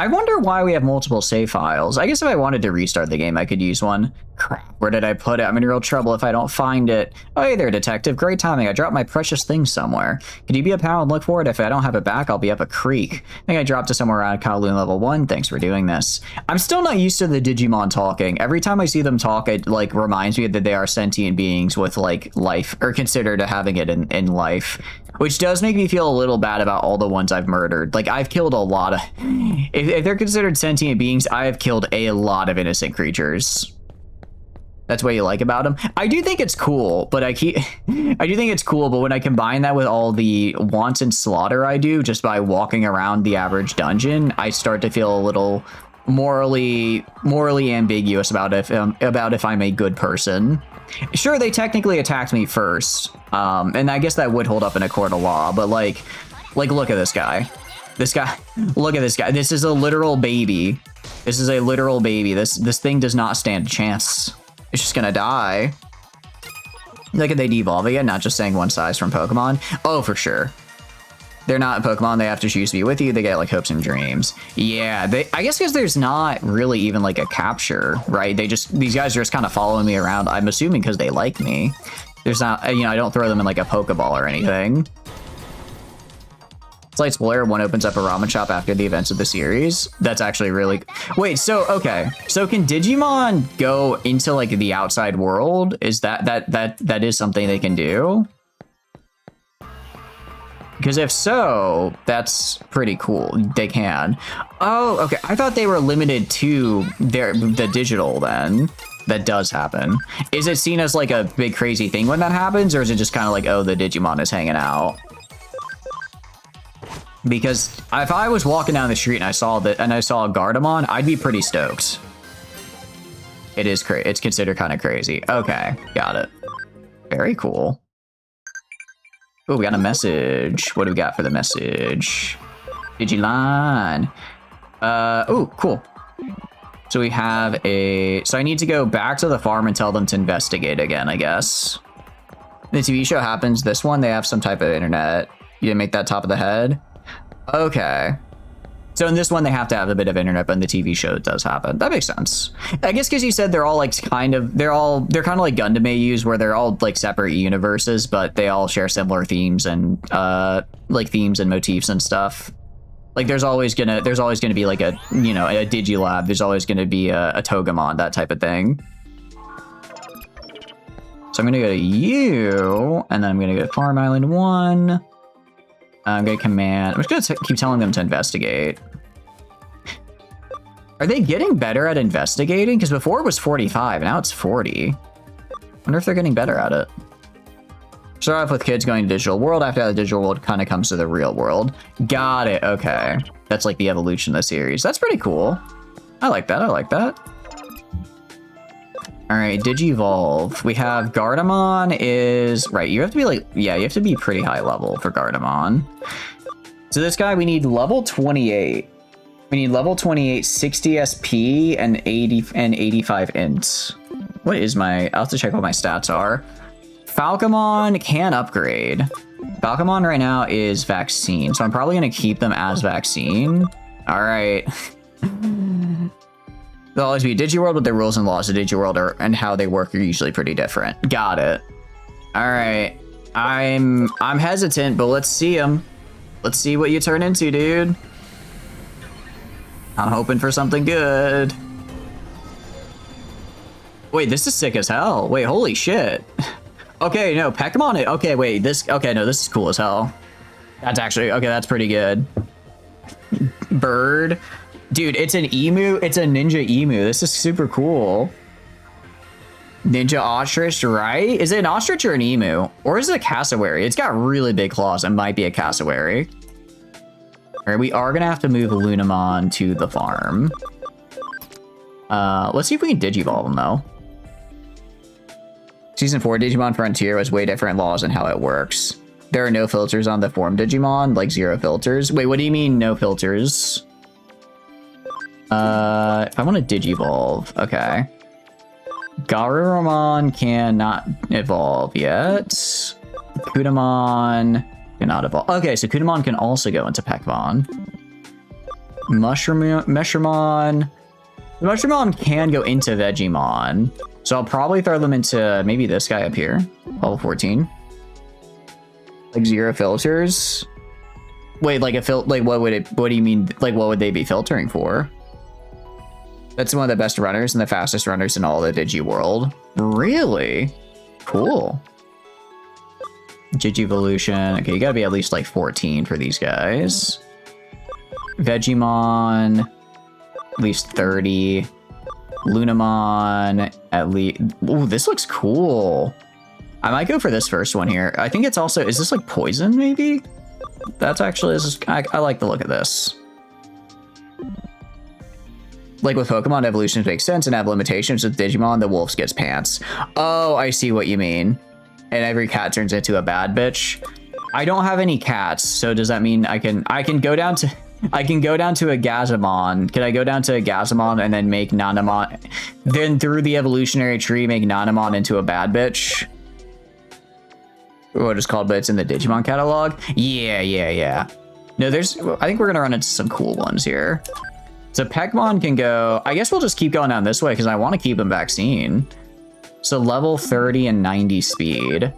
I wonder why we have multiple save files. I guess if I wanted to restart the game, I could use one. Crap, where did I put it? I'm in real trouble if I don't find it. Oh, hey there, detective. Great timing. I dropped my precious thing somewhere. Could you be a pal and look for it? If I don't have it back, I'll be up a creek. I think I dropped it somewhere around Kowloon level 1. Thanks for doing this. I'm still not used to the Digimon talking. Every time I see them talk, it like reminds me that they are sentient beings with like life, or considered having it in life. Which does make me feel a little bad about all the ones I've murdered. Like, I've killed a lot of... If they're considered sentient beings, I have killed a lot of innocent creatures. That's what you like about them. I do think it's cool, but I do think it's cool, but when I combine that with all the wanton slaughter I do just by walking around the average dungeon, I start to feel a little morally ambiguous about if I'm a good person. Sure, they technically attacked me first, and I guess that would hold up in a court of law, but like look at this guy. Look at this guy. This is a literal baby. This is a literal baby. This thing does not stand a chance. It's just gonna die. Like, are they devolve again? Not just saying one size from Pokemon? Oh, for sure. They're not Pokemon. They have to choose to be with you. They get like hopes and dreams. Yeah, I guess because there's not really even like a capture, right? These guys are just kind of following me around. I'm assuming because they like me. There's not, you know, I don't throw them in like a Pokeball or anything. Slight spoiler, 1 opens up a ramen shop after the events of the series. That's actually really... Wait, so, okay. So can Digimon go into like the outside world? Is that is something they can do? Because if so, that's pretty cool. They can. Oh, okay. I thought they were limited to the digital then. That does happen. Is it seen as like a big crazy thing when that happens? Or is it just kind of like, oh, the Digimon is hanging out? Because if I was walking down the street and I saw a Gardamon, I'd be pretty stoked. It is it's considered kind of crazy. Okay, got it. Very cool. Oh, we got a message. What do we got for the message? Digiline. Oh, cool. So we have so I need to go back to the farm and tell them to investigate again, I guess. The TV show happens. This one, they have some type of internet. You didn't make that top of the head? Okay. So in this one, they have to have a bit of internet, but in the TV show, it does happen. That makes sense. I guess because you said they're all like they're kind of like Gundam AUs, where they're all like separate universes, but they all share similar themes and like themes and motifs and stuff. Like there's always gonna be like a, you know, a Digilab. There's always gonna be a Togemon, that type of thing. So I'm gonna go to you, and then I'm gonna go to Farm Island 1. I'm gonna command. I'm just gonna keep telling them to investigate. Are they getting better at investigating? Because before it was 45, now it's 40. Wonder if they're getting better at it. Start off with kids going to digital world. After that, the digital world kind of comes to the real world. Got it. Okay, that's like the evolution of the series. That's pretty cool. I like that. I like that. All right, Digivolve. We have Gardamon is, right, you have to be like, yeah, you have to be pretty high level for Gardamon. So this guy, we need level 28. We need level 28, 60 SP, and 85 int. What is I'll have to check what my stats are. Falcomon can upgrade. Falcomon right now is Vaccine, so I'm probably going to keep them as Vaccine. All right. They'll always be Digiworld, but the rules and laws of Digiworld and how they work are usually pretty different. Got it. All right. I'm hesitant, but let's see him. Let's see what you turn into, dude. I'm hoping for something good. Wait, this is sick as hell. Wait, holy shit. Okay, no, Pokemon. Okay, wait, this. Okay, no, this is cool as hell. That's actually okay. That's pretty good. Bird, dude, it's an emu. It's a ninja emu. This is super cool. Ninja ostrich, right? Is it an ostrich or an emu? Or is it a cassowary? It's got really big claws. It might be a cassowary. All right, we are gonna have to move Lunamon to the farm. Let's see if we can Digivolve him though. Season 4 Digimon Frontier was way different laws and how it works. There are no filters on the form Digimon, like 0 filters. Wait, what do you mean no filters? If I want to Digivolve, okay. Garurumon cannot evolve yet. Kudamon cannot evolve. Okay, so Kudamon can also go into Pokemon. Mushroomon. Mushroomon can go into Vegemon. So I'll probably throw them into maybe this guy up here. Level 14. Like 0 filters. Wait, like what do you mean? Like what would they be filtering for? That's one of the best runners and the fastest runners in all the Digiworld. Really? Cool. Digivolution. Okay, you gotta be at least like 14 for these guys. Vegemon, at least 30. Lunamon, at least. Ooh, this looks cool. I might go for this first one here. I think it's also, is this like poison maybe? That's actually, this is, I like the look of this. Like with Pokemon, evolutions make sense and have limitations. With Digimon, the wolf gets pants. Oh, I see what you mean. And every cat turns into a bad bitch. I don't have any cats, so does that mean I can go down to a Gazamon? Can I go down to a Gazamon and then make Nanamon? Then through the evolutionary tree, make Nanamon into a bad bitch? What is called, but it's in the Digimon catalog. Yeah. No, I think we're gonna run into some cool ones here. So Pokemon can go, I guess we'll just keep going down this way because I want to keep them Vaccine. So level 30 and 90 speed.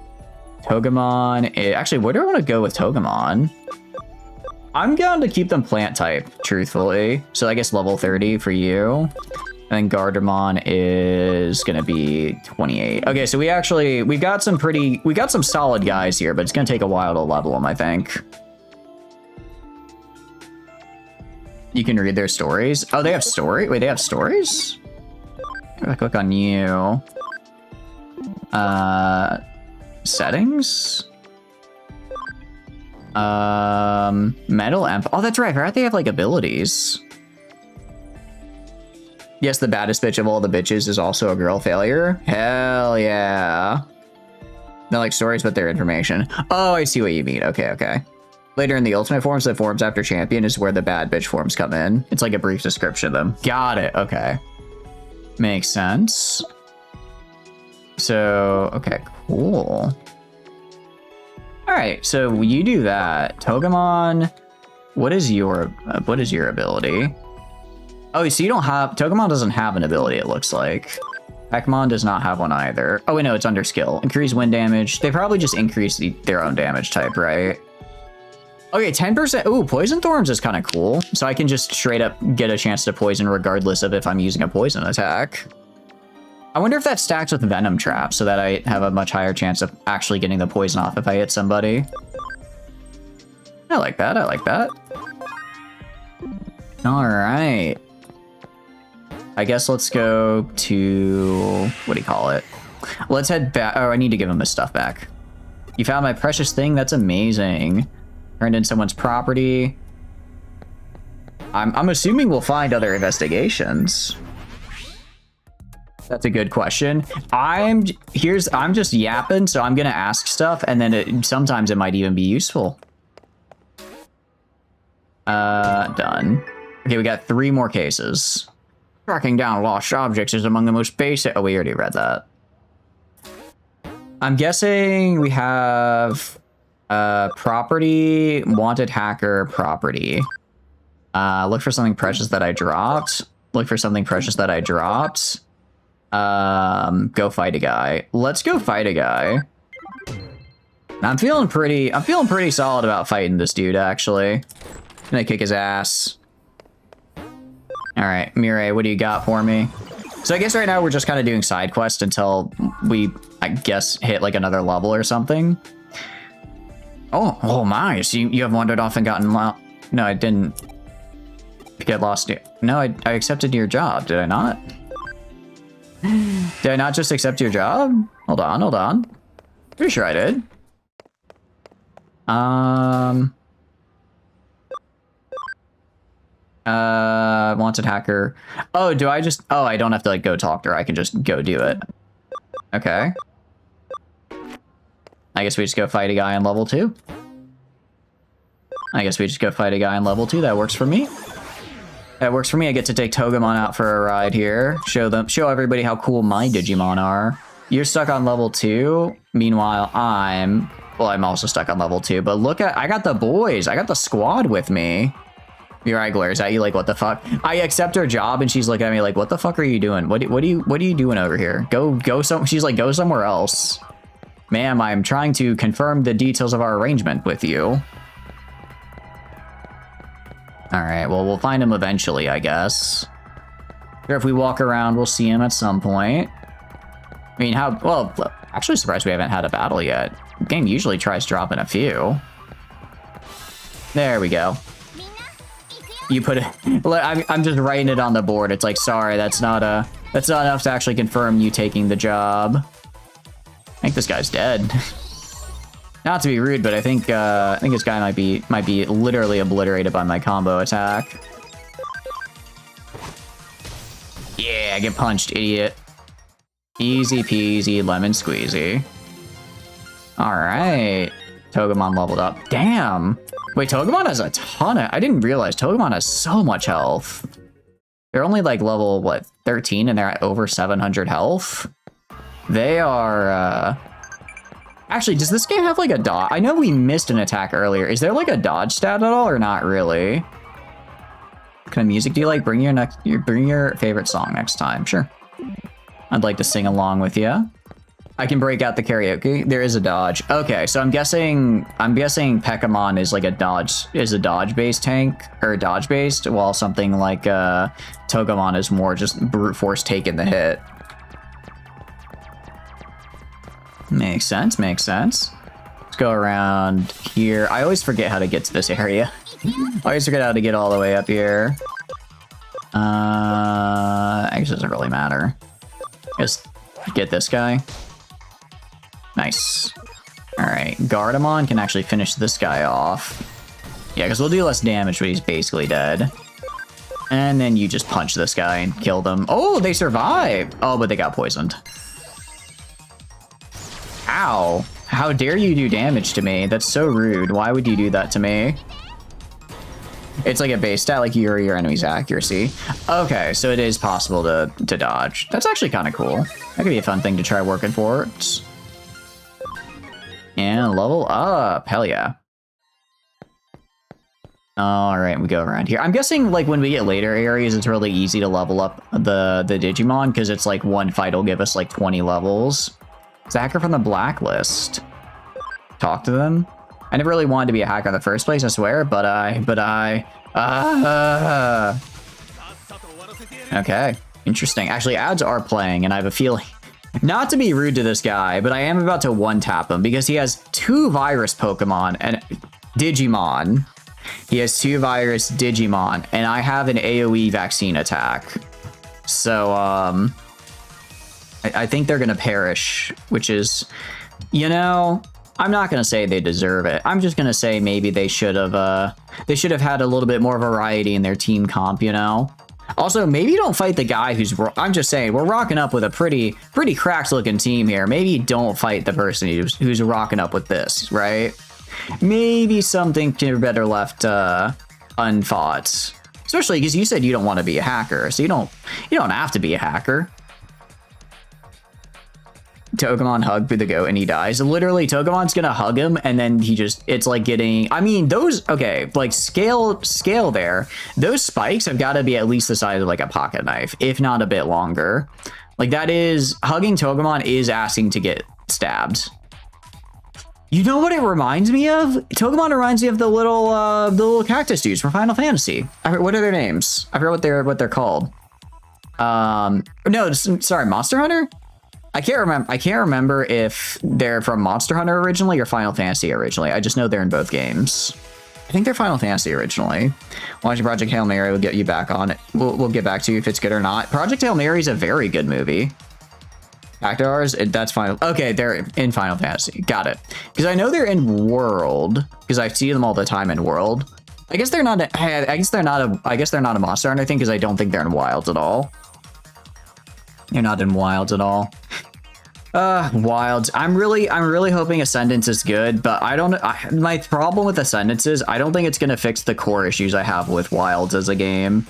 Togemon, actually, where do I want to go with Togemon? I'm going to keep them plant type, truthfully. So I guess level 30 for you. And then Gardevoir is going to be 28. Okay, so we got some solid guys here, but it's going to take a while to level them, I think. You can read their stories. Oh, they have story? Wait, they have stories? If I click on you. Settings? Metal Emp. Oh, that's right. I forgot they have like abilities. Yes, the baddest bitch of all the bitches is also a girl failure. Hell yeah. They're like stories, but they're information. Oh, I see what you mean. Okay. Later in the ultimate forms, the forms after champion is where the bad bitch forms come in. It's like a brief description of them. Got it. Okay. Makes sense. So, okay, cool. All right, so you do that. Togemon, what is your ability? Oh, so you don't have, Togemon doesn't have an ability, it looks like. Pokemon does not have one either. Oh, wait, no, it's under skill. Increase wind damage. They probably just increase their own damage type, right? Okay, 10%. Ooh, Poison Thorns is kind of cool. So I can just straight up get a chance to poison regardless of if I'm using a poison attack. I wonder if that stacks with Venom Trap so that I have a much higher chance of actually getting the poison off if I hit somebody. I like that. All right. I guess let's go to, what do you call it? Let's head back. Oh, I need to give him his stuff back. You found my precious thing? That's amazing. Turned in someone's property. I'm assuming we'll find other investigations. That's a good question. I'm just yapping, so I'm gonna ask stuff, and then sometimes it might even be useful. Done. Okay, we got 3 more cases. Tracking down lost objects is among the most basic. Oh, we already read that. I'm guessing we have property, wanted hacker, property. Look for something precious that I dropped. Look for something precious that I dropped. Go fight a guy. Let's go fight a guy. I'm feeling pretty solid about fighting this dude, actually. Gonna kick his ass. Alright, Mireille, what do you got for me? So I guess right now we're just kind of doing side quests until we, I guess, hit like another level or something. Oh my, so you have wandered off and gotten lost. No, I didn't get lost. No, I accepted your job, did I not? Did I not just accept your job? Hold on. Pretty sure I did. Wanted hacker. Oh, do I just... Oh, I don't have to, like, go talk to her. I can just go do it. Okay. I guess we just go fight a guy on level 2. That works for me. That works for me. I get to take Togemon out for a ride here. Show everybody how cool my Digimon are. You're stuck on level 2. Meanwhile, I'm also stuck on level 2. But look at... I got the boys. I got the squad with me. Mireille glares at you like, what the fuck? I accept her job and she's looking at me like, what the fuck are you doing? What are you doing over here? She's like, go somewhere else. Ma'am, I'm trying to confirm the details of our arrangement with you. Alright, well, we'll find him eventually, I guess. Or if we walk around, we'll see him at some point. I mean, well, actually surprised we haven't had a battle yet. The game usually tries dropping a few. There we go. You put it... I'm just writing it on the board. It's like, sorry, that's not enough to actually confirm you taking the job. I think this guy's dead. Not to be rude, but I think this guy might be literally obliterated by my combo attack. Yeah, get punched, idiot. Easy peasy, lemon squeezy. All right, Togemon leveled up. Damn. Wait, Togemon has a ton of... I didn't realize Togemon has so much health. They're only like level, what, 13 and they're at over 700 health? They are, Actually, does this game have like a dodge? I know we missed an attack earlier. Is there like a dodge stat at all or not really? What kind of music do you like? Bring your favorite song next time. Sure. I'd like to sing along with you. I can break out the karaoke. There is a dodge. Okay, so I'm guessing Pekkamon is like a dodge-based tank, or dodge-based, while something like Togemon is more just brute force taking the hit. Makes sense, makes sense. Let's go around here. I always forget how to get to this area. I always forget how to get all the way up here. I guess it doesn't really matter. Just get this guy. Nice. Alright, Gardamon can actually finish this guy off. Yeah, because we'll do less damage, but he's basically dead. And then you just punch this guy and kill them. Oh, they survived! Oh, but they got poisoned. Ow. How dare you do damage to me? That's so rude. Why would you do that to me? It's like a base stat, like your enemy's accuracy. Okay, so it is possible to dodge. That's actually kind of cool. That could be a fun thing to try working for. And level up. Hell yeah. Alright, we go around here. I'm guessing, like, when we get later areas, it's really easy to level up the Digimon, because it's like one fight will give us, like, 20 levels. It's a hacker from the blacklist. Talk to them. I never really wanted to be a hacker in the first place, I swear, but okay, interesting. Actually, ads are playing, and I have a feeling... Not to be rude to this guy, but I am about to one-tap him, because he has 2 virus Pokemon and Digimon. He has 2 virus Digimon, and I have an AoE vaccine attack. So, I think they're gonna perish, which is, you know... I'm not gonna say they deserve it. I'm just gonna say maybe they should have had a little bit more variety in their team comp, you know? Also, maybe don't fight the guy who's... I'm just saying, we're rocking up with a pretty cracked looking team here. Maybe don't fight the person who's rocking up with this, right? Maybe something could be better left unfought. Especially because you said you don't want to be a hacker, so you don't have to be a hacker. Togemon hug the goat and he dies. Literally, Togemon's gonna hug him and then he just, it's like getting, I mean, those, okay, like scale there, those spikes have got to be at least the size of like a pocket knife, if not a bit longer. Like that is, hugging Togemon is asking to get stabbed. You know what it reminds me of? Togemon reminds me of the little cactus dudes from Final Fantasy. What are their names? I forget what they're called. No, sorry, Monster Hunter? I can't remember if they're from Monster Hunter originally or Final Fantasy originally. I just know they're in both games. I think they're Final Fantasy originally. Watching Project Hail Mary will get you back on it. We'll get back to you if it's good or not. Project Hail Mary is a very good movie. Actors, that's Final. Okay, they're in Final Fantasy. Got it. Because I know they're in World. Because I see them all the time in World. I guess they're not. I guess they're not a Monster Hunter thing because I don't think they're in Wilds at all. They're not in Wilds at all. Wilds. I'm really hoping Ascendance is good, but my problem with Ascendance is I don't think it's gonna fix the core issues I have with Wilds as a game.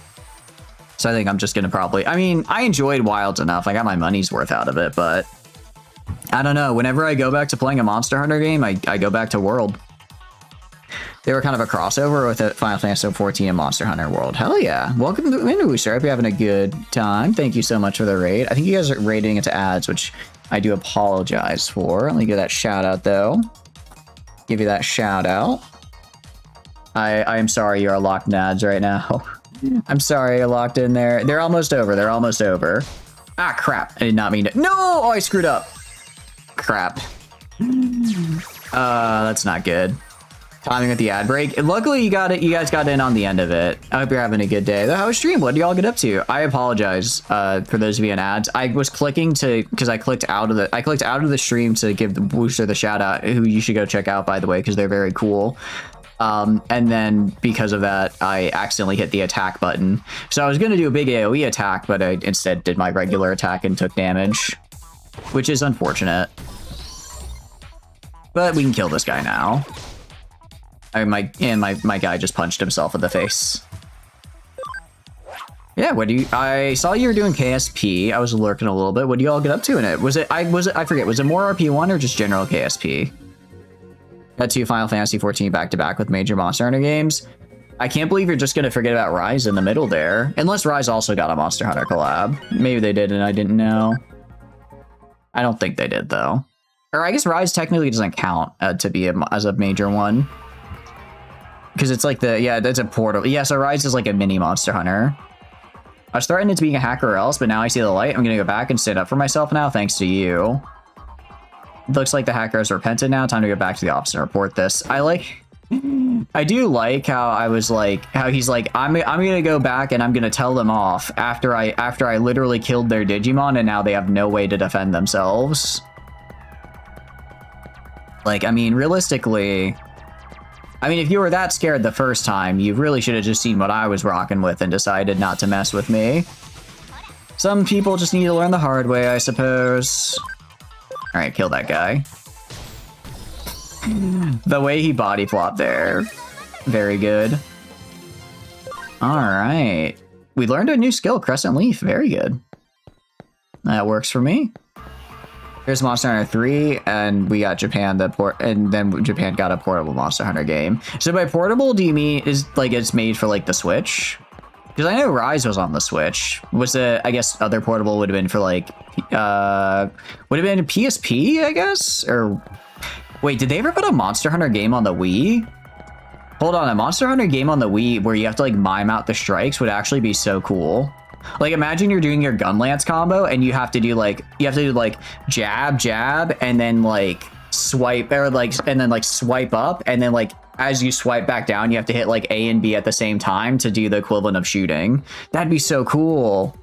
So I think I'm just gonna I mean, I enjoyed Wilds enough. I got my money's worth out of it, but I don't know. Whenever I go back to playing a Monster Hunter game, I go back to World. They were kind of a crossover with Final Fantasy XIV and Monster Hunter World. Hell yeah. Welcome to Winooster. Hope you're having a good time. Thank you so much for the raid. I think you guys are raiding into ads, which I do apologize for. Let me give that shout out, though. Give you that shout out. I am sorry you are locked in ads right now. I'm sorry you're locked in there. They're almost over. They're almost over. Ah, crap. I did not mean to. No! Oh, I screwed up. Crap. That's not good. Timing with the ad break. Luckily, you got it. You guys got in on the end of it. I hope you're having a good day. How was stream? What do y'all get up to? I apologize for those of you in ads. I was clicking because I clicked out of the stream to give the booster the shout out, who you should go check out, by the way, because they're very cool. And then because of that, I accidentally hit the attack button. So I was going to do a big AoE attack, but I instead did my regular attack and took damage, which is unfortunate. But we can kill this guy now. My guy just punched himself in the face. Yeah, I saw you were doing KSP. I was lurking a little bit. What do you all get up to in it? I forget, was it more RP1 or just general KSP? Got 2 Final Fantasy 14 back to back with major Monster Hunter games. I can't believe you're just gonna forget about Rise in the middle there. Unless Rise also got a Monster Hunter collab. Maybe they did and I didn't know. I don't think they did though. Or I guess Rise technically doesn't count to be as a major one. Because it's like that's a portal. Yeah, so Rise is like a mini Monster Hunter. I was threatened into being a hacker or else, but now I see the light. I'm gonna go back and stand up for myself now, thanks to you. Looks like the hacker has repented now. Time to go back to the office and report this. I do like how he's like, I'm gonna go back and I'm gonna tell them off after I literally killed their Digimon and now they have no way to defend themselves. Like, I mean, realistically, if you were that scared the first time, you really should have just seen what I was rocking with and decided not to mess with me. Some people just need to learn the hard way, I suppose. All right, kill that guy. The way he body flopped there. Very good. All right. We learned a new skill, Crescent Leaf. Very good. That works for me. Here's Monster Hunter 3, and we got Japan and then Japan got a portable Monster Hunter game. So by portable, do you mean it's made for like the Switch? Because I know Rise was on the Switch. I guess other portable would have been for like would have been PSP, I guess? Or wait, did they ever put a Monster Hunter game on the Wii? Hold on, a Monster Hunter game on the Wii where you have to like mime out the strikes would actually be so cool. Like, imagine you're doing your gun lance combo and you have to do like jab, jab, and then like swipe or like, and then like swipe up. And then like, as you swipe back down, you have to hit like A and B at the same time to do the equivalent of shooting. That'd be so cool.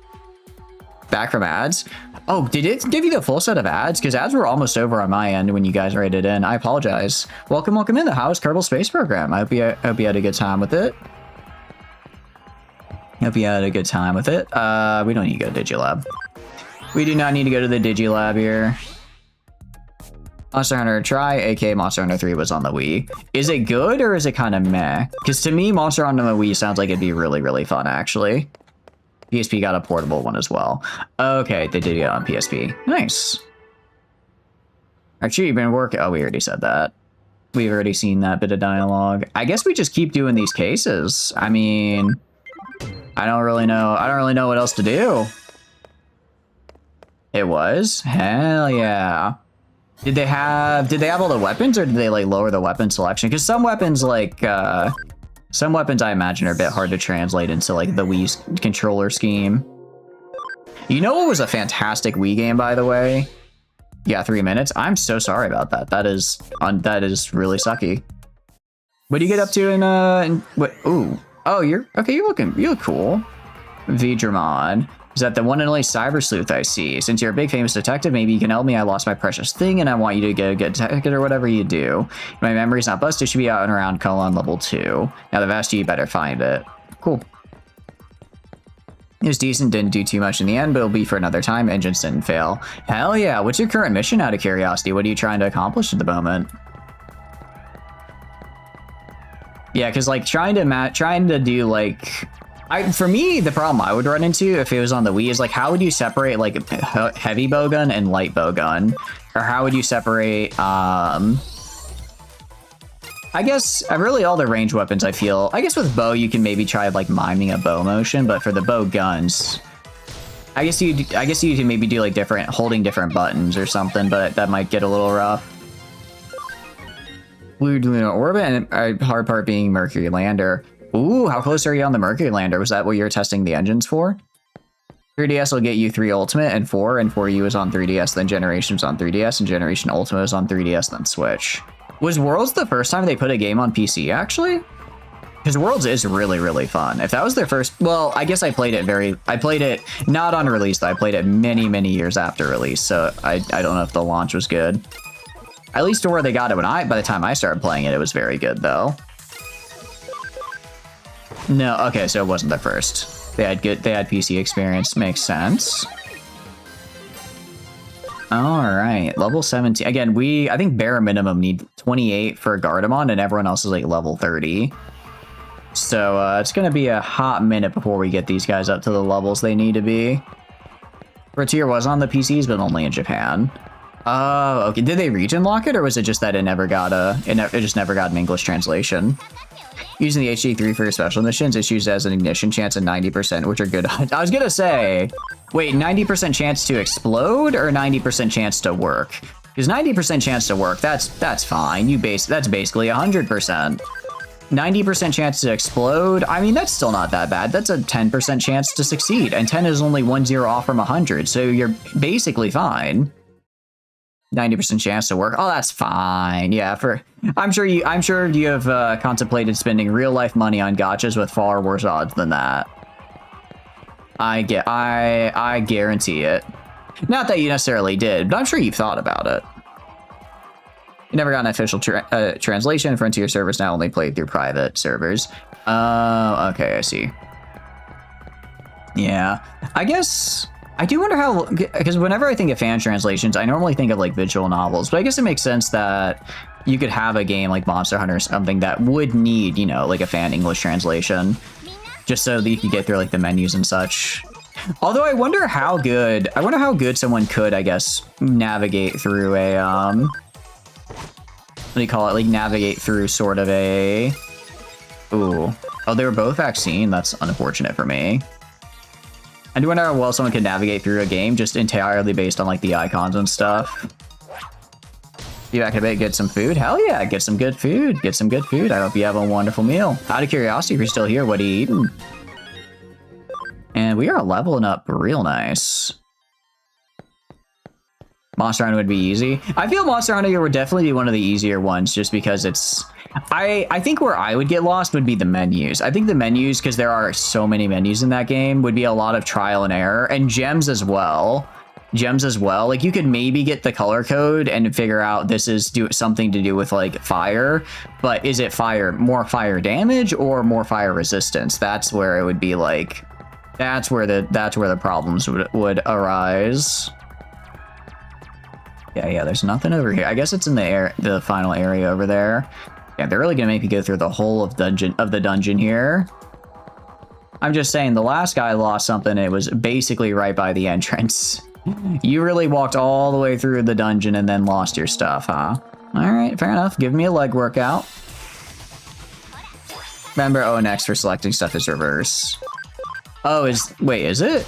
Back from ads. Oh, did it give you the full set of ads? Because ads were almost over on my end when you guys rated in. I apologize. Welcome in the House Kerbal Space Program. I hope you had a good time with it. Hope you had a good time with it. We don't need to go to Digilab. We do not need to go to the Digilab here. Monster Hunter Try, aka Monster Hunter 3 was on the Wii. Is it good or is it kind of meh? Because to me, Monster Hunter on the Wii sounds like it'd be really, really fun, actually. PSP got a portable one as well. Okay, they did get it on PSP. Nice. Actually, you've been working. Oh, we already said that. We've already seen that bit of dialogue. I guess we just keep doing these cases. I mean, I don't really know. I don't really know what else to do. It was? Hell yeah. Did they have all the weapons, or did they like lower the weapon selection? Because some weapons like some weapons I imagine are a bit hard to translate into like the Wii controller scheme. You know what was a fantastic Wii game, by the way? Yeah, 3 minutes. I'm so sorry about that. That is really sucky. What do you get up to in what? Ooh. Oh, you're okay. You look cool. Digimon. Is that the one and only Cyber Sleuth I see? Since you're a big famous detective, maybe you can help me. I lost my precious thing and I want you to get a good ticket or whatever you do. My memory's not busted. It should be out and around colon level 2. Now the Vast, you better find it. Cool. It was decent, didn't do too much in the end, but it'll be for another time. Engines didn't fail. Hell yeah. What's your current mission out of curiosity? What are you trying to accomplish at the moment? Yeah, because like trying to do like... for me, the problem I would run into if it was on the Wii is like, how would you separate like heavy bowgun and light bowgun? Or how would you separate, I guess really all the range weapons I feel, I guess with bow you can maybe try like miming a bow motion, but for the bow guns, I guess you can maybe do like holding different buttons or something, but that might get a little rough. Blue Lunar Orbit, and hard part being Mercury Lander. Ooh, how close are you on the Mercury Lander? Was that what you're testing the engines for? 3DS will get you 3 Ultimate and 4 U is on 3DS, then Generations on 3DS, and Generation Ultimate is on 3DS, then Switch. Was Worlds the first time they put a game on PC, actually? Because Worlds is really, really fun. If that was their first... Well, I guess I played it not on release, though. I played it many, many years after release, so I don't know if the launch was good. At least to where they got it by the time I started playing it, it was very good, though. No, okay, so it wasn't the first. They had PC experience. Makes sense. All right, level 17. Again, I think bare minimum need 28 for Gardevoir, and everyone else is like level 30. So it's gonna be a hot minute before we get these guys up to the levels they need to be. Frontier was on the PCs, but only in Japan. Oh, okay. Did they region lock it, or was it just that it just never got an English translation? Using the HD3 for your special missions, it's used as an ignition chance and 90%, which are good. I was gonna say, wait, 90% chance to explode or 90% chance to work? Because 90% chance to work, that's fine. That's basically 100%. 90% chance to explode, I mean, that's still not that bad. That's a 10% chance to succeed, and 10 is only 1-0 off from 100, so you're basically fine. 90% chance to work. Oh, that's fine. Yeah, I'm sure you have contemplated spending real life money on gachas with far worse odds than that. I guarantee it. Not that you necessarily did, but I'm sure you've thought about it. You never got an official translation. Frontier servers now only played through private servers. Okay, I see. Yeah, I guess. I do wonder how, because whenever I think of fan translations, I normally think of like visual novels, but I guess it makes sense that you could have a game like Monster Hunter or something that would need, you know, like a fan English translation, just so that you could get through like the menus and such. Although I wonder how good someone could, I guess, navigate through a, what do you call it? Like navigate through sort of a, ooh. Oh, they were both vaccine. That's unfortunate for me. I do wonder how well someone can navigate through a game just entirely based on like the icons and stuff. Be back in a bit, get some food. Hell yeah, get some good food. Get some good food. I hope you have a wonderful meal. Out of curiosity, if you're still here, what are you eating? And we are leveling up real nice. Monster Hunter would be easy. I feel Monster Hunter would definitely be one of the easier ones just because it's... I think where I would get lost would be the menus. I think the menus, because there are so many menus in that game, would be a lot of trial and error. And gems as well. Gems as well. Like, you could maybe get the color code and figure out this is something to do with, like, fire. But is it more fire damage or more fire resistance? That's where it would be, like... That's where the problems would arise. Yeah, there's nothing over here. I guess it's in the final area over there. Yeah, they're really gonna make me go through the whole of the dungeon here. I'm just saying, the last guy lost something, and it was basically right by the entrance. You really walked all the way through the dungeon and then lost your stuff, huh? Alright, fair enough. Give me a leg workout. Remember, O and X for selecting stuff is reverse. Oh, wait, is it?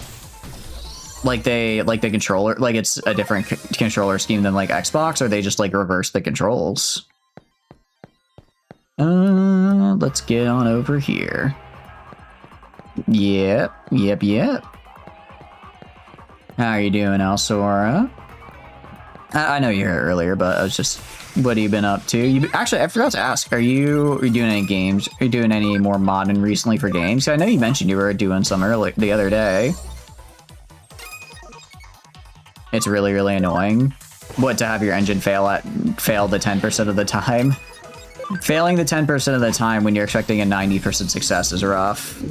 Like the controller, like it's a different controller scheme than like Xbox, or they just like reverse the controls? Let's get on over here. Yep. How are you doing, Alsora? I know you were here earlier, but I was just, what have you been up to? Actually, I forgot to ask, are you doing any games? Are you doing any more modding recently for games? I know you mentioned you were doing some the other day. It's really, really annoying. What, to have your engine fail the 10% of the time? Failing the 10% of the time when you're expecting a 90% success is rough.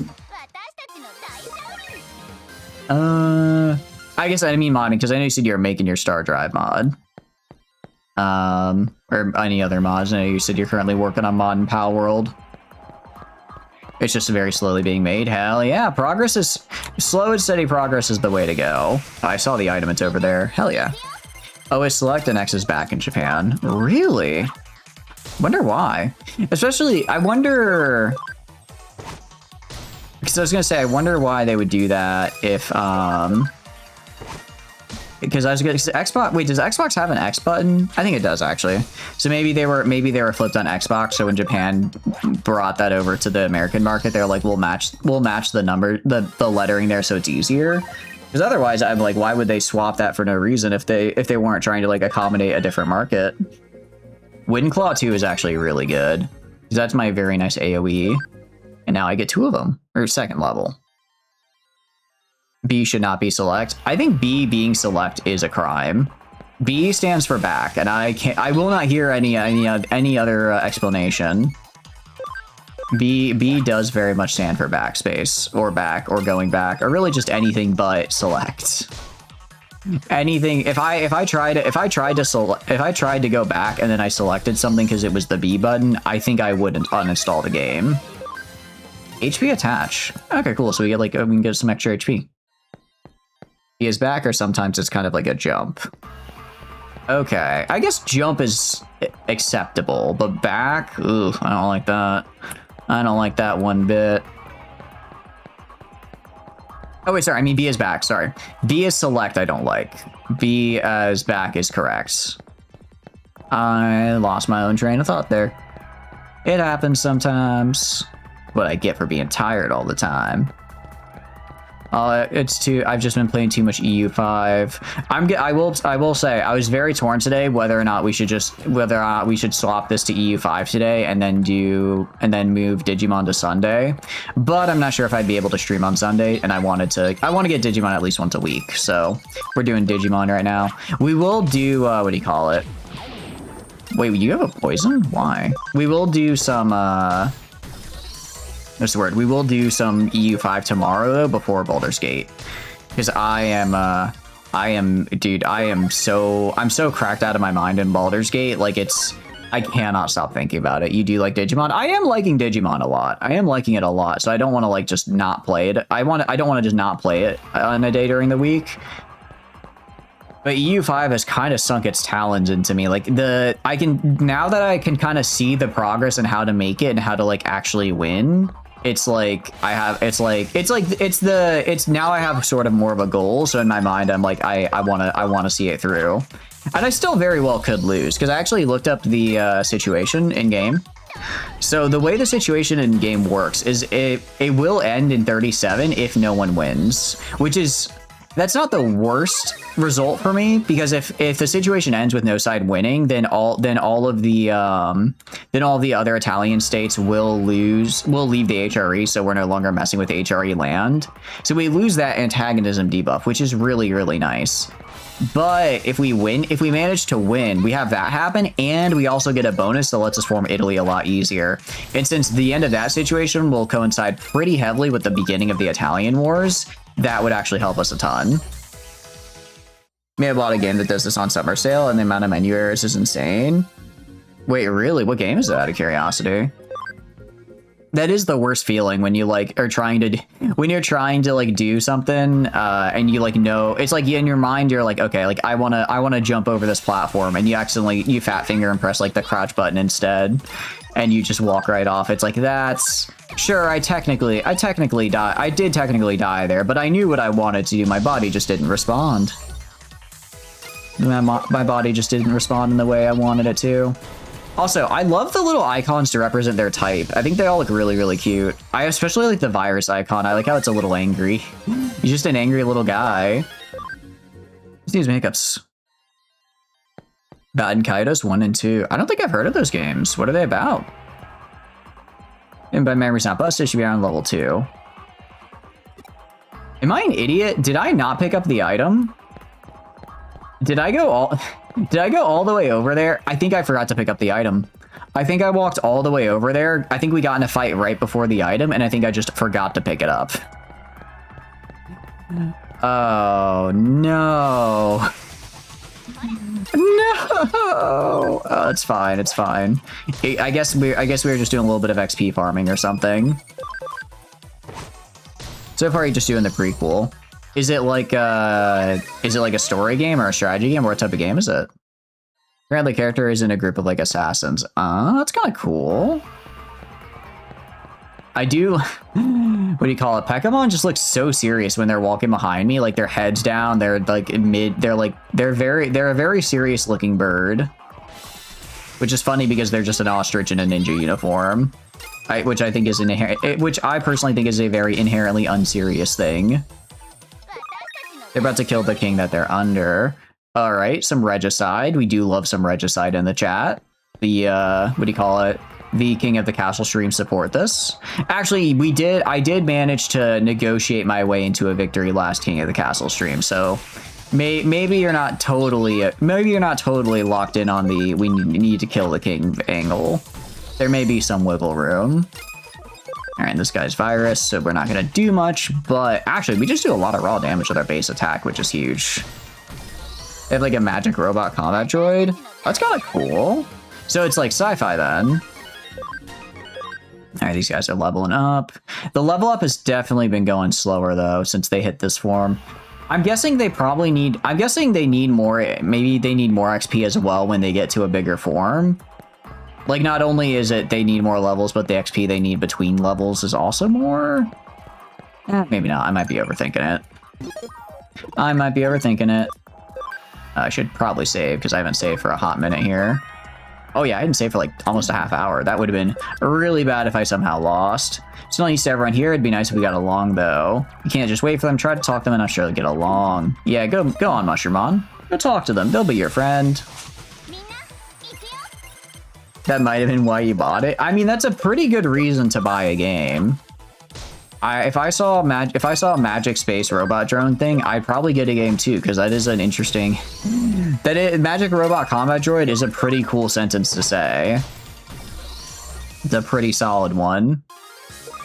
I guess I didn't mean modding, because I know you said you were making your Star Drive mod. Or any other mods. I know you said you're currently working on mod in Pal World. It's just very slowly being made. Hell yeah, progress is... Slow and steady progress is the way to go. I saw the item, it's over there. Hell yeah. Oh, it's Select and X is back in Japan. Really? Wonder why. Especially, I wonder... Because I was gonna say, I wonder why they would do that if, because I was gonna say, Xbox. Wait, does Xbox have an X button? I think it does actually. So maybe they were flipped on Xbox. So when Japan brought that over to the American market, they're like, we'll match the number, the lettering there, so it's easier. Because otherwise, I'm like, why would they swap that for no reason if they weren't trying to like accommodate a different market? Wind Claw 2 is actually really good, because that's my very nice AoE, and now I get 2 of them, or second level. B should not be Select. I think B being Select is a crime. B stands for back, and I will not hear any other explanation. B does very much stand for backspace, or back, or going back, or really just anything but Select. Anything. If I tried to go back and then I selected something because it was the B button, I think I wouldn't uninstall the game. HP attach. Okay, cool. So we get we can get some extra HP. He is back, or sometimes it's kind of like a jump. Okay, I guess jump is acceptable, but back, ooh, I don't like that. I don't like that one bit. Oh wait, sorry, I mean B is back, sorry. B is Select, I don't like. B as back is correct. I lost my own train of thought there. It happens sometimes. What I get for being tired all the time. I've just been playing too much EU5. I will say I was very torn today whether or not we should swap this to EU5 today and then move Digimon to Sunday. But I'm not sure if I'd be able to stream on Sunday, and I want to get Digimon at least once a week. So we're doing Digimon right now. We will do what do you call it? Wait, you have a poison? Why? We will do some What's the word? We will do some EU5 tomorrow though, before Baldur's Gate, because I'm so cracked out of my mind in Baldur's Gate. Like I cannot stop thinking about it. You do like Digimon? I am liking Digimon a lot. I am liking it a lot. So I don't want to like just not play it. I don't want to just not play it on a day during the week. But EU5 has kind of sunk its talons into me. Like now that I can kind of see the progress and how to make it and how to like actually win. It's like now I have sort of more of a goal. So in my mind, I'm like, I want to see it through. And I still very well could lose, because I actually looked up the situation in game. So the way the situation in game works is it will end in 37 if no one wins, that's not the worst result for me, because if the situation ends with no side winning, then all of the other Italian states will leave the HRE, so we're no longer messing with the HRE land. So we lose that antagonism debuff, which is really, really nice. But if we manage to win, we have that happen, and we also get a bonus that lets us form Italy a lot easier. And since the end of that situation will coincide pretty heavily with the beginning of the Italian Wars, that would actually help us a ton. We have a lot of game that does this on summer sale, and the amount of menu errors is insane. Wait, really? What game is that, out of curiosity? That is the worst feeling when you like are trying to when you're trying to like do something and you like know it's like in your mind you're like, okay, like I wanna jump over this platform, and you fat finger and press like the crouch button instead, and you just walk right off. It's like, that's sure, I did technically die there, but I knew what I wanted to do. My body just didn't respond. My body just didn't respond in the way I wanted it to. Also, I love the little icons to represent their type. I think they all look really, really cute. I especially like the virus icon. I like how it's a little angry. He's just an angry little guy. Just needs hiccups. Bad and Kaidos 1 and 2. I don't think I've heard of those games. What are they about? And by memory's not busted, should be on level 2. Am I an idiot? Did I not pick up the item? Did I go all the way over there? I think I forgot to pick up the item. I think I walked all the way over there. I think we got in a fight right before the item, and I think I just forgot to pick it up. Oh, no. No! Oh, it's fine, it's fine. I guess we were just doing a little bit of XP farming or something. So far, you're just doing the prequel. Is it like a story game or a strategy game, or what type of game is it? Apparently, the character is in a group of like assassins. That's kind of cool. I do. What do you call it? Pokemon just looks so serious when they're walking behind me, like their heads down. They're like in mid. They're a very serious looking bird, which is funny because they're just an ostrich in a ninja uniform, which I think is which I personally think is a very inherently unserious thing. They're about to kill the king that they're under. All right, some regicide. We do love some regicide in the chat. The what do you call it? The king of the castle stream support this. Actually, I did manage to negotiate my way into a victory last king of the castle stream. So maybe you're not totally locked in on the we need to kill the king angle. There may be some wiggle room. All right, this guy's virus, so we're not gonna do much, but actually we just do a lot of raw damage with our base attack, which is huge. They have like a magic robot combat droid. That's kind of cool. So it's like sci-fi then. All right, these guys are leveling up. The level up has definitely been going slower though since they hit this form. I'm guessing they probably need, need more, maybe they need more XP as well when they get to a bigger form. Like, not only is it they need more levels, but the XP they need between levels is also more. Maybe not. I might be overthinking it. I should probably save because I haven't saved for a hot minute here. Oh yeah, I didn't save for like almost a half hour. That would have been really bad if I somehow lost. Still used to everyone here. It'd be nice if we got along though. You can't just wait for them, try to talk to them, and I'm sure they'll get along. Yeah, go on, Mushroomon. Go talk to them. They'll be your friend. That might have been why you bought it. I mean, that's a pretty good reason to buy a game. If I saw a magic space robot drone thing, I'd probably get a game too, because that is an interesting. Magic robot combat droid is a pretty cool sentence to say. It's a pretty solid one.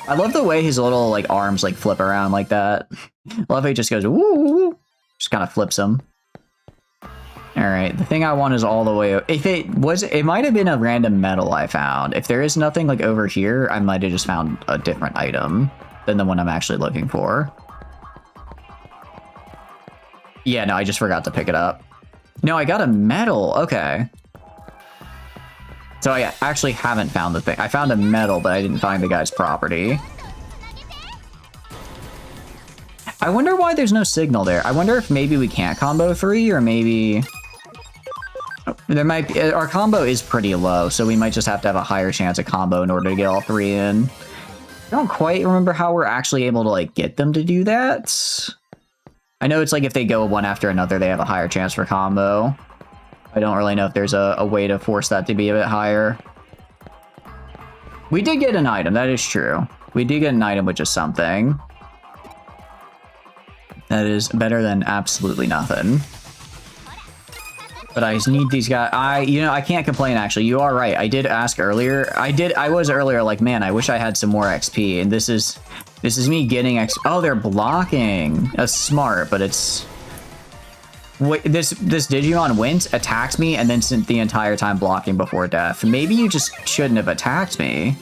I love the way his little like arms like flip around like that. I love how he just goes woo, just kind of flips them. All right, the thing I want is all the way. It might have been a random medal I found. If there is nothing like over here, I might have just found a different item than the one I'm actually looking for. Yeah, no, I just forgot to pick it up. No, I got a medal. Okay. So I actually haven't found the thing. I found a medal, but I didn't find the guy's property. I wonder why there's no signal there. I wonder if maybe we can't combo 3, or maybe there might be, our combo is pretty low, so we might just have to have a higher chance of combo in order to get all 3 in. I don't quite remember how we're actually able to like get them to do that. I know it's like if they go one after another, they have a higher chance for combo. I don't really know if there's a way to force that to be a bit higher. We did get an item, that is true. We did get an item, which is something. That is better than absolutely nothing. But I need these guys. I can't complain, actually. You are right. I did ask earlier. I was earlier like, man, I wish I had some more XP. And this is me getting XP. Oh, they're blocking. That's smart, but it's... Wait, this Digimon went, attacks me, and then spent the entire time blocking before death. Maybe you just shouldn't have attacked me.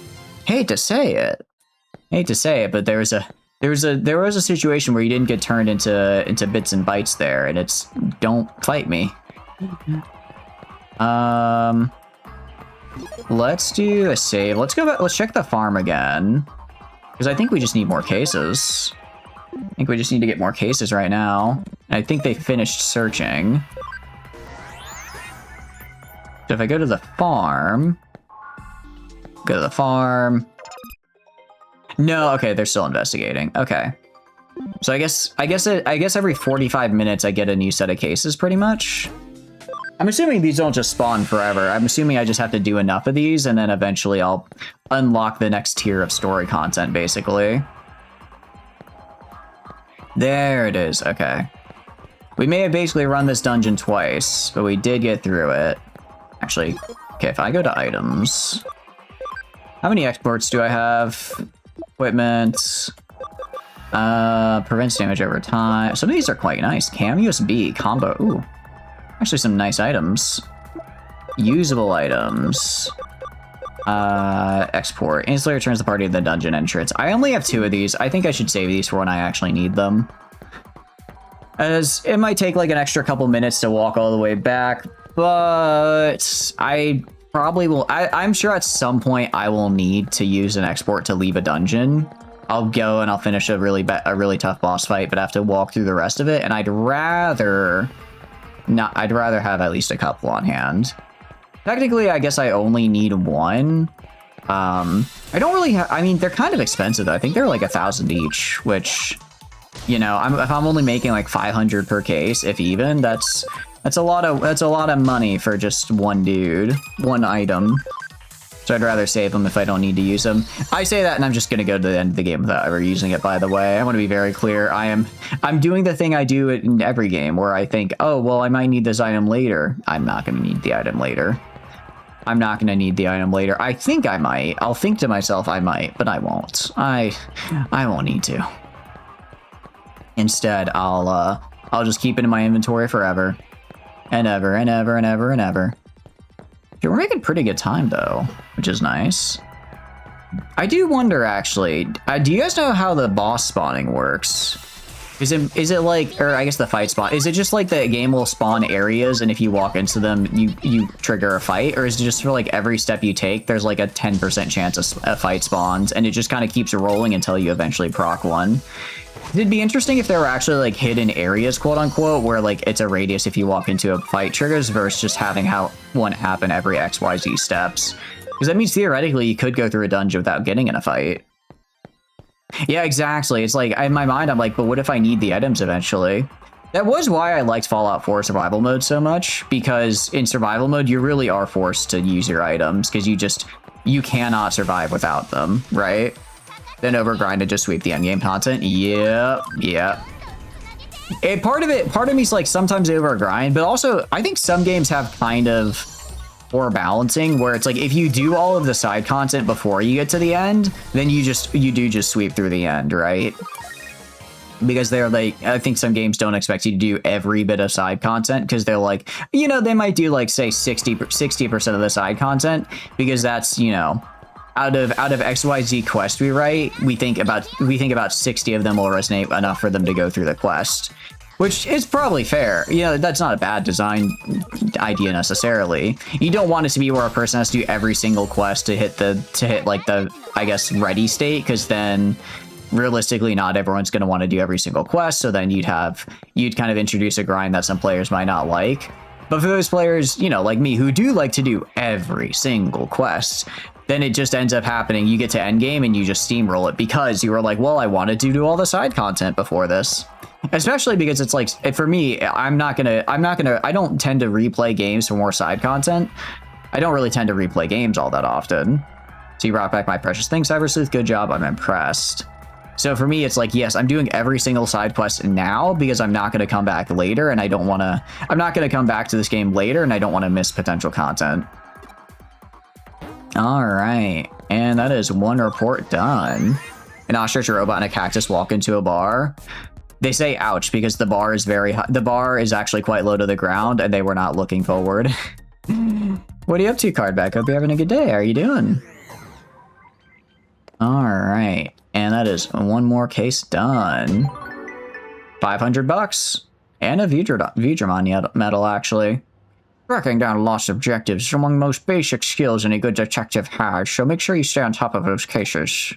Hate to say it. Hate to say it, but there was a situation where you didn't get turned into bits and bytes there, and it's don't fight me. Let's do a save. Let's go back. Let's check the farm again, because I think we just need more cases. I think we just need to get more cases right now. And I think they finished searching. So if I go to the farm, No, okay, they're still investigating. Okay. So I guess every 45 minutes I get a new set of cases, pretty much. I'm assuming these don't just spawn forever. I'm assuming I just have to do enough of these, and then eventually I'll unlock the next tier of story content, basically. There it is, okay. We may have basically run this dungeon twice, but we did get through it. Actually, okay, if I go to items... How many exports do I have? Equipment. Prevents damage over time. Some of these are quite nice. Cam USB combo. Ooh. Actually some nice items. Usable items. Export. Instantly returns the party to the dungeon entrance. I only have 2 of these. I think I should save these for when I actually need them. As it might take like an extra couple minutes to walk all the way back, but I probably will. I'm sure at some point I will need to use an export to leave a dungeon. I'll go and I'll finish a really tough boss fight, but I have to walk through the rest of it, and I'd rather have at least a couple on hand. Technically, I guess I only need 1. I don't really have, I mean, they're kind of expensive though. I think they're like 1,000 each, which, you know, if I'm only making like 500 per case, if even, that's a lot of money for just one dude, one item. So I'd rather save them if I don't need to use them. I say that and I'm just gonna go to the end of the game without ever using it, by the way. I want to be very clear. I'm doing the thing I do in every game where I think, oh, well, I might need this item later. I'm not gonna need the item later. I'm not gonna need the item later. I think I might. I'll think to myself I might, but I won't. I won't need to. Instead, I'll just keep it in my inventory forever. And ever, and ever, and ever, and ever. Okay, we're making pretty good time, though, which is nice. I do wonder, actually, do you guys know how the boss spawning works? Is it like, or I guess the fight spawn, is it just like the game will spawn areas, and if you walk into them, you trigger a fight? Or is it just for like every step you take, there's like a 10% chance a fight spawns, and it just kind of keeps rolling until you eventually proc one? It'd be interesting if there were actually like hidden areas, quote unquote, where like it's a radius if you walk into a fight triggers versus just having one happen every XYZ steps. Because that means theoretically you could go through a dungeon without getting in a fight. Yeah, exactly. It's like, in my mind, I'm like, but what if I need the items eventually? That was why I liked Fallout 4 survival mode so much, because in survival mode, you really are forced to use your items, because you cannot survive without them, right? Then overgrind to just sweep the endgame content. Yep. And part of me's like sometimes overgrind, but also I think some games have kind of poor balancing where it's like if you do all of the side content before you get to the end, then you do just sweep through the end, right? Because they're like, I think some games don't expect you to do every bit of side content because they're like, you know, they might do like say 60% of the side content because that's, you know, out of XYZ quest we write, we think about 60 of them will resonate enough for them to go through the quest, which is probably fair. You know, that's not a bad design idea necessarily. You don't want it to be where a person has to do every single quest to hit like the, I guess, ready state, because then realistically not everyone's going to want to do every single quest, so then you'd kind of introduce a grind that some players might not like. But for those players, you know, like me, who do like to do every single quest, then it just ends up happening. You get to endgame and you just steamroll it because you were like, well, I wanted to do all the side content before this. Especially because it's like, for me, I don't tend to replay games for more side content. I don't really tend to replay games all that often. So you brought back my precious thing, Cyber Sleuth. Good job. I'm impressed. So for me, it's like, yes, I'm doing every single side quest now because I'm not going to come back later, and I'm not going to come back to this game later, and I don't want to miss potential content. All right, and that is one report done. An ostrich, a robot, and a cactus walk into a bar. They say ouch because the bar is very high. The bar is actually quite low to the ground, and they were not looking forward. What are you up to, Cardback? Hope you're having a good day. How are you doing? right. And that is one more case done. 500 bucks. And a Vidramon medal, actually. Tracking down lost objectives is among the most basic skills any good detective has, so make sure you stay on top of those cases.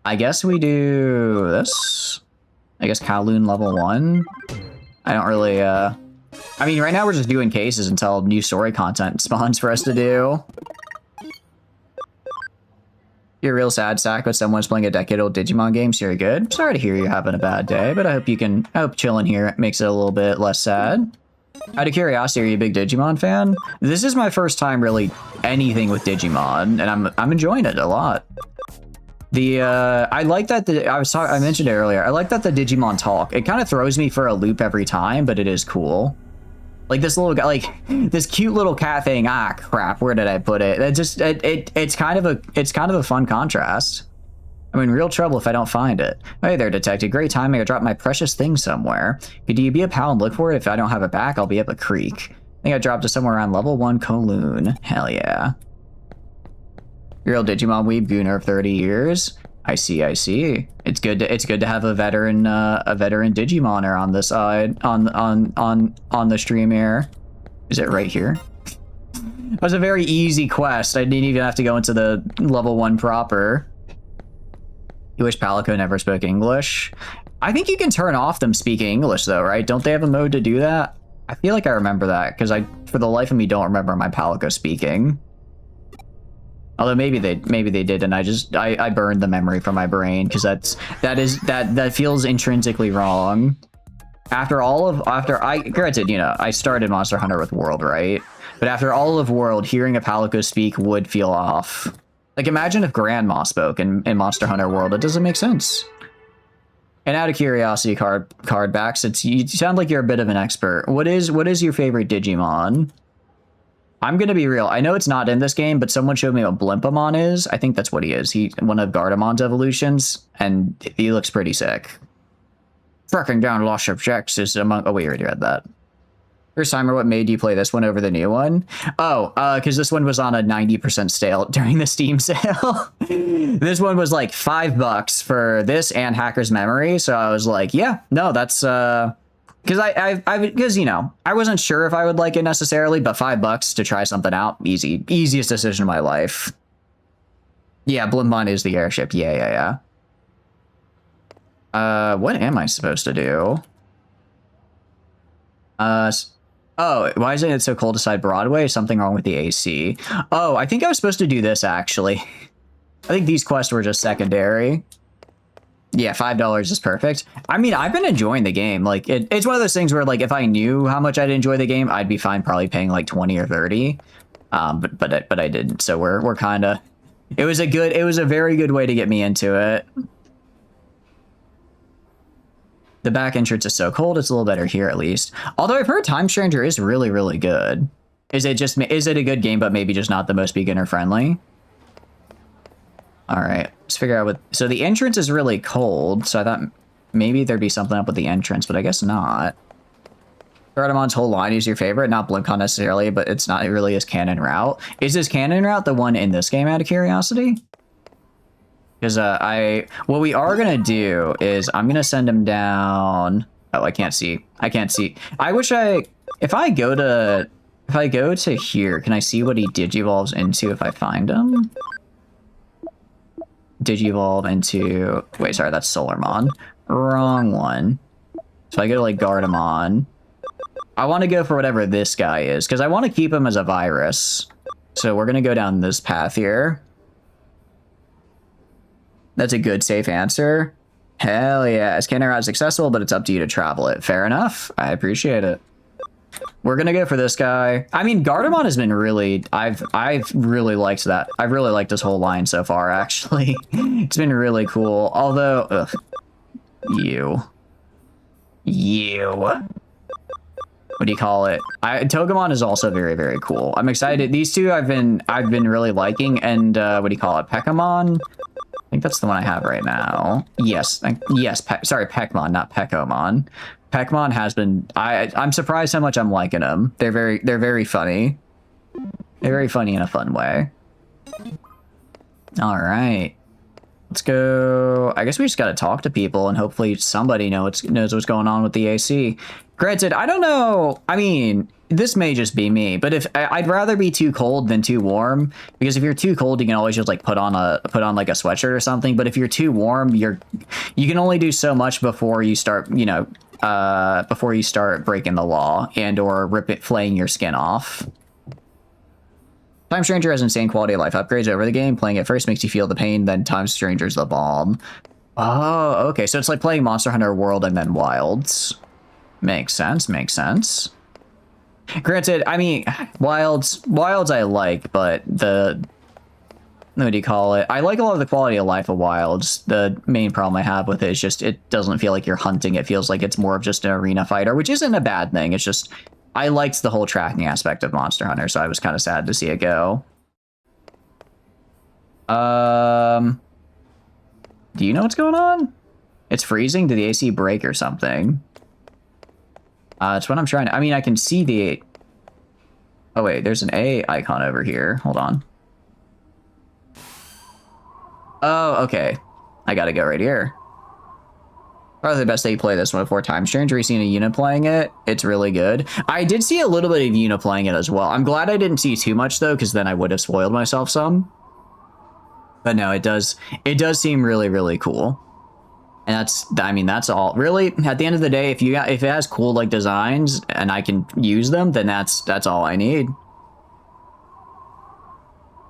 I guess we do this. I guess Kowloon level 1. I don't really, I mean, right now we're just doing cases until new story content spawns for us to do. You're a real sad sack, but someone's playing a decade-old Digimon game, so you're good. Sorry to hear you're having a bad day, but I hope chilling here makes it a little bit less sad. Out of curiosity, are you a big Digimon fan? This is my first time really anything with Digimon, and I'm enjoying it a lot. I like that I mentioned it earlier. I like that the Digimon talk. It kind of throws me for a loop every time, but it is cool. Like this little guy, like this cute little cat thing. Ah, crap. Where did I put it? It's kind of a fun contrast. I'm in real trouble if I don't find it. Hey there, detective. Great timing. I dropped my precious thing somewhere. Could you be a pal and look for it? If I don't have it back, I'll be up a creek. I think I dropped it somewhere around level 1 Kowloon. Hell yeah. Real Digimon weeb gooner of 30 years. I see. It's good to have a veteran Digimoner on the side on the stream here. Is it right here? That was a very easy quest. I didn't even have to go into the level 1 proper. You wish Palico never spoke English? I think you can turn off them speaking English though, right? Don't they have a mode to do that? I feel like I remember that because for the life of me, don't remember my Palico speaking. Although maybe they did, and I burned the memory from my brain because that feels intrinsically wrong. After granted, you know, I started Monster Hunter with World, right? But after all of World, hearing a Palico speak would feel off. Like imagine if Grandma spoke in Monster Hunter World. It doesn't make sense. And out of curiosity, card back, since you sound like you're a bit of an expert. What is your favorite Digimon? I'm gonna be real. I know it's not in this game, but someone showed me what Blimpamon is. I think that's what he is. He's one of Gardemont's evolutions, and he looks pretty sick. Tracking down lost objects is among. Oh wait, you already read that. First timer, what made you play this one over the new one? Oh, because this one was on a 90% sale during the Steam sale. This one was like $5 for this and Hacker's Memory. So I was like, yeah, no, that's because you know, I wasn't sure if I would like it necessarily, but $5 to try something out, easiest decision of my life. Yeah, Blimpon is the airship. Yeah. What am I supposed to do? Oh, why is it so cold inside Broadway? Something wrong with the AC. Oh, I think I was supposed to do this, actually. I think these quests were just secondary. Yeah, $5 is perfect. I mean, I've been enjoying the game. Like, it's one of those things where, like, if I knew how much I'd enjoy the game, I'd be fine probably paying, like, 20 or 30. But I didn't, so we're kind of... It was a very good way to get me into it. The back entrance is so cold, it's a little better here at least. Although I've heard Time Stranger is really, really good. Is it a good game, but maybe just not the most beginner friendly? All right, let's figure out what. So the entrance is really cold, so I thought maybe there'd be something up with the entrance, but I guess not. Gardemont's whole line is your favorite, not Blimpcon necessarily, but it's not really his canon route. Is his canon route the one in this game out of curiosity? Because what we are gonna do is I'm gonna send him down. Oh, I can't see. I wish if I go to here, can I see what he digivolves into if I find him? Digivolve into, wait, sorry, that's Solarmon. Wrong one. So I go to like Gardemoon. I want to go for whatever this guy is because I want to keep him as a virus. So we're gonna go down this path here. That's a good, safe answer. Hell yeah. His canon route is accessible, but it's up to you to travel it. Fair enough. I appreciate it. We're going to go for this guy. I mean, Gardemoon has been really... I've really liked that. I've really liked this whole line so far, actually. It's been really cool. Although... Ugh, you. What do you call it? Togemon is also very, very cool. I'm excited. These two I've been really liking. And what do you call it? Pekkamon? I think that's the one I have right now. Yes. Sorry, Peckmon, not Peckomon. Peckmon has been... I'm surprised how much I'm liking them. They're very funny. They're very funny in a fun way. All right. Let's go. I guess we just got to talk to people and hopefully somebody knows what's going on with the AC. Granted, I don't know. I mean, this may just be me, but if I'd rather be too cold than too warm, because if you're too cold, you can always just like put on like a sweatshirt or something. But if you're too warm, you can only do so much before you start, before you start breaking the law and or flaying your skin off. Time Stranger has insane quality of life upgrades over the game. Playing it first makes you feel the pain, then Time Stranger's the bomb. Oh, okay. So it's like playing Monster Hunter World and then Wilds. Makes sense, makes sense. Granted, I mean, Wilds I like, but what do you call it? I like a lot of the quality of life of Wilds. The main problem I have with it is just it doesn't feel like you're hunting. It feels like it's more of just an arena fighter, which isn't a bad thing. It's just I liked the whole tracking aspect of Monster Hunter, so I was kind of sad to see it go. Do you know what's going on? It's freezing? Did the AC break or something? It's what I'm trying to... I mean, I can see the... Oh, wait. There's an A icon over here. Hold on. Oh, okay. I gotta go right here. Probably the best that you play this one before Time Stranger. You've seen a Yuna playing it. It's really good. I did see a little bit of Yuna playing it as well. I'm glad I didn't see too much, though, because then I would have spoiled myself some. But no, it does seem really, really cool. And that's all. Really, at the end of the day, if it has cool like designs and I can use them, then that's all I need.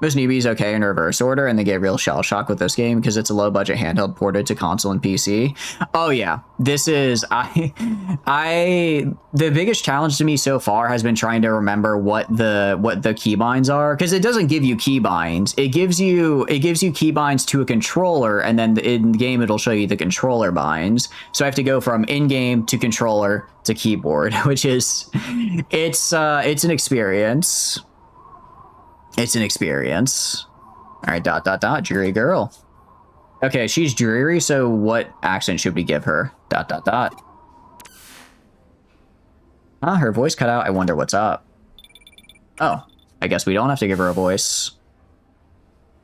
Most newbies okay in reverse order, and they get real shell shock with this game because it's a low budget handheld ported to console and PC. Oh yeah, this is the biggest challenge to me so far has been trying to remember what the keybinds are, because it doesn't give you keybinds. It gives you keybinds to a controller, and then in the game it'll show you the controller binds. So I have to go from in-game to controller to keyboard, which is it's an experience. It's an experience. All right, ... Jury girl. Okay, she's dreary, so what accent should we give her? ... Her voice cut out. I wonder what's up. Oh, I guess we don't have to give her a voice.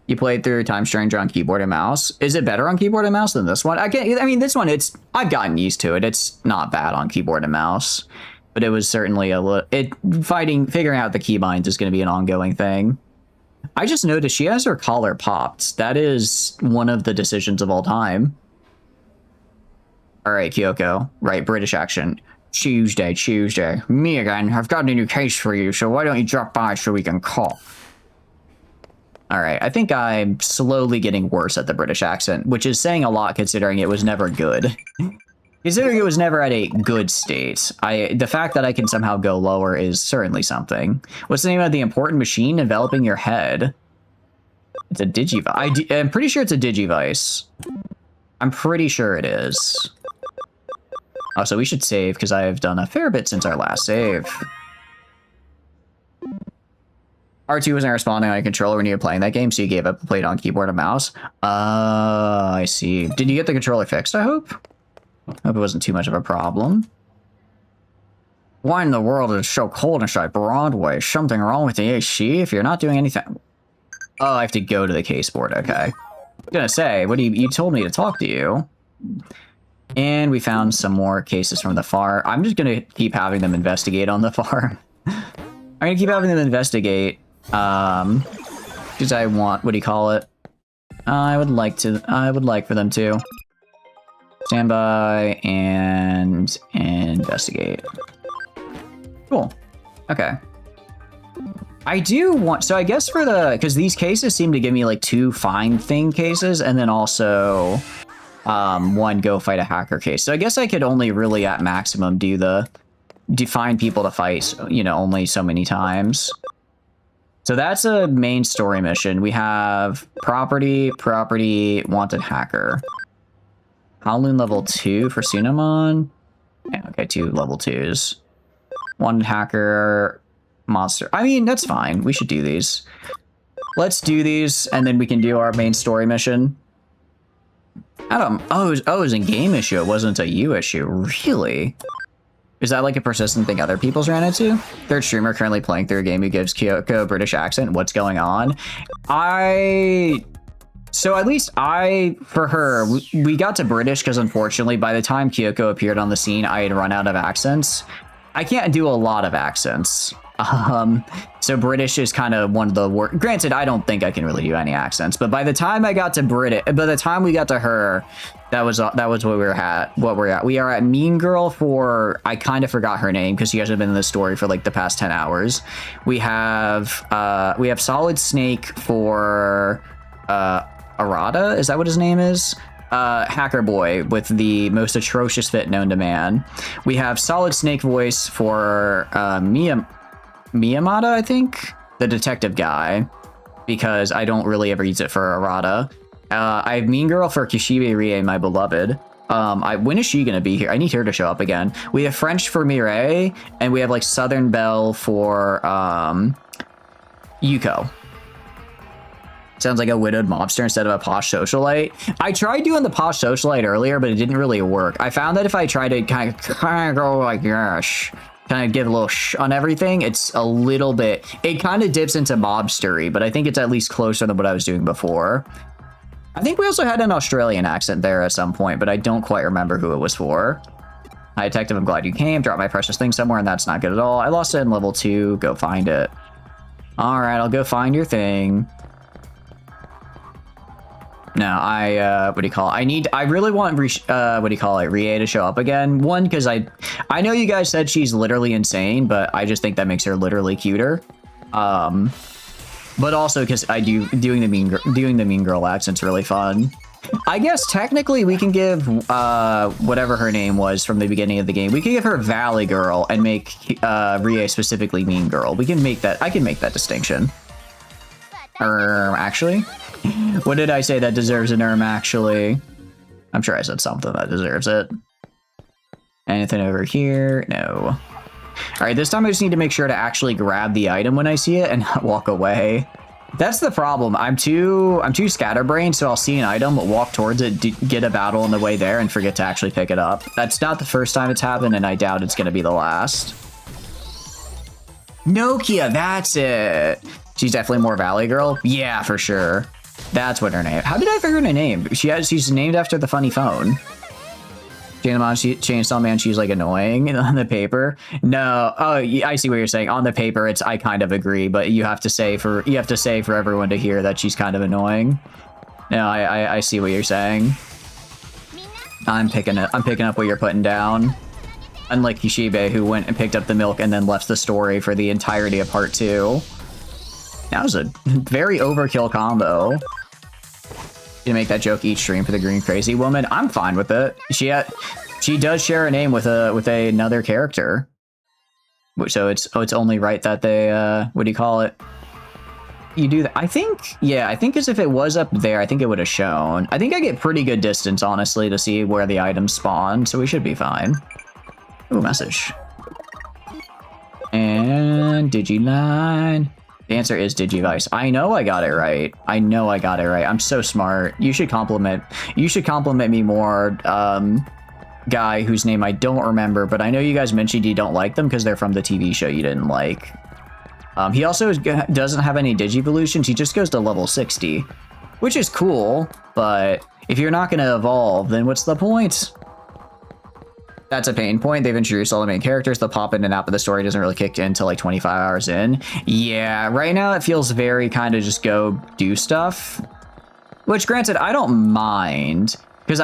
You played through Time Stranger on keyboard and mouse. Is it better on keyboard and mouse than this one? I mean, this one, I've gotten used to it. It's not bad on keyboard and mouse. But it was certainly figuring out the keybinds is going to be an ongoing thing. I just noticed she has her collar popped. That is one of the decisions of all time. All right, Kyoko. Right, British accent. Tuesday. Me again. I've got a new case for you, so why don't you drop by so we can call? All right, I think I'm slowly getting worse at the British accent, which is saying a lot considering it was never good. Considering it was never at a good state, the fact that I can somehow go lower is certainly something. What's the name of the important machine enveloping your head? It's a Digivice. I'm pretty sure it's a Digivice. I'm pretty sure it is. Oh, so we should save, because I have done a fair bit since our last save. R2 wasn't responding on a controller when you were playing that game, so you gave up and played on keyboard and mouse? I see. Did you get the controller fixed, I hope? Hope it wasn't too much of a problem. Why in the world is it so cold inside Broadway? Something wrong with the AC if you're not doing anything? Oh, I have to go to the case board. Okay. I was gonna say, what do you told me to talk to you. And we found some more cases from the farm. I'm just gonna keep having them investigate on the farm. I'm gonna keep having them investigate. Because I want, what do you call it? I would like for them to. Stand by and investigate. Cool. Okay. I do want, so I guess for because these cases seem to give me like 2 find thing cases and then also 1 go fight a hacker case. So I guess I could only really at maximum do the find people to fight, only so many times. So that's a main story mission. We have property, wanted hacker. Howloon level 2 for Sunamon. Yeah, okay, 2 level 2s. Wanted hacker, monster. I mean, that's fine. We should do these. Let's do these, and then we can do our main story mission. Oh, it was a game issue. It wasn't a you issue. Really? Is that like a persistent thing other people's ran into? Third streamer currently playing through a game who gives Kyoko a British accent. What's going on? So at least for her, we got to British because unfortunately by the time Kyoko appeared on the scene, I had run out of accents. I can't do a lot of accents. So British is kind of one of the worst. Granted, I don't think I can really do any accents, but by the time I got to British, by the time we got to her, that was what we were at. We are at Mean Girl for, I kind of forgot her name because she hasn't been in the story for like the past 10 hours. We have Solid Snake for Arata. Is that what his name is? Hacker Boy with the most atrocious fit known to man. We have Solid Snake voice for Miyamada, I think, the detective guy, because I don't really ever use it for Arata. I have Mean Girl for Kishibe Rie, my beloved. When is she gonna be here? I need her to show up again. We have French for Mireille, and we have like Southern Belle for Yuko. Sounds like a widowed mobster instead of a posh socialite. I tried doing the posh socialite earlier, but it didn't really work. I found that if I tried to kind of go like, gosh, kind of give a little shh on everything, it's a little bit, it kind of dips into mobstery, but I think it's at least closer than what I was doing before. I think we also had an Australian accent there at some point, but I don't quite remember who it was for. Hi, detective, I'm glad you came. Drop my precious thing somewhere, and that's not good at all. I lost it in level 2. Go find it. All right, I'll go find your thing. No, what do you call it? I really want, Rie to show up again. One, because I know you guys said she's literally insane, but I just think that makes her literally cuter. But also because doing the Mean Girl accent's really fun. I guess technically we can give, whatever her name was from the beginning of the game, we can give her Valley Girl and make, Rie specifically Mean Girl. We can make that, I can make that distinction. Actually? What did I say that deserves an actually? I'm sure I said something that deserves it. Anything over here? No. Alright, this time I just need to make sure to actually grab the item when I see it and not walk away. That's the problem. I'm too scatterbrained, so I'll see an item, walk towards it, get a battle on the way there, and forget to actually pick it up. That's not the first time it's happened, and I doubt it's going to be the last. Nokia, that's it. She's definitely more Valley Girl. Yeah, for sure. That's what her name. How did I figure her name? She's named after the funny phone. Chainsaw Man, she's like annoying on the paper. No, oh, I see what you're saying. On the paper, I kind of agree, but you have to say for everyone to hear that she's kind of annoying. No, I see what you're saying. I'm picking up what you're putting down. Unlike Kishibe, who went and picked up the milk and then left the story for the entirety of part 2. That was a very overkill combo. To make that joke each stream for the green crazy woman, I'm fine with it. She does share a name with another character, so it's only right that they what do you call it? You do that. I think as if it was up there, I think it would have shown. I think I get pretty good distance honestly to see where the items spawn, so we should be fine. Ooh, message. And Digiline. The answer is Digivice. I know I got it right. I'm so smart. You should compliment me more, guy whose name I don't remember, but I know you guys mentioned you don't like them because they're from the TV show you didn't like. He also doesn't have any Digivolutions. He just goes to level 60, which is cool, but if you're not going to evolve, then what's the point? That's a pain point. They've introduced all the main characters. The pop in and out of the story doesn't really kick in until like 25 hours in. Yeah, right now it feels very kind of just go do stuff. Which, granted, I don't mind. Because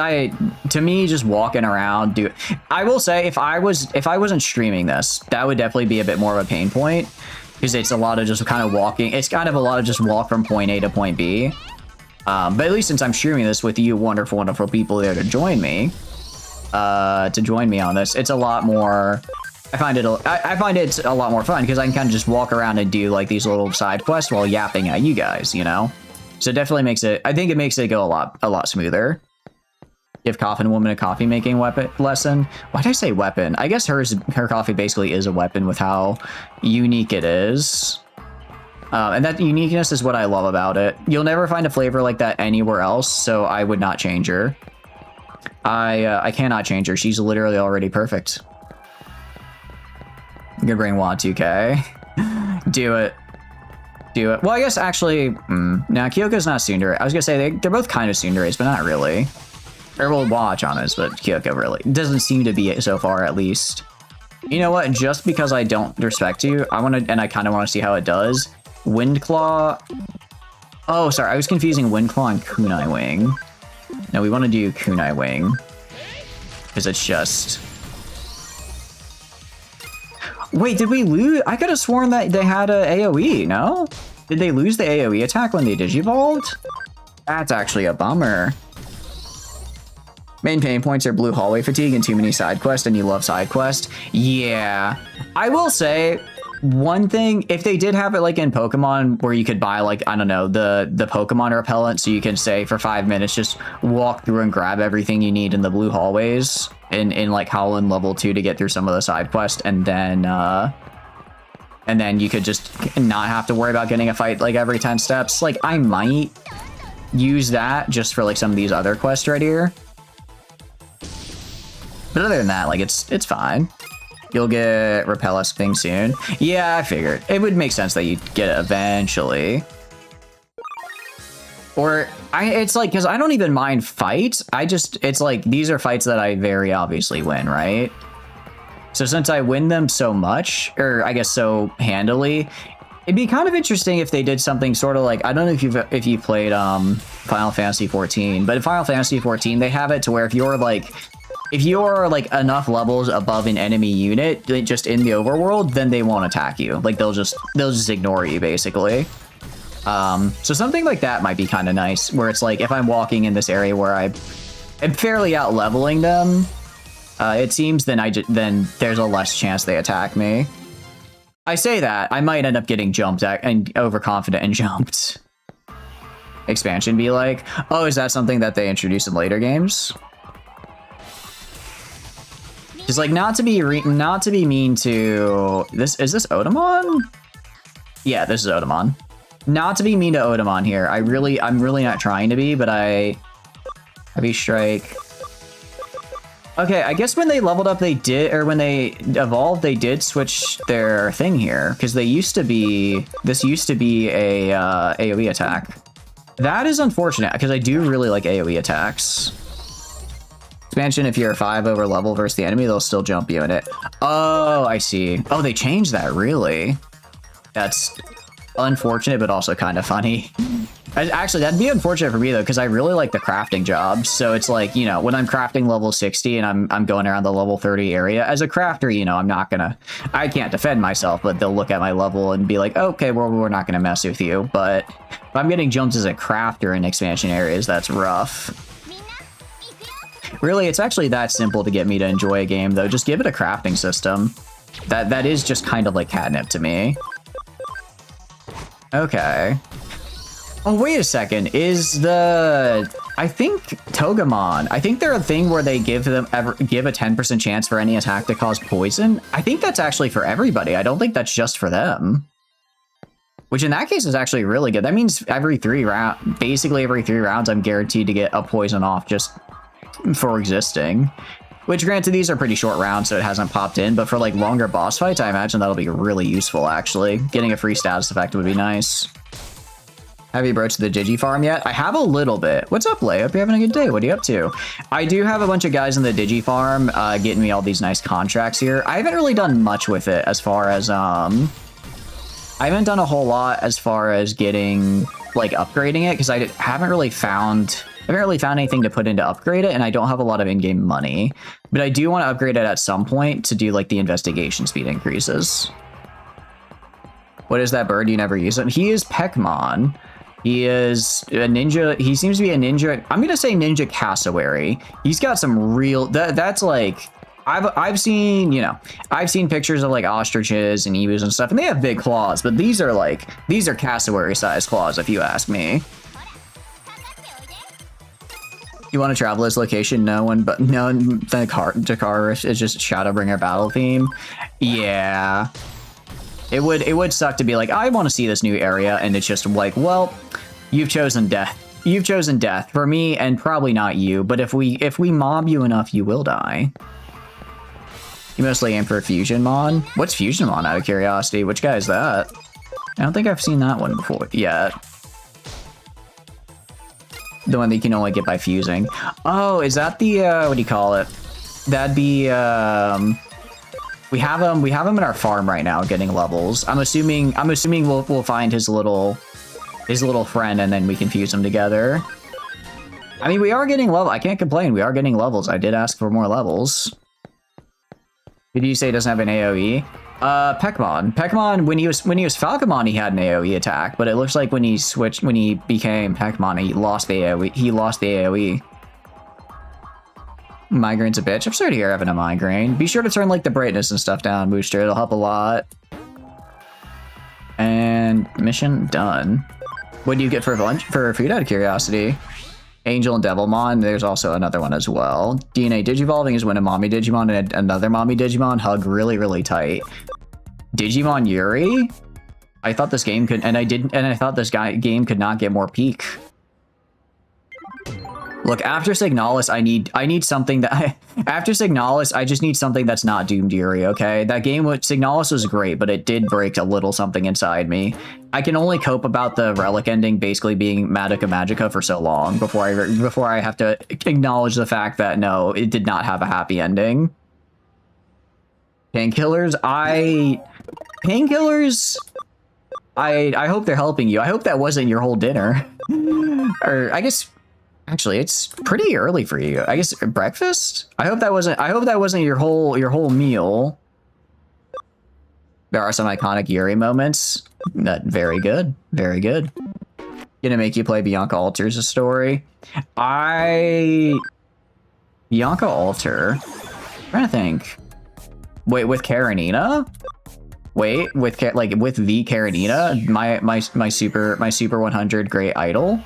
to me, just walking around, I will say, if I wasn't streaming this, that would definitely be a bit more of a pain point. Because it's a lot of just kind of walking. It's kind of a lot of just walk from point A to point B. But at least since I'm streaming this with you wonderful, wonderful people there to join me on this, it's a lot more, I find it a lot more fun because I can kind of just walk around and do like these little side quests while yapping at you guys, you know? So it definitely makes it, I think it makes it go a lot smoother. Give Coffin Woman a coffee making lesson. Why did I say weapon? I guess her coffee basically is a weapon with how unique it is. And that uniqueness is what I love about it. You'll never find a flavor like that anywhere else, so I would not change her. I cannot change her. She's literally already perfect. I'm gonna bring WAD 2K. Do it. do it. Well, I guess actually, no, Kyoko's not Tsundere. I was gonna say they're both kind of Tsunderes, but not really. Or we'll watch on this, but Kyoko really doesn't seem to be it so far, at least. You know what? Just because I don't respect you, I want to, and I kind of want to see how it does. Windclaw. Oh, sorry, I was confusing Windclaw and Kunai Wing. No, we want to do Kunai Wing because it's just. Wait, did we lose? I could have sworn that they had a AoE, no? Did they lose the AoE attack when they digivolved? That's actually a bummer. Main pain points are blue hallway fatigue and too many side quests, and you love side quests. Yeah. I will say, one thing, if they did have it like in Pokemon where you could buy like, I don't know, the Pokemon repellent, so you can say for 5 minutes, just walk through and grab everything you need in the blue hallways in like Howlin level 2 to get through some of the side quests, and then you could just not have to worry about getting a fight like every 10 steps. Like, I might use that just for like some of these other quests right here. But other than that, like, it's fine. You'll get Repel-esque thing soon. Yeah, I figured. It would make sense that you'd get it eventually. Or, it's like, because I don't even mind fights. It's like, these are fights that I very obviously win, right? So since I win them so much, or I guess so handily, it'd be kind of interesting if they did something sort of like, I don't know if you've played Final Fantasy 14, but in Final Fantasy 14, they have it to where if you're like enough levels above an enemy unit, just in the overworld, then they won't attack you. Like they'll just ignore you basically. So something like that might be kind of nice, where it's like if I'm walking in this area where I am fairly out leveling them, it seems then there's a less chance they attack me. I say that I might end up getting jumped at and overconfident and jumped. Expansion be like, oh, is that something that they introduce in later games? Just like not to be mean to this. Is this Otamon? Yeah, this is Otamon. Not to be mean to Otamon here. I'm really not trying to be, but Heavy Strike. Okay, I guess when they leveled up, they did, or when they evolved, they did switch their thing here because this used to be a AoE attack. That is unfortunate because I do really like AoE attacks. Expansion, if you're 5 over level versus the enemy, they'll still jump you in it. Oh, I see. Oh, they changed that, really? That's unfortunate, but also kind of funny. Actually, that'd be unfortunate for me, though, because I really like the crafting job. So it's like, you know, when I'm crafting level 60 and I'm going around the level 30 area, as a crafter, you know, I can't defend myself, but they'll look at my level and be like, okay, well, we're not going to mess with you. But if I'm getting jumped as a crafter in expansion areas, that's rough. Really, it's actually that simple to get me to enjoy a game, though. Just give it a crafting system. That is just kind of like catnip to me. Okay. Oh, wait a second. I think Togemon. I think they're a thing where they give a 10% chance for any attack to cause poison. I think that's actually for everybody. I don't think that's just for them. Which in that case is actually really good. That means basically every 3 rounds, I'm guaranteed to get a poison off just for existing. Which, granted, these are pretty short rounds, so it hasn't popped in, but for like longer boss fights, I imagine that'll be really useful, actually. Getting a free status effect would be nice. Have you broached the Digi farm yet? I have a little bit. What's up, Lay? Hope you're having a good day. What are you up to? I do have a bunch of guys in the Digi farm getting me all these nice contracts here. I haven't really done much with it as far as I haven't done a whole lot as far as getting like upgrading it, because I haven't really found anything to put in to upgrade it, and I don't have a lot of in-game money. But I do want to upgrade it at some point to do like the investigation speed increases. What is that bird? You never use it? He is Peckmon. He is a ninja. He seems to be a ninja. I'm gonna say ninja cassowary. He's got some real. That's like. I've seen pictures of like ostriches and emus and stuff, and they have big claws, but these are cassowary sized claws, if you ask me. You want to travel this location? No, the Dakar is just Shadowbringer battle theme. Yeah. It would suck to be like, I want to see this new area, and it's just like, well, you've chosen death. You've chosen death for me, and probably not you. But if we mob you enough, you will die. You mostly aim for Fusionmon. What's Fusionmon, out of curiosity? Which guy is that? I don't think I've seen that one before yet. The one that you can only get by fusing. Oh, is that the, what do you call it? That'd be, we have him in our farm right now getting levels. I'm assuming we'll find his little friend and then we can fuse them together. I mean, we are getting level. I can't complain. We are getting levels. I did ask for more levels. Did you say it doesn't have an AoE? Pekmon. Pekmon, when he was Falcomon, he had an AoE attack, but it looks like when he became Pekmon, he lost the AoE. Migraine's a bitch. I'm sorry to hear having a migraine. Be sure to turn like the brightness and stuff down, Booster. It'll help a lot. And mission done. What do you get for lunch for food out of curiosity? Angel and Devilmon. There's also another one as well. DNA Digivolving is when a mommy Digimon and another mommy Digimon hug really, really tight. Digimon Yuri? I thought this game could, and I thought this game could not get more peak. Look, after Signalis, I need something that after Signalis, I just need something that's not Doomed Yuri, okay? That game with Signalis was great, but it did break a little something inside me. I can only cope about the relic ending basically being Magica Magica for so long before I have to acknowledge the fact that no, it did not have a happy ending. Painkillers, I hope they're helping you. I hope that wasn't your whole dinner. Or I guess actually it's pretty early for you. I guess breakfast? I hope that wasn't your whole meal. There are some iconic Yuri moments. That very good. Very good. Gonna make you play Bianca Alter's a story. Bianca Alter. I'm trying to think. Wait, with Karenina? Wait, with the Karenina? My super 100 great idol?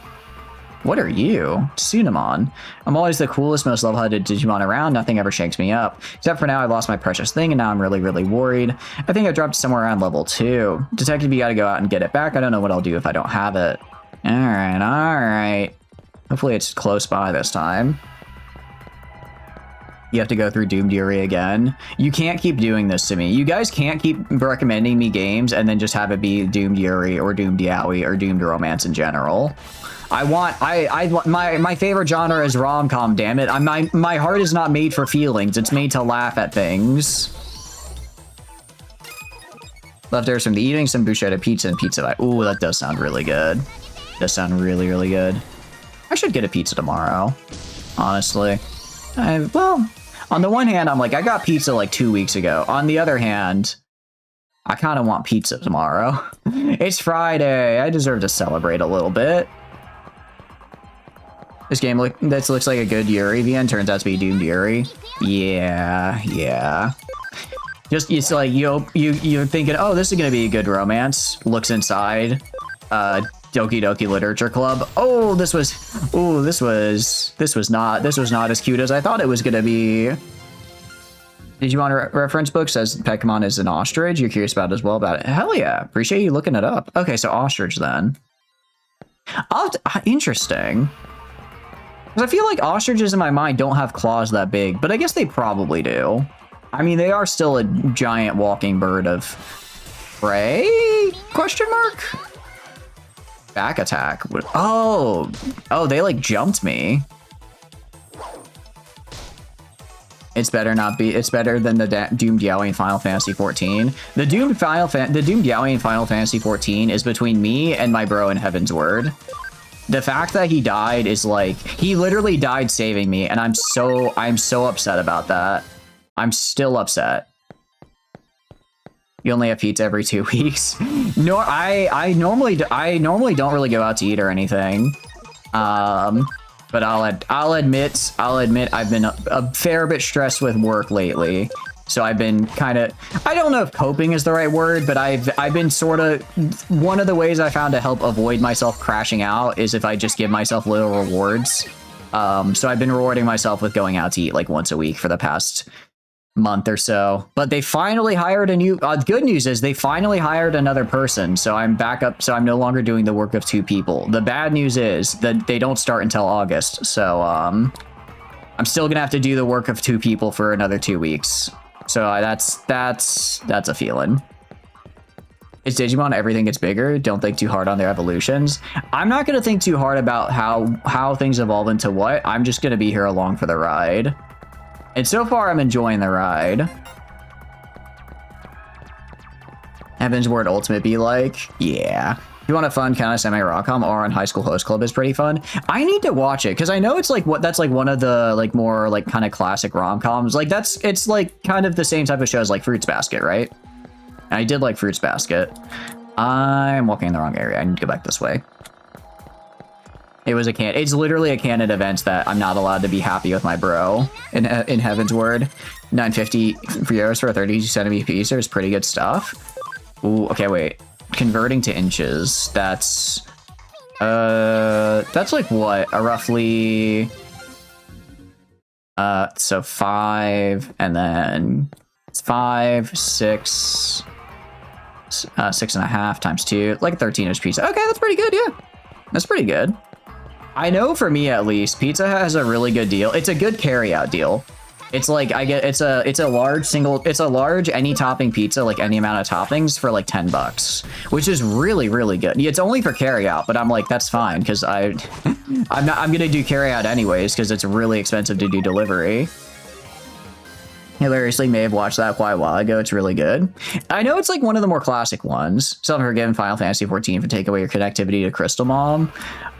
What are you? Tsunamon. I'm always the coolest, most level-headed Digimon around. Nothing ever shakes me up. Except for now, I lost my precious thing, and now I'm really, really worried. I think I dropped somewhere around level 2. Detective, you gotta go out and get it back. I don't know what I'll do if I don't have it. Alright. Hopefully it's close by this time. You have to go through Doomed Yuri again. You can't keep doing this to me. You guys can't keep recommending me games and then just have it be Doomed Yuri or Doomed Yaoi or Doomed Romance in general. My favorite genre is rom-com, damn it. My heart is not made for feelings. It's made to laugh at things. Leftovers from the evening, some bruschetta pizza and pizza. Ooh, that does sound really good. Does sound really, really good. I should get a pizza tomorrow, honestly. Well, on the one hand, I'm like, I got pizza like 2 weeks ago. On the other hand, I kind of want pizza tomorrow. It's Friday. I deserve to celebrate a little bit. This game looks like a good Yuri VN. Turns out to be Doomed Yuri. Yeah. Just it's like you're thinking, oh, this is gonna be a good romance. Looks inside. Doki Doki Literature Club. Oh, this was not as cute as I thought it was gonna be. Digimon reference book says Pokemon is an ostrich. You're curious about it as well about it. Hell yeah, appreciate you looking it up. Okay, so ostrich then. Interesting. Because I feel like ostriches in my mind don't have claws that big, but I guess they probably do. I mean, they are still a giant walking bird of prey? Question mark? Back attack. Oh, they like jumped me. It's better than the Doomed Yaoi in Final Fantasy 14. The Doomed Yaoi in Final Fantasy 14 is between me and my bro in Heaven's Word. The fact that he died is like, he literally died saving me, and I'm so upset about that. I'm still upset. You only have pizza every 2 weeks. No, I normally don't really go out to eat or anything. But I'll admit I've been a fair bit stressed with work lately. So I've been kind of, I don't know if coping is the right word, but I've been sort of, one of the ways I found to help avoid myself crashing out is if I just give myself little rewards. So I've been rewarding myself with going out to eat like once a week for the past month or so. But they finally hired a new, good news is they finally hired another person. So I'm back up, so I'm no longer doing the work of 2 people. The bad news is that they don't start until August. So I'm still gonna have to do the work of 2 people for another 2 weeks. So that's a feeling. It's Digimon, everything gets bigger. Don't think too hard on their evolutions. I'm not going to think too hard about how things evolve into what. I'm just going to be here along for the ride. And so far, I'm enjoying the ride. Heaven's Word Ultimate be like? Yeah. If you want a fun kind of semi-rom-com, or on High School Host Club is pretty fun. I need to watch it because I know it's like that's like one of the like more like kind of classic rom-coms. Like it's like kind of the same type of shows like Fruits Basket, right? And I did like Fruits Basket. I'm walking in the wrong area. I need to go back this way. It was it's literally a canon event that I'm not allowed to be happy with my bro in Heaven's Word. 950 euros for a 30 centimeter piece is pretty good stuff. Ooh, okay, wait. Converting to inches, that's like what? A roughly so 5 and then it's 5, 6, 6.5 times 2, like 13-inch pizza. Okay, that's pretty good, yeah. That's pretty good. I know for me at least, Pizza Hut has a really good deal. It's a good carry-out deal. It's like it's a large any topping pizza, like any amount of toppings for like $10, which is really, really good. It's only for carry out, but I'm like, that's fine because I'm gonna do carry out anyways because it's really expensive to do delivery. Hilariously, may have watched that quite a while ago. It's really good. I know it's like one of the more classic ones. Self-forgiven Final Fantasy 14 for take away your connectivity to Crystal Mom.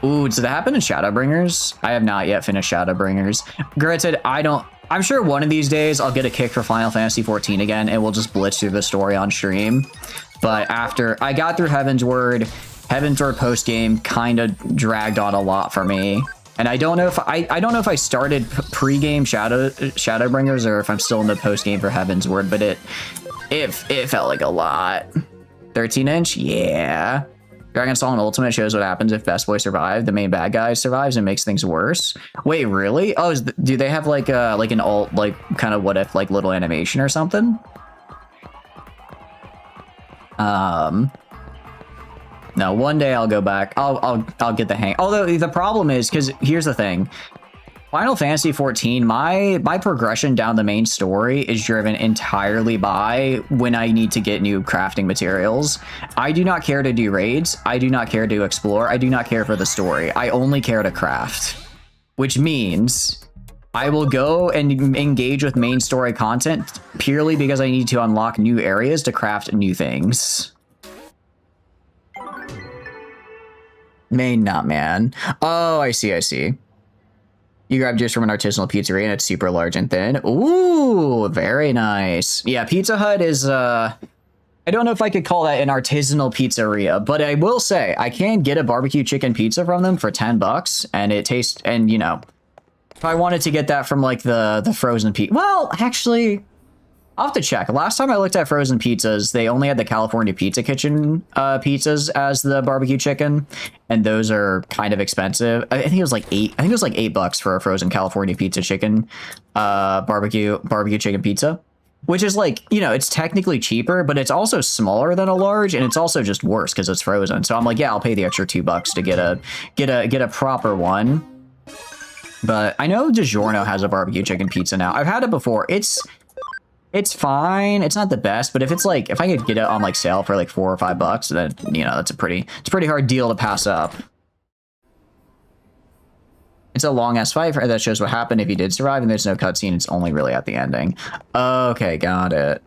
Ooh, does that happen in Shadowbringers? I have not yet finished Shadowbringers. Granted, I'm sure one of these days I'll get a kick for Final Fantasy 14 again and we'll just blitz through the story on stream. But after I got through Heaven's Word post game kind of dragged on a lot for me. And I don't know if I started pre-game Shadowbringers or if I'm still in the post game for Heaven's Word, but it felt like a lot. 13-inch, yeah. Dragon Song Ultimate shows what happens if Best Boy survives. The main bad guy survives and makes things worse. Wait, really? Oh, do they have like an alt like kind of what if like little animation or something? No, one day I'll go back. I'll get the hang. Although the problem is because here's the thing. Final Fantasy 14, my progression down the main story is driven entirely by when I need to get new crafting materials. I do not care to do raids. I do not care to explore. I do not care for the story. I only care to craft, which means I will go and engage with main story content purely because I need to unlock new areas to craft new things. Main, not man. Oh, I see. You grab juice from an artisanal pizzeria and it's super large and thin. Ooh, very nice. Yeah, Pizza Hut is, I don't know if I could call that an artisanal pizzeria, but I will say I can get a barbecue chicken pizza from them for $10 and it tastes, and you know, if I wanted to get that from like the frozen pizza, well, actually, I'll have to check. Last time I looked at frozen pizzas, they only had the California Pizza Kitchen pizzas as the barbecue chicken, and those are kind of expensive. I think it was like $8 for a frozen California Pizza Chicken barbecue chicken pizza, which is like, you know, it's technically cheaper, but it's also smaller than a large, and it's also just worse because it's frozen. So I'm like, yeah, I'll pay the extra $2 to get a proper one. But I know DiGiorno has a barbecue chicken pizza now. I've had it before. It's fine. It's not the best, but if I could get it on like sale for like $4 or $5, then, you know, it's a pretty hard deal to pass up. It's a long ass fight that shows what happened if he did survive, and there's no cutscene. It's only really at the ending. Okay, got it.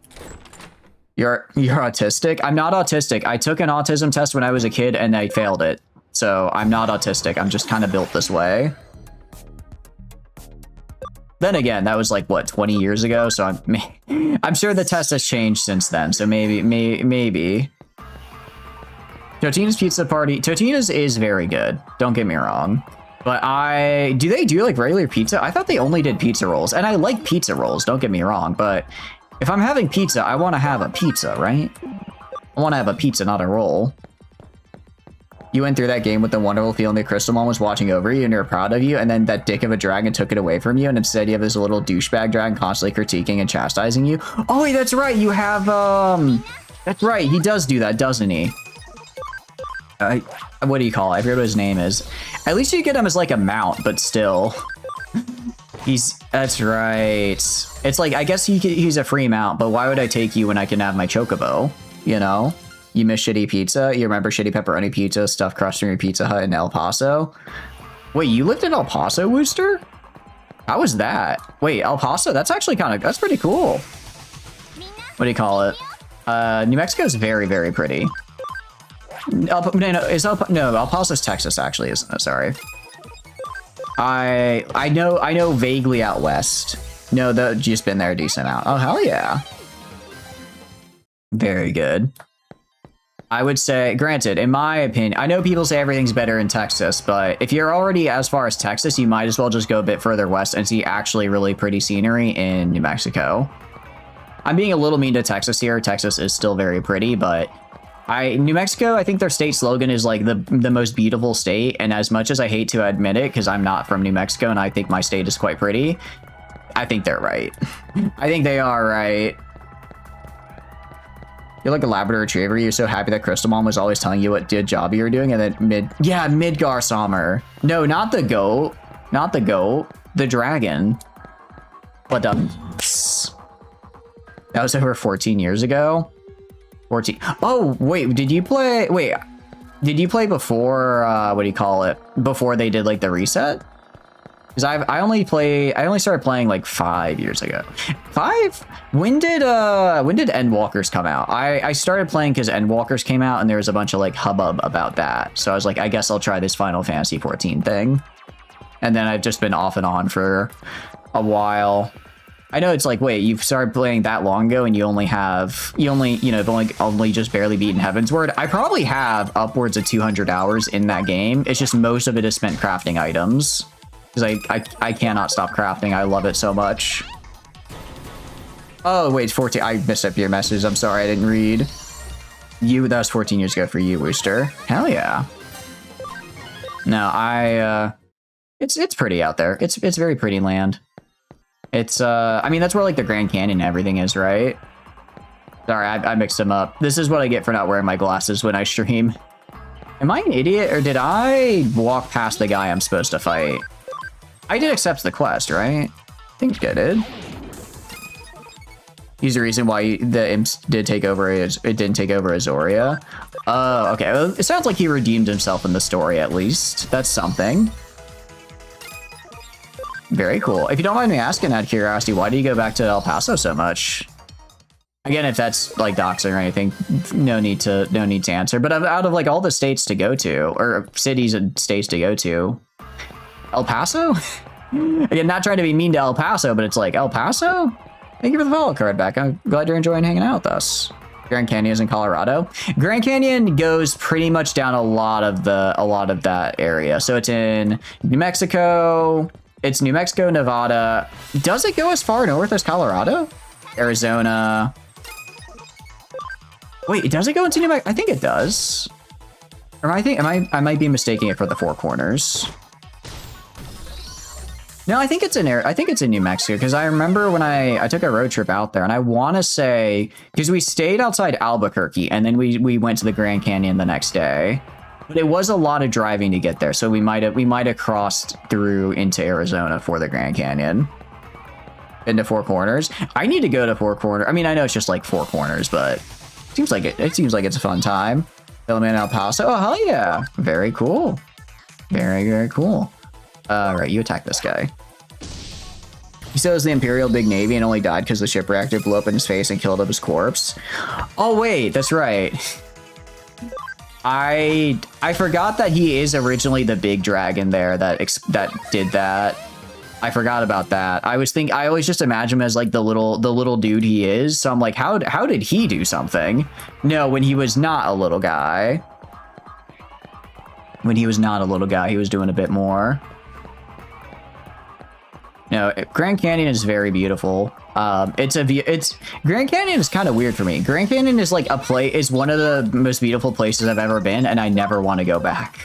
You're autistic? I'm not autistic. I took an autism test when I was a kid and I failed it. So I'm not autistic. I'm just kind of built this way. Then again, that was like, what, 20 years ago? So I'm sure the test has changed since then. So maybe. Totina's Pizza Party. Totina's is very good. Don't get me wrong. But do they do like regular pizza? I thought they only did pizza rolls. And I like pizza rolls, don't get me wrong. But if I'm having pizza, I want to have a pizza, right? I want to have a pizza, not a roll. You went through that game with the wonderful feeling that Crystal Mom was watching over you and you're proud of you, and then that dick of a dragon took it away from you, and instead you have this little douchebag dragon constantly critiquing and chastising you. Oh, wait, that's right. You have, that's right. He does do that, doesn't he? What do you call it? I forget what his name is. At least you get him as like a mount, but still. That's right. It's like, I guess he's a free mount, but why would I take you when I can have my chocobo? You know? You miss shitty pizza? You remember shitty pepperoni pizza, stuffed crust from your Pizza Hut in El Paso? Wait, you lived in El Paso, Wooster? How was that? Wait, El Paso? That's actually that's pretty cool. What do you call it? New Mexico is very, very pretty. No, El Paso's Texas, actually, isn't it? Sorry. I know vaguely out west. No, just been there a decent amount. Oh, hell yeah. Very good. I would say, granted, in my opinion, I know people say everything's better in Texas, but if you're already as far as Texas, you might as well just go a bit further west and see actually really pretty scenery in New Mexico. I'm being a little mean to Texas here. Texas is still very pretty, but New Mexico, I think their state slogan is like the most beautiful state, and as much as I hate to admit it, because I'm not from New Mexico and I think my state is quite pretty, I think they're right. I think they are right. You're like a Labrador Retriever. You're so happy that Crystal Mom was always telling you what job you were doing, and then Midgar Sommer. No, not the goat. Not the goat. The dragon. What the? That was over 14 years ago. 14. Oh, wait, did you play Did you play before, what do you call it? Before they did like the reset? Because I only started playing like 5 years ago. 5? When did Endwalkers come out? I started playing because Endwalkers came out and there was a bunch of like hubbub about that. So I was like, I guess I'll try this Final Fantasy 14 thing. And then I've just been off and on for a while. I know it's like, wait, you've started playing that long ago and you've only just barely beaten Heavensward. I probably have upwards of 200 hours in that game. It's just most of it is spent crafting items. Because I cannot stop crafting. I love it so much. Oh, wait, it's 14. I missed up your message. I'm sorry, I didn't read. That was 14 years ago for you, Wooster. Hell yeah. No, it's pretty out there. It's very pretty land. It's, I mean, that's where like the Grand Canyon and everything is, right? Sorry, I mixed them up. This is what I get for not wearing my glasses when I stream. Am I an idiot, or did I walk past the guy I'm supposed to fight? I did accept the quest, right? I think I did. He's the reason why the imps didn't take over Azoria. Oh, okay. Well, it sounds like he redeemed himself in the story, at least. That's something. Very cool. If you don't mind me asking out of curiosity, why do you go back to El Paso so much? Again, if that's like doxing or anything, no need to answer. But out of like all the states to go to, or cities and states to go to, El Paso? Again, not trying to be mean to El Paso, but it's like, El Paso? Thank you for the follow card back. I'm glad you're enjoying hanging out with us. Grand Canyon is in Colorado. Grand Canyon goes pretty much down a lot of that area. So it's in New Mexico. It's New Mexico, Nevada. Does it go as far north as Colorado? Arizona. Wait, does it go into New Mexico? I think it does. Or I might be mistaking it for the Four Corners. No, I think it's in New Mexico, because I remember when I took a road trip out there, and I want to say, because we stayed outside Albuquerque, and then we went to the Grand Canyon the next day. But it was a lot of driving to get there, so we might have crossed through into Arizona for the Grand Canyon. Into Four Corners. I need to go to Four Corners. I mean, I know it's just like Four Corners, but it seems like it's a fun time. Filming in El Paso. Oh, hell yeah. Very cool. Very, very cool. Right, you attack this guy. He said it was the Imperial Big Navy and only died because the ship reactor blew up in his face and killed up his corpse. Oh, wait, that's right. I forgot that he is originally the big dragon there that did that. I forgot about that. I always just imagine him as like the little dude he is. So I'm like, how did he do something? No, when he was not a little guy. When he was not a little guy, he was doing a bit more. No, Grand Canyon is very beautiful. Grand Canyon is kind of weird for me. Grand Canyon is like is one of the most beautiful places I've ever been, and I never want to go back.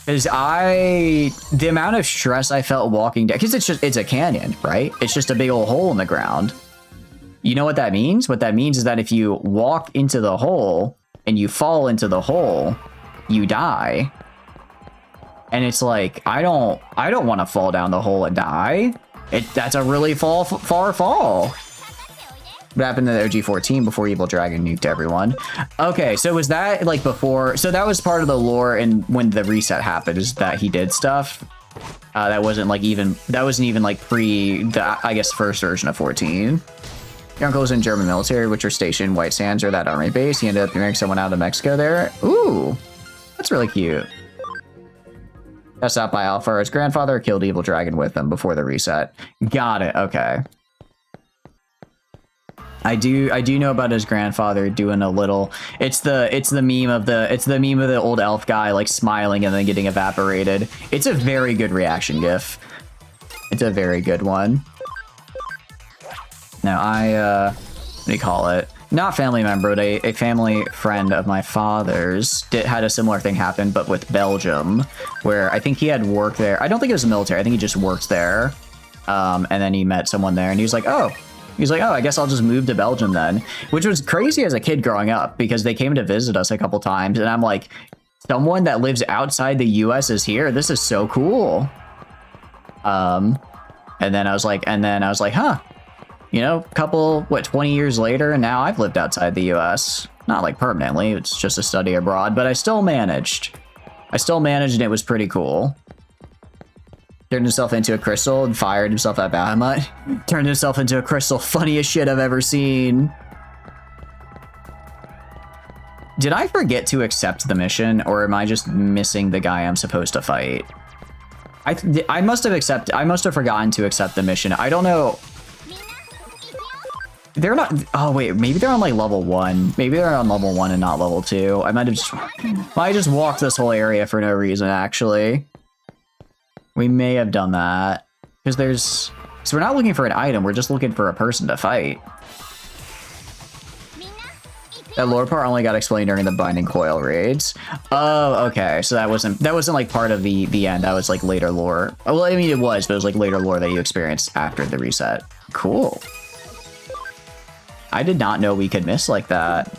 Because the amount of stress I felt walking down, because it's a canyon, right? It's just a big old hole in the ground. You know what that means? What that means is that if you walk into the hole and you fall into the hole, you die. And it's like, I don't want to fall down the hole and die. That's a really far fall. What happened to the OG-14 before Evil Dragon nuked everyone? Okay, so was that like before? So that was part of the lore, and when the reset happened, is that he did stuff. That wasn't even like pre the, I guess, first version of 14. Your uncle was in German military, which are stationed White Sands or that army base. He ended up marrying someone out of Mexico there. Ooh, that's really cute. That's out by Alpha. His grandfather killed Evil Dragon with him before the reset. Got it. Okay. I do know about his grandfather doing a little. It's the meme of the old elf guy like smiling and then getting evaporated. It's a very good reaction gif. It's a very good one. Now what do you call it? Not family member, but a family friend of my father's had a similar thing happen, but with Belgium, where I think he had worked there. I don't think it was the military. I think he just worked there, and then he met someone there, and he was like, oh. He's like, oh, I guess I'll just move to Belgium then, which was crazy as a kid growing up because they came to visit us a couple times. And I'm like, someone that lives outside the US is here. This is so cool. And then I was like, huh, you know, 20 years later, and now I've lived outside the US. Not like permanently. It's just a study abroad, but I still managed. And it was pretty cool. Turned himself into a crystal and fired himself at Bahamut. Turned himself into a crystal. Funniest shit I've ever seen. Did I forget to accept the mission, or am I just missing the guy I'm supposed to fight? I must have forgotten to accept the mission. I don't know. They're not. Oh wait, maybe they're on like level 1. Maybe they're on level 1 and not level 2. I might have just walked this whole area for no reason, actually. We may have done that because so we're not looking for an item. We're just looking for a person to fight. That lore part only got explained during the Binding Coil raids. Oh, okay. So that wasn't like part of the end. That was like later lore. Well, I mean it was, but it was like later lore that you experienced after the reset. Cool. I did not know we could miss like that.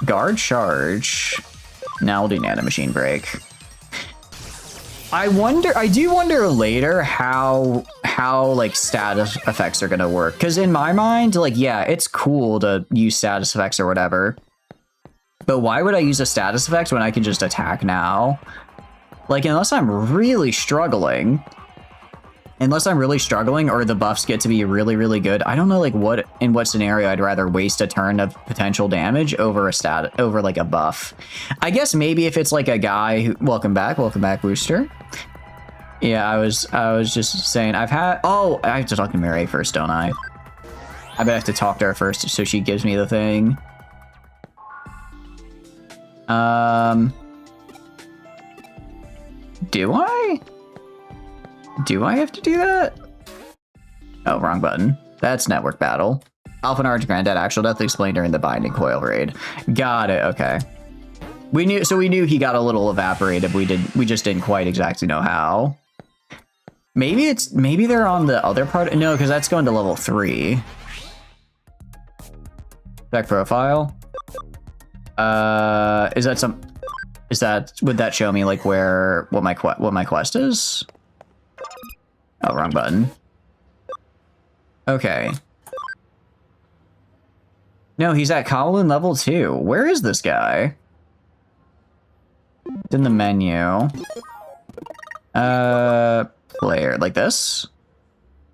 Guard charge. Now we'll do Nano Machine Break. I do wonder later how like status effects are gonna work. Because in my mind, like, yeah, it's cool to use status effects or whatever. But why would I use a status effect when I can just attack now? Like, unless I'm really struggling. Or the buffs get to be really, really good. I don't know like in what scenario I'd rather waste a turn of potential damage over like a buff. I guess maybe if it's like a guy who welcome back, Booster. Yeah, I was just saying I have to talk to Mary first, don't I? I bet I have to talk to her first so she gives me the thing. Do I have to do that? Oh, wrong button. That's network battle. Alpha and Orange Granddad actual death explained during the Binding Coil raid. Got it, okay. We knew he got a little evaporated. We just didn't quite exactly know how. Maybe they're on the other part. No, because that's going to level 3. Back profile. Would that show me like what my quest is? Oh, wrong button. Okay. No, he's at Kowloon level 2. Where is this guy? It's in the menu. Player, like this?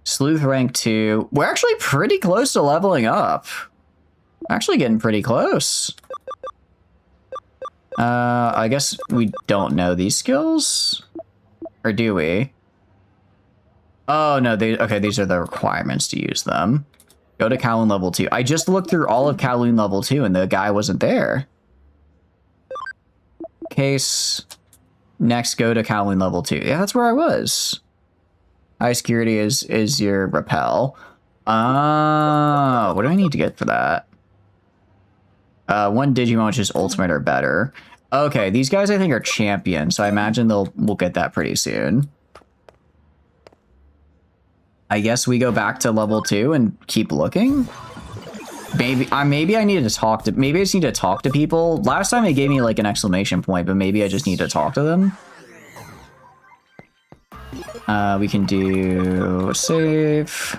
Sleuth rank 2. We're actually pretty close to leveling up. Actually getting pretty close. I guess we don't know these skills? Or do we? Oh, no, these are the requirements to use them. Go to Kowloon level 2. I just looked through all of Kowloon level 2 and the guy wasn't there. Case. Next, go to Kowloon level 2. Yeah, that's where I was. High security is your repel. What do I need to get for that? 1 Digimon, which is ultimate or better. Okay, these guys I think are champions, so I imagine we'll get that pretty soon. I guess we go back to level 2 and keep looking. Maybe I need to talk to. Maybe I just need to talk to people. Last time it gave me like an exclamation point, but maybe I just need to talk to them. We can do save.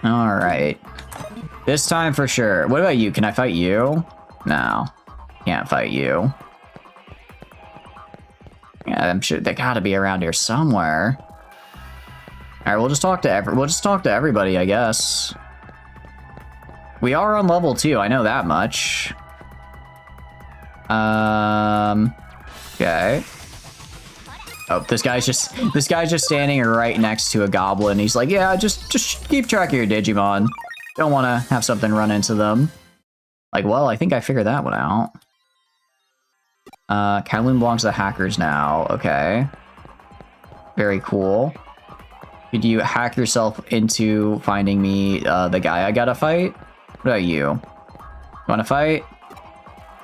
All right. This time for sure. What about you? Can I fight you? No. Can't fight you. Yeah, I'm sure they gotta be around here somewhere. All right, we'll just talk to everybody, I guess. We are on level 2, I know that much. Okay. Oh, this guy's just standing right next to a goblin. He's like, yeah, just keep track of your Digimon. Don't want to have something run into them. Like, well, I think I figured that one out. Kowloon belongs to the hackers now. Okay. Very cool. Could you hack yourself into finding me the guy I gotta fight? What about you? Want to fight?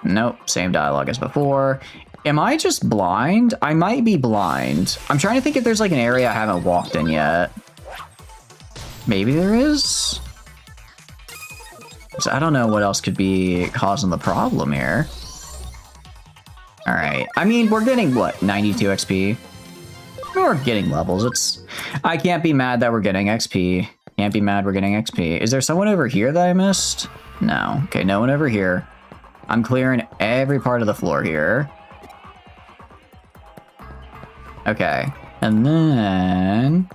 Nope, same dialogue as before. Am I just blind? I might be blind. I'm trying to think if there's like an area I haven't walked in yet. Maybe there is? So I don't know what else could be causing the problem here. All right. I mean, we're getting, what, 92 XP? We're getting levels. I can't be mad that we're getting XP. Can't be mad we're getting XP. Is there someone over here that I missed? No. Okay, no one over here. I'm clearing every part of the floor here. Okay. And then...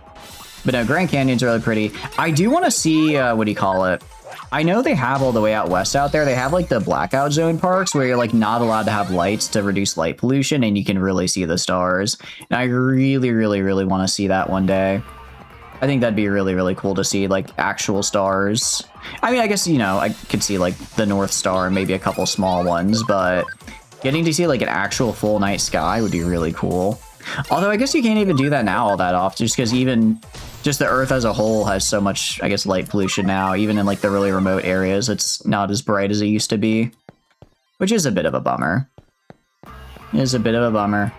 But no, Grand Canyon's really pretty. I do want to see, what do you call it? I know they have all the way out west out there. They have like the blackout zone parks where you're like not allowed to have lights to reduce light pollution and you can really see the stars. And I really, really, really want to see that one day. I think that'd be really, really cool to see like actual stars. I mean, I guess, you know, I could see like the North Star and maybe a couple small ones, but getting to see like an actual full night sky would be really cool. Although I guess you can't even do that now all that often just because even just the Earth as a whole has so much, I guess, light pollution now. Even in like the really remote areas, it's not as bright as it used to be, which is a bit of a bummer. It is a bit of a bummer.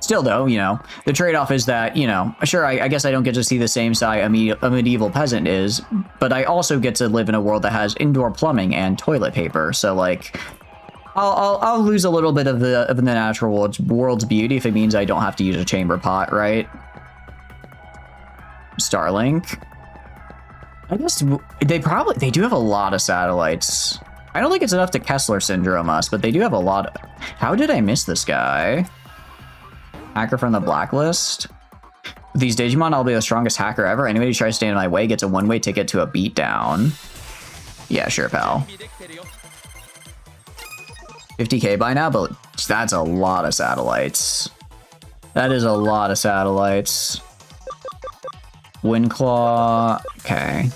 Still, though, you know, the trade-off is that, you know, sure, I guess I don't get to see the same side a medieval peasant is, but I also get to live in a world that has indoor plumbing and toilet paper. So, like, I'll lose a little bit of the natural world's beauty if it means I don't have to use a chamber pot, right? Starlink. I guess they do have a lot of satellites. I don't think it's enough to Kessler syndrome us, but they do have a lot. How did I miss this guy? Hacker from the blacklist. With these Digimon, I'll be the strongest hacker ever. Anybody who tries to stand in my way gets a one-way ticket to a beatdown. Yeah, sure, pal. 50K by now, but that's a lot of satellites. That is a lot of satellites. Windclaw. Okay.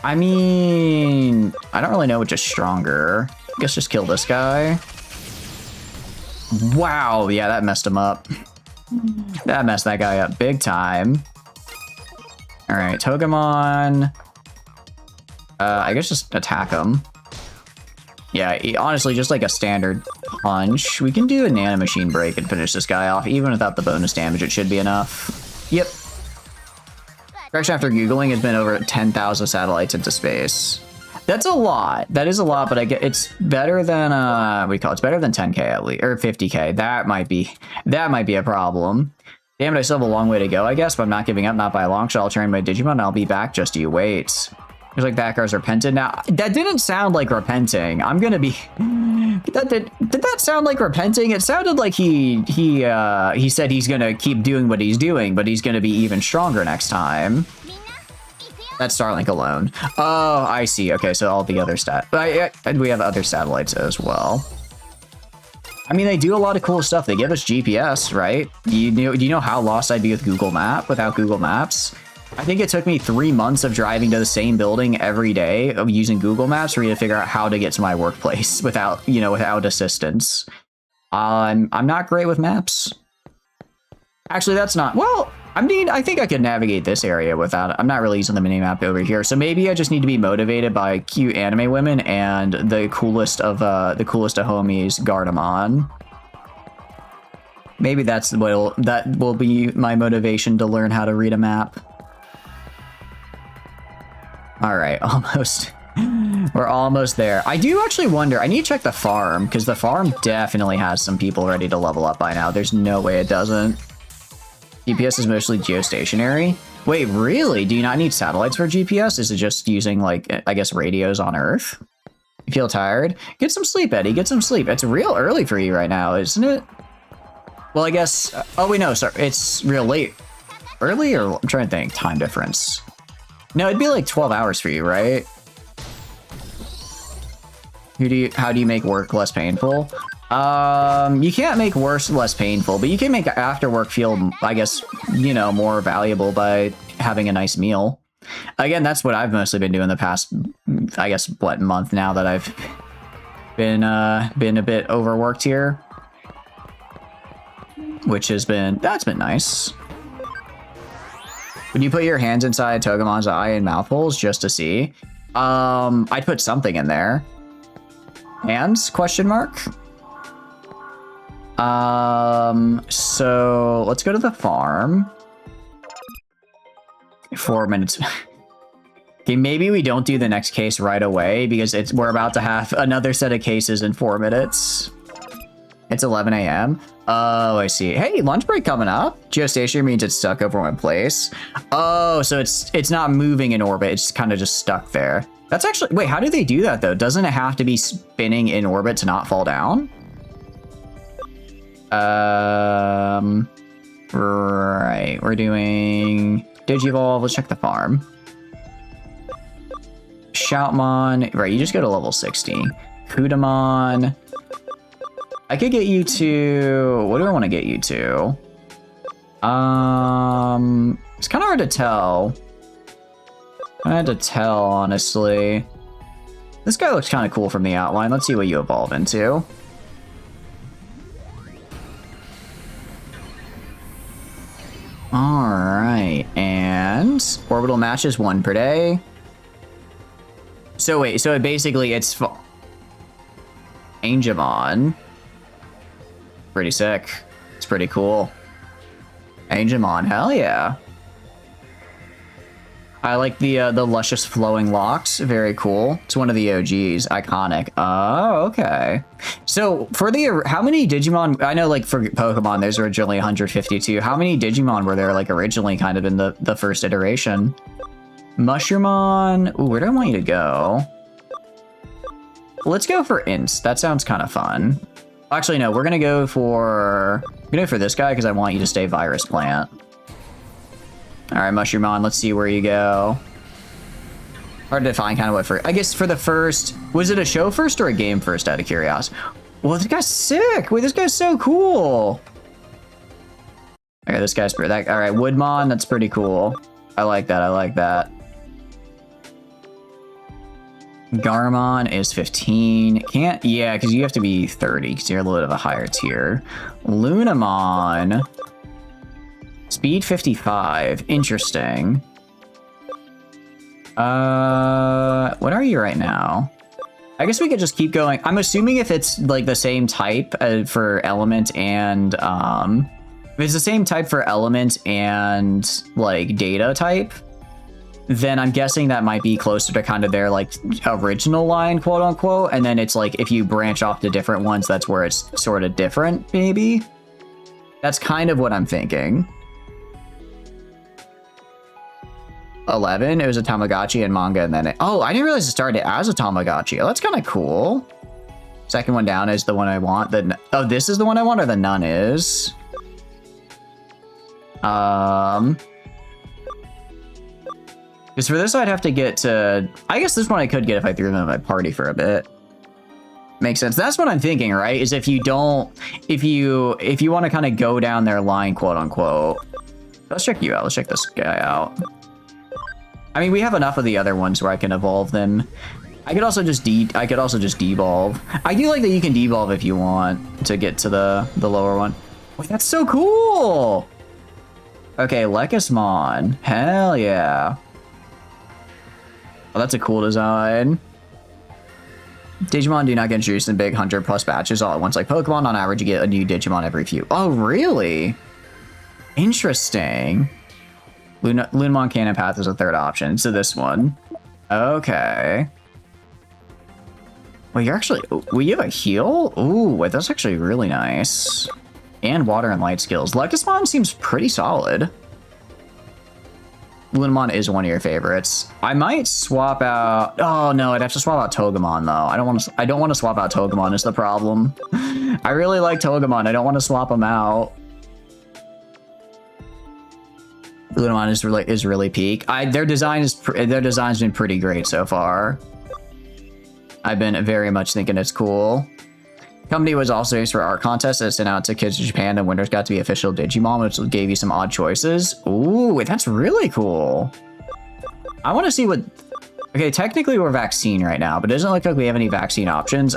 I mean, I don't really know which is stronger. I guess just kill this guy. Wow. Yeah, that messed him up. That messed that guy up big time. All right, Togemon. I guess just attack him. Yeah, honestly, just like a standard punch. We can do a nanomachine break and finish this guy off. Even without the bonus damage, it should be enough. Yep. Correction after Googling has been over 10,000 satellites into space. That's a lot. That is a lot, but I get it's better than what do you call it? It's better than 10K at least, or 50K. That might be a problem. Damn it, I still have a long way to go, I guess, but I'm not giving up, not by a long shot. I'll train my Digimon and I'll be back, just you wait. There's like that guy's repentant now. That didn't sound like repenting. I'm gonna be. Did that sound like repenting? It sounded like he said he's gonna keep doing what he's doing, but he's gonna be even stronger next time. That's Starlink alone. Oh, I see. Okay, so all the other and we have other satellites as well. I mean, they do a lot of cool stuff. They give us GPS, right? Do you know how lost I'd be with Google Map without Google Maps? I think it took me 3 months of driving to the same building every day of using Google Maps for me to figure out how to get to my workplace without assistance. I'm not great with maps. Actually, that's not, well, I mean, I think I could navigate this area without, I'm not really using the mini-map over here. So maybe I just need to be motivated by cute anime women and the coolest of homies, Gardamon. Maybe that will be my motivation to learn how to read a map. All right, almost. We're almost there. I do actually wonder, I need to check the farm, because the farm definitely has some people ready to level up by now. There's no way it doesn't. GPS is mostly geostationary. Wait, really? Do you not need satellites for GPS? Is it just using, like, I guess radios on Earth? You feel tired? Get some sleep, Eddie. Get some sleep. It's real early for you right now, isn't it? Well, I guess... oh, wait, no, sorry. It's real late. Early or... I'm trying to think. Time difference. No, it'd be like 12 hours for you, right? How do you make work less painful? You can't make work less painful, but you can make after work feel, I guess, you know, more valuable by having a nice meal. Again, that's what I've mostly been doing the past, I guess, what, month now that I've been a bit overworked here. Which has been, that's been nice. Would you put your hands inside Togemon's eye and mouth holes just to see? I'd put something in there. Hands? Question mark? So let's go to the farm. 4 minutes. Okay, maybe we don't do the next case right away because we're about to have another set of cases in 4 minutes. It's 11 a.m. Oh, I see. Hey, lunch break coming up. Geostationary means it's stuck over one place. Oh, so it's not moving in orbit. It's kind of just stuck there. That's actually... wait, how do they do that, though? Doesn't it have to be spinning in orbit to not fall down? Right. We're doing... Digivolve. Let's check the farm. Shoutmon. Right, you just go to level 60. Kudamon. I could get you to... what do I want to get you to? It's kind of hard to tell. Honestly. This guy looks kind of cool from the outline. Let's see what you evolve into. Alright, and orbital matches 1 per day. So wait, so basically it's... Angemon. Pretty sick. It's pretty cool. Angemon, hell yeah. I like the luscious flowing locks. Very cool. It's one of the OGs. Iconic. Oh, okay. So for the... how many Digimon... I know, like, for Pokemon, there's originally 152. How many Digimon were there, like, originally kind of in the first iteration? Mushroomon... ooh, where do I want you to go? Let's go for Ints. That sounds kind of fun. Actually, no. We're going to go for... I'm going to go for this guy because I want you to stay Virus Plant. Alright, Mushroomon, let's see where you go. Hard to define kind of what for... I guess for the first... was it a show first or a game first, out of curiosity? Well, this guy's sick! Wait, this guy's so cool! Okay, this guy's pretty... alright, Woodmon, that's pretty cool. I like that, I like that. Garmon is 15. Can't... yeah, because you have to be 30, because you're a little bit of a higher tier. Lunamon... speed 55. Interesting. What are you right now? I guess we could just keep going. I'm assuming if it's like the same type for element and if it's the same type for element and like data type, then I'm guessing that might be closer to kind of their like original line, quote unquote. And then it's like if you branch off to different ones, that's where it's sort of different, maybe. That's kind of what I'm thinking. 11, it was a Tamagotchi and manga, and then it... oh, I didn't realize it started as a Tamagotchi. Oh, that's kind of cool. Second one down is the one I want. Oh, this is the one I want, or the none is? Because for this, I'd have to get to... I guess this one I could get if I threw them in my party for a bit. Makes sense. That's what I'm thinking, right? Is if you don't... if you want to kind of go down their line, quote unquote. Let's check you out. Let's check this guy out. I mean, we have enough of the other ones where I can evolve them. I could also just devolve. I do like that you can devolve if you want to get to the lower one. Wait, that's so cool! Okay, Lekismon. Hell yeah. Oh, that's a cool design. Digimon do not get introduced in big 100+ batches all at once. Like Pokemon, on average, you get a new Digimon every few. Oh, really? Interesting. Lunamon Cannon Path is a third option. So this one. Okay. Well, you're actually... well, you have a heal? Ooh, wait, that's actually really nice. And water and light skills. Lekismon seems pretty solid. Lunamon is one of your favorites. I might swap out. Oh no, I'd have to swap out Togemon though. I don't want to swap out Togemon is the problem. I really like Togemon. I don't want to swap him out. Lunamon is really peak. Their design's been pretty great so far. I've been very much thinking it's cool. Company was also used for art contests that sent out to kids in Japan, and winners got to be official Digimon, which gave you some odd choices. Ooh, that's really cool. I want to see what... Okay, technically we're vaccine right now, but it doesn't look like we have any vaccine options.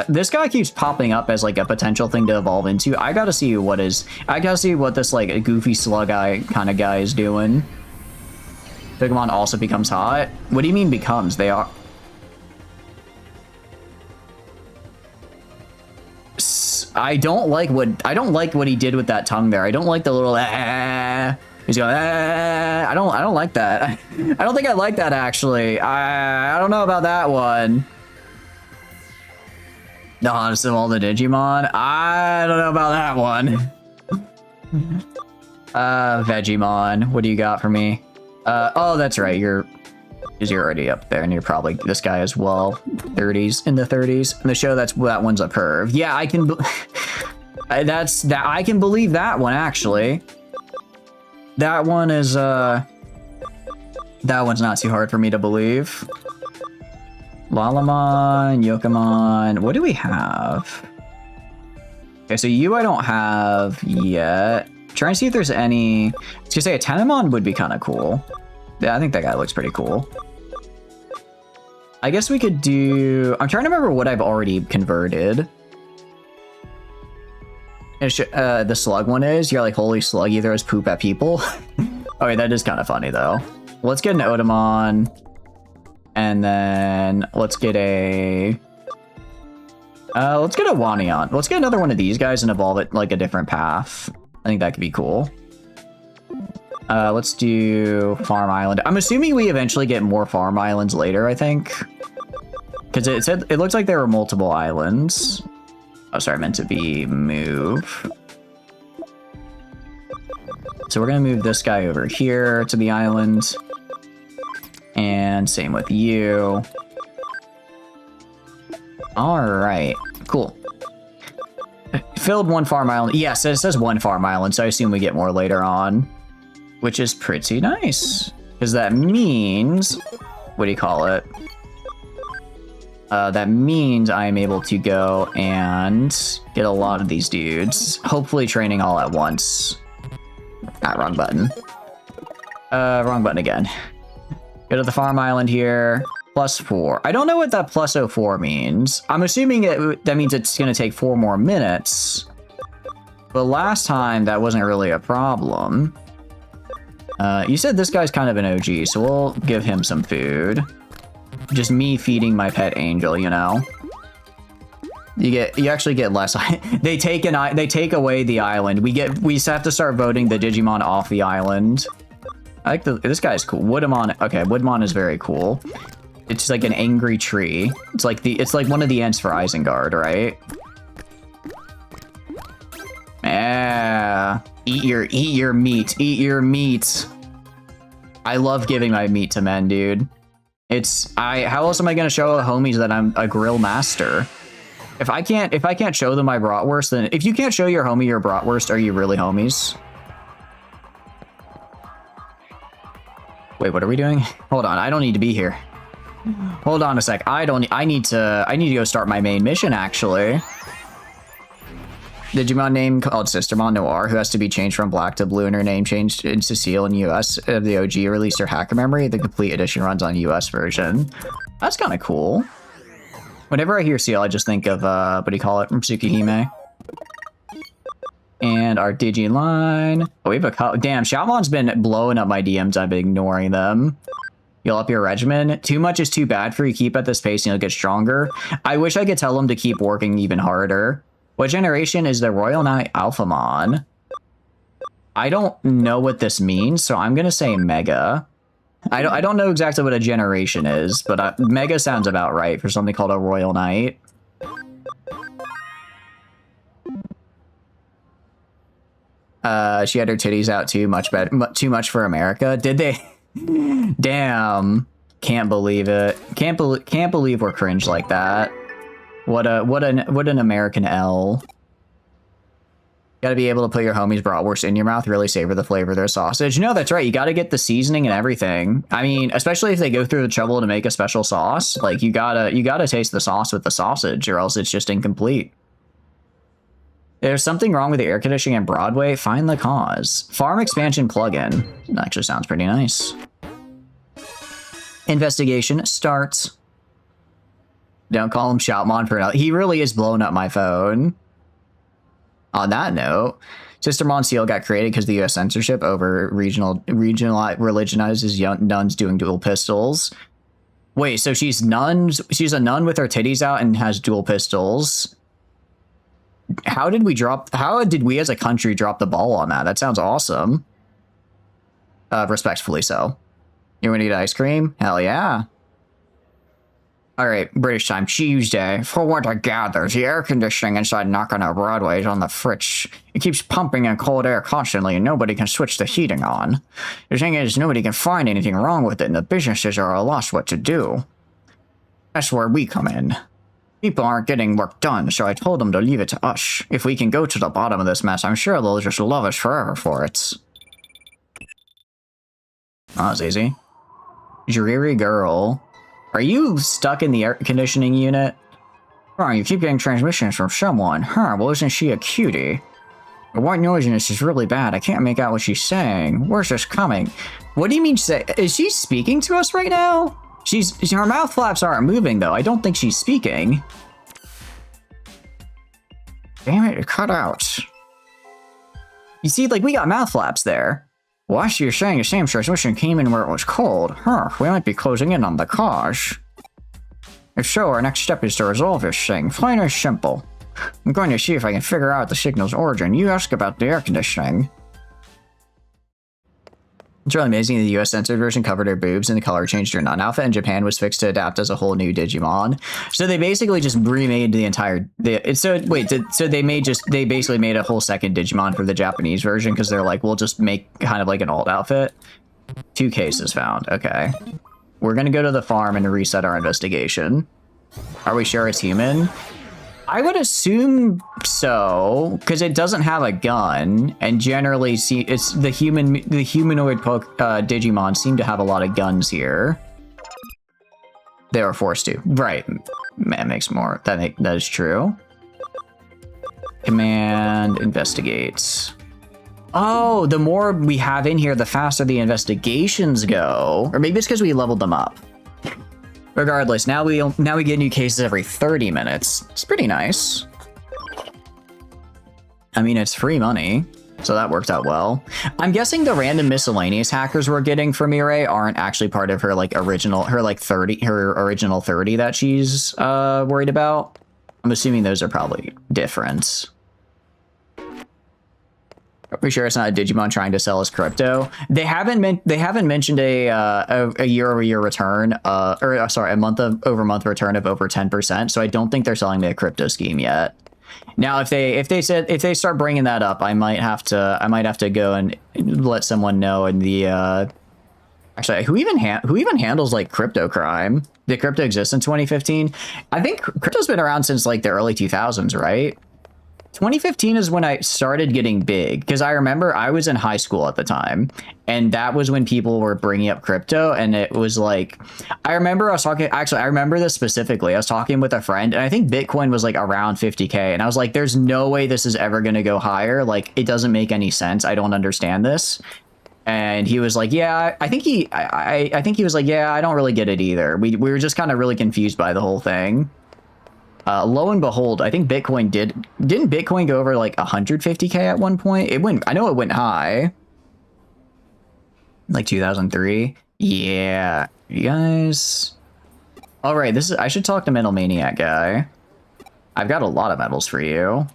This guy keeps popping up as like a potential thing to evolve into. I gotta see what this like goofy slug eye kind of guy is doing. Togemon also becomes hot. What do you mean becomes? They are... I don't like what he did with that tongue there. I don't like the little he's going I don't like that. I don't think I like that actually. I don't know about that one. The hottest of all the Digimon. I don't know about that one. Vegemon, what do you got for me? Oh, that's right. You're already up there, and you're probably this guy as well. 30s, in the 30s. In the show, that one's a perv. Yeah, I can. I can believe that one actually. That one is that one's not too hard for me to believe. Lalamon, Yokomon. What do we have? Okay, so you I don't have yet. Trying to see if there's any. I was gonna say a Tenemon would be kind of cool. Yeah, I think that guy looks pretty cool. I guess we could do... I'm trying to remember what I've already converted. The slug one is. You're like, holy slug, he throws poop at people. Okay, that is kind of funny, though. Let's get an Otamon. And then let's get a... let's get a Wanion. Let's get another one of these guys and evolve it like a different path. I think that could be cool. Let's do Farm Island. I'm assuming we eventually get more Farm Islands later, I think. Because it looks like there were multiple islands. Oh, sorry, I meant to be move. So we're going to move this guy over here to the island. And same with you. All right, cool. Filled one Farm Island. Yes, it says one Farm Island, so I assume we get more later on. Which is pretty nice. Because that means... What do you call it? That means I'm able to go and get a lot of these dudes. Hopefully training all at once. Ah, wrong button. Wrong button again. Go to the Farm Island here. +4. I don't know what that +04 means. I'm assuming that means it's going to take 4 more minutes. But last time, that wasn't really a problem. You said this guy's kind of an OG, so we'll give him some food. Just me feeding my pet angel, you know. You actually get less. They take away the island. We just have to start voting the Digimon off the island. I like this guy's cool. Woodamon. Okay, Woodamon is very cool. It's like an angry tree. It's like one of the ants for Isengard, right? Yeah. Eat your meat. Eat your meat. I love giving my meat to men, dude. How else am I gonna show the homies that I'm a grill master? If I can't show them my bratwurst, then if you can't show your homie your bratwurst, are you really homies? Wait, what are we doing? Hold on, I don't need to be here. Hold on a sec. I need to go start my main mission actually. Digimon name called Sistermon Noir, who has to be changed from black to blue, and her name changed in Cecile in US. The OG released her hacker memory. The complete edition runs on US version. That's kind of cool. Whenever I hear Seal, I just think of, what do you call it, from Tsukihime. And our Digiline. Oh, we have a... Damn, Xiaomon's been blowing up my DMs. I've been ignoring them. You'll up your regimen. Too much is too bad for you. Keep at this pace and you'll get stronger. I wish I could tell him to keep working even harder. What generation is the Royal Knight Alphamon? I don't know what this means, so I'm gonna say Mega. I don't know exactly what a generation is, but Mega sounds about right for something called a Royal Knight. She had her titties out too much for America. Did they? Damn. Can't believe it. Can't believe we're cringe like that. What an American L. Gotta be able to put your homie's bratwurst in your mouth, really savor the flavor of their sausage. No, that's right. You gotta get the seasoning and everything. I mean, especially if they go through the trouble to make a special sauce, like you gotta taste the sauce with the sausage, or else it's just incomplete. There's something wrong with the air conditioning in Broadway. Find the cause. Farm expansion plugin. That actually sounds pretty nice. Investigation starts. Don't call him Shoutmon for now. He really is blowing up my phone. On that note, Sister Monsieur got created because the U.S. censorship over regional religionizes nuns doing dual pistols. Wait, so she's a nun with her titties out and has dual pistols. How did we as a country drop the ball on that? That sounds awesome. Respectfully so. You want to eat ice cream? Hell yeah. Alright, British time, Tuesday. For what I gather, the air conditioning inside Nakano Broadway is on the fritz. It keeps pumping in cold air constantly and nobody can switch the heating on. The thing is, nobody can find anything wrong with it and the businesses are at a loss what to do. That's where we come in. People aren't getting work done, so I told them to leave it to us. If we can go to the bottom of this mess, I'm sure they'll just love us forever for it. Oh, that was easy. Dreary girl. Are you stuck in the air conditioning unit? Oh, you keep getting transmissions from someone. Huh, well isn't she a cutie? The white noisiness is really bad. I can't make out what she's saying. Where's this coming? What do you mean say? Is she speaking to us right now? Her mouth flaps aren't moving though. I don't think she's speaking. Damn it, it cut out. You see, like, we got mouth flaps there. Well, actually, you're saying the same transmission came in where it was cold. Huh, we might be closing in on the cause. If so, our next step is to resolve this thing. Plain and simple. I'm going to see if I can figure out the signal's origin. You ask about the air conditioning. It's really amazing the US censored version covered her boobs and the color changed her nun outfit, and Japan was fixed to adapt as a whole new Digimon. So they basically just remade the entire... So they basically made a whole second Digimon for the Japanese version because they're like, we'll just make kind of like an alt outfit. 2 cases found. Okay. We're going to go to the farm and reset our investigation. Are we sure it's human? I would assume so, because it doesn't have a gun, and generally, it's the humanoid Digimon seem to have a lot of guns here. They were forced to, right? That makes more. That is true. Command investigates. Oh, the more we have in here, the faster the investigations go, or maybe it's because we leveled them up. Regardless, now we get new cases every 30 minutes. It's pretty nice. I mean, it's free money, so that worked out well. I'm guessing the random miscellaneous hackers we're getting from Mirai aren't actually part of her original 30 that she's worried about. I'm assuming those are probably different. Are we sure it's not a Digimon trying to sell us crypto? They haven't mentioned a year-over-year return, a month-over-month return of over 10%. So I don't think they're selling me a crypto scheme yet. Now, if they start bringing that up, I might have to go and let someone know in the actually who even handles like crypto crime. Did crypto exist in 2015? I think crypto's been around since like the early 2000s, right? 2015 is when I started getting big, because I remember I was in high school at the time, and that was when people were bringing up crypto, and it was like, I remember this specifically. I was talking with a friend, and I think Bitcoin was like around 50K, and I was like, there's no way this is ever going to go higher. Like, it doesn't make any sense. I don't understand this. And he was like, yeah, I think he was like, yeah, I don't really get it either. We were just kind of really confused by the whole thing. Lo and behold, I think Bitcoin didn't Bitcoin go over like 150K at one point? I know it went high. Like 2003. Yeah, you guys. All right, I should talk to Metal Maniac guy. I've got a lot of medals for you.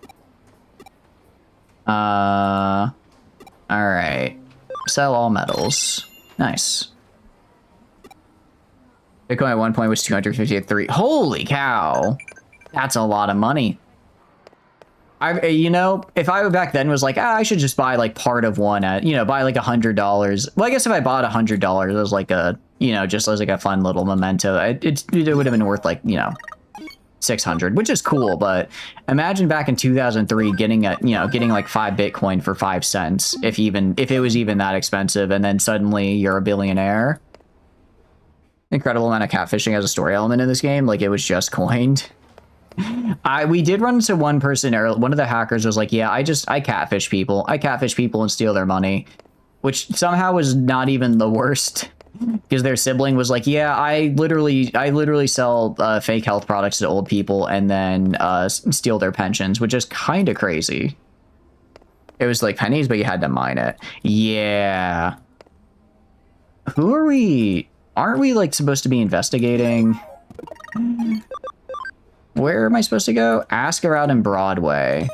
All right. Sell all medals. Nice. Bitcoin at one point was 253. Holy cow. That's a lot of money. you know, if I back then was like, I should just buy like part of one at, you know, buy like $100. Well, I guess if I bought $100 as like a, you know, just as like a fun little memento, it would have been worth like, you know, 600, which is cool. But imagine back in 2003 getting getting like 5 Bitcoin for 5 cents, if it was even that expensive, and then suddenly you're a billionaire. Incredible amount of catfishing as a story element in this game. Like, it was just coined. We did run into one person, or one of the hackers was like, yeah, I catfish people. I catfish people and steal their money, which somehow was not even the worst, because their sibling was like, yeah, I literally sell fake health products to old people and then steal their pensions, which is kind of crazy. It was like pennies, but you had to mine it. Yeah. Who are we? Aren't we like supposed to be investigating? Where am I supposed to go? Ask her out in Broadway.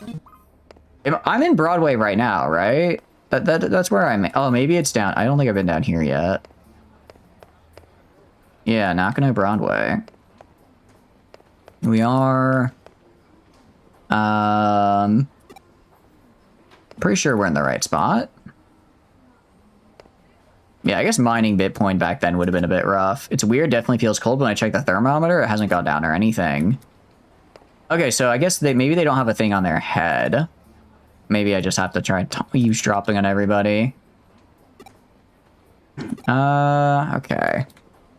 I'm in Broadway right now, right? That's where I'm. Oh, maybe it's down. I don't think I've been down here yet. Yeah, Nakano Broadway. We are. Pretty sure we're in the right spot. Yeah, I guess mining Bitcoin back then would have been a bit rough. It's weird. Definitely feels cold when I check the thermometer. It hasn't gone down or anything. Okay, so I guess maybe they don't have a thing on their head. Maybe I just have to try eavesdropping on everybody. Okay.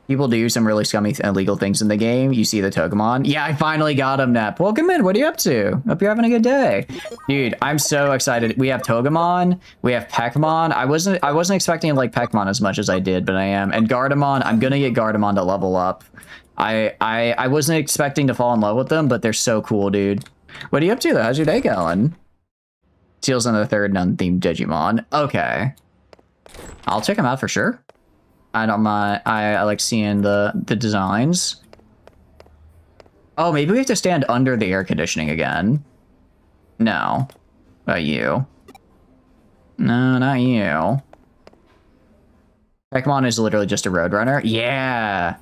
People do some really scummy illegal things in the game. You see the Togemon. Yeah, I finally got him, Nep. Welcome in. What are you up to? Hope you're having a good day. Dude, I'm so excited. We have Togemon. We have Peckmon. I wasn't expecting to like Peckmon as much as I did, but I am. And Gardamon. I'm gonna get Gardamon to level up. I wasn't expecting to fall in love with them, but they're so cool, dude. What are you up to, though? How's your day going? Seals on the third non-themed Digimon. Okay. I'll check them out for sure. I don't mind. I like seeing the designs. Oh, maybe we have to stand under the air conditioning again. No. You. No, not you. Pokemon is literally just a roadrunner. Yeah.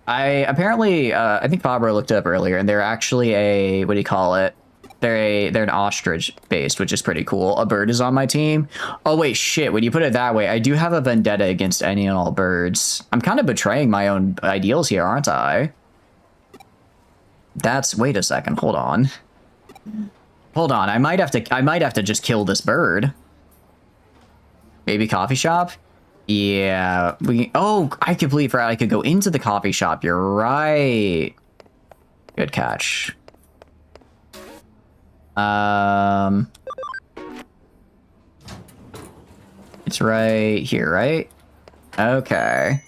I think Fabro looked it up earlier, and they're actually a, what do you call it? They're an ostrich based, which is pretty cool. A bird is on my team. Oh wait, shit. When you put it that way, I do have a vendetta against any and all birds. I'm kind of betraying my own ideals here, aren't I? Wait a second. Hold on. Hold on. I might have to just kill this bird. Maybe coffee shop? Yeah. Oh, I completely forgot I could go into the coffee shop. You're right. Good catch. It's right here, right? Okay.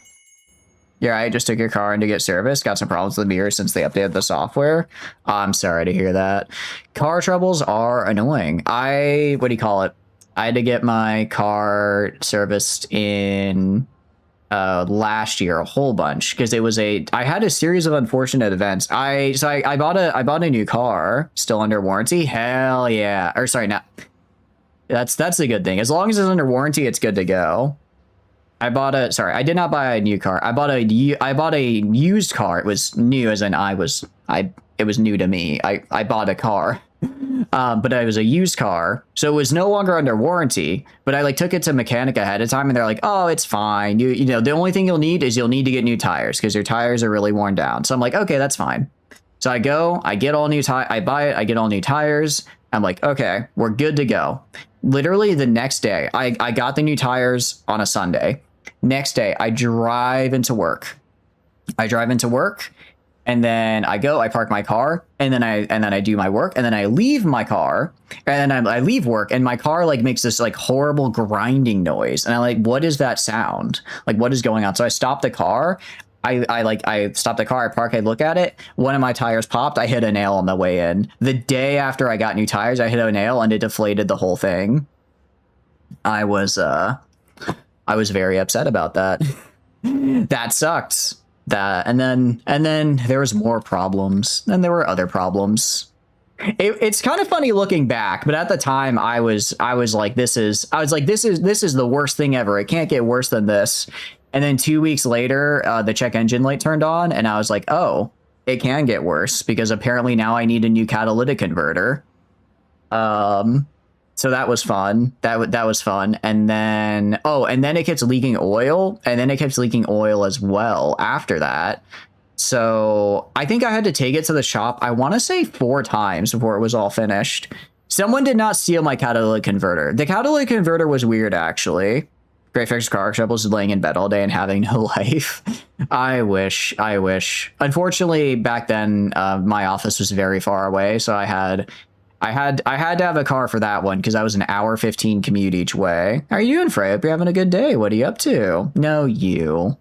Yeah, I just took your car in to get service. Got some problems with the mirror since they updated the software. I'm sorry to hear that. Car troubles are annoying. What do you call it? I had to get my car serviced in last year a whole bunch because I had a series of unfortunate events. I bought a new car still under warranty. Hell yeah. Or sorry, not. That's a good thing. As long as it's under warranty, it's good to go. I did not buy a new car. I bought a used car. It was new as in it was new to me. I bought a car. But it was a used car, so it was no longer under warranty, but I like took it to mechanic ahead of time and they're like, oh, it's fine. You know, the only thing you'll need to get new tires because your tires are really worn down. So I'm like, okay, that's fine. So I get all new I buy it, I get all new tires. I'm like, okay, we're good to go. Literally the next day, I got the new tires on a Sunday. Next day, I drive into work. And then I park my car, and then I do my work, and then I leave my car, and then I leave work, and my car like makes this like horrible grinding noise, and I'm like, what is that sound? Like, what is going on? So I stop the car. I stop the car, I park, I look at it. One of my tires popped. I hit a nail on the way in. The day after I got new tires, I hit a nail and it deflated the whole thing. I was very upset about that. That sucked. That and then there was more problems. Then there were other problems. It's kind of funny looking back, but at the time I was like, this is the worst thing ever. It can't get worse than this. And then 2 weeks later, the check engine light turned on, and I was like, oh, it can get worse because apparently now I need a new catalytic converter. So that was fun. That was fun. And then and then it keeps leaking oil, and then it keeps leaking oil as well after that. So I think I had to take it to the shop, I want to say 4 times before it was all finished. Someone did not steal my catalytic converter. The catalytic converter was weird, actually. Great fix car troubles, laying in bed all day and having no life. I wish. Unfortunately, back then, my office was very far away, so I had to have a car for that one because I was an hour 15 commute each way. How are you doing, Frey? Hope you're having a good day. What are you up to? No, you.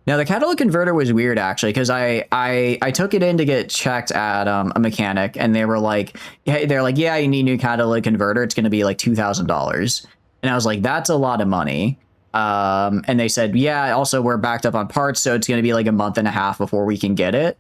Now, the catalytic converter was weird, actually, because I took it in to get checked at a mechanic, and they were like, hey, they're like, yeah, you need a new catalytic converter. It's going to be like $2,000. And I was like, that's a lot of money. And they said, yeah, also we're backed up on parts, so it's going to be like a month and a half before we can get it.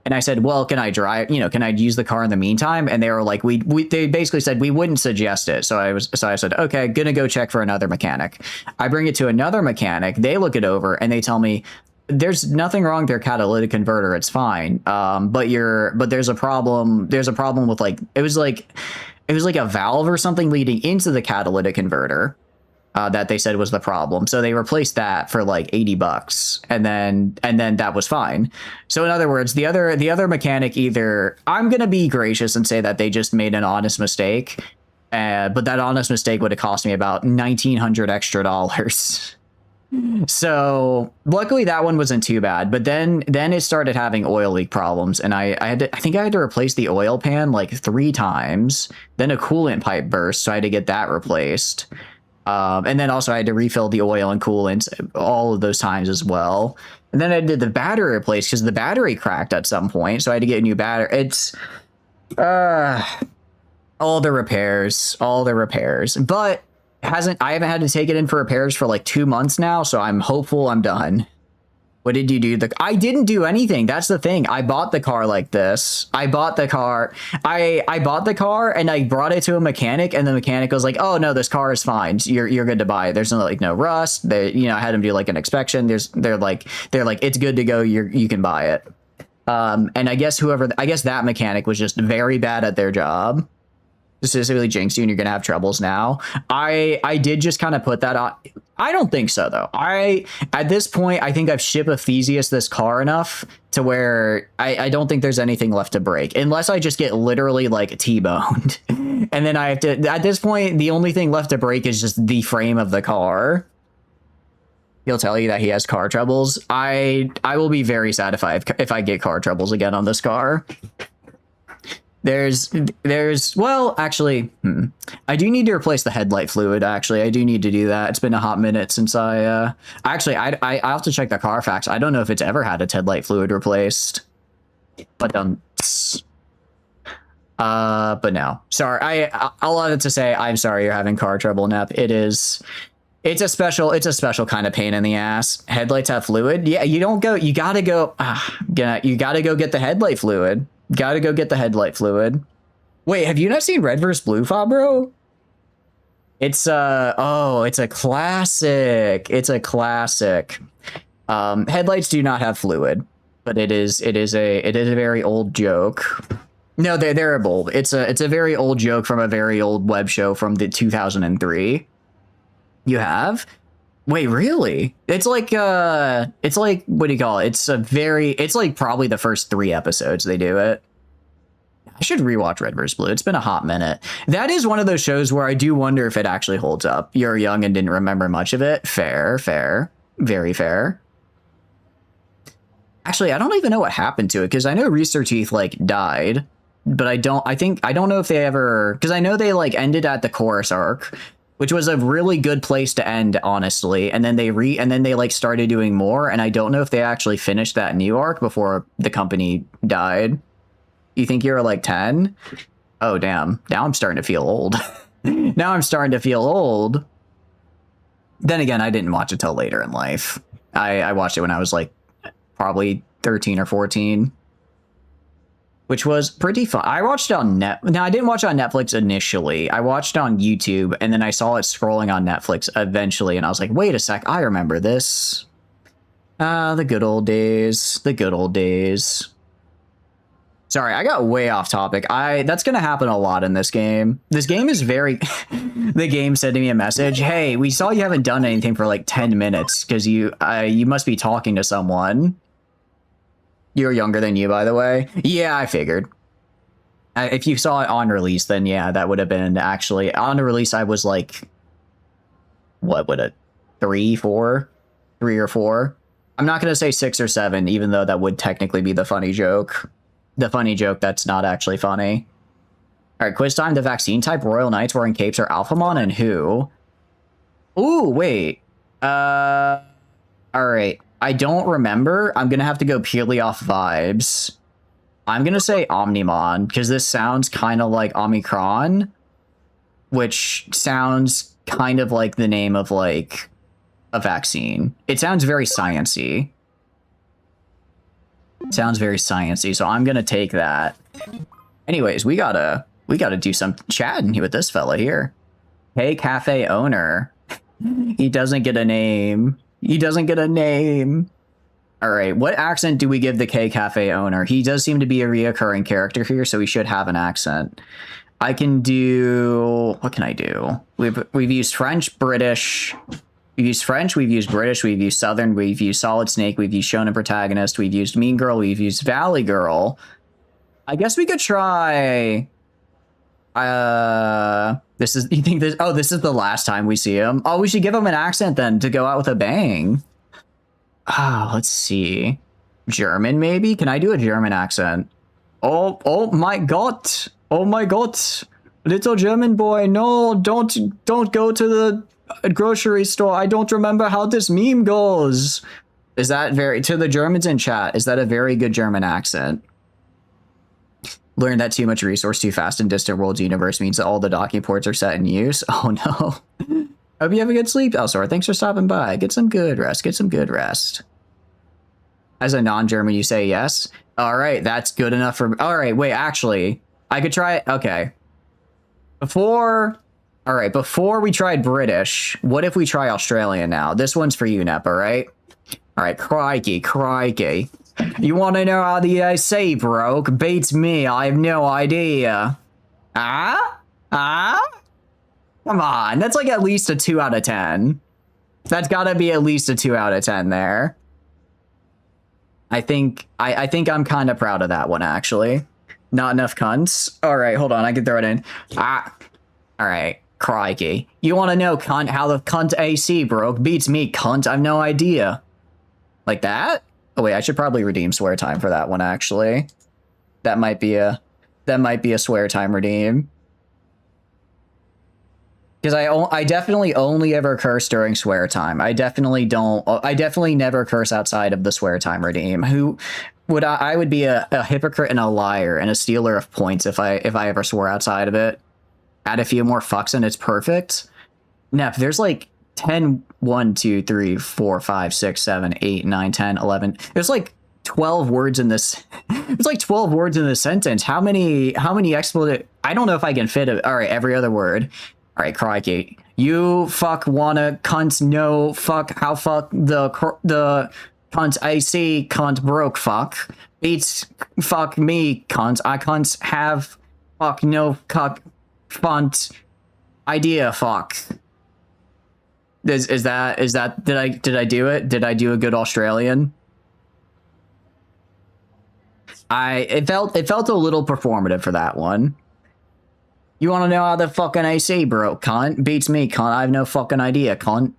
And I said, well, can I drive, can I use the car in the meantime? And they were like, they basically said we wouldn't suggest it. So I said, okay, gonna go check for another mechanic. I bring it to another mechanic. They look it over and they tell me, there's nothing wrong with their catalytic converter. It's fine. But there's a problem. There's a problem with it was like a valve or something leading into the catalytic converter. That they said was the problem. So they replaced that for like $80, and then that was fine. So in other words, the other mechanic, either I'm gonna be gracious and say that they just made an honest mistake, but that honest mistake would have cost me about $1,900 extra. So luckily that one wasn't too bad, but then it started having oil leak problems, and I think I had to replace the oil pan like 3 times. Then a coolant pipe burst, so I had to get that replaced. And then also I had to refill the oil and coolant all of those times as well. And then I did the battery replace because the battery cracked at some point. So I had to get a new battery. It's all the repairs, but I haven't had to take it in for repairs for like 2 months now. So I'm hopeful I'm done. What did you do? I didn't do anything. That's the thing. I bought the car like this. I bought the car and I brought it to a mechanic, and the mechanic was like, "Oh no, this car is fine. You're good to buy it. There's no rust." I had him do like an inspection. They're like it's good to go. You can buy it. And I guess that mechanic was just very bad at their job. Specifically jinxed you and you're gonna have troubles now. I did just kind of put that on. I don't think so though. At this point I think I've ship-a-theseus this car enough to where I don't think there's anything left to break, unless I just get literally like T-boned. And then I have to, at this point, the only thing left to break is just the frame of the car. He'll tell you that he has car troubles. I will be very sad if I get car troubles again on this car. Well, actually, I do need to replace the headlight fluid. Actually, I do need to do that. It's been a hot minute since I have to check the Carfax. I don't know if it's ever had its headlight fluid replaced, but no. Sorry, I'll have to say I'm sorry you're having car trouble, Nep. It's a special kind of pain in the ass. Headlights have fluid. Yeah, you gotta go get the headlight fluid. Gotta go get the headlight fluid. Wait, have you not seen Red vs. Blue, Fabro? It's a classic. It's a classic. Headlights do not have fluid, but it is a very old joke. No, they're old. It's a very old joke from a very old web show from the 2003. You have? Wait, really? It's like what do you call it? It's like probably the first 3 episodes they do it. I should rewatch Red vs. Blue. It's been a hot minute. That is one of those shows where I do wonder if it actually holds up. You're young and didn't remember much of it. Fair. Very fair. Actually, I don't even know what happened to it, because I know Rooster Teeth died, but I don't know if they ever, because I know they ended at the chorus arc, which was a really good place to end, honestly. And then they started doing more, and I don't know if they actually finished that new arc before the company died. You think you were 10? Oh, damn. Now I'm starting to feel old. Now I'm starting to feel old. Then again, I didn't watch it till later in life. I watched it when I was probably 13 or 14. Which was pretty fun. I watched it on Now, I didn't watch it on Netflix initially. I watched it on YouTube, and then I saw it scrolling on Netflix eventually, and I was like, wait a sec, I remember this. The good old days. The good old days. Sorry, I got way off topic. That's gonna happen a lot in this game. This game is very the game sent me a message. Hey, we saw you haven't done anything for like 10 minutes because you must be talking to someone. You're younger than you, by the way. Yeah, I figured. If you saw it on release, then yeah, that would have been actually on the release. I was like, what would it, 3 or 4? I'm not gonna say 6 or 7, even though that would technically be the funny joke. The funny joke that's not actually funny. All right, quiz time. The vaccine type, Royal Knights wearing capes are Alphamon and who? Ooh, wait. All right. I don't remember. I'm gonna have to go purely off vibes. I'm gonna say Omnimon because this sounds kind of like Omicron, which sounds kind of like the name of like a vaccine. It sounds very sciencey. Sounds very sciencey, so I'm gonna take that. Anyways, we gotta do some chatting with this fella here. Hey, cafe owner. He doesn't get a name. He doesn't get a name. All right, what accent do we give the K cafe owner? He does seem to be a reoccurring character here, so he should have an accent. I can do, what can I do? We've used French, British. We've used French, we've used British, we've used Southern, we've used Solid Snake, we've used Shonen Protagonist, we've used Mean Girl, we've used Valley Girl. I guess we could try... this is, you think this, oh, this is the last time we see him? Oh, we should give him an accent then to go out with a bang. Ah, let's see. German, maybe? Can I do a German accent? Oh my God. Oh my God. Little German boy, no, don't go to the grocery store. I don't remember how this meme goes. Is that very, to the Germans in chat, is that a very good German accent? Learned that too much resource too fast in Distant Worlds universe means that all the docking ports are set in use. Oh no. Hope you have a good sleep, Elsor. Thanks for stopping by. Get some good rest. Get some good rest. As a non-German, you say yes? All right, that's good enough for... All right, wait, actually, I could try it. Okay. Before we tried British, what if we try Australian now? This one's for you, Nep, all right? All right, crikey. You want to know how the AC broke? Beats me, I have no idea. Come on, that's like at least a 2 out of 10. That's gotta be at least a 2 out of 10 there. I think I'm kind of proud of that one, actually. Not enough cunts. All right, hold on, I can throw it in. All right, crikey. You want to know, cunt, how the cunt AC broke? Beats me, cunt, I've no idea. Like that? Oh wait, I should probably redeem swear time for that one, actually. That might be a swear time redeem. Because I definitely only ever curse during swear time. I definitely never curse outside of the swear time redeem. I would be a hypocrite and a liar and a stealer of points if I ever swore outside of it. Add a few more fucks and it's perfect. Nep, there's like 10, 1, 2, 3, 4, 5, 6, 7, 8, 9, 10, 11. There's like 12 words in this. There's like 12 words in this sentence. How many expletive? I don't know if I can fit it. All right, every other word. All right, crikey. You fuck wanna cunts no fuck how fuck the cunt AC cunt broke fuck. Beats fuck me cunt. I cunts have fuck no cuck font idea fuck. Is that did I do it? Did I do a good Australian? It felt a little performative for that one. You want to know how the fucking AC broke, cunt? Beats me, cunt. I have no fucking idea, cunt.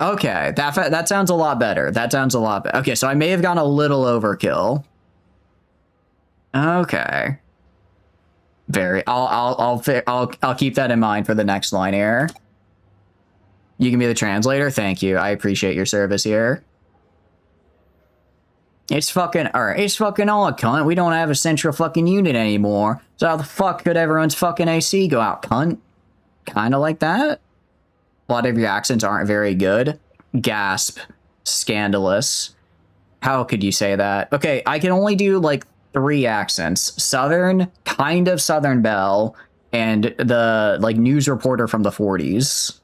Okay, that sounds a lot better. That sounds a lot better. Okay, so I may have gone a little overkill. Okay. I'll keep that in mind for the next line here. You can be the translator. Thank you. I appreciate your service here. It's fucking, alright, it's fucking odd, cunt. We don't have a central fucking unit anymore. So how the fuck could everyone's fucking AC go out, cunt? Kinda like that? A lot of your accents aren't very good. Gasp. Scandalous. How could you say that? Okay, I can only do like 3 accents. Southern, kind of Southern Belle, and the like news reporter from the 40s.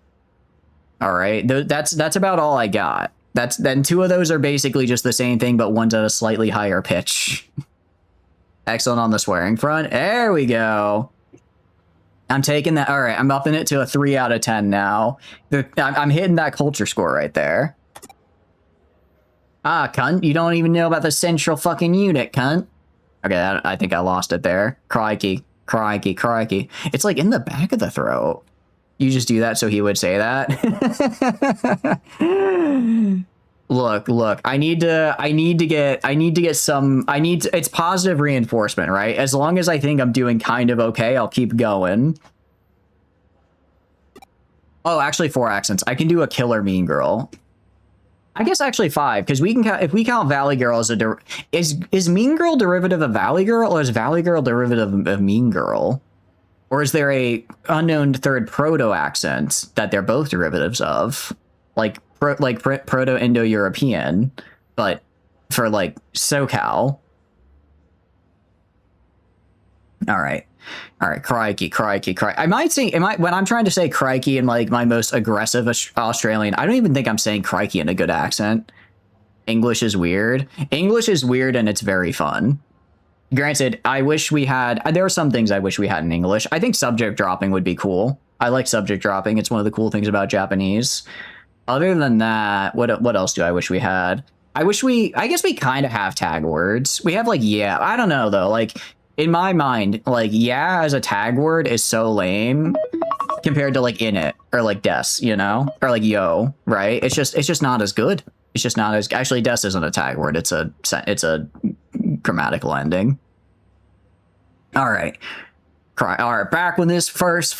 Alright, that's about all I got. Then 2 of those are basically just the same thing, but one's at a slightly higher pitch. Excellent on the swearing front. There we go. I'm taking that. All right, I'm upping it to a 3 out of 10 now. I'm hitting that culture score right there. Ah, cunt. You don't even know about the central fucking unit, cunt. Okay, I think I lost it there. Crikey. Crikey, crikey. It's like in the back of the throat. You just do that so he would say that. Look. It's positive reinforcement, right? As long as I think I'm doing kind of okay, I'll keep going. Oh, actually 4 accents. I can do a killer mean girl. I guess actually 5, because we can count, if we count Valley Girl as a is Mean Girl derivative of Valley Girl, or is Valley Girl derivative of Mean Girl? Or is there a unknown third proto accent that they're both derivatives of? Like Proto-Indo-European, but for like SoCal. All right, crikey. I might say, when I'm trying to say crikey in like my most aggressive Australian, I don't even think I'm saying crikey in a good accent. English is weird. English is weird and it's very fun. Granted, I wish we had, there are some things I wish we had in English. I think subject dropping would be cool. I like subject dropping. It's one of the cool things about Japanese. Other than that, what else do I wish we had? I guess we kind of have tag words. We have like, yeah, I don't know though. Like in my mind, like yeah as a tag word is so lame compared to like in it or like des, you know, or like yo, right? It's just not as good. It's just not as, actually des isn't a tag word. It's a grammatical ending. All right. Back when this place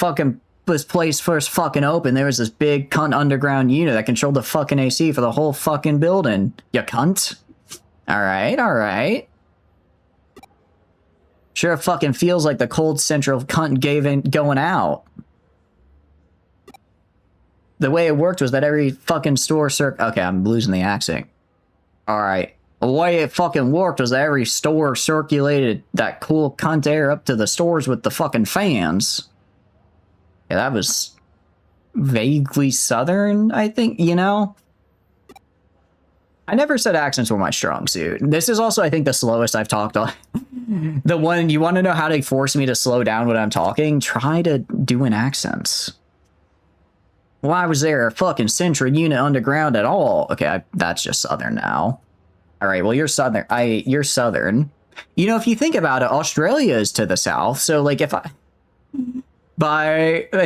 first fucking opened, there was this big cunt underground unit that controlled the fucking AC for the whole fucking building. You cunt. All right. Sure fucking feels like the cold central cunt going out. The way it worked was that every fucking store okay, I'm losing the accent. All right. The way it fucking worked was that every store circulated that cool cunt air up to the stores with the fucking fans. Yeah, that was vaguely southern, I think, you know? I never said accents were my strong suit. This is also, I think, the slowest I've talked on. The one, you want to know how to force me to slow down when I'm talking? Try to do an accent. Why was there a fucking central unit underground at all? Okay, that's just southern now. All right, well, you're southern. You're southern. You know, if you think about it, Australia is to the south. So, like, if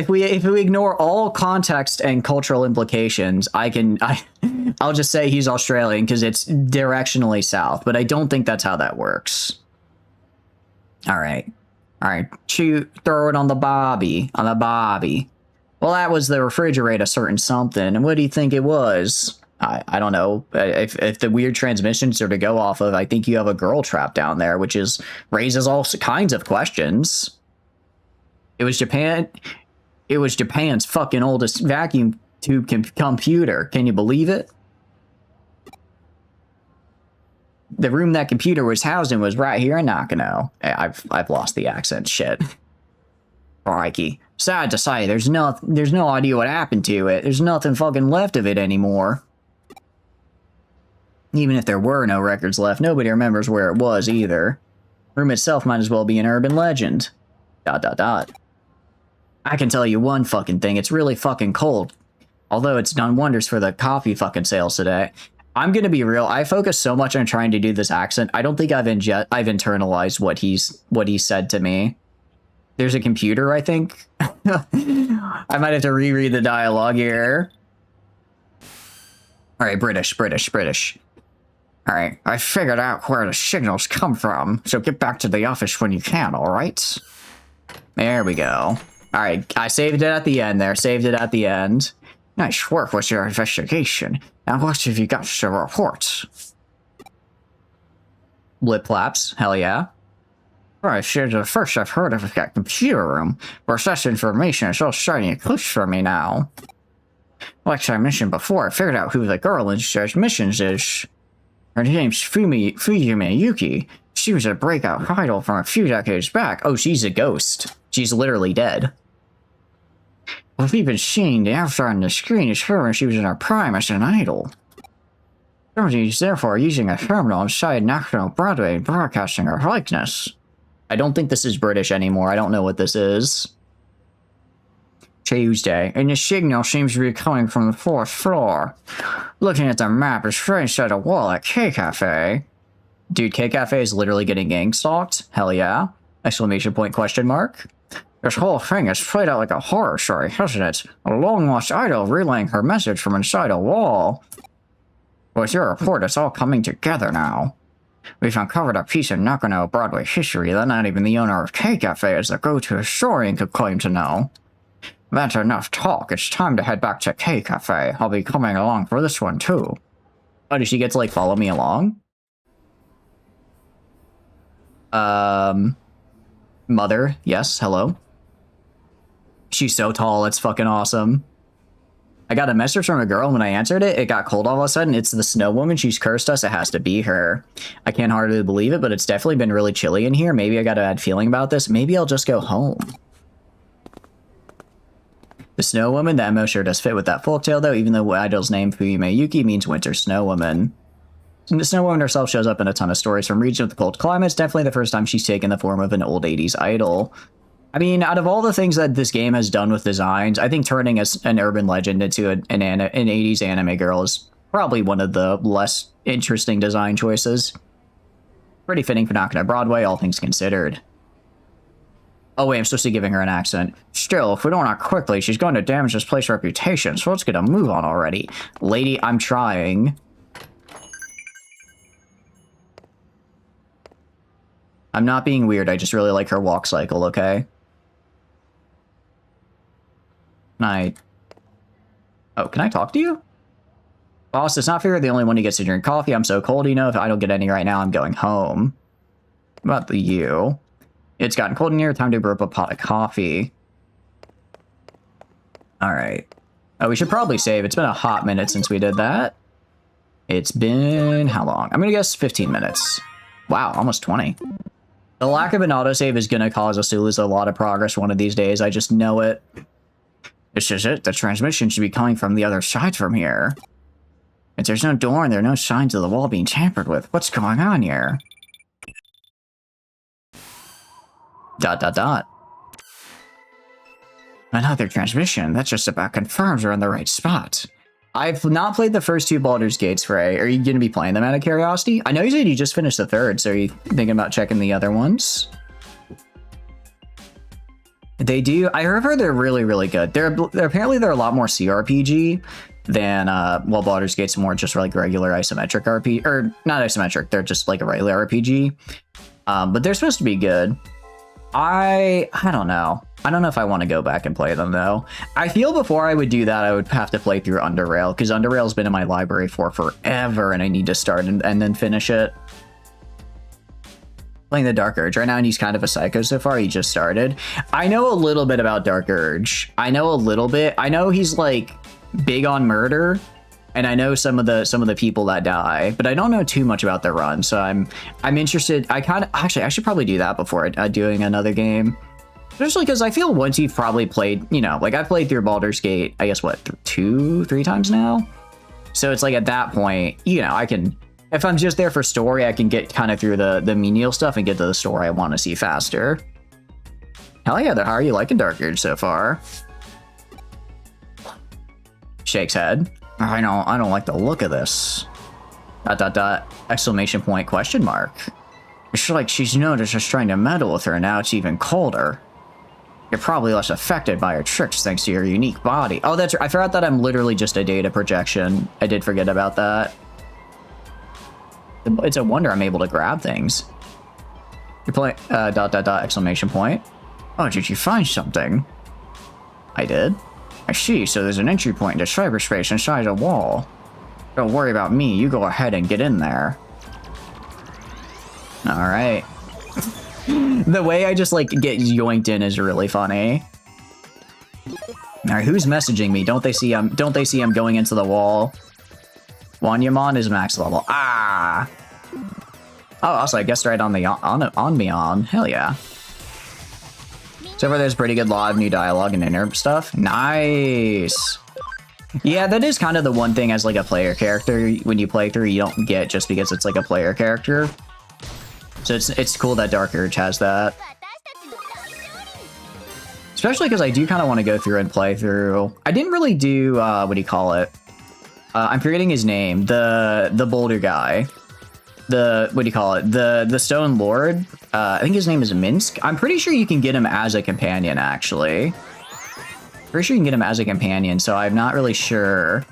we ignore all context and cultural implications, I'll just say he's Australian because it's directionally south. But I don't think that's how that works. All right. Throw it on the bobby. Well, that was the refrigerator certain something. And what do you think it was? I don't know. If the weird transmissions are to go off of, I think you have a girl trapped down there, which raises all kinds of questions. It was Japan. It was Japan's fucking oldest vacuum tube computer. Can you believe it? The room that computer was housed in was right here in Nakano. I've lost the accent. Shit. Crikey. Sad to say, there's no idea what happened to it. There's nothing fucking left of it anymore. Even if there were no records left, nobody remembers where it was either. Room itself might as well be an urban legend. ... I can tell you one fucking thing, it's really fucking cold. Although it's done wonders for the coffee fucking sales today. I'm gonna be real, I focus so much on trying to do this accent, I don't think I've internalized what he said to me. There's a computer, I think. I might have to reread the dialogue here. Alright, British. Alright, I figured out where the signals come from, so get back to the office when you can, alright? There we go. Alright, I saved it at the end there, Nice work with your investigation. Now what have you got to report? Lip flaps, hell yeah. Right, she's the first I've heard of that computer room. Process information is all starting to click for me now. Like I mentioned before, I figured out who the girl in charge missions is. Her name's Fujime Yuki. She was a breakout idol from a few decades back. Oh, she's a ghost. She's literally dead. What we've been seeing, the avatar on the screen is her when she was in her prime as an idol. Somebody's therefore using a terminal inside National Broadway broadcasting her likeness. I don't think this is British anymore. I don't know what this is. Tuesday, and the signal seems to be coming from the 4th floor. Looking at the map, it's right inside a wall at K Cafe. Dude, K Cafe is literally getting gang stalked? Hell yeah. Exclamation point question mark. This whole thing is played out like a horror story, hasn't it? A long-lost idol relaying her message from inside a wall. With your report, it's all coming together now. We've uncovered a piece of Nakano Broadway history that not even the owner of K Cafe as the go-to historian could claim to know. That's enough talk. It's time to head back to K Cafe. I'll be coming along for this one, too. Oh, does she get to, like, follow me along? Mother. Yes, hello. She's so tall, it's fucking awesome. I got a message from a girl, and when I answered it, it got cold all of a sudden. It's the snow woman. She's cursed us. It has to be her. I can't hardly believe it, but it's definitely been really chilly in here. Maybe I got a bad feeling about this. Maybe I'll just go home. The Snow Woman, the MO sure does fit with that folktale, though, even though the idol's name, Fuyume Yuki, means Winter Snow Woman. And the Snow Woman herself shows up in a ton of stories from regions with cold climates. Definitely the first time she's taken the form of an old 80s idol. I mean, out of all the things that this game has done with designs, I think turning an urban legend into an 80s anime girl is probably one of the less interesting design choices. Pretty fitting for Nakano Broadway, all things considered. Oh wait, I'm supposed to be giving her an accent. Still, if we don't act quickly, she's going to damage this place's reputation, so let's get a move on already. Lady, I'm trying. I'm not being weird, I just really like her walk cycle, okay? Oh, can I talk to you? Boss, it's not fair you're the only one who gets to drink coffee. I'm so cold, you know, if I don't get any right now, I'm going home. What about you? It's gotten cold in here, time to brew up a pot of coffee. Alright. Oh, we should probably save. It's been a hot minute since we did that. It's been... how long? I'm gonna guess 15 minutes. Wow, almost 20. The lack of an autosave is gonna cause us to lose a lot of progress one of these days. I just know it. It's just it. The transmission should be coming from the other side from here. If there's no door and there are no signs of the wall being tampered with, what's going on here? ... Another transmission. That just about confirms we're in the right spot. I've not played the first 2 Baldur's Gates, Frey. Are you going to be playing them out of curiosity? I know you said you just finished the 3rd, so are you thinking about checking the other ones? They do. I heard they're really, really good. Apparently they're a lot more CRPG than, well, Baldur's Gate's more just like regular isometric RPG, or not isometric, they're just like a regular RPG. But they're supposed to be good. I don't know. I don't know if I want to go back and play them, though. I feel before I would do that, I would have to play through Underrail, because Underrail's been in my library for forever, and I need to start and then finish it. Playing the Dark Urge right now, and he's kind of a psycho so far. He just started. I know a little bit about Dark Urge. I know a little bit. I know he's, like, big on murder, and I know some of the people that die, but I don't know too much about the run, so I'm interested. Actually, I should probably do that before doing another game. Especially because I feel once you've probably played, you know, like I've played through Baldur's Gate, I guess, what, 2-3 times now? So it's like at that point, you know, I can, if I'm just there for story, I can get kind of through the menial stuff and get to the story I want to see faster. Hell yeah, how are you liking Dark Urge so far? Shakes head. I don't like the look of this. ... Exclamation point question mark. It's like she's noticed us trying to meddle with her, and now it's even colder. You're probably less affected by her tricks thanks to your unique body. Oh, that's right. I forgot that I'm literally just a data projection. I did forget about that. It's a wonder I'm able to grab things. You're playing... ... exclamation point. Oh, did you find something? I did. I see, so there's an entry point into cyberspace inside a wall. Don't worry about me, you go ahead and get in there. Alright. The way I just, like, get yoinked in is really funny. Alright, who's messaging me? Don't they see I'm going into the wall? Wanyamon is max level. Ah! Oh, also, I guessed right on the on. Hell yeah. So far, there's pretty good lot of new dialogue and inner stuff. Nice! Yeah, that is kind of the one thing as, like, a player character when you play through you don't get just because it's, like, a player character. So it's cool that Dark Urge has that. Especially because I do kind of want to go through and play through. I didn't really do, what do you call it? I'm forgetting his name. The boulder guy. What do you call it? The Stone Lord. I think his name is Minsk. I'm pretty sure you can get him as a companion, actually. Pretty sure you can get him as a companion, so I'm not really sure.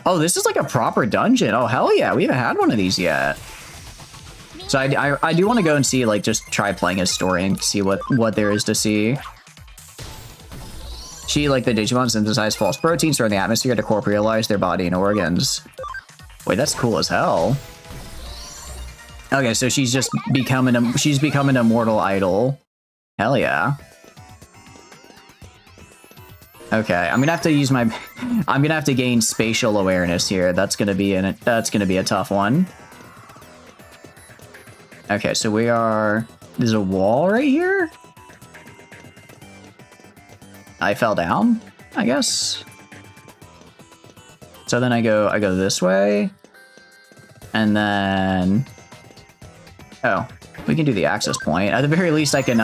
Oh, this is like a proper dungeon. Oh, hell yeah. We haven't had one of these yet. So I do want to go and see, like, just try playing his story and see what there is to see. She, like the Digimon, synthesize false proteins from the atmosphere to corporealize their body and organs. Wait, that's cool as hell. Okay, so she's just becoming an immortal idol. Hell yeah. Okay, I'm gonna have to use my I'm gonna have to gain spatial awareness here. That's gonna be a tough one. Okay, so there's a wall right here? I fell down, I guess. So then I go this way. And then oh, we can do the access point. At the very least I can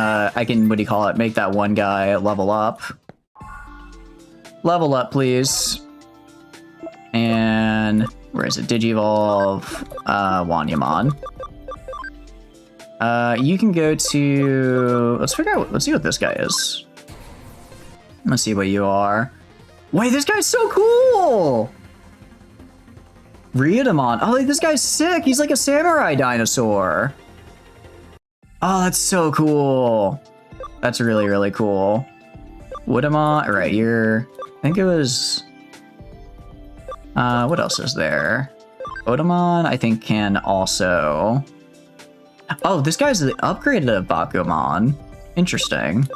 what do you call it? Make that one guy level up. Level up, please. And where is it? Digivolve Wanyamon. You can go to let's see what this guy is. Let's see what you are. Wait, this guy's so cool! Ryudamon. Oh, like, this guy's sick. He's like a samurai dinosaur. Oh, that's so cool. That's really, really cool. Woodamon. Right, I think it was... what else is there? Odamon, I think, can also... Oh, this guy's the upgraded Bakumon. Interesting.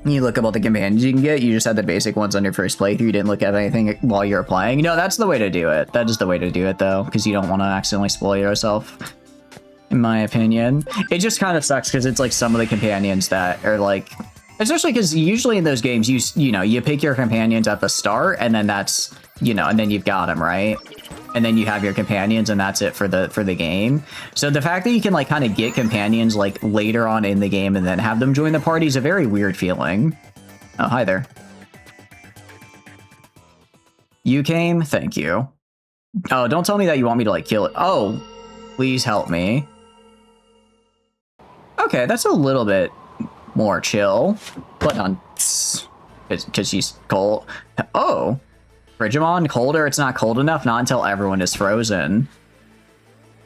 You look up all the companions you can get. You just had the basic ones on your first playthrough. You didn't look at anything while you were playing. No, that's the way to do it. That is the way to do it, though, because you don't want to accidentally spoil yourself, in my opinion. It just kind of sucks because it's like some of the companions that are like... Especially because usually in those games, you pick your companions at the start, and then that's, and then you've got them, right? And then you have your companions, and that's it for the game. So the fact that you can like kind of get companions like later on in the game and then have them join the party is a very weird feeling. Oh, hi there. You came? Thank you. Oh, don't tell me that you want me to like kill it. Oh, please help me. Okay, that's a little bit more chill. But on, because she's cold. Oh. Digimon, colder? It's not cold enough? Not until everyone is frozen.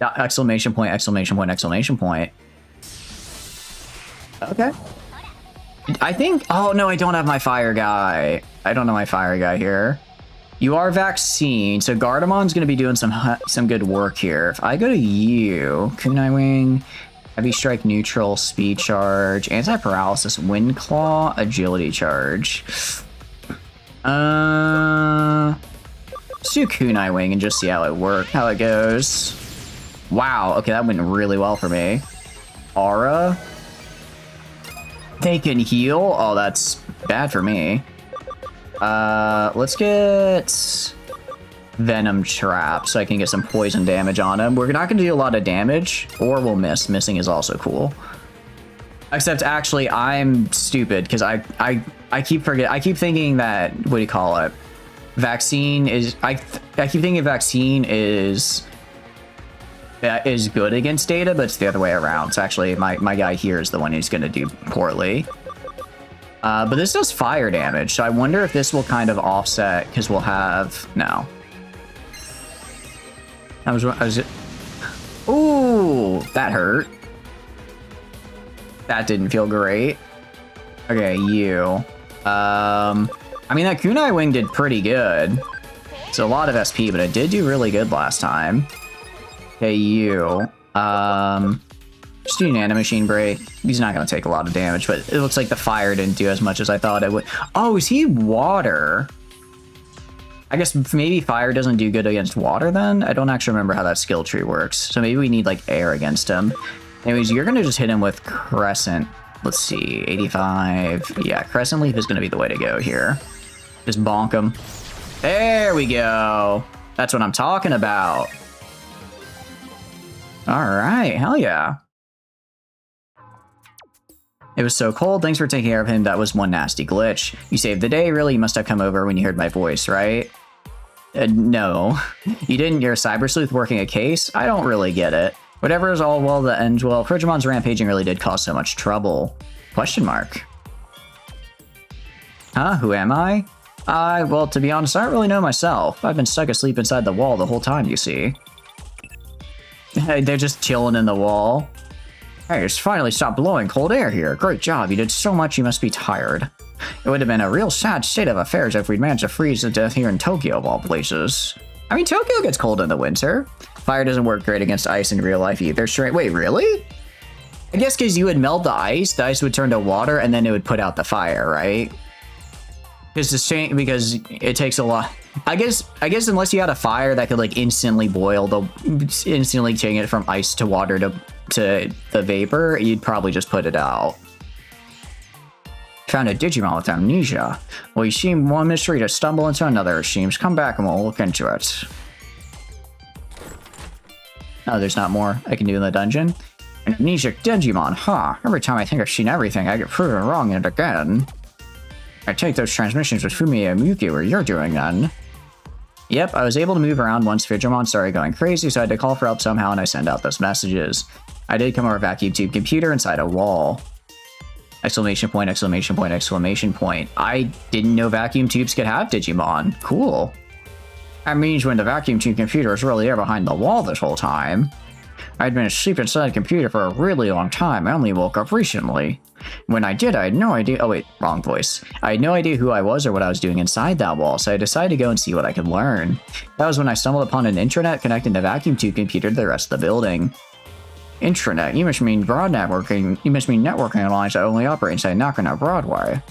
Exclamation point, exclamation point, exclamation point. Okay. I think... Oh, no, I don't have my fire guy. I don't know my fire guy here. You are vaccine, so Gardemont's going to be doing some good work here. If I go to you, Kunai Wing, Heavy Strike Neutral, Speed Charge, Anti-Paralysis, Wind Claw, Agility Charge. Let's do Kunai Wing and just see how it goes. Wow, okay, that went really well for me. Aura. They can heal? Oh, that's bad for me. Let's get Venom Trap so I can get some poison damage on him. We're not gonna do a lot of damage, or we'll miss. Missing is also cool. Except actually, I'm stupid because I keep thinking that, what do you call it? Vaccine is I keep thinking vaccine is good against Data, but it's the other way around. So actually, my guy here is the one who's going to do poorly. But this does fire damage, so I wonder if this will kind of offset because we'll have no. I was it? Ooh, that hurt. That didn't feel great. Okay, you. I mean, that Kunai Wing did pretty good. It's a lot of SP, but it did do really good last time. Okay, you. Just do Nanomachine Break. He's not going to take a lot of damage, but it looks like the fire didn't do as much as I thought it would. Oh, is he water? I guess maybe fire doesn't do good against water then? I don't actually remember how that skill tree works. So maybe we need like air against him. Anyways, you're going to just hit him with Crescent. Let's see, 85. Yeah, Crescent Leaf is going to be the way to go here. Just bonk him. There we go. That's what I'm talking about. Alright, hell yeah. It was so cold, thanks for taking care of him, that was one nasty glitch. You saved the day, really? You must have come over when you heard my voice, right? No. You didn't? You're a cyber sleuth working a case? I don't really get it. Whatever is all well that ends well, Togemon's rampaging really did cause so much trouble. Question mark. Huh? Who am I? Well, to be honest, I don't really know myself. I've been stuck asleep inside the wall the whole time, you see. They're just chilling in the wall. Hey, it's finally stopped blowing cold air here. Great job, you did so much you must be tired. It would have been a real sad state of affairs if we'd managed to freeze to death here in Tokyo of all places. I mean, Tokyo gets cold in the winter. Fire doesn't work great against ice in real life either. Wait, really? I guess because you would melt the ice would turn to water, and then it would put out the fire, right? Because it takes a lot. I guess unless you had a fire that could like instantly instantly change it from ice to water to the vapor, you'd probably just put it out. Found a Digimon with amnesia. Well, you seem one mystery to stumble into another, it seems. Come back and we'll look into it. Oh, there's not more I can do in the dungeon? An amnesiac Digimon, huh? Every time I think I've seen everything, I get proven wrong and again. I take those transmissions with Fumi and Miyuki where you're doing then. Yep, I was able to move around once Digimon started going crazy, so I had to call for help somehow and I sent out those messages. I did come over a vacuum tube computer inside a wall. Exclamation point, exclamation point, exclamation point. I didn't know vacuum tubes could have Digimon. Cool. That means when the vacuum tube computer was really there behind the wall this whole time. I'd been asleep inside the computer for a really long time. I only woke up recently. When I did, I had no idea. Oh wait, wrong voice. I had no idea who I was or what I was doing inside that wall, so I decided to go and see what I could learn. That was when I stumbled upon an intranet connecting the vacuum tube computer to the rest of the building. Intranet? You must mean broad networking. You must mean networking lines that only operate inside Nakano Broadway.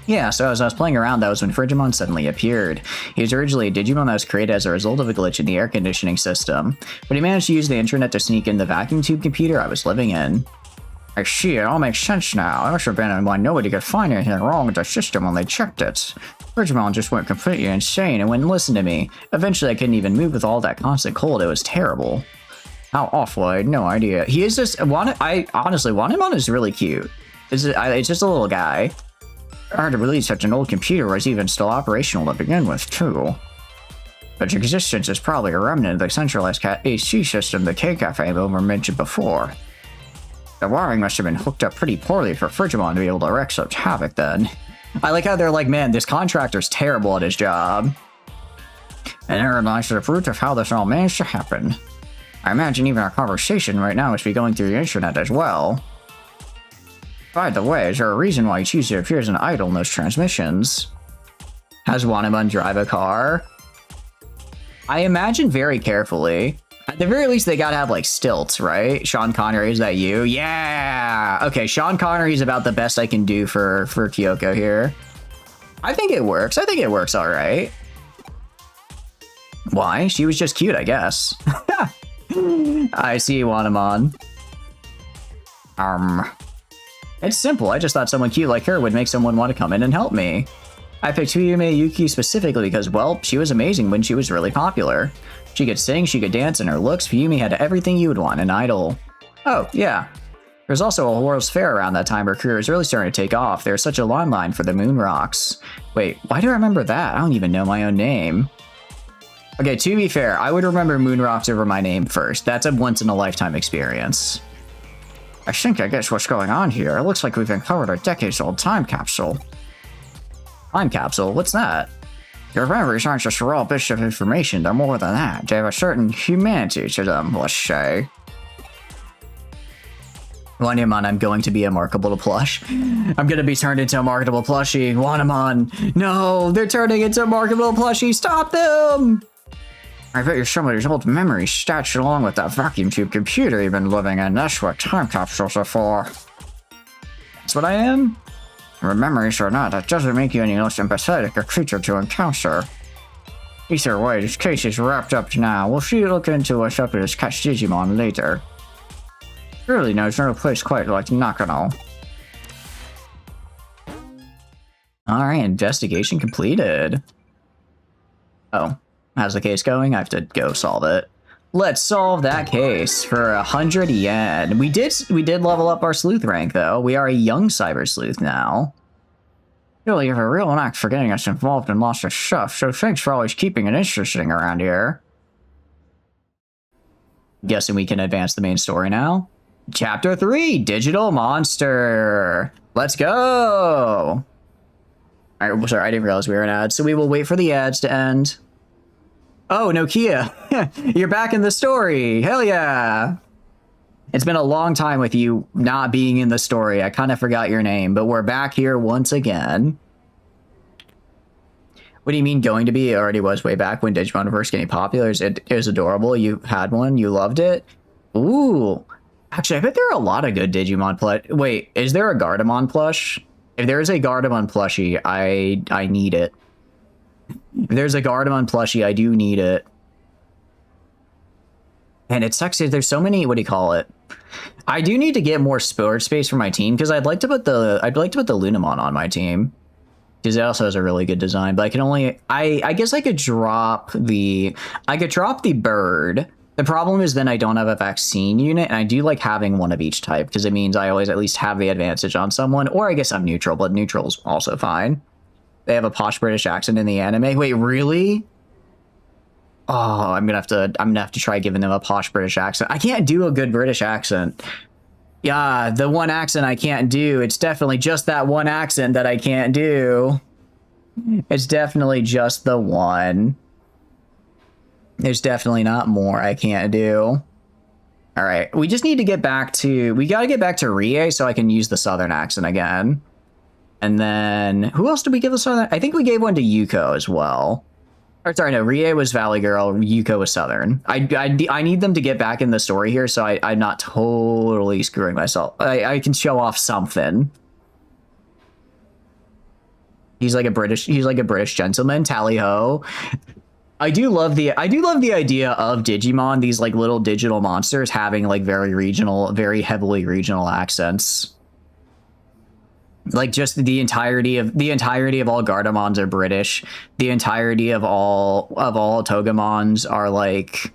Yeah, so as I was playing around, that was when Frigimon suddenly appeared. He was originally a Digimon that was created as a result of a glitch in the air conditioning system, but he managed to use the internet to sneak in the vacuum tube computer I was living in. I see, it all makes sense now. It must have been why nobody could find anything wrong with the system when they checked it. Frigimon just went completely insane and wouldn't listen to me. Eventually I couldn't even move with all that constant cold, it was terrible. How awful, I had no idea. He is just, honestly, Wanamon is really cute. It's just a little guy. Hard to believe such an old computer was even still operational to begin with, too. Its existence is probably a remnant of the centralized AC system the K-Cafe Boomer mentioned before. The wiring must have been hooked up pretty poorly for Frigimon to be able to wreak such havoc then. I like how they're like, man, this contractor's terrible at his job. And therein lies the root of how this all managed to happen. I imagine even our conversation right now must be going through the internet as well. By the way, is there a reason why each user appears an idol in those transmissions? Has Wanamon drive a car? I imagine very carefully. At the very least, they gotta have, like, stilts, right? Sean Connery, is that you? Yeah! Okay, Sean Connery is about the best I can do for Kyoko here. I think it works. I think it works alright. Why? She was just cute, I guess. I see, Wanamon. It's simple. I just thought someone cute like her would make someone want to come in and help me. I picked Fuyume Yuki specifically because, well, she was amazing when she was really popular. She could sing, she could dance, and her looks, Fuyume had everything you would want in an idol. Oh, yeah. There was also a World's Fair around that time. Her career was really starting to take off. There was such a long line for the Moon Rocks. Wait, why do I remember that? I don't even know my own name. Okay, to be fair, I would remember Moon Rocks over my name first. That's a once-in-a-lifetime experience. I think I guess what's going on here. It looks like we've uncovered a decades-old time capsule. Time capsule? What's that? Your memories aren't just raw bits of information, they're more than that. They have a certain humanity to them, let's say. Wanamon, I'm going to be a marketable plush. I'm gonna be turned into a marketable plushie. Wanamon, no, they're turning into a marketable plushie. Stop them! I bet you're somebody's old memories stashed along with that vacuum tube computer you've been living in. That's what time capsules are for. That's what I am? Your memories or not, that doesn't make you any less empathetic a creature to encounter. Either way, this case is wrapped up now. We'll see you look into what's up with this catch Digimon later. Surely there's no place quite like Nakano. Alright, investigation completed. Oh. How's the case going? I have to go solve it. Let's solve that case for 100 yen. We did level up our sleuth rank though. We are a young cyber sleuth now. Really, you have a real knack for getting us involved in lots of stuff, so thanks for always keeping it interesting around here. Guessing we can advance the main story now. Chapter 3, Digital Monster. Let's go! Alright, sorry, I didn't realize we were in ads, so we will wait for the ads to end. Oh, Nokia! You're back in the story! Hell yeah! It's been a long time with you not being in the story. I kind of forgot your name, but we're back here once again. What do you mean going to be? It already was way back when Digimon were first getting popular. It was adorable. You had one. You loved it. Ooh. Actually, I bet there are a lot of good Digimon plush. Wait, is there a Gardamon plush? If there is a Gardamon plushie, I need it. If there's a Gardamon plushie, I do need it. And it sucks. There's so many. What do you call it? I do need to get more storage space for my team because I'd like to put the Lunamon on my team because it also has a really good design. But I can only I guess I could drop the bird. The problem is then I don't have a vaccine unit, and I do like having one of each type because it means I always at least have the advantage on someone. Or I guess I'm neutral, but neutral's also fine. They have a posh British accent in the anime. Wait, really? Oh, I'm gonna have to try giving them a posh British accent. I can't do a good British accent. Yeah, the one accent I can't do. It's definitely just that one accent that I can't do. It's definitely just the one. There's definitely not more I can't do. All right, we just need to get back to... We gotta get back to Rie so I can use the southern accent again. And then... Who else did we give the southern... I think we gave one to Yuko as well. Or sorry, no, Rie was Valley Girl, Yuko was Southern. I need them to get back in the story here, so I'm not totally screwing myself. I can show off something. He's like a British gentleman, tally ho. I do love the idea of Digimon, these like little digital monsters having like very heavily regional accents. Like just the entirety of all Gardamons are British. The entirety of all Togemons are like,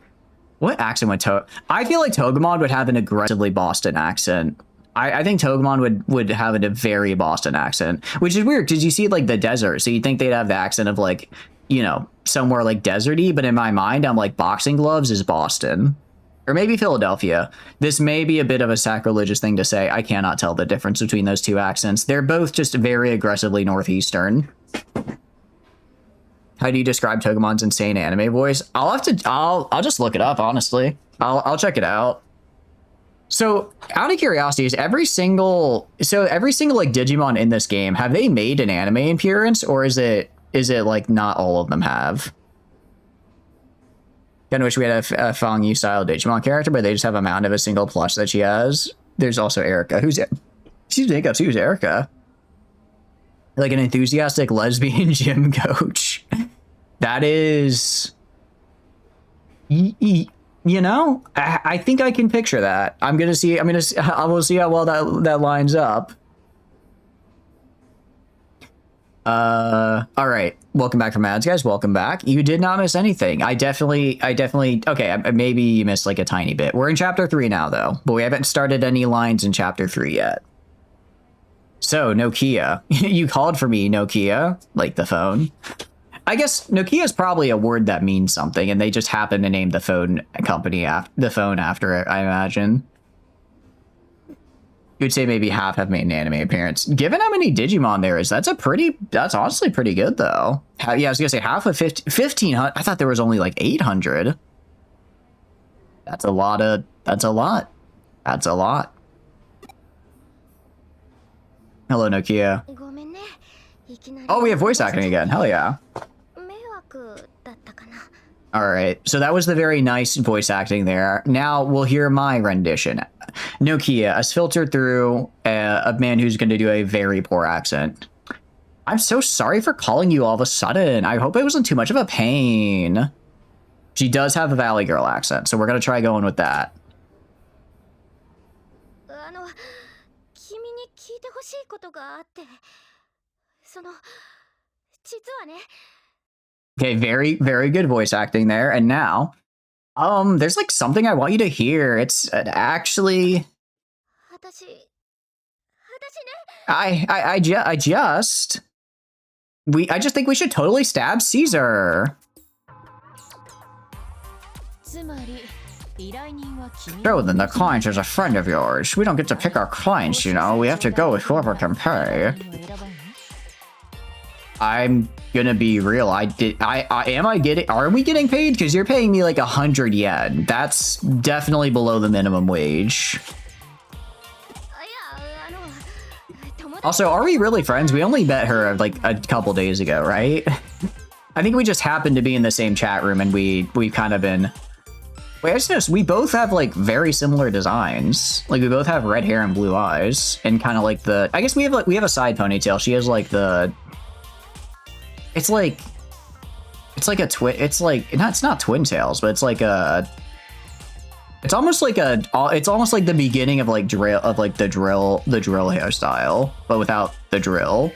what accent would I feel like Togemon would have an aggressively Boston accent. I think Togemon would have a very Boston accent, which is weird because you see like the desert, so you think they'd have the accent of like, you know, somewhere like deserty, but in my mind I'm like boxing gloves is Boston. Or maybe Philadelphia. This may be a bit of a sacrilegious thing to say. I cannot tell the difference between those two accents. They're both just very aggressively northeastern. How do you describe Togemon's insane anime voice? I'll just look it up, honestly. I'll check it out. So, out of curiosity, is every single like Digimon in this game, have they made an anime appearance, or is it like not all of them have? Kinda wish we had a Fang Yu style Digimon character, but they just have a mountain of a single plush that she has. There's also Erica. Who's Erica? Like an enthusiastic lesbian gym coach. That is... You know, I think I can picture that. I will see how well that lines up. All right. Welcome back from ads, guys. Welcome back. You did not miss anything. I definitely, okay, maybe you missed like a tiny bit. We're in chapter 3 now though, but we haven't started any lines in chapter 3 yet. So, Nokia. You called for me, Nokia, like the phone. I guess Nokia is probably a word that means something, and they just happen to name the phone company after it, I imagine. You'd say maybe half have made an anime appearance. Given how many Digimon there is, that's honestly pretty good, though. Yeah, I was gonna say half of 1,500. I thought there was only like 800. That's a lot. Hello, Nokia. Oh, we have voice acting again. Hell yeah. All right, so that was the very nice voice acting there. Now we'll hear my rendition. Nokia, as filtered through a man who's going to do a very poor accent. I'm so sorry for calling you all of a sudden. I hope it wasn't too much of a pain. She does have a Valley Girl accent, so we're going to try going with that. Okay, very, very good voice acting there. And now, There's like something I want you to hear. It's actually... I just think we should totally stab Caesar. So then the client is a friend of yours. We don't get to pick our clients, you know. We have to go with whoever can pay. I'm gonna be real. Are we getting paid? Because you're paying me like 100 yen. That's definitely below the minimum wage. Also, are we really friends? We only met her like a couple days ago, right? I think we just happened to be in the same chat room and we've kind of been... Wait, I just noticed we both have like very similar designs. Like we both have red hair and blue eyes and kind of like the... I guess we have a side ponytail. She has like the... It's like a twin... It's like... It's not twin tails, but it's like a... It's almost like the beginning of like drill the drill hairstyle, but without the drill.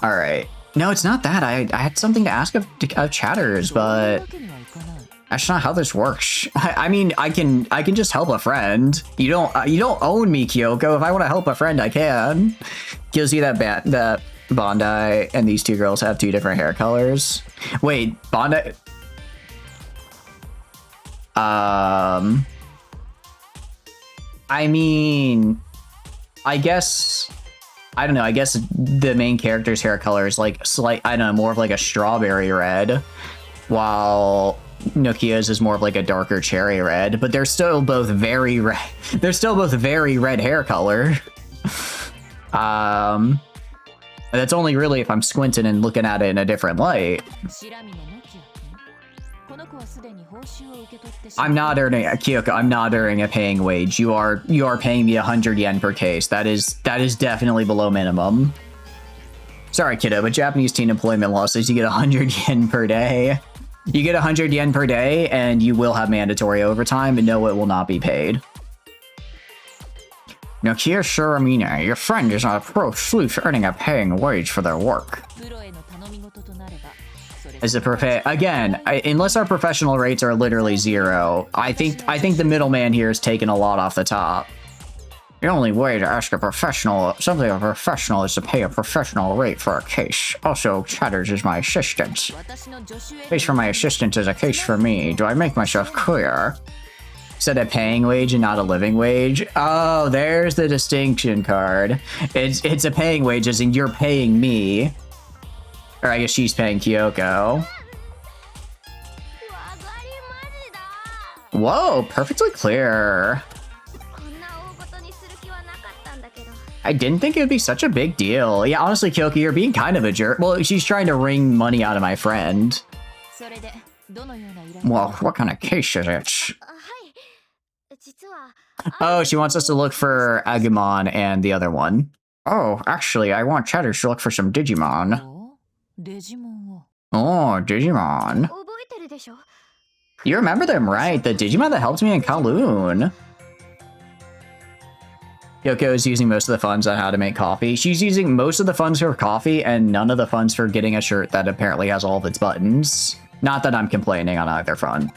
All right. No, it's not that. I had something to ask of chatters, but that's not how this works. I mean, I can just help a friend. You don't own me, Kyoko. If I want to help a friend, I can. You'll see that Bondi and these two girls have two different hair colors. Wait, Bondi. I mean, I guess, I don't know, I guess the main character's hair color is like I don't know, more of like a strawberry red, while Nokia's is more of like a darker cherry red, but they're still both very red. They're still both very red hair color. That's only really if I'm squinting and looking at it in a different light. I'm not earning Kyoko. I'm not earning a paying wage. You are paying me 100 yen per case. That is definitely below minimum. Sorry, kiddo, but Japanese teen employment law says you get 100 yen per day. You get 100 yen per day, and you will have mandatory overtime, and no, it will not be paid. Nokia Shuramina, your friend is not a pro sleuth earning a paying wage for their work. As a again, unless our professional rates are literally 0, I think the middleman here is taking a lot off the top. The only way to ask a professional something a professional is to pay a professional rate for a case. Also, Chatters is my assistant. Case for my assistant is a case for me. Do I make myself clear? Said a paying wage and not a living wage. Oh, there's the distinction card. It's a paying wage, as in you're paying me. Or I guess she's paying Kyoko. Whoa, perfectly clear. I didn't think it would be such a big deal. Yeah, honestly, Kyoko, you're being kind of a jerk. Well, she's trying to wring money out of my friend. Well, what kind of case is it? Oh, she wants us to look for Agumon and the other one. Oh, actually, I want Chatters to look for some Digimon. Oh, Digimon. You remember them, right? The Digimon that helped me in Kowloon. Kyoko is using most of the funds on how to make coffee. She's using most of the funds for coffee and none of the funds for getting a shirt that apparently has all of its buttons. Not that I'm complaining on either front.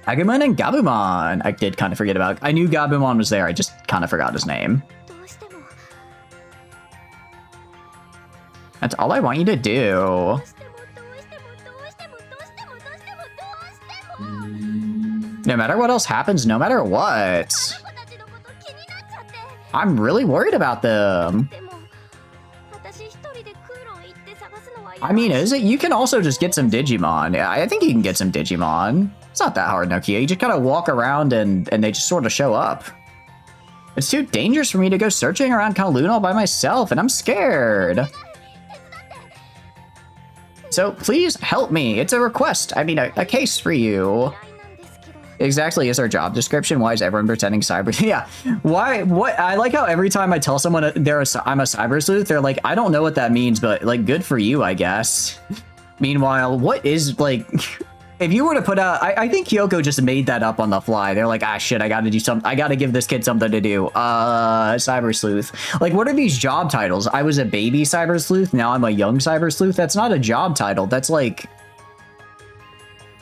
Agumon and Gabumon. I did kind of forget about. I knew Gabumon was there. I just kind of forgot his name. That's all I want you to do. No matter what else happens, no matter what. I'm really worried about them. I mean, is it? You can also just get some Digimon. Yeah, I think you can get some Digimon. It's not that hard, Nokia. You just kind of walk around and they just sort of show up. It's too dangerous for me to go searching around Kowloon all by myself, and I'm scared. So please help me. It's a request. I mean, a case for you. Exactly is our job description. Why is everyone pretending cyber? Yeah. Why? What? I like how every time I tell someone I'm a cyber sleuth, they're like, I don't know what that means, but like, good for you, I guess. Meanwhile, what is like? If you were to put out, I think Kyoko just made that up on the fly. They're like, ah, shit, I gotta do something. I gotta give this kid something to do. Cyber Sleuth. Like, what are these job titles? I was a baby Cyber Sleuth. Now I'm a young Cyber Sleuth. That's not a job title. That's like,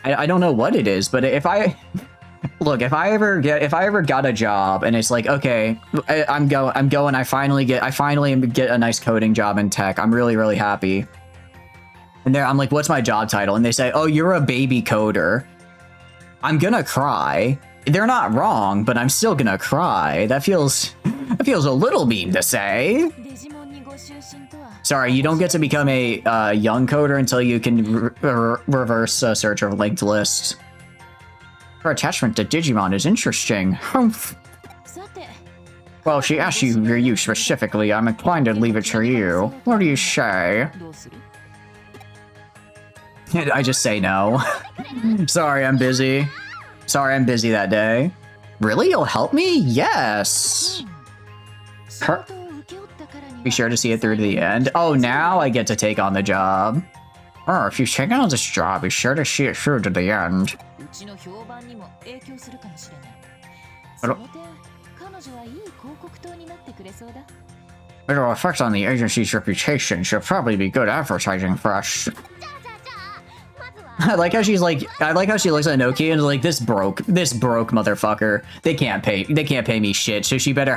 I don't know what it is, but if I ever got a job and it's like, okay, I finally get a nice coding job in tech. I'm really, really happy. And I'm like, what's my job title? And they say, oh, you're a baby coder. I'm gonna cry. They're not wrong, but I'm still gonna cry. That feels a little mean to say. Sorry, you don't get to become a young coder until you can reverse search or linked list. Her attachment to Digimon is interesting. Well, she asked you specifically. I'm inclined to leave it to you. What do you say? I just say no. Sorry, I'm busy. Sorry, I'm busy that day. Really? You'll help me? Yes. Be sure to see it through to the end. Oh, now I get to take on the job. Oh, if you take on this job, be sure to see it through to the end. It'll affect on the agency's reputation. She'll probably be good advertising for us. I like how she looks at Noki and is like, this broke motherfucker. They can't pay me shit. So she better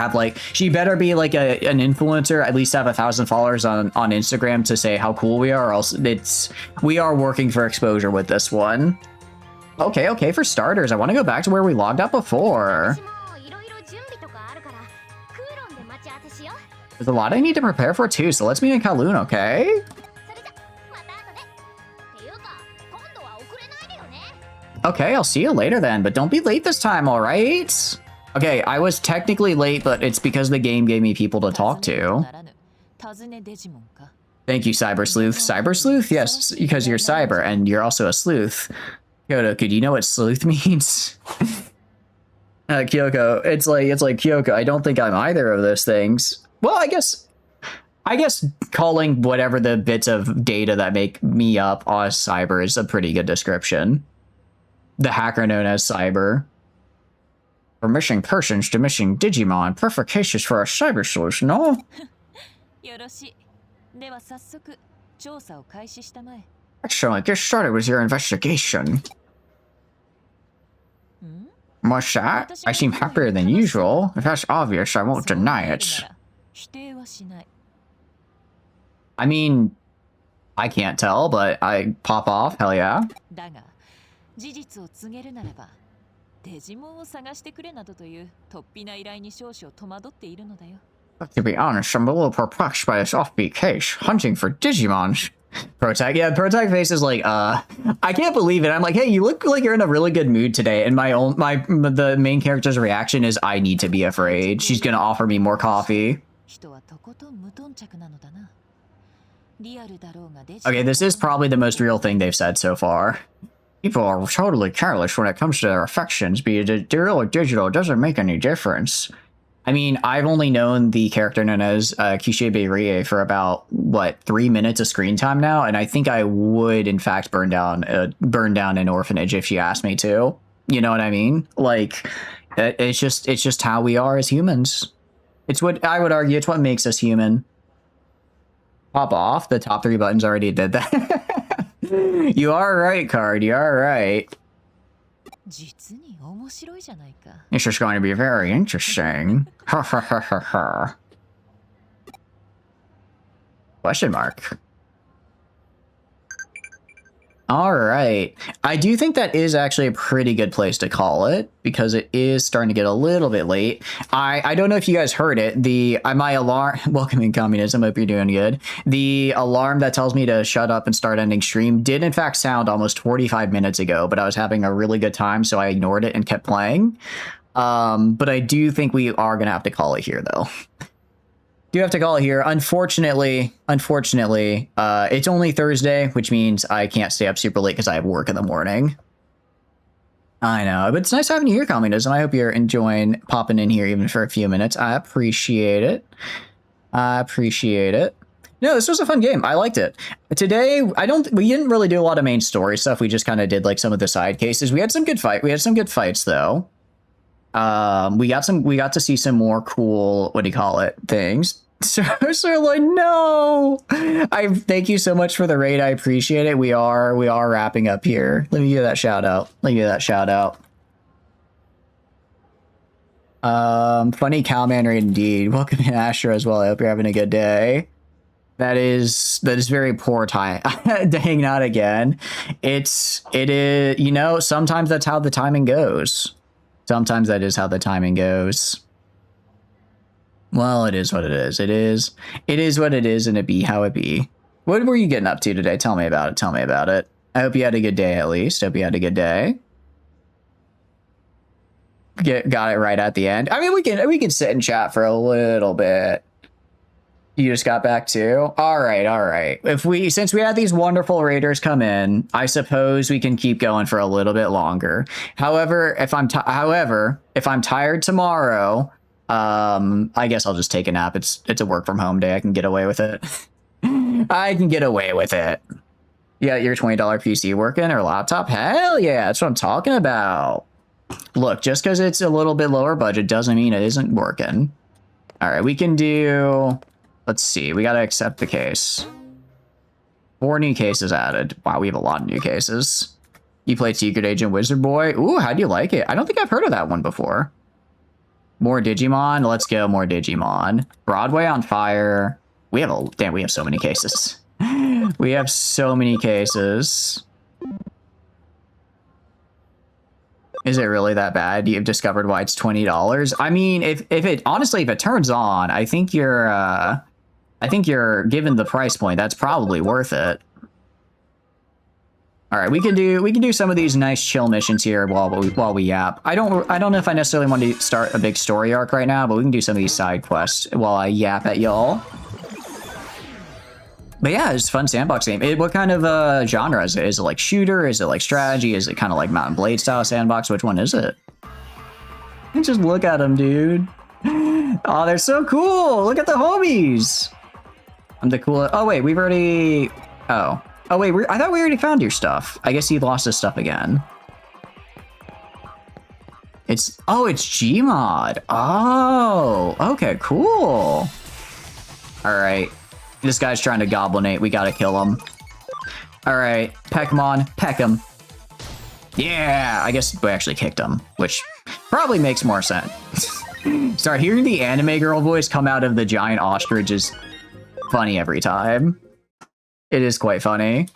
be like an influencer, at least have 1,000 followers on Instagram to say how cool we are, or else we are working for exposure with this one. Okay, for starters, I want to go back to where we logged out before. There's a lot I need to prepare for too, so let's meet in Kowloon, okay? Okay, I'll see you later then, but don't be late this time, alright? Okay, I was technically late, but it's because the game gave me people to talk to. Thank you, Cyber Sleuth. Cyber Sleuth? Yes, because you're cyber, and you're also a sleuth. Kyoko, do you know what sleuth means? Kyoko, it's like Kyoko, I don't think I'm either of those things. Well, I guess calling whatever the bits of data that make me up as cyber is a pretty good description. The hacker known as Cyber. From missing persons to missing Digimon, perfect cases for a cyber sleuth, no? Excellent, get started with your investigation. What's that? I seem happier than usual. If that's obvious, I won't deny it. I mean, I can't tell, but I pop off, hell yeah. To be honest, I'm a little perplexed by this offbeat case. Hunting for Digimon. Protag face is like, I can't believe it. I'm like, hey, you look like you're in a really good mood today, and the main character's reaction is, I need to be afraid. She's gonna offer me more coffee. Okay, this is probably the most real thing they've said so far. People are totally careless when it comes to their affections, be it real or digital, it doesn't make any difference. I mean, I've only known the character known as Kishibe Rie for about, 3 minutes of screen time now, and I think I would, in fact, burn down an orphanage if she asked me to. You know what I mean? Like, it's just how we are as humans. It's what I would argue. It's what makes us human. Pop off. The top 3 buttons already did that. You are right, Card. You are right. It's just going to be very interesting. Question mark. All right. I do think that is actually a pretty good place to call it, because it is starting to get a little bit late. I don't know if you guys heard it. My alarm, welcome in communism, hope you're doing good. The alarm that tells me to shut up and start ending stream did in fact sound almost 45 minutes ago, but I was having a really good time, so I ignored it and kept playing. But I do think we are going to have to call it here, though. Do have to call it here. Unfortunately, it's only Thursday, which means I can't stay up super late because I have work in the morning. I know, but it's nice having you here, Communism. I hope you're enjoying popping in here even for a few minutes. I appreciate it. No, this was a fun game. I liked it. Today, we didn't really do a lot of main story stuff. We just kind of did like some of the side cases. We had some good fights though. We got to see some more cool, what do you call it, things. So like, no, I thank you so much for the raid. I appreciate it. We are wrapping up here. Let me give that shout out. Funny Cowman raid indeed. Welcome in Astro as well. I hope you're having a good day. That is very poor time. Dang, not again. It is, you know, sometimes that's how the timing goes. Sometimes that is how the timing goes. Well, it is what it is. It is what it is, and it be how it be. What were you getting up to today? Tell me about it. I hope you had a good day, at least. Got it right at the end. I mean, we can sit and chat for a little bit. You just got back too? All right. Since we had these wonderful raiders come in, I suppose we can keep going for a little bit longer. However, if I'm tired tomorrow, I guess I'll just take a nap. It's a work from home day. I can get away with it. I can get away with it. Yeah, your $20 PC working or laptop? Hell yeah, that's what I'm talking about. Look, just because it's a little bit lower budget doesn't mean it isn't working. All right, we can do... Let's see, we gotta accept the case. 4 new cases added. Wow, we have a lot of new cases. You played Secret Agent Wizard Boy? Ooh, how do you like it? I don't think I've heard of that one before. More Digimon? Let's go, more Digimon. Broadway on fire. We have so many cases. We have so many cases. Is it really that bad? You've discovered why it's $20? I mean, if it turns on, I think you're given the price point, that's probably worth it. All right, we can do some of these nice chill missions here while we yap. I don't know if I necessarily want to start a big story arc right now, but we can do some of these side quests while I yap at y'all. But yeah, it's a fun sandbox game. What kind of genre is it? Is it like shooter? Is it like strategy? Is it kind of like Mountain Blade style sandbox? Which one is it? Just look at them, dude. Oh, they're so cool. Look at the homies. I'm the coolest. Oh, wait, we've already... Oh, wait, I thought we already found your stuff. I guess he lost his stuff again. It's Gmod. Oh, okay, cool. All right. This guy's trying to goblinate. We gotta kill him. All right, Pekmon, peck him. Yeah, I guess we actually kicked him, which probably makes more sense. Start hearing the anime girl voice come out of the giant ostrich is funny every time. It is quite funny.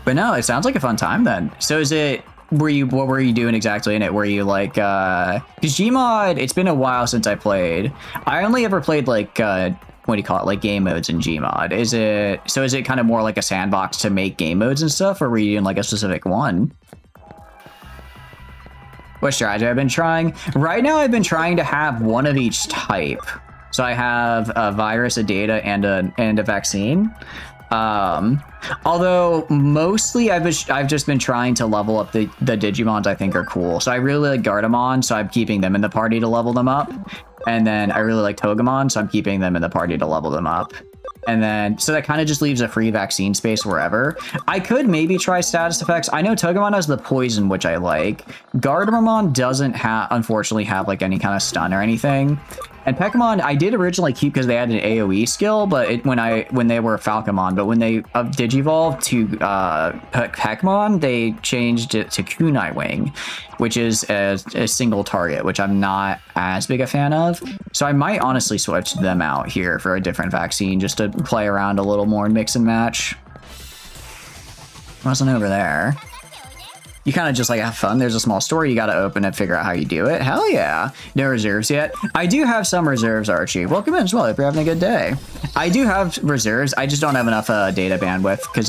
But no, it sounds like a fun time then. So what were you doing exactly in it? Were you like, because Gmod, it's been a while since I played. I only ever played like, what do you call it? Like game modes in Gmod. Is it kind of more like a sandbox to make game modes and stuff? Or were you doing like a specific one? What strategy I've been trying? Right now I've been trying to have one of each type. So I have a virus, a data, and a vaccine. Although mostly I've just been trying to level up the Digimons I think are cool. So I really like Gardevoir, so I'm keeping them in the party to level them up. And then I really like Togemon, so I'm keeping them in the party to level them up. And then, so that kind of just leaves a free vaccine space wherever. I could maybe try status effects. I know Togemon has the poison, which I like. Gardevoir doesn't unfortunately have like any kind of stun or anything. And Pekmon, I did originally keep because they had an AoE skill, but when they were Falcomon, but when they digivolved to Pekmon, they changed it to Kunai Wing, which is a single target, which I'm not as big a fan of. So I might honestly switch them out here for a different vaccine just to play around a little more and mix and match. Wasn't over there. You kind of just like have fun. There's a small story you got to open and figure out how you do it. Hell yeah. No reserves yet. I do have some reserves, Archie. Welcome in as well if you're having a good day. I do have reserves. I just don't have enough data bandwidth because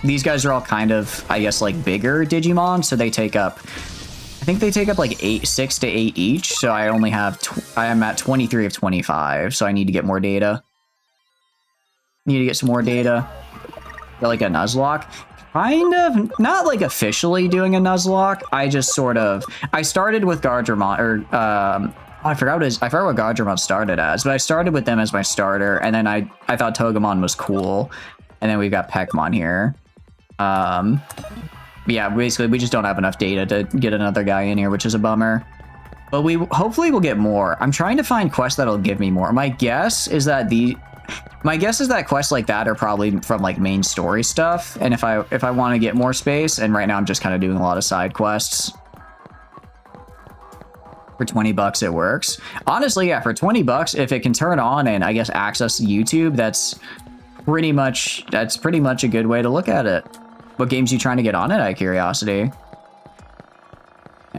these guys are all kind of, I guess, like bigger Digimon. So they take up, I think they take up like 6 to 8 each. So I only have, I am at 23 of 25. So I need to get more data. Need to get some more data. Got like a Nuzlocke. Kind of, not like officially doing a Nuzlocke. I just sort of, I started with Gardevoir, or I forgot what Gajramon started as, but I started with them as my starter, and then I thought Togemon was cool, and then we've got Peckmon here. Yeah, basically we just don't have enough data to get another guy in here, which is a bummer. But we hopefully will get more. I'm trying to find quests that'll give me more. My guess is that quests like that are probably from like main story stuff. And if I want to get more space, and right now I'm just kind of doing a lot of side quests. For 20 bucks it works. Honestly, yeah, for 20 bucks, if it can turn on and I guess access YouTube, that's pretty much a good way to look at it. What games are you trying to get on it, out of curiosity?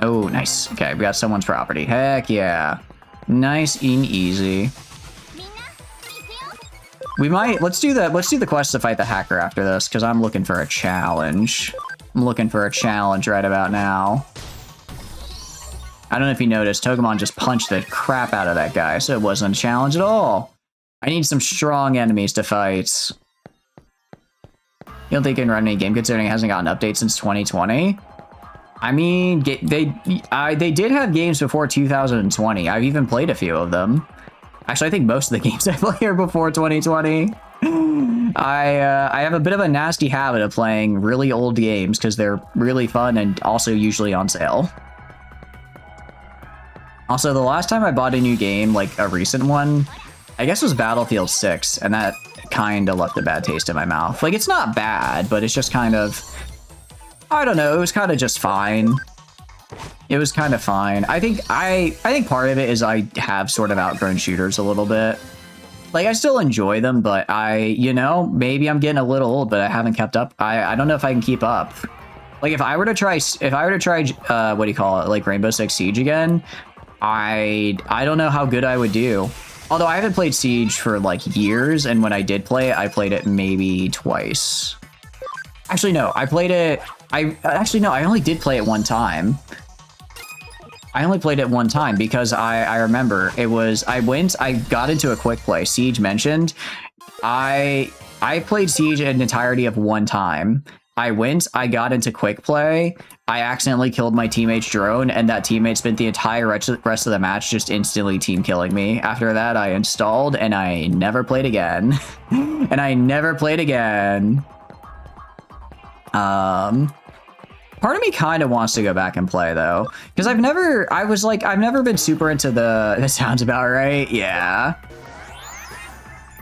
Oh, nice. Okay, we got someone's property. Heck yeah. Nice and easy. Let's do the quest to fight the hacker after this, because I'm looking for a challenge. I'm looking for a challenge right about now. I don't know if you noticed, Togemon just punched the crap out of that guy, so it wasn't a challenge at all. I need some strong enemies to fight. You don't think it can run any game considering it hasn't gotten an update since 2020? I mean, they did have games before 2020. I've even played a few of them. Actually, I think most of the games I play are before 2020. I have a bit of a nasty habit of playing really old games because they're really fun and also usually on sale. Also, the last time I bought a new game, like a recent one, I guess was Battlefield 6, and that kind of left a bad taste in my mouth. Like, it's not bad, but it's just kind of... I don't know, it was kind of just fine. It was kind of fine. I think part of it is I have sort of outgrown shooters a little bit. Like, I still enjoy them, but you know, maybe I'm getting a little old, but I haven't kept up. I don't know if I can keep up. Like, if I were to try, what do you call it, like Rainbow Six Siege again, I don't know how good I would do. Although I haven't played Siege for like years, and when I did play it, I played it maybe twice. Actually, no, I only did play it one time. I only played it one time because I remember it was, I got into a quick play. Siege mentioned. I played Siege an entirety of one time. I got into quick play. I accidentally killed my teammate's drone, and that teammate spent the entire rest of the match just instantly team killing me. After that, I installed, and I never played again. And I never played again. Part of me kind of wants to go back and play though, because I've never been super into that sounds about right. Yeah.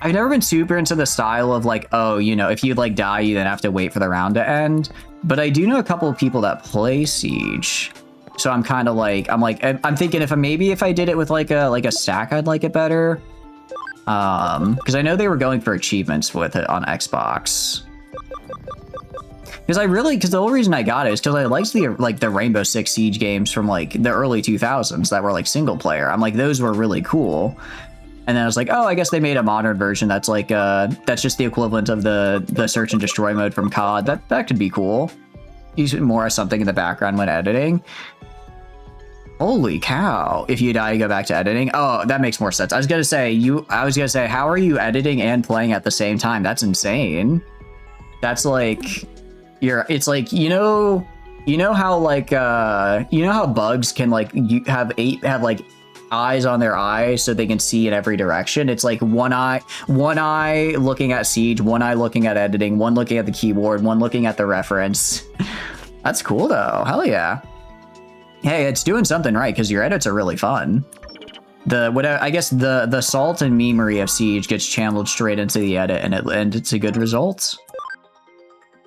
I've never been super into the style of like, oh, you know, if you like die, you then have to wait for the round to end. But I do know a couple of people that play Siege. So I'm kind of like, I'm thinking if I did it with like a stack, I'd like it better. Because I know they were going for achievements with it on Xbox. Because the whole reason I got it is because I liked the Rainbow Six Siege games from like the early 2000s that were like single player. I'm like, those were really cool. And then I was like, oh, I guess they made a modern version that's like that's just the equivalent of the search and destroy mode from COD. That could be cool. Use it more as something in the background when editing. Holy cow! If you die, you go back to editing. Oh, that makes more sense. I was gonna say, how are you editing and playing at the same time? That's insane. That's like. It's like, you know how like you know how bugs can like have like eyes on their eyes so they can see in every direction. It's like one eye looking at Siege, one eye looking at editing, one looking at the keyboard, one looking at the reference. That's cool though. Hell yeah. Hey, it's doing something right because your edits are really fun. I guess the salt and memery of Siege gets channeled straight into the edit, and it's a good result.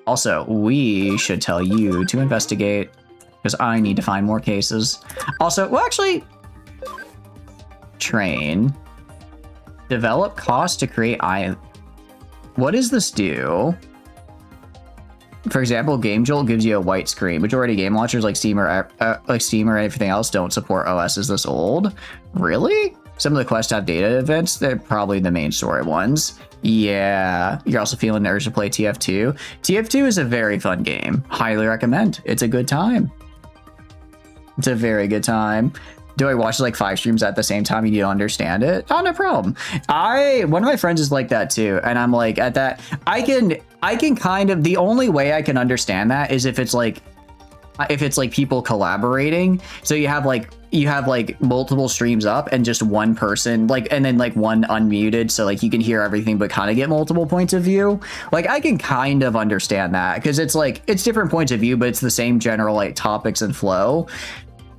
Also, we should tell you to investigate, because I need to find more cases. Also, well, actually, train. Develop cost to create What does this do? For example, Game Jolt gives you a white screen. Majority game launchers like Steam or everything else don't support OSs this old. Really? Some of the quests have data events. They're probably the main story ones. Yeah, you're also feeling the urge to play TF2. TF2 is a very fun game. Highly recommend. It's a good time. It's a very good time. Do I watch like 5 streams at the same time and you don't understand it? Oh, no problem. One of my friends is like that too. And I'm like, at that, I can kind of, the only way I can understand that is if it's like, if it's like people collaborating. So you have like multiple streams up and just one person, like, and then like one unmuted, so like you can hear everything but kind of get multiple points of view. Like I can kind of understand that because it's like it's different points of view, but it's the same general like topics and flow.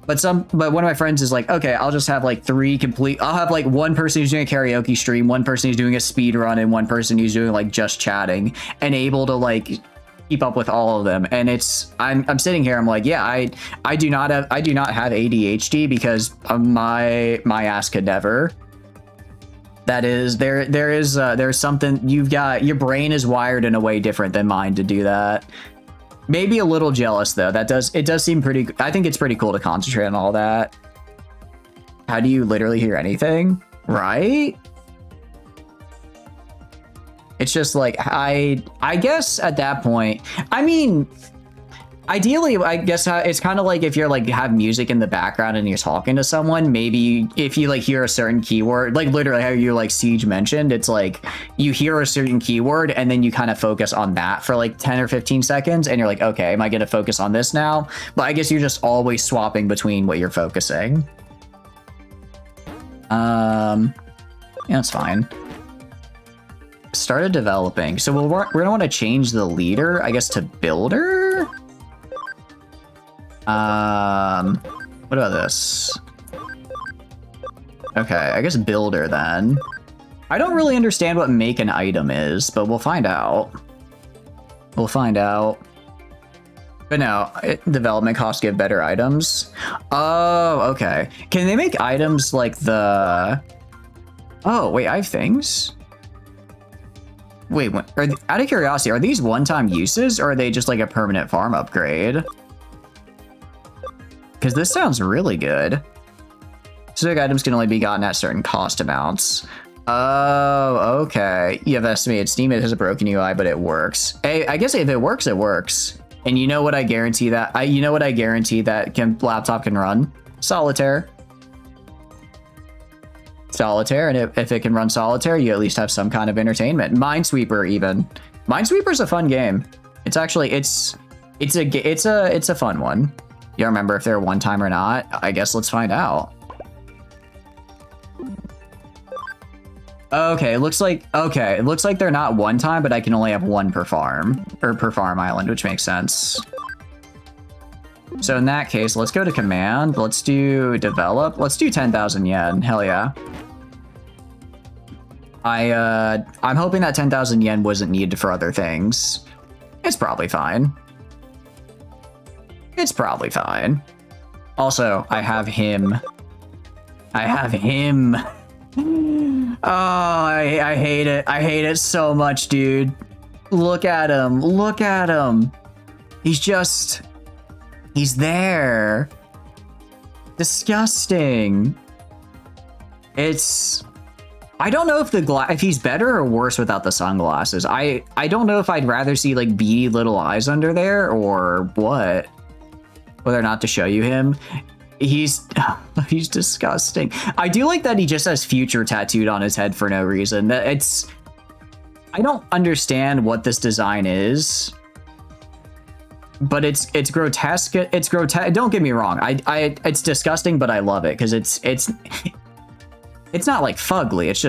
But one of my friends is like, okay, I'll just have like I'll have like one person who's doing a karaoke stream, one person who's doing a speed run, and one person who's doing like just chatting, and able to like keep up with all of them. And I'm sitting here, I'm like, yeah, I do not have ADHD because my ass could never. That is there's something your brain is wired in a way different than mine to do that. Maybe a little jealous though. It does seem pretty. I think it's pretty cool to concentrate on all that. How do you literally hear anything? Right? It's just like I guess at that point, I mean, ideally, I guess it's kind of like if you're like have music in the background and you're talking to someone, maybe if you like hear a certain keyword, like literally how you like Siege mentioned, it's like you hear a certain keyword and then you kind of focus on that for like 10 or 15 seconds and you're like, okay, am I going to focus on this now? But I guess you're just always swapping between what you're focusing. Yeah, that's fine. Started developing. So we're gonna want to change the leader, I guess, to builder. What about this? Okay, I guess builder then. I don't really understand what make an item is, but we'll find out. We'll find out. But no, development costs give better items. Oh, okay. Can they make items like the... Oh, wait, I have things? Wait, out of curiosity, are these one-time uses or are they just like a permanent farm upgrade? Because this sounds really good. Specific items can only be gotten at certain cost amounts. Oh, okay. You have estimated Steam. It has a broken UI, but it works. Hey, I guess if it works, it works. And you know what I guarantee that? You know what I guarantee that laptop can run? Solitaire. Solitaire, and if it can run Solitaire, you at least have some kind of entertainment. Minesweeper, even. Minesweeper's a fun game. It's actually it's a fun one. You don't remember if they're one time or not? I guess let's find out. Okay, it looks like they're not one time, but I can only have one per farm or per farm island, which makes sense. So in that case, let's go to command. Let's do develop. Let's do 10,000 yen. Hell yeah. I'm hoping that 10,000 yen wasn't needed for other things. It's probably fine. It's probably fine. Also, I have him. I have him. Oh, I hate it. I hate it so much, dude. Look at him. Look at him. He's there. Disgusting. I don't know if he's better or worse without the sunglasses. I don't know if I'd rather see like beady little eyes under there or what. Whether or not to show you him. He's disgusting. I do like that he just has future tattooed on his head for no reason. I don't understand what this design is. But it's grotesque. It's grotesque. Don't get me wrong. It's disgusting, but I love it because it's not like fugly. It's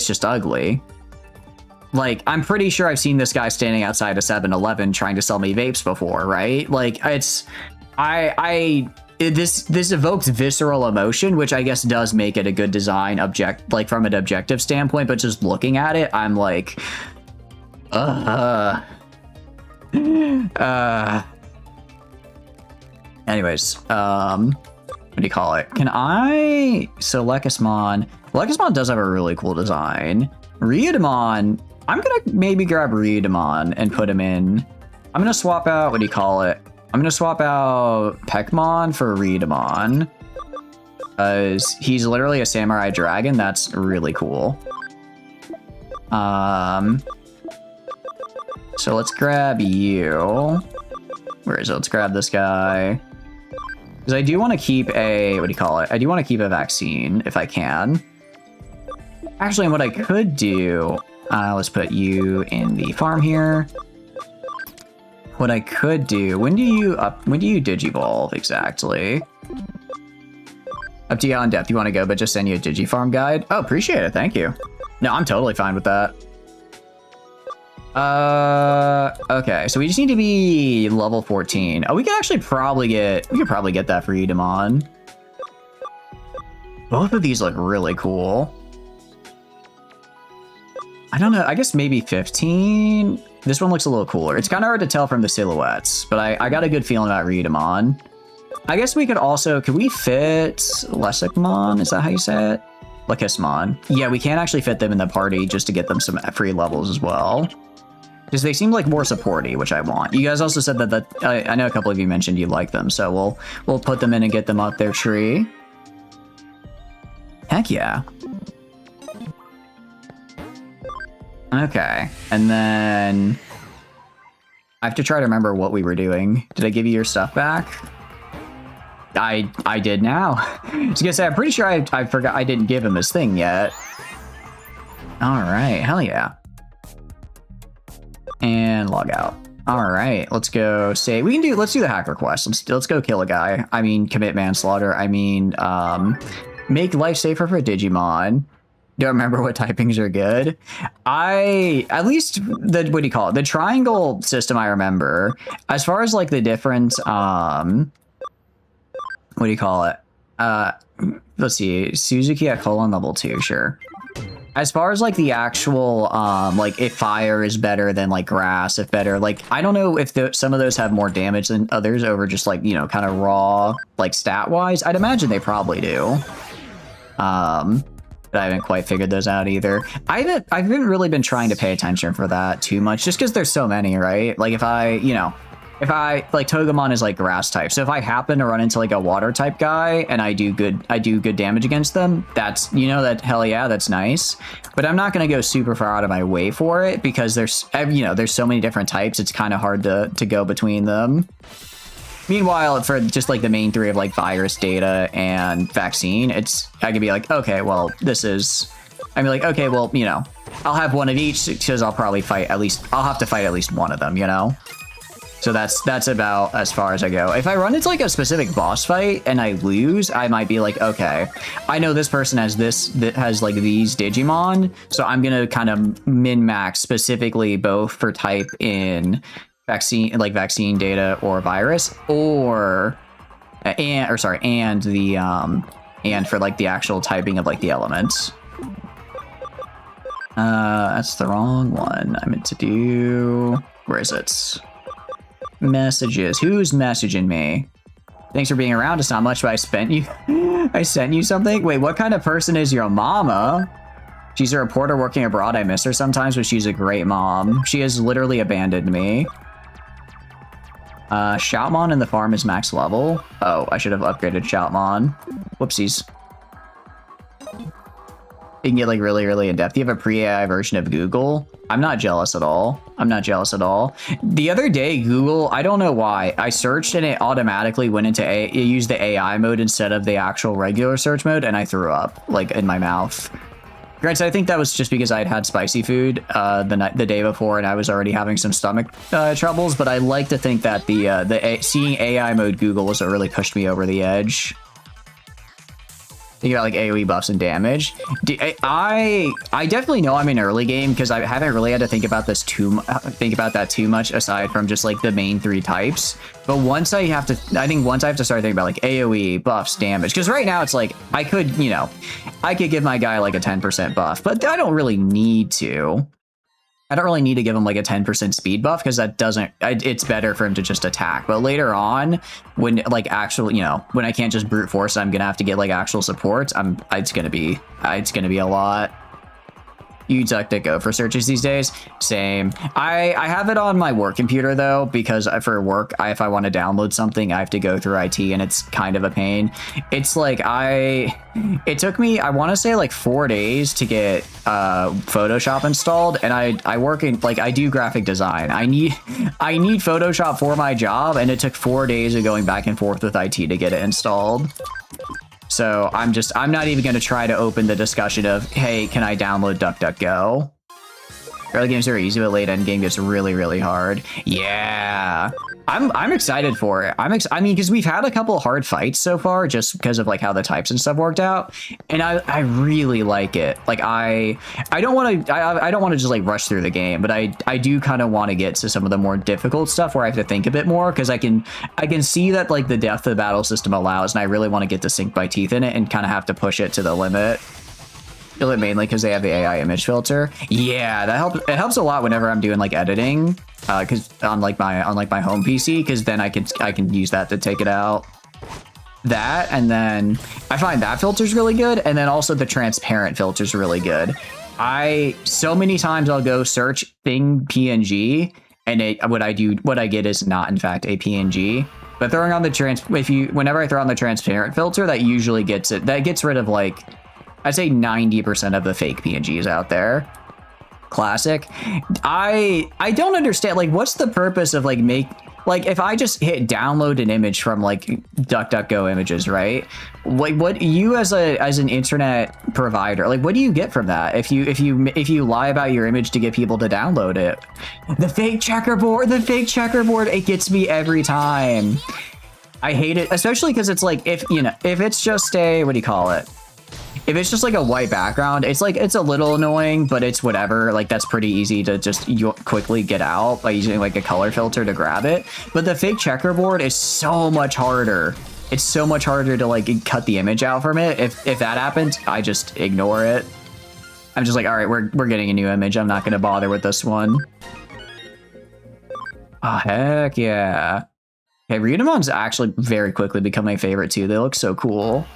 just ugly. Like, I'm pretty sure I've seen this guy standing outside a 7-Eleven trying to sell me vapes before, right? Like, this evokes visceral emotion, which I guess does make it a good design like from an objective standpoint, but just looking at it, I'm like, anyways, what do you call it? So Lekismon does have a really cool design. Ryudamon, I'm gonna maybe grab Ryudamon and put him in. I'm gonna swap out, what do you call it? I'm gonna swap out Pekmon for Ryudamon. Because he's literally a samurai dragon. That's really cool. So let's grab you. Where is it? Let's grab this guy. Because I do want to keep a, what do you call it? I do want to keep a vaccine if I can. Actually, what I could do, let's put you in the farm here. what I could do, when do you digivolve exactly? Up to you on depth you want to go, but just send you a digifarm guide. Oh, appreciate it. Thank you. No, I'm totally fine with that. Okay, so we just need to be level 14. Oh, we could actually probably get that for Edamon. Both of these look really cool. I don't know, I guess maybe 15. This one looks a little cooler. It's kind of hard to tell from the silhouettes, but I got a good feeling about Redamon. I guess we could also, could we fit Lesikmon? Is that how you say it? Lekismon. Yeah, we can actually fit them in the party just to get them some free levels as well. Because they seem like more supporty, which I want. You guys also said that I know a couple of you mentioned you like them, so we'll put them in and get them up their tree. Heck yeah. Okay, and then I have to try to remember what we were doing. Did I give you your stuff back? I did now. I was gonna say, I'm pretty sure I forgot I didn't give him his thing yet. All right, hell yeah. And log out. All right, let's go say, let's do the hacker quest. Let's go kill a guy. I mean, commit manslaughter. I mean, make life safer for Digimon. Don't remember what typings are good. At least what do you call it? The triangle system I remember. As far as like the different, what do you call it? Let's see, Suzuki at colon level 2, sure. As far as like the actual, like if fire is better than like grass, if better, like, I don't know if some of those have more damage than others over just like, you know, kind of raw, like stat wise. I'd imagine they probably do. But I haven't quite figured those out either. I haven't really been trying to pay attention for that too much, just because there's so many, right? Like if I like Togemon is like grass type, so if I happen to run into like a water type guy and I do good damage against them, that's, you know, that hell yeah, that's nice. But I'm not gonna go super far out of my way for it because there's, you know, there's so many different types. It's kind of hard to go between them. Meanwhile, for just like the main three of like virus, data, and vaccine, I could be like, okay, well, I'd be like, okay, well, you know, I'll have one of each because I'll probably I'll have to fight at least one of them, you know? So that's about as far as I go. If I run into like a specific boss fight and I lose, I might be like, okay, I know this person has has like these Digimon, so I'm gonna kind of min-max specifically both for type in vaccine data or virus, and for like the actual typing of like the elements. That's the wrong one. I meant to do, where is it? Messages. Who's messaging me? Thanks for being around. It's not much, but I sent you something. Wait, what kind of person is your mama? She's a reporter working abroad. I miss her sometimes, but she's a great mom. She has literally abandoned me. Shoutmon in the farm is max level. Oh, I should have upgraded Shoutmon. Whoopsies. You can get like really, really in depth. You have a pre-AI version of Google. I'm not jealous at all. The other day, Google, I don't know why, I searched and it automatically went into it used the AI mode instead of the actual regular search mode, and I threw up like in my mouth. Granted, I think that was just because I had spicy food the day before and I was already having some stomach troubles, but I like to think that seeing AI mode Google was what really pushed me over the edge. Think about like AoE buffs and damage. I definitely know I'm in early game because I haven't really had to think about that too much aside from just like the main three types. But once I have to start thinking about like AoE buffs, damage, because right now it's like I could give my guy like a 10% buff, but I don't really need to. I don't really need to give him like a 10% speed buff because it's better for him to just attack. But later on, when like when I can't just brute force, I'm gonna have to get like actual support. It's gonna be a lot. You DuckDuckGo for searches these days? Same. I have it on my work computer though, because for work, if I want to download something, I have to go through IT and it's kind of a pain. It's like it took me, I want to say like 4 days to get Photoshop installed, and I work in like, I do graphic design. I need Photoshop for my job, and it took 4 days of going back and forth with IT to get it installed. So I'm not even going to try to open the discussion of, hey, can I download DuckDuckGo? Early game's very easy, but late end game gets really, really hard. Yeah. I'm excited for it. I mean, because we've had a couple hard fights so far, just because of like how the types and stuff worked out, and I really like it. Like I don't want to just like rush through the game, but I do kind of want to get to some of the more difficult stuff where I have to think a bit more, because I can see that like the depth of the battle system allows, and I really want to get to sink my teeth in it and kind of have to push it to the limit. Mainly because they have the AI image filter. Yeah, that helps. It helps a lot whenever I'm doing like editing, because on like my home PC, because then I can use that to take it out. That, and then I find that filter's really good, and then also the transparent filter's really good. So many times I'll go search thing PNG, and what I get is not in fact a PNG. But throwing on the whenever I throw on the transparent filter, that usually gets it. That gets rid of like, I'd say 90% of the fake PNGs out there. Classic. I don't understand, like, what's the purpose of like if I just hit download an image from like DuckDuckGo images, right? Like, what you as an internet provider, like, what do you get from that if you lie about your image to get people to download it? The fake checkerboard, it gets me every time. I hate it, especially because it's like, if it's just a, what do you call it? If it's just like a white background, it's a little annoying, but it's whatever. Like, that's pretty easy to just quickly get out by using like a color filter to grab it. But the fake checkerboard is so much harder. It's so much harder to like cut the image out from it. If that happens, I just ignore it. I'm just like, all right, we're getting a new image. I'm not gonna bother with this one. Oh, heck yeah. Okay, Ryudamon's actually very quickly become my favorite too. They look so cool.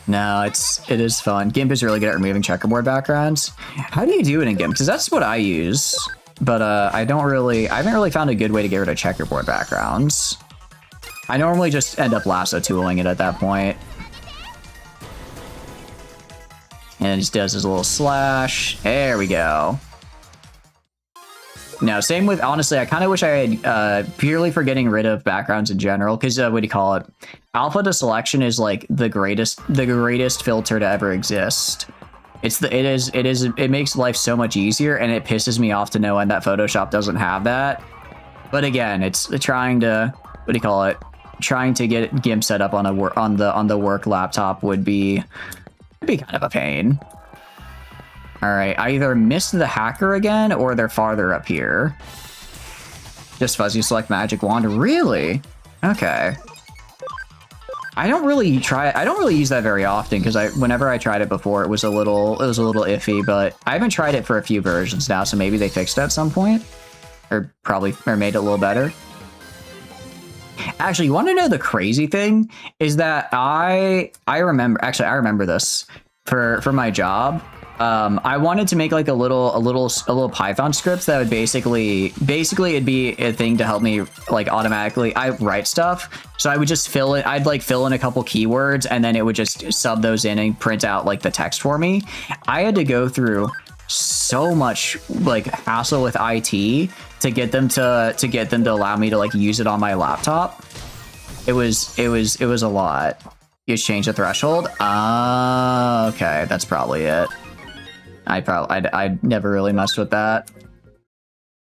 No, it is fun. GIMP is really good at removing checkerboard backgrounds. How do you do it in GIMP? Because that's what I use, but I haven't really found a good way to get rid of checkerboard backgrounds. I normally just end up lasso tooling it at that point. And it just does his little slash. There we go. No, same with, honestly, I kind of wish I had, purely for getting rid of backgrounds in general, because, what do you call it? Alpha to selection is like the greatest filter to ever exist. It makes life so much easier, and it pisses me off to no end that Photoshop doesn't have that. But again, it's trying to, what do you call it? Trying to get GIMP set up on the work laptop would be kind of a pain. All right, I either missed the hacker again, or they're farther up here. Just fuzzy select magic wand. Really? Okay. I don't really use that very often, because whenever I tried it before, it was a little iffy. But I haven't tried it for a few versions now, so maybe they fixed it at some point, or made it a little better. Actually, you want to know the crazy thing is that I remember this for my job. I wanted to make like a little Python script that would basically it'd be a thing to help me like automatically. I write stuff, so I would just fill in a couple keywords, and then it would just sub those in and print out like the text for me. I had to go through so much like hassle with IT to get them to allow me to like use it on my laptop. It was a lot. You just change the threshold. Okay, that's probably it. I never really messed with that.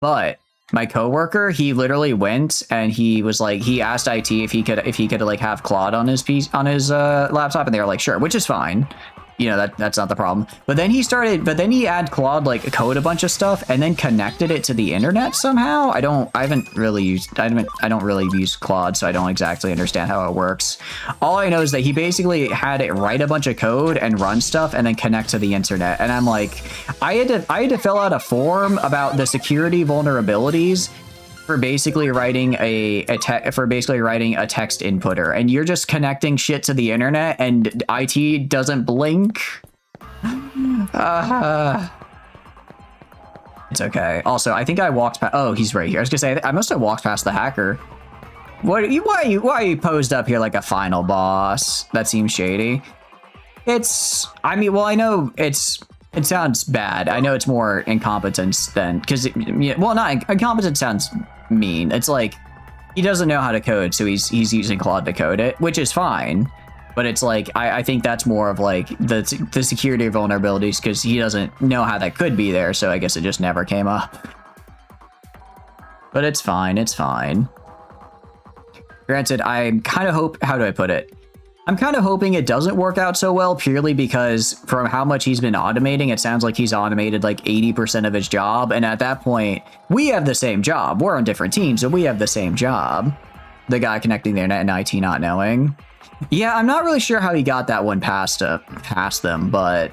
But my coworker, he literally went and he was like, he asked IT if he could like have Claude on his laptop, and they were like, sure, which is fine. You know, that's not the problem. But then he had Claude like code a bunch of stuff and then connected it to the internet somehow. I don't really use Claude, so I don't exactly understand how it works. All I know is that he basically had it write a bunch of code and run stuff and then connect to the internet. And I'm like, I had to fill out a form about the security vulnerabilities for basically writing a text inputter, and you're just connecting shit to the internet and IT doesn't blink. It's okay. Also, I think I walked past. Oh, he's right here. I was gonna say I must have walked past the hacker. Why are you posed up here like a final boss? That seems shady. I know it sounds bad. I know it's more incompetence than, incompetence sounds mean. It's like he doesn't know how to code, so he's using Claude to code it, which is fine. But it's like, I think that's more of like the security vulnerabilities because he doesn't know how that could be there. So I guess it just never came up. But it's fine. It's fine. Granted, I'm kind of how do I put it? I'm kind of hoping it doesn't work out so well purely because from how much he's been automating, it sounds like he's automated like 80% of his job. And at that point, we have the same job. We're on different teams, so we have the same job. The guy connecting the internet and IT not knowing. Yeah, I'm not really sure how he got that one past them, but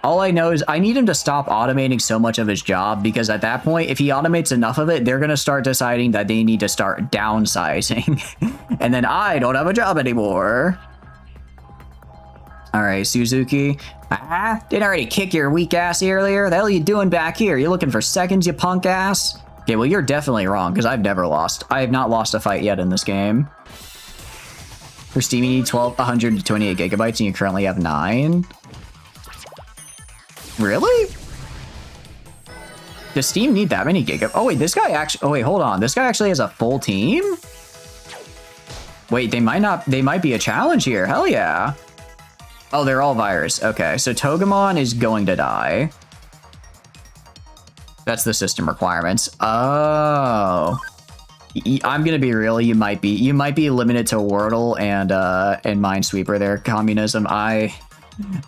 all I know is I need him to stop automating so much of his job because at that point, if he automates enough of it, they're going to start deciding that they need to start downsizing. And then I don't have a job anymore. All right, Suzuki. Didn't I already kick your weak ass earlier? The hell are you doing back here? You looking for seconds, you punk ass? Okay, well, you're definitely wrong because I've never lost. I have not lost a fight yet in this game. For Steam, you need 128 gigabytes and you currently have 9. Really? Does Steam need that many gigabytes? Oh, wait, this guy actually... Oh, wait, hold on. This guy actually has a full team? Wait, they might be a challenge here. Hell yeah. Oh, they're all virus. Okay, so Togemon is going to die. That's the system requirements. Oh... I'm gonna be real. You might be limited to Wordle and Minesweeper there. Communism. I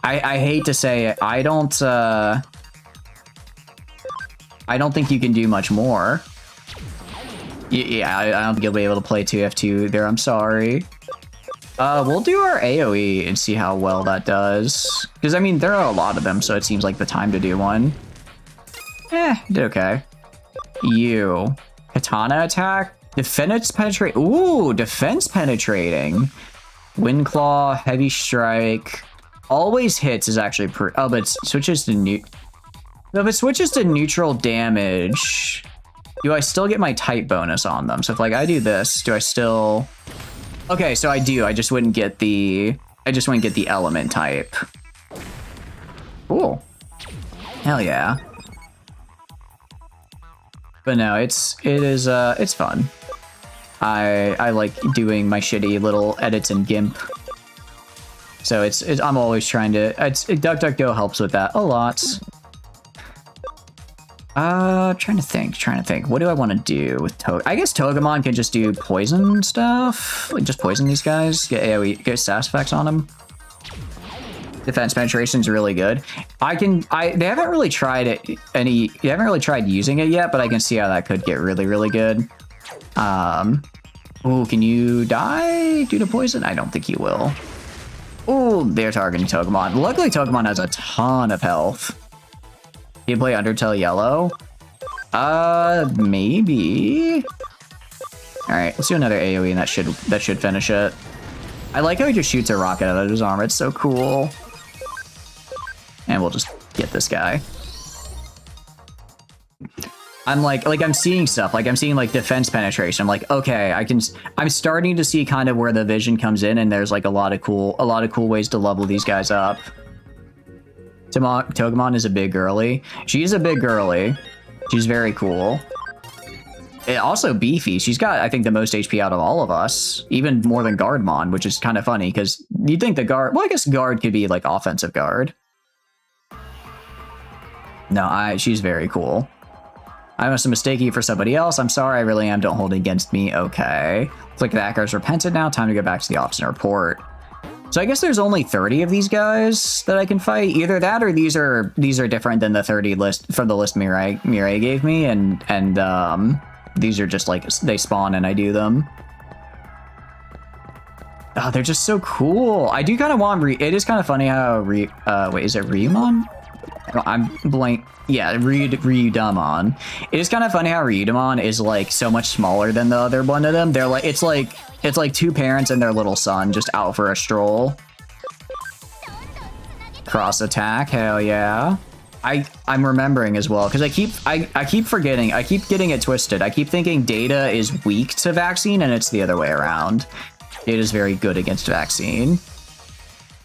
hate to say it. I don't think you can do much more. Yeah, I don't think you'll be able to play 2F2 there. I'm sorry. We'll do our AoE and see how well that does. Because I mean, there are a lot of them, so it seems like the time to do one. Did okay. You katana attack. Defense penetrate. Ooh, defense penetrating. Wind claw, heavy strike. Always hits is actually oh, but it switches to if it switches to neutral damage, do I still get my type bonus on them? So if like I do this, do I still? Okay, so I do. I just wouldn't get the element type. Cool. Hell yeah. But no, it's fun. I like doing my shitty little edits in GIMP. So I'm always trying to DuckDuckGo helps with that a lot. Trying to think. What do I want to do with I guess Togemon can just do poison stuff. Like just poison these guys. Get AoE, get status effects on them. Defense penetration is really good. They haven't really tried using it yet, but I can see how that could get really, really good. Ooh, can you die due to poison? I don't think you will. Ooh, they're targeting Togemon. Luckily, Togemon has a ton of health. Do you play Undertale Yellow? Maybe. All right, let's do another AoE, and that should finish it. I like how he just shoots a rocket out of his armor. It's so cool. And we'll just get this guy. I'm like I'm seeing stuff. Like I'm seeing like defense penetration. I'm like, okay, I'm starting to see kind of where the vision comes in, and there's like a lot of cool ways to level these guys up. Togemon is a big girly. She's a big girly. She's very cool. Also beefy. She's got, I think, the most HP out of all of us, even more than Guardmon, which is kind of funny because you'd think the guard. Well, I guess guard could be like offensive guard. No, she's very cool. I must have mistaken you for somebody else. I'm sorry, I really am. Don't hold it against me. Okay. Looks like the hacker's repented now. Time to go back to the office and report. So I guess there's only 30 of these guys that I can fight. Either that or these are different than the 30 list from the list Mireille gave me, and these are just like they spawn and I do them. Oh, they're just so cool. I do kind of want it is kind of funny how wait, is it Ryumon? Oh, I'm blank. Yeah, Ryudamon. It is kind of funny how Ryudamon is like so much smaller than the other one of them. They're like it's like two parents and their little son just out for a stroll. Cross attack, hell yeah. I'm remembering as well because I keep forgetting. I keep getting it twisted. I keep thinking Data is weak to Vaccine and it's the other way around. Data is very good against Vaccine.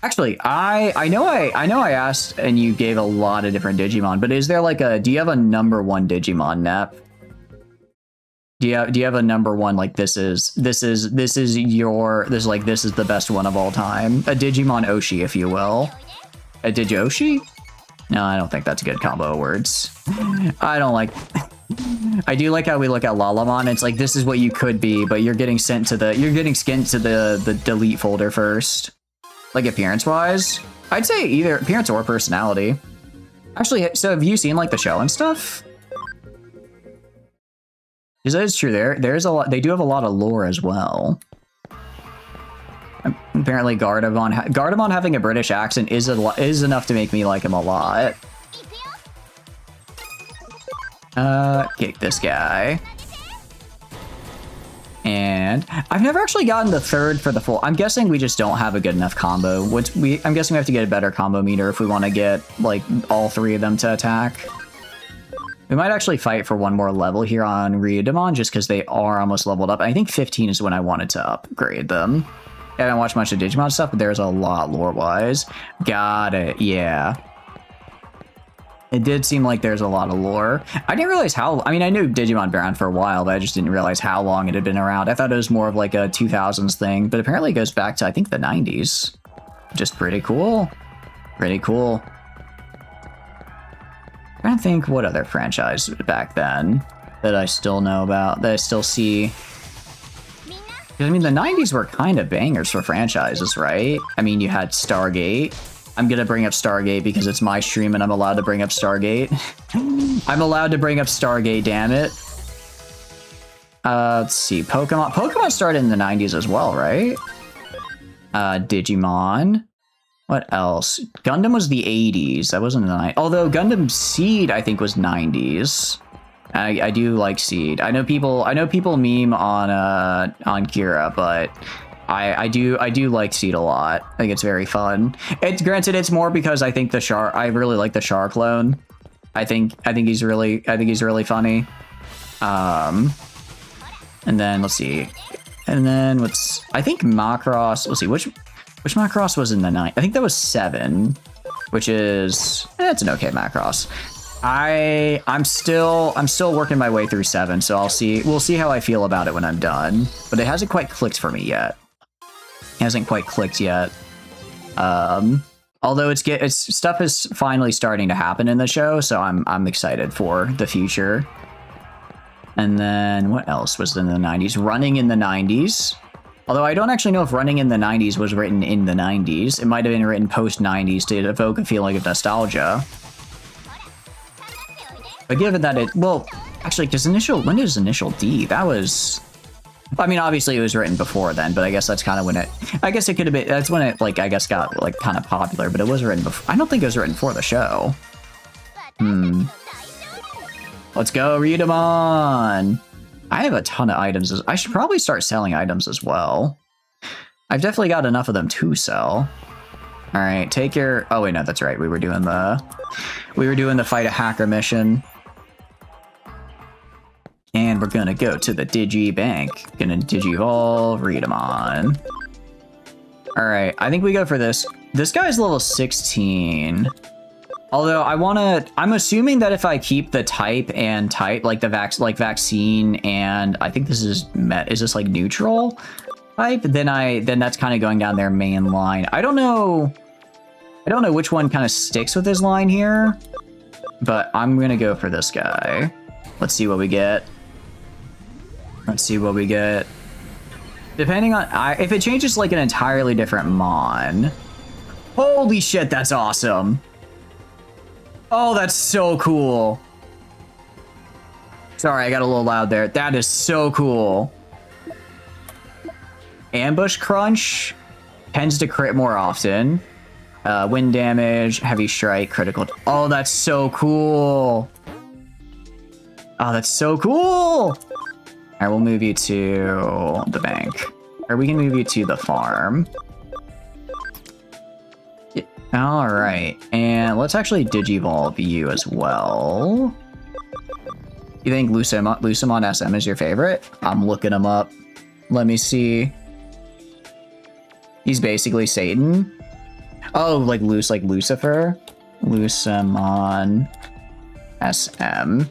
Actually, I know I asked and you gave a lot of different Digimon, but is there like do you have a #1 Digimon, Nep? Do you have a number one, like this is the best one of all time? A Digimon Oshi, if you will. A Digioshi? No, I don't think that's a good combo of words. I don't like... I do like how we look at Lalamon. It's like, this is what you could be, but you're getting sent to the delete folder first. Like appearance-wise. I'd say either appearance or personality. Actually, so have you seen like the show and stuff? Because that is true. There's a lot. They do have a lot of lore as well. Apparently, Gardevoir having a British accent is enough to make me like him a lot. Kick this guy. And I've never actually gotten the third for the full. I'm guessing we just don't have a good enough combo. I'm guessing we have to get a better combo meter if we want to get like all three of them to attack. We might actually fight for one more level here on Ryudamon just because they are almost leveled up. I think 15 is when I wanted to upgrade them. I haven't watched much of Digimon stuff, but there's a lot lore-wise. Got it, yeah. It did seem like there's a lot of lore. I didn't realize how... I mean, I knew Digimon been around for a while, but I just didn't realize how long it had been around. I thought it was more of like a 2000s thing, but apparently it goes back to, I think, the 90s. Just pretty cool. Pretty cool. I'm trying to think what other franchise back then that I still know about, that I still see. I mean, the 90s were kind of bangers for franchises, right? I mean, you had Stargate. I'm gonna bring up Stargate because it's my stream and I'm allowed to bring up Stargate. I'm allowed to bring up Stargate, damn it. Let's see, Pokemon. Pokemon started in the 90s as well, right? Digimon. What else? Gundam was the 80s. That wasn't in the 90s. Although Gundam Seed, I think, was 90s. I do like Seed. I know people meme on Kira, but I do like Seed a lot. I think it's very fun. Granted, it's more because I think I really like the Char clone. I think he's really funny. And then let's see. And then I think Macross. Let's see which Macross was in the 9th. I think that was 7, which is it's an okay Macross. I'm still working my way through 7, so we'll see how I feel about it when I'm done. But it hasn't quite clicked for me yet. It hasn't quite clicked yet. Although stuff is finally starting to happen in the show, so I'm excited for the future. And then what else was in the 90s? Running in the 90s. Although I don't actually know if Running in the 90s was written in the 90s. It might have been written post-90s to evoke a feeling of nostalgia. But given that well, actually, when does Initial D? That was... I mean, obviously it was written before then, but I guess that's kind of when I guess it could have been... That's when it, like, I guess got, like, kind of popular, but it was written before... I don't think it was written for the show. Let's go, Ryudamon! I have a ton of items. I should probably start selling items as well. I've definitely got enough of them to sell. All right, take your... Oh, wait, no, that's right. We were doing the fight a hacker mission. And we're gonna go to the Digi Bank. Gonna Digivolve Ryudamon. All right, I think we go for this. This guy's level 16. Although I'm assuming that if I keep the type, like the vaccine, and I think this is is this like neutral type, then that's kind of going down their main line. I don't know which one kind of sticks with his line here, but I'm gonna go for this guy. Let's see what we get. Depending on if it changes like an entirely different mon. Holy shit, that's awesome. Oh, that's so cool. Sorry, I got a little loud there. That is so cool. Ambush Crunch tends to crit more often. Wind damage, heavy strike, critical. Oh, that's so cool. Oh, that's so cool. All right, we'll move you to the bank. Or we can move you to the farm. All right, and let's actually Digivolve you as well. You think Lucemon SM is your favorite? I'm looking him up. Let me see. He's basically Satan. Oh, like Lucifer? Lucemon SM.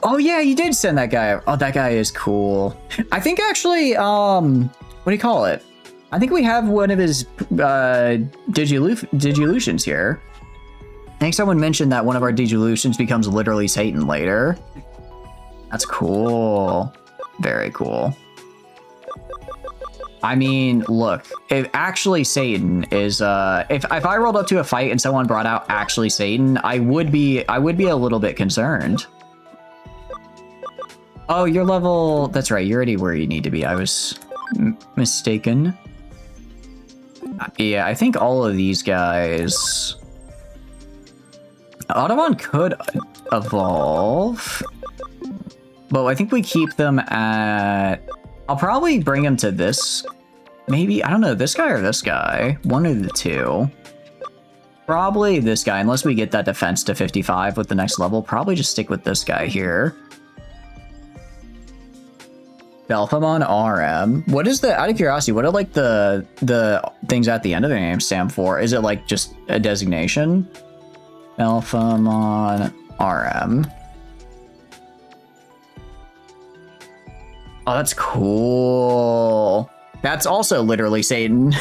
Oh yeah, you did send that guy. Oh, that guy is cool. I think actually, what do you call it? I think we have one of his Digilutions here. I think someone mentioned that one of our Digilutions becomes literally Satan later. That's cool. Very cool. I mean, look, if actually Satan is, if I rolled up to a fight and someone brought out actually Satan, I would be a little bit concerned. Oh, your level, that's right, you're already where you need to be. I was mistaken. Yeah, I think all of these guys... Togemon could evolve, but I think we keep them at... I'll probably bring him to this. Maybe, I don't know, this guy or this guy. One of the two. Probably this guy, unless we get that defense to 55 with the next level. Probably just stick with this guy here. Belphamon RM. What is the, out of curiosity, what are like the things at the end of the name stand for? Is it like just a designation? Belphamon RM. Oh, that's cool. That's also literally Satan.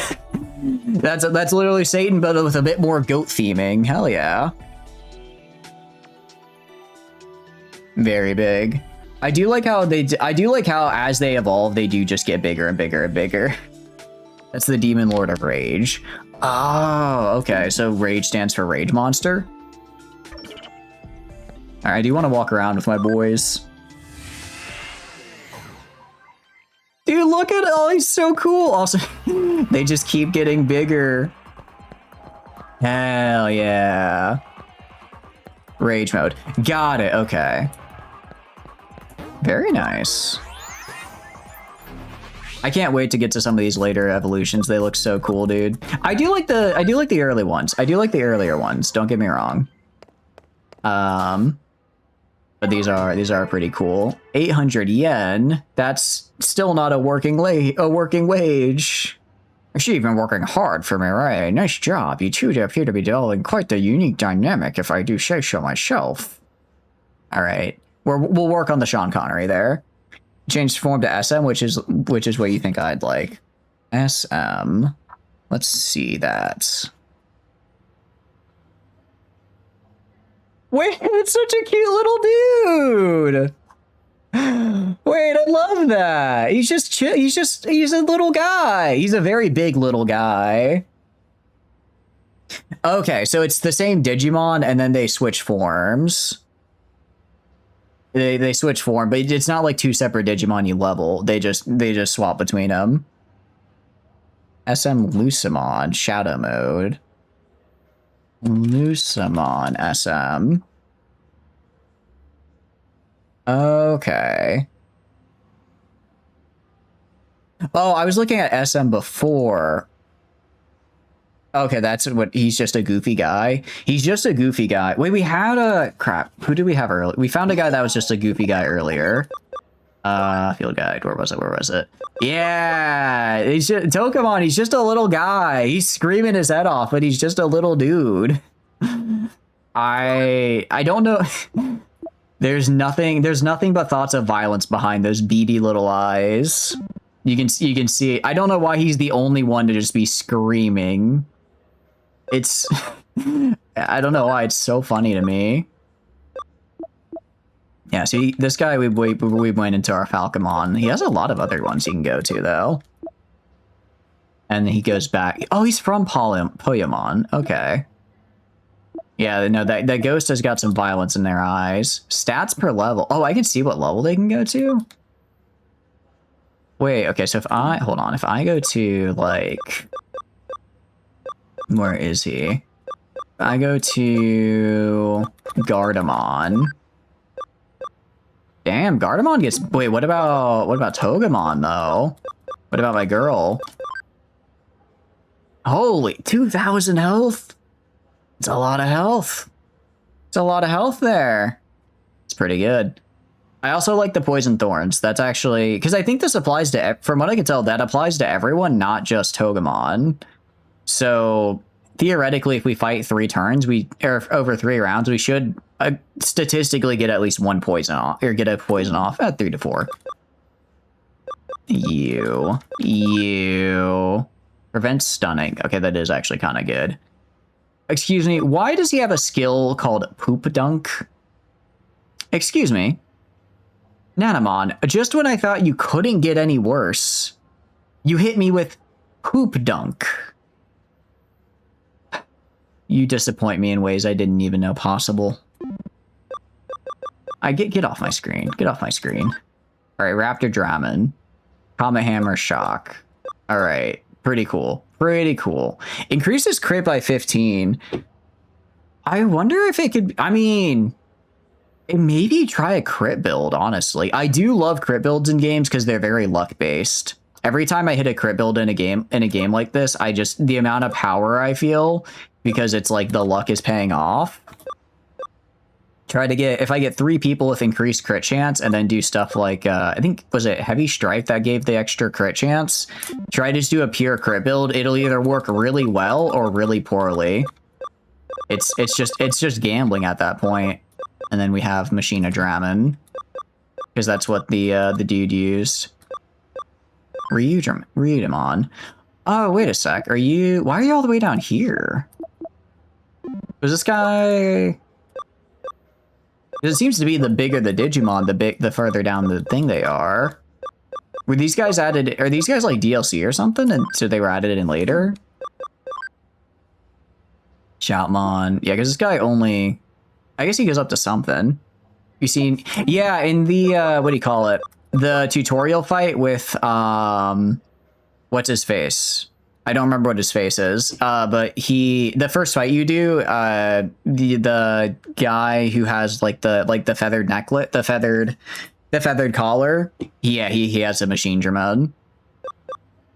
that's literally Satan, but with a bit more goat theming. Hell yeah. Very big. I do like how as they evolve, they do just get bigger and bigger and bigger. That's the Demon Lord of Rage. Oh, okay. So Rage stands for Rage Monster. All right, I do want to walk around with my boys. Dude, look at it. Oh, he's so cool. Also, they just keep getting bigger. Hell yeah. Rage mode. Got it. Okay. Very nice. I can't wait to get to some of these later evolutions. They look so cool, dude. I do like the early ones. I do like the earlier ones. Don't get me wrong. But these are pretty cool. 800 yen. That's still not a working wage. She's even working hard for me, right? Nice job. You two appear to be developing quite the unique dynamic, if I do say so myself. All right, we'll work on the Sean Connery there. Change form to SM, which is what you think I'd like. SM. Let's see that. Wait, it's such a cute little dude. Wait, I love that. He's a little guy. He's a very big little guy. Okay, so it's the same Digimon and then they switch forms. They switch form, but it's not like two separate Digimon you level. They just swap between them. SM Lucimon, Shadow Mode. Lucimon SM. Okay. Oh, I was looking at SM before. Okay, that's what, he's just a goofy guy. He's just a goofy guy. Wait, we had a, crap, who did we have earlier? We found a guy that was just a goofy guy earlier. Field guide, where was it? Yeah, he's just, Togemon, he's just a little guy. He's screaming his head off, but he's just a little dude. I don't know. There's nothing but thoughts of violence behind those beady little eyes. You can see, I don't know why he's the only one to just be screaming. It's, I don't know why, it's so funny to me. Yeah, see, this guy, we went into our Falcomon. He has a lot of other ones he can go to, though. And he goes back. Oh, he's from Poyamon. Okay. Yeah, no, that ghost has got some violence in their eyes. Stats per level. Oh, I can see what level they can go to? Wait, okay, so if I go to, like... Where is he? If I go to... Gardamon... Damn, Gardamon gets... Wait, what about Togemon, though? What about my girl? Holy, 2,000 health? It's a lot of health. It's a lot of health there. It's pretty good. I also like the Poison Thorns. That's actually... Because I think this applies to... From what I can tell, that applies to everyone, not just Togemon. So, theoretically, if we fight 3 turns, or over 3 rounds, we should statistically get at least 1 poison off, or get a poison off at 3 to 4. You. Prevent stunning. Okay, that is actually kind of good. Excuse me, why does he have a skill called Poop Dunk? Excuse me. Nanamon, just when I thought you couldn't get any worse, you hit me with Poop Dunk. You disappoint me in ways I didn't even know possible. Get off my screen. Get off my screen. All right, Raptor Draman. Kamehamer Shock. All right, pretty cool. Pretty cool. Increases crit by 15. I wonder if it could... I mean... maybe try a crit build, honestly. I do love crit builds in games because they're very luck-based. Every time I hit a crit build in a game like this, the amount of power I feel, because it's like the luck is paying off. Try to get, if I get 3 people with increased crit chance and then do stuff like, I think, was it Heavy Strike that gave the extra crit chance? Try to just do a pure crit build. It'll either work really well or really poorly. It's just gambling at that point. And then we have Machina Draman, because that's what the dude used. Ryudamon. Oh, wait a sec. Why are you all the way down here? Was this guy... It seems to be the bigger the Digimon, the further down the thing they are. Were these guys added... Are these guys like DLC or something? And so they were added in later? Shoutmon. Yeah, because this guy only... I guess he goes up to something. You seen... Yeah, in the... what do you call it? The tutorial fight with... what's his face? I don't remember what his face is. But the first fight you do, the guy who has like the feathered necklet, the feathered collar. Yeah, he has a machine Dramon.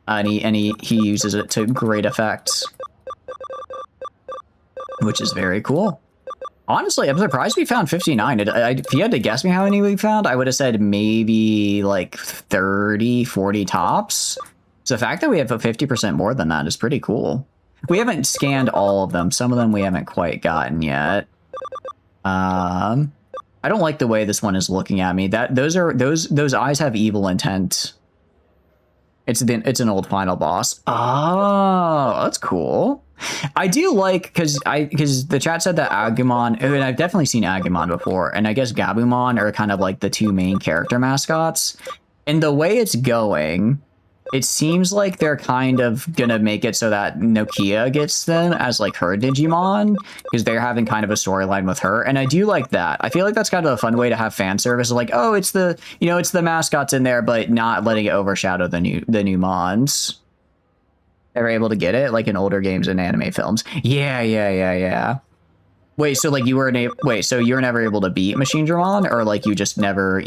And he uses it to great effect. Which is very cool. Honestly, I'm surprised we found 59. If you had to guess me how many we found, I would have said maybe like 30, 40 tops. So the fact that we have a 50% more than that is pretty cool. We haven't scanned all of them. Some of them we haven't quite gotten yet. I don't like the way this one is looking at me. Those eyes have evil intent. It's an old final boss. Oh, that's cool. I do like, because the chat said that Agumon, and I've definitely seen Agumon before, and I guess Gabumon are kind of like the 2 main character mascots. And the way it's going, it seems like they're kind of gonna make it so that Nokia gets them as like her Digimon, because they're having kind of a storyline with her, and I do like that. I feel like that's kind of a fun way to have fan service, like, oh, it's the mascots in there, but not letting it overshadow the new Mons. They're able to get it like in older games and anime films. Yeah. Wait, so like you were never able to beat Machine Dramon, or like you just never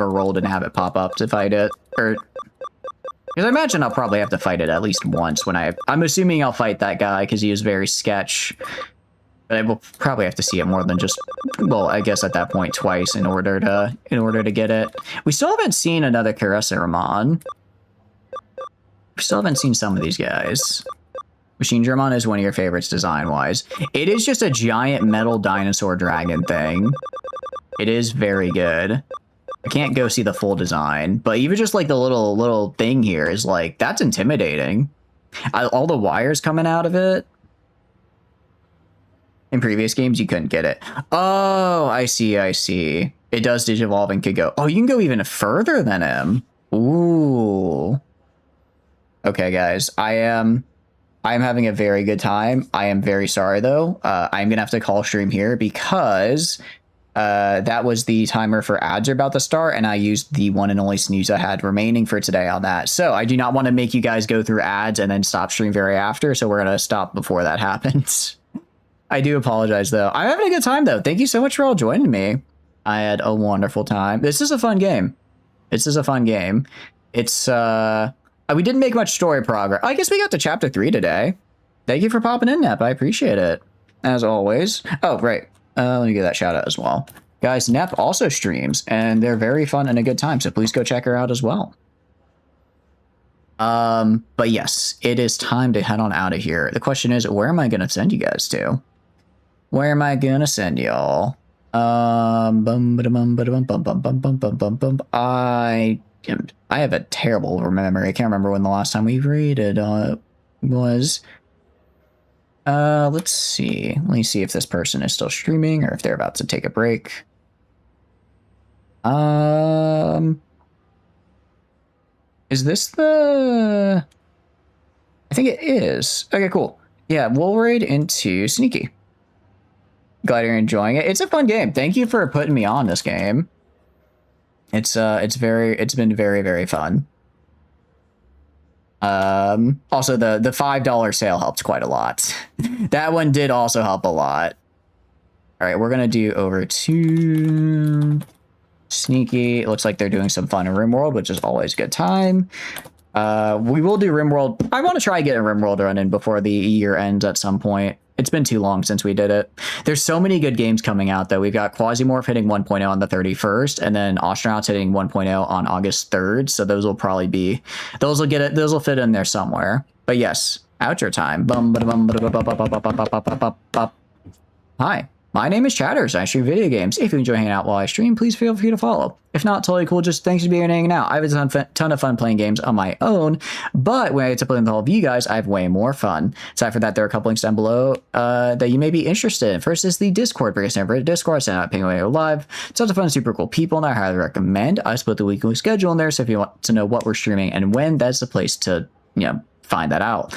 rolled and have it pop up to fight it, or? Because I imagine I'll probably have to fight it at least once when I'm assuming I'll fight that guy because he is very sketch. But I will probably have to see it more than just, well, I guess at that point twice in order to get it. We still haven't seen another Karasaramon. We still haven't seen some of these guys. Machine Dramon is one of your favorites design-wise. It is just a giant metal dinosaur dragon thing. It is very good. I can't go see the full design, but even just like the little thing here is like, that's intimidating. All the wires coming out of it. In previous games, you couldn't get it. Oh, I see. It does digivolve and could go. Oh, you can go even further than him. Ooh. Okay, guys, I am having a very good time. I am very sorry though. I'm gonna have to call stream here because that was the timer for ads are about to start, and I used the one and only snooze I had remaining for today on that. So I do not want to make you guys go through ads and then stop stream very after. So we're gonna stop before that happens. I do apologize though. I'm having a good time though. Thank you so much for all joining me. I had a wonderful time. This is a fun game. It's we didn't make much story progress. I guess we got to chapter 3 today. Thank you for popping in, Nep. I appreciate it. As always. Oh, right. Let me give that shout out as well. Guys, Nep also streams, and they're very fun and a good time, so please go check her out as well. But yes, it is time to head on out of here. The question is, where am I going to send you guys to? Where am I going to send y'all? I have a terrible memory. I can't remember when the last time we raided was. Let's see. Let me see if this person is still streaming or if they're about to take a break. Is this the... I think it is. Okay, cool. Yeah, we'll raid into Sneaky. Glad you're enjoying it. It's a fun game. Thank you for putting me on this game. It's been very, very fun. Also the $5 sale helped quite a lot. That one did also help a lot. All right, we're gonna do over to Sneaky. It looks like they're doing some fun in RimWorld, which is always a good time. We will do RimWorld. I want to try getting RimWorld running before the year ends at some point. It's been too long since we did it. There's so many good games coming out, though. We've got Quasimorph hitting 1.0 on the 31st, and then Astronauts hitting 1.0 on August 3rd. So those will probably be, those will fit in there somewhere. But yes, outro time. Hi. My name is Chatters. I stream video games. If you enjoy hanging out while I stream, please feel free to follow. If not, totally cool. Just thanks for being here and hanging out. I have a ton of fun playing games on my own, but when I get to play with all of you guys, I have way more fun. Aside from that, there are a couple links down below that you may be interested in. First is the Discord. If you're never in Discord, send out Ping Away Live. Tons of fun, super cool people, and I highly recommend. I split the weekly schedule in there, so if you want to know what we're streaming and when, that's the place to, find that out.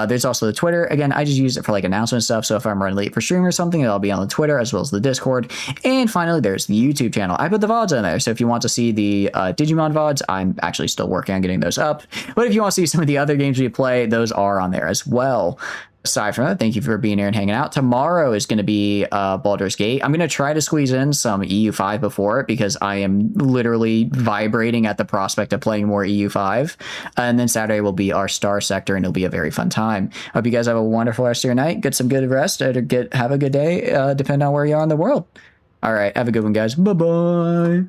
There's also the Twitter. Again, I just use it for like announcement stuff. So if I'm running late for stream or something, it'll be on the Twitter as well as the Discord. And finally, there's the YouTube channel. I put the VODs in there. So if you want to see the Digimon VODs, I'm actually still working on getting those up. But if you want to see some of the other games we play, those are on there as well. Aside from that, thank you for being here and hanging out. Tomorrow is going to be Baldur's Gate. I'm going to try to squeeze in some EU5 before it because I am literally vibrating at the prospect of playing more EU5. And then Saturday will be our Star Sector, and it'll be a very fun time. Hope you guys have a wonderful rest of your night. Get some good rest, or have a good day, depending on where you are in the world. All right, have a good one, guys. Bye-bye.